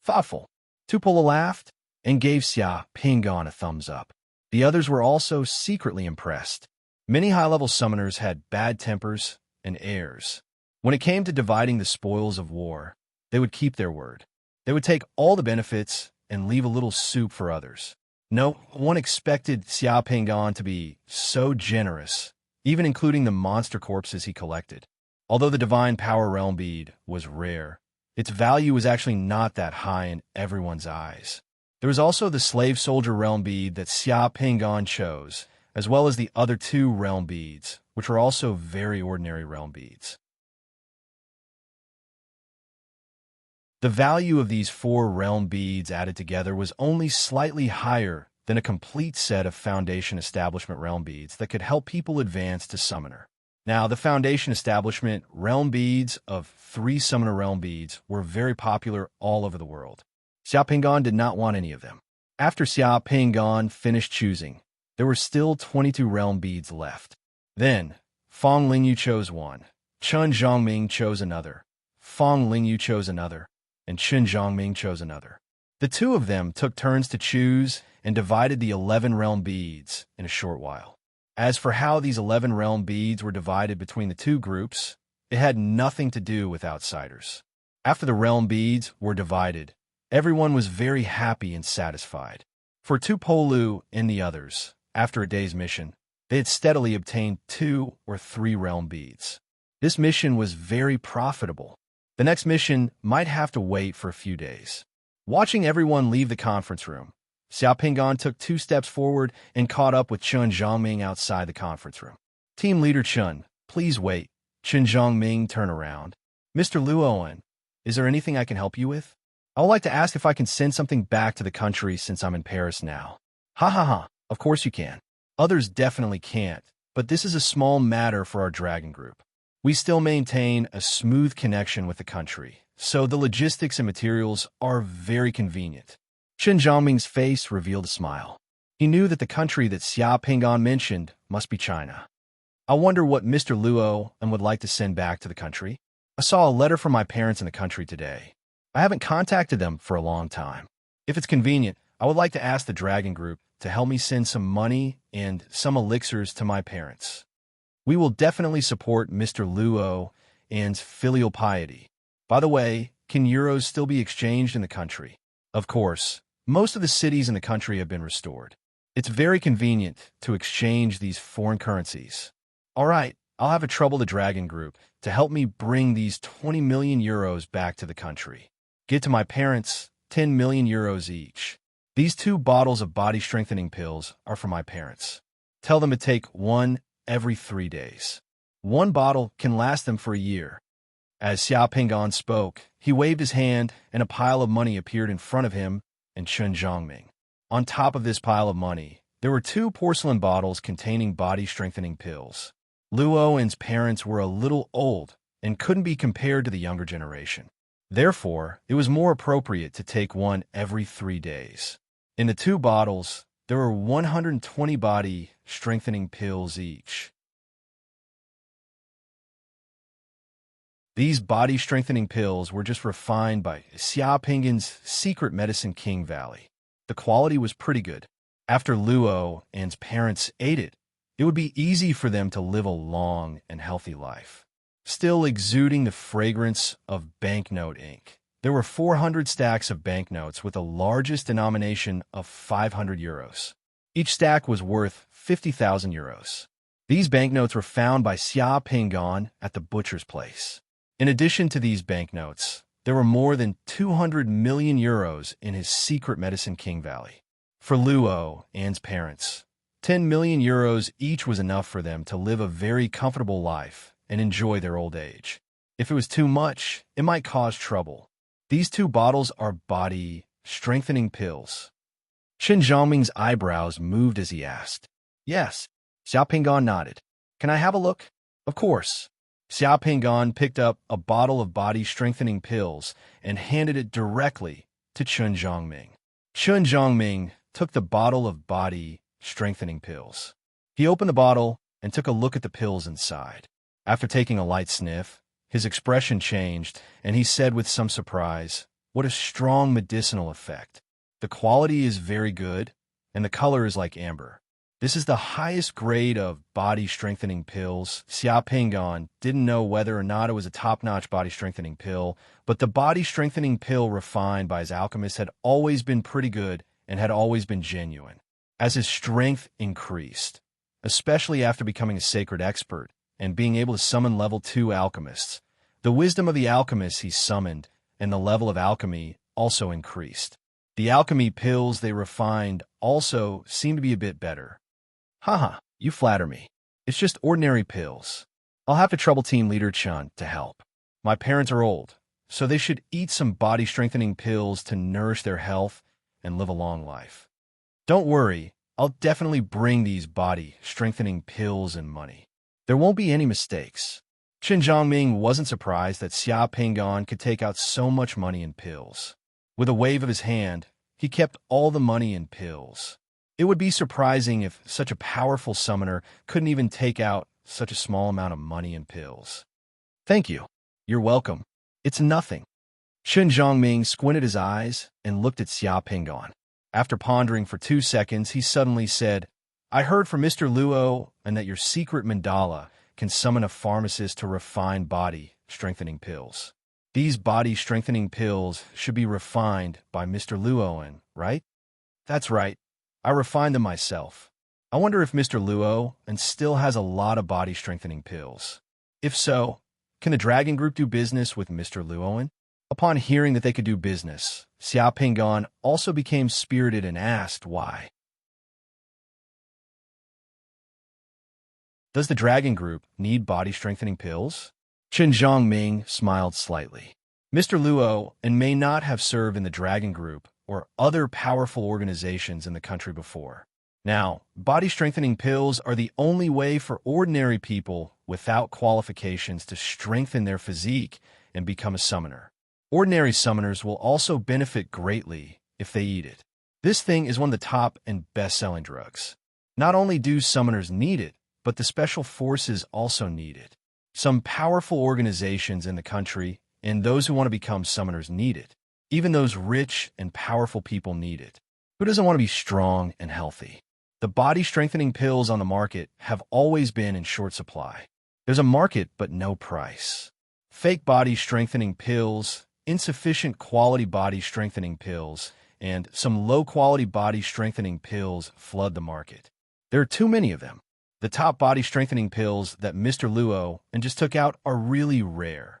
Thoughtful. Tupola laughed and gave Xia Pingan a thumbs up. The others were also secretly impressed. Many high-level summoners had bad tempers and airs. When it came to dividing the spoils of war, they would keep their word. They would take all the benefits and leave a little soup for others. No one expected Xia Pingan to be so generous, even including the monster corpses he collected. Although the Divine Power Realm bead was rare, its value was actually not that high in everyone's eyes. There was also the Slave Soldier Realm bead that Xia Pingan chose, as well as the other 2 realm beads, which were also very ordinary realm beads. The value of these 4 realm beads added together was only slightly higher than a complete set of Foundation Establishment realm beads that could help people advance to Summoner. Now, the Foundation Establishment realm beads of 3 Summoner realm beads were very popular all over the world. Xia Pingan did not want any of them. After Xia Pingan finished choosing, there were still 22 realm beads left. Then, Fang Lingyu chose one, Chen Zhongming chose another, Fang Lingyu chose another, and Chen Zhongming chose another. The 2 of them took turns to choose and divided the 11 realm beads in a short while. As for how these 11 realm beads were divided between the 2 groups, it had nothing to do with outsiders. After the realm beads were divided, everyone was very happy and satisfied. For Tupolu and the others, after a day's mission, they had steadily obtained 2 or 3 realm beads. This mission was very profitable. The next mission might have to wait for a few days. Watching everyone leave the conference room, Xia Pingan took 2 steps forward and caught up with Chen Zhongming outside the conference room. Team Leader Chen, please wait. Chen Zhongming turned around. Mr. Luo, is there anything I can help you with? I would like to ask if I can send something back to the country since I'm in Paris now. Ha ha ha, of course you can. Others definitely can't, but this is a small matter for our Dragon Group. We still maintain a smooth connection with the country, so the logistics and materials are very convenient. Chen Zhongming's face revealed a smile. He knew that the country that Xia Pingan mentioned must be China. I wonder what Mr. Luo would like to send back to the country. I saw a letter from my parents in the country today. I haven't contacted them for a long time. If it's convenient, I would like to ask the Dragon Group to help me send some money and some elixirs to my parents. We will definitely support Mr. Luo and filial piety. By the way, can euros still be exchanged in the country? Of course, most of the cities in the country have been restored. It's very convenient to exchange these foreign currencies. All right, I'll have a trouble the Dragon Group to help me bring these 20 million euros back to the country. Get to my parents 10 million euros each. These 2 bottles of body-strengthening pills are for my parents. Tell them to take one every 3 days. 1 bottle can last them for a year. As Xiao Pingan spoke, he waved his hand and a pile of money appeared in front of him and Chen Zhongming. On top of this pile of money, there were 2 porcelain bottles containing body-strengthening pills. Luo's parents were a little old and couldn't be compared to the younger generation. Therefore, it was more appropriate to take one every 3 days. In the 2 bottles, there were 120 body-strengthening pills each. These body-strengthening pills were just refined by Xia Pinggan's secret medicine King Valley. The quality was pretty good. After Luo's parents ate it, it would be easy for them to live a long and healthy life. Still exuding the fragrance of banknote ink, there were 400 stacks of banknotes with the largest denomination of 500 euros. Each stack was worth 50,000 euros. These banknotes were found by Xia Pinggan at the butcher's place. In addition to these banknotes, there were more than 200 million euros in his secret medicine King Valley. For Luo's parents, 10 million euros each was enough for them to live a very comfortable life and enjoy their old age. If it was too much, it might cause trouble. These 2 bottles are body-strengthening pills. Chen Zhongming's eyebrows moved as he asked. Yes. Xiao Pinggan nodded. Can I have a look? Of course. Xiao Pinggan picked up a bottle of body-strengthening pills and handed it directly to Chen Zhongming. Chen Zhongming took the bottle of body-strengthening pills. He opened the bottle and took a look at the pills inside. After taking a light sniff, his expression changed, and he said with some surprise, "What a strong medicinal effect. The quality is very good, and the color is like amber. This is the highest grade of body-strengthening pills." Xia Pinggan didn't know whether or not it was a top-notch body-strengthening pill, but the body-strengthening pill refined by his alchemist had always been pretty good and had always been genuine. As his strength increased, especially after becoming a sacred expert and being able to summon level 2 alchemists, the wisdom of the alchemists he summoned and the level of alchemy also increased. The alchemy pills they refined also seemed to be a bit better. Haha, you flatter me. It's just ordinary pills. I'll have to trouble team leader Chun to help. My parents are old, so they should eat some body-strengthening pills to nourish their health and live a long life. Don't worry, I'll definitely bring these body-strengthening pills and money. There won't be any mistakes. Chen Zhongming wasn't surprised that Xia Pinggan could take out so much money in pills. With a wave of his hand, he kept all the money in pills. It would be surprising if such a powerful summoner couldn't even take out such a small amount of money in pills. Thank you. You're welcome. It's nothing. Chen Zhongming squinted his eyes and looked at Xia Pinggan. After pondering for 2 seconds, he suddenly said, I heard from Mr. Luo and that your secret mandala can summon a pharmacist to refine body-strengthening pills. These body-strengthening pills should be refined by Mr. Luoan, right? That's right. I refined them myself. I wonder if Mr. Luoan still has a lot of body-strengthening pills. If so, can the Dragon Group do business with Mr. Luoan? Upon hearing that they could do business, Xia Pinggan also became spirited and asked why. Does the Dragon Group need body-strengthening pills? Chen Zhongming smiled slightly. Mr. Luoan may not have served in the Dragon Group or other powerful organizations in the country before. Now, body-strengthening pills are the only way for ordinary people without qualifications to strengthen their physique and become a summoner. Ordinary summoners will also benefit greatly if they eat it. This thing is one of the top and best-selling drugs. Not only do summoners need it, but the special forces also need it. Some powerful organizations in the country and those who want to become summoners need it. Even those rich and powerful people need it. Who doesn't want to be strong and healthy? The body-strengthening pills on the market have always been in short supply. There's a market but no price. Fake body-strengthening pills, insufficient quality body-strengthening pills, and some low-quality body-strengthening pills flood the market. There are too many of them. The top body-strengthening pills that Mr. Luo and just took out are really rare.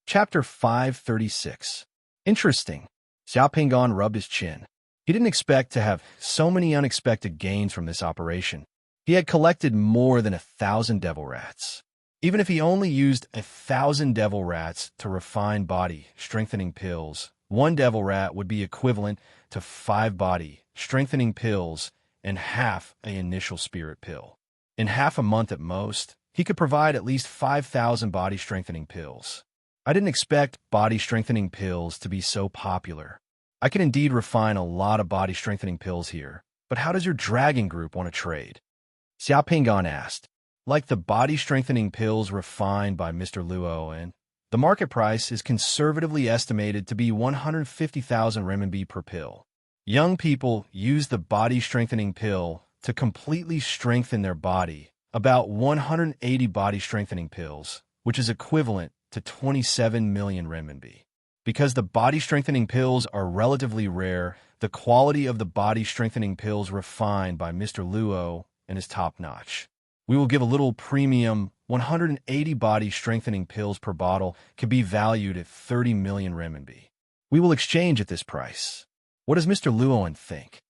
Chapter 536. Interesting. Xiao Pingon rubbed his chin. He didn't expect to have so many unexpected gains from this operation. He had collected more than 1,000 devil rats. Even if he only used 1,000 devil rats to refine body-strengthening pills, one devil rat would be equivalent to 5 body-strengthening pills and half an initial spirit pill. In half a month at most, he could provide at least 5,000 body-strengthening pills. I didn't expect body-strengthening pills to be so popular. I can indeed refine a lot of body-strengthening pills here, but how does your dragon group want to trade? Xiao Pingon asked. Like the body-strengthening pills refined by Mr. Luo, and the market price is conservatively estimated to be 150,000 renminbi per pill. Young people use the body-strengthening pill to completely strengthen their body, about 180 body-strengthening pills, which is equivalent to 27 million renminbi. Because the body-strengthening pills are relatively rare, the quality of the body-strengthening pills refined by Mr. Luo and is top-notch. We will give a little premium. 180 body-strengthening pills per bottle can be valued at 30 million renminbi. We will exchange at this price. What does Mr. Luoan think?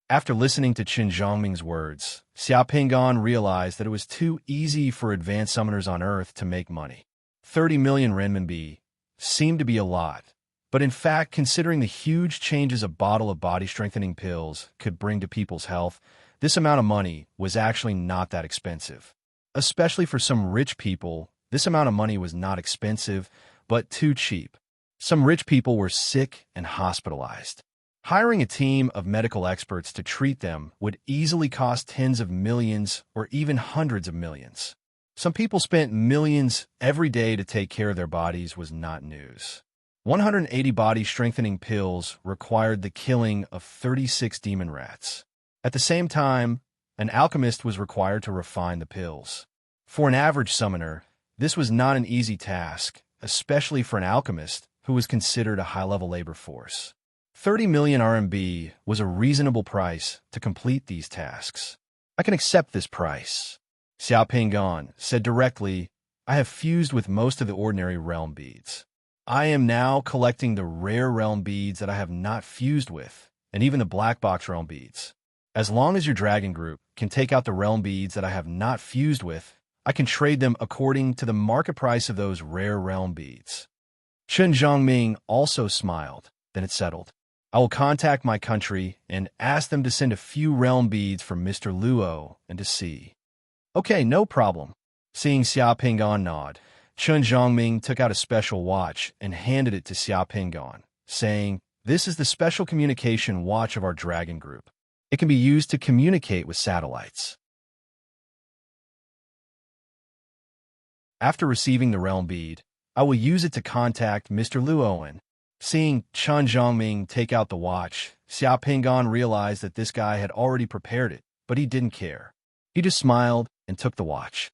After listening to Qin Zhongming's words, Xiao Pingon realized that it was too easy for advanced summoners on Earth to make money. 30 million renminbi seemed to be a lot, but in fact, considering the huge changes a bottle of body-strengthening pills could bring to people's health, this amount of money was actually not that expensive. Especially for some rich people, this amount of money was not expensive, but too cheap. Some rich people were sick and hospitalized. Hiring a team of medical experts to treat them would easily cost tens of millions or even hundreds of millions. Some people spent millions every day to take care of their bodies was not news. 180 body-strengthening pills required the killing of 36 demon rats. At the same time, an alchemist was required to refine the pills. For an average summoner, this was not an easy task, especially for an alchemist who was considered a high-level labor force. 30 million RMB was a reasonable price to complete these tasks. I can accept this price. Xiao Pingon said directly, I have fused with most of the ordinary realm beads. I am now collecting the rare realm beads that I have not fused with, and even the black box realm beads. As long as your dragon group can take out the realm beads that I have not fused with, I can trade them according to the market price of those rare realm beads. Qin Zhongming also smiled, then it settled. I will contact my country and ask them to send a few realm beads for Mr. Luo and to see. Okay, no problem. Seeing Xiao Pingon nod, Qin Zhongming took out a special watch and handed it to Xiao Pingon, saying, This is the special communication watch of our dragon group. It can be used to communicate with satellites. After receiving the realm bead, I will use it to contact Mr. Luoan. Seeing Qin Zhongming take out the watch, Xiao Pingon realized that this guy had already prepared it, but he didn't care. He just smiled and took the watch.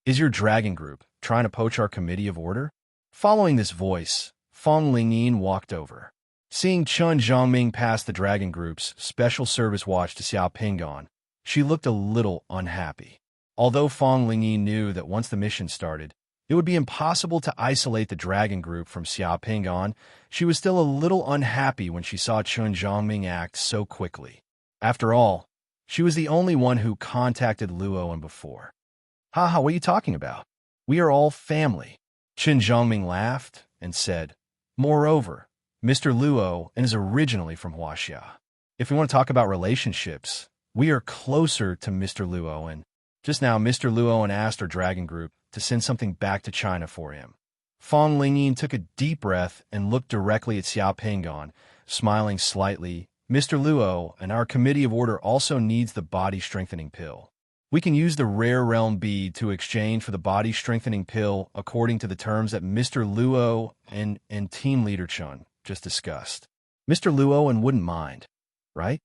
Is your dragon group trying to poach our committee of order? Following this voice, Feng Lingyin walked over. Seeing Qin Zhongming pass the dragon group's special service watch to Xiao Pingon, she looked a little unhappy. Although Feng Lingyin knew that once the mission started, it would be impossible to isolate the dragon group from Xiao Pingon, she was still a little unhappy when she saw Qin Zhongming act so quickly. After all, she was the only one who contacted Luoan before. Haha, what are you talking about? We are all family. Qin Zhongming laughed and said, Moreover, Mr. Luo is originally from Huaxia. If we want to talk about relationships, we are closer to Mr. Luoan. Just now, Mr. Luoan asked our dragon group to send something back to China for him. Feng Lingyin took a deep breath and looked directly at Xiao Pingon, smiling slightly, Mr. Luo and our committee of order also needs the body-strengthening pill. We can use the rare realm bead to exchange for the body-strengthening pill according to the terms that Mr. Luo and Team Leader Chun just discussed. Mr. Luo wouldn't mind, right?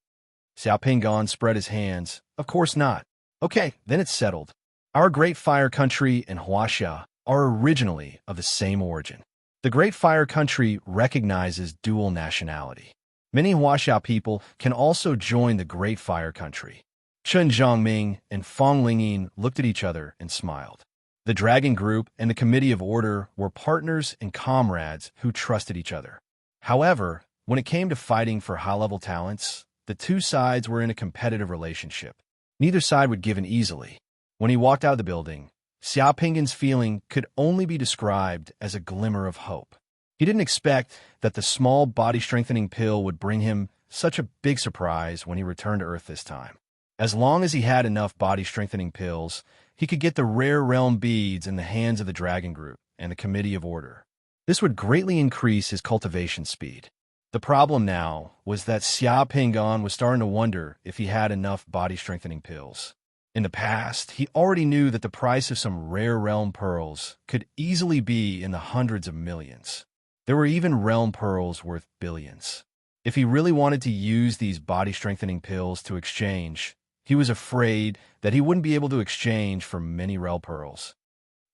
Xiao Pingon spread his hands. Of course not. Okay, then it's settled. Our Great Fire Country and Huaxia are originally of the same origin. The Great Fire Country recognizes dual nationality. Many Huaxia people can also join the Great Fire Country. Chen Zhongming and Fong Lingyin looked at each other and smiled. The Dragon Group and the Committee of Order were partners and comrades who trusted each other. However, when it came to fighting for high-level talents, the two sides were in a competitive relationship. Neither side would give in easily. When he walked out of the building, Xiao Pingon's feeling could only be described as a glimmer of hope. He didn't expect that the small body-strengthening pill would bring him such a big surprise when he returned to Earth this time. As long as he had enough body-strengthening pills, he could get the rare realm beads in the hands of the Dragon Group and the Committee of Order. This would greatly increase his cultivation speed. The problem now was that Xiao Pingon was starting to wonder if he had enough body-strengthening pills. In the past, he already knew that the price of some rare realm pearls could easily be in the hundreds of millions. There were even realm pearls worth billions. If he really wanted to use these body-strengthening pills to exchange, he was afraid that he wouldn't be able to exchange for many realm pearls.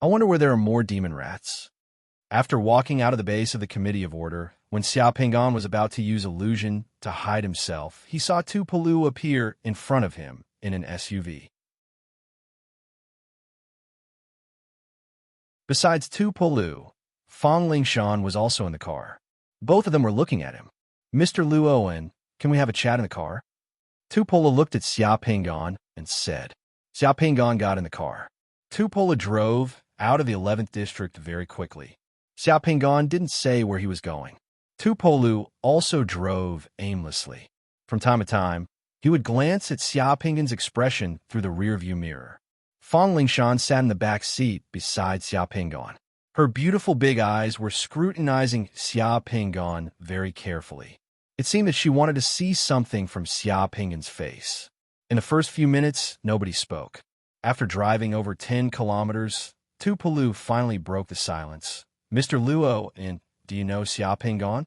I wonder where there are more demon rats. After walking out of the base of the Committee of Order, when Xiao Pingon was about to use illusion to hide himself, he saw two Palu appear in front of him in an SUV. Besides Tu Palu, Fong Lingshan was also in the car. Both of them were looking at him. Mr. Luo, can we have a chat in the car? Tupola looked at Xiao Pingon and said. Xiao Pingon got in the car. Tupola drove out of the 11th district very quickly. Xiao Pingon didn't say where he was going. Tupolu also drove aimlessly. From time to time, he would glance at Xiao Pingon's expression through the rearview mirror. Fong Lingshan sat in the back seat beside Xiao Pingon. Her beautiful big eyes were scrutinizing Xiao Pingon very carefully. It seemed that she wanted to see something from Xiao Pingon's face. In the first few minutes, nobody spoke. After driving over 10 kilometers, Tupolu finally broke the silence. Mr. Luo, do you know Xiao Pingon?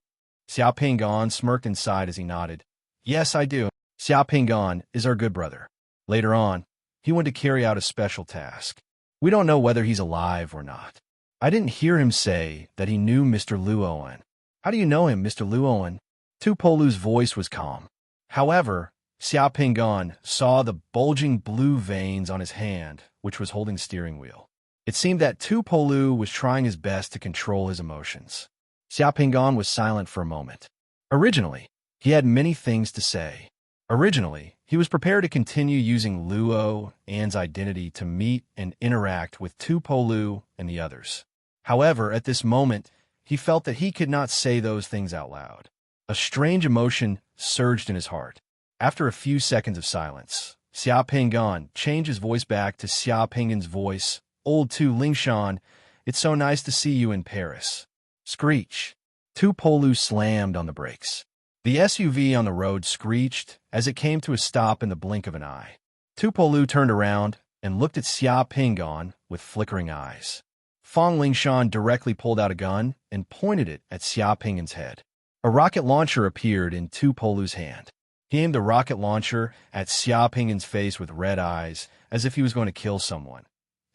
Xiao Pingon smirked inside as he nodded. Yes, I do. Xiao Pingon is our good brother. Later on, he went to carry out a special task. We don't know whether he's alive or not. I didn't hear him say that he knew Mr. Luoan. How do you know him, Mr. Luoan? Tupolu's voice was calm. However, Xiao Pingon saw the bulging blue veins on his hand, which was holding the steering wheel. It seemed that Tupolu was trying his best to control his emotions. Xiao Pingon was silent for a moment. Originally, he had many things to say. Originally, he was prepared to continue using Luo An's identity to meet and interact with Tupolu and the others. However, at this moment, he felt that he could not say those things out loud. A strange emotion surged in his heart. After a few seconds of silence, Xiao Pingon changed his voice back to Xiao Pingon's voice. Old Tu Lingshan, it's so nice to see you in Paris. Screech. Tupolu slammed on the brakes. The SUV on the road screeched as it came to a stop in the blink of an eye. Tupolu turned around and looked at Xiao Pingon with flickering eyes. Fong Lingshan directly pulled out a gun and pointed it at Xiao Pingon's head. A rocket launcher appeared in Tupolu's hand. He aimed the rocket launcher at Xiao Pingon's face with red eyes, as if he was going to kill someone.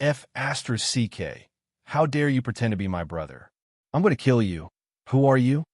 F***, how dare you pretend to be my brother? I'm going to kill you. Who are you?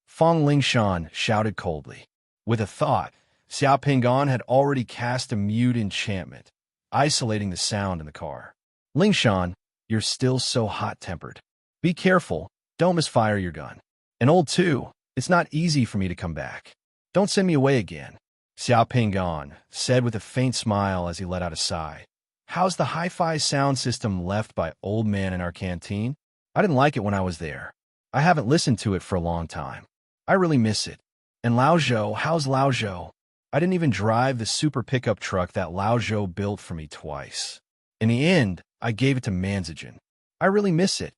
Fong Lingshan shouted coldly. With a thought, Xiao Pingon had already cast a mute enchantment, isolating the sound in the car. Lingshan, you're still so hot-tempered. Be careful, don't misfire your gun. And old too, it's not easy for me to come back. Don't send me away again, Xiao Pingon said with a faint smile as he let out a sigh. How's the hi-fi sound system left by old man in our canteen? I didn't like it when I was there. I haven't listened to it for a long time. I really miss it. And Laozhou, how's Laozhou? I didn't even drive the super pickup truck that Laozhou built for me twice. In the end, I gave it to Manzijin. I really miss it.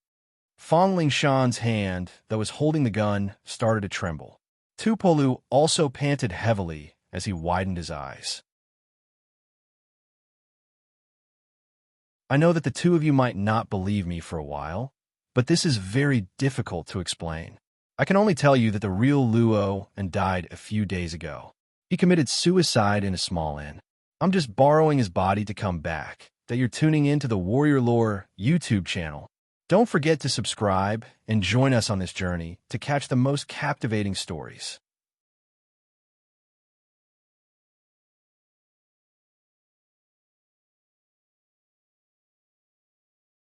Fong Lingshan's hand, that was holding the gun, started to tremble. Tupolu also panted heavily as he widened his eyes. I know that the two of you might not believe me for a while, but this is very difficult to explain. I can only tell you that the real Luo and died a few days ago. He committed suicide in a small inn. I'm just borrowing his body to come back. That you're tuning in to the Warrior Lore YouTube channel. Don't forget to subscribe and join us on this journey to catch the most captivating stories.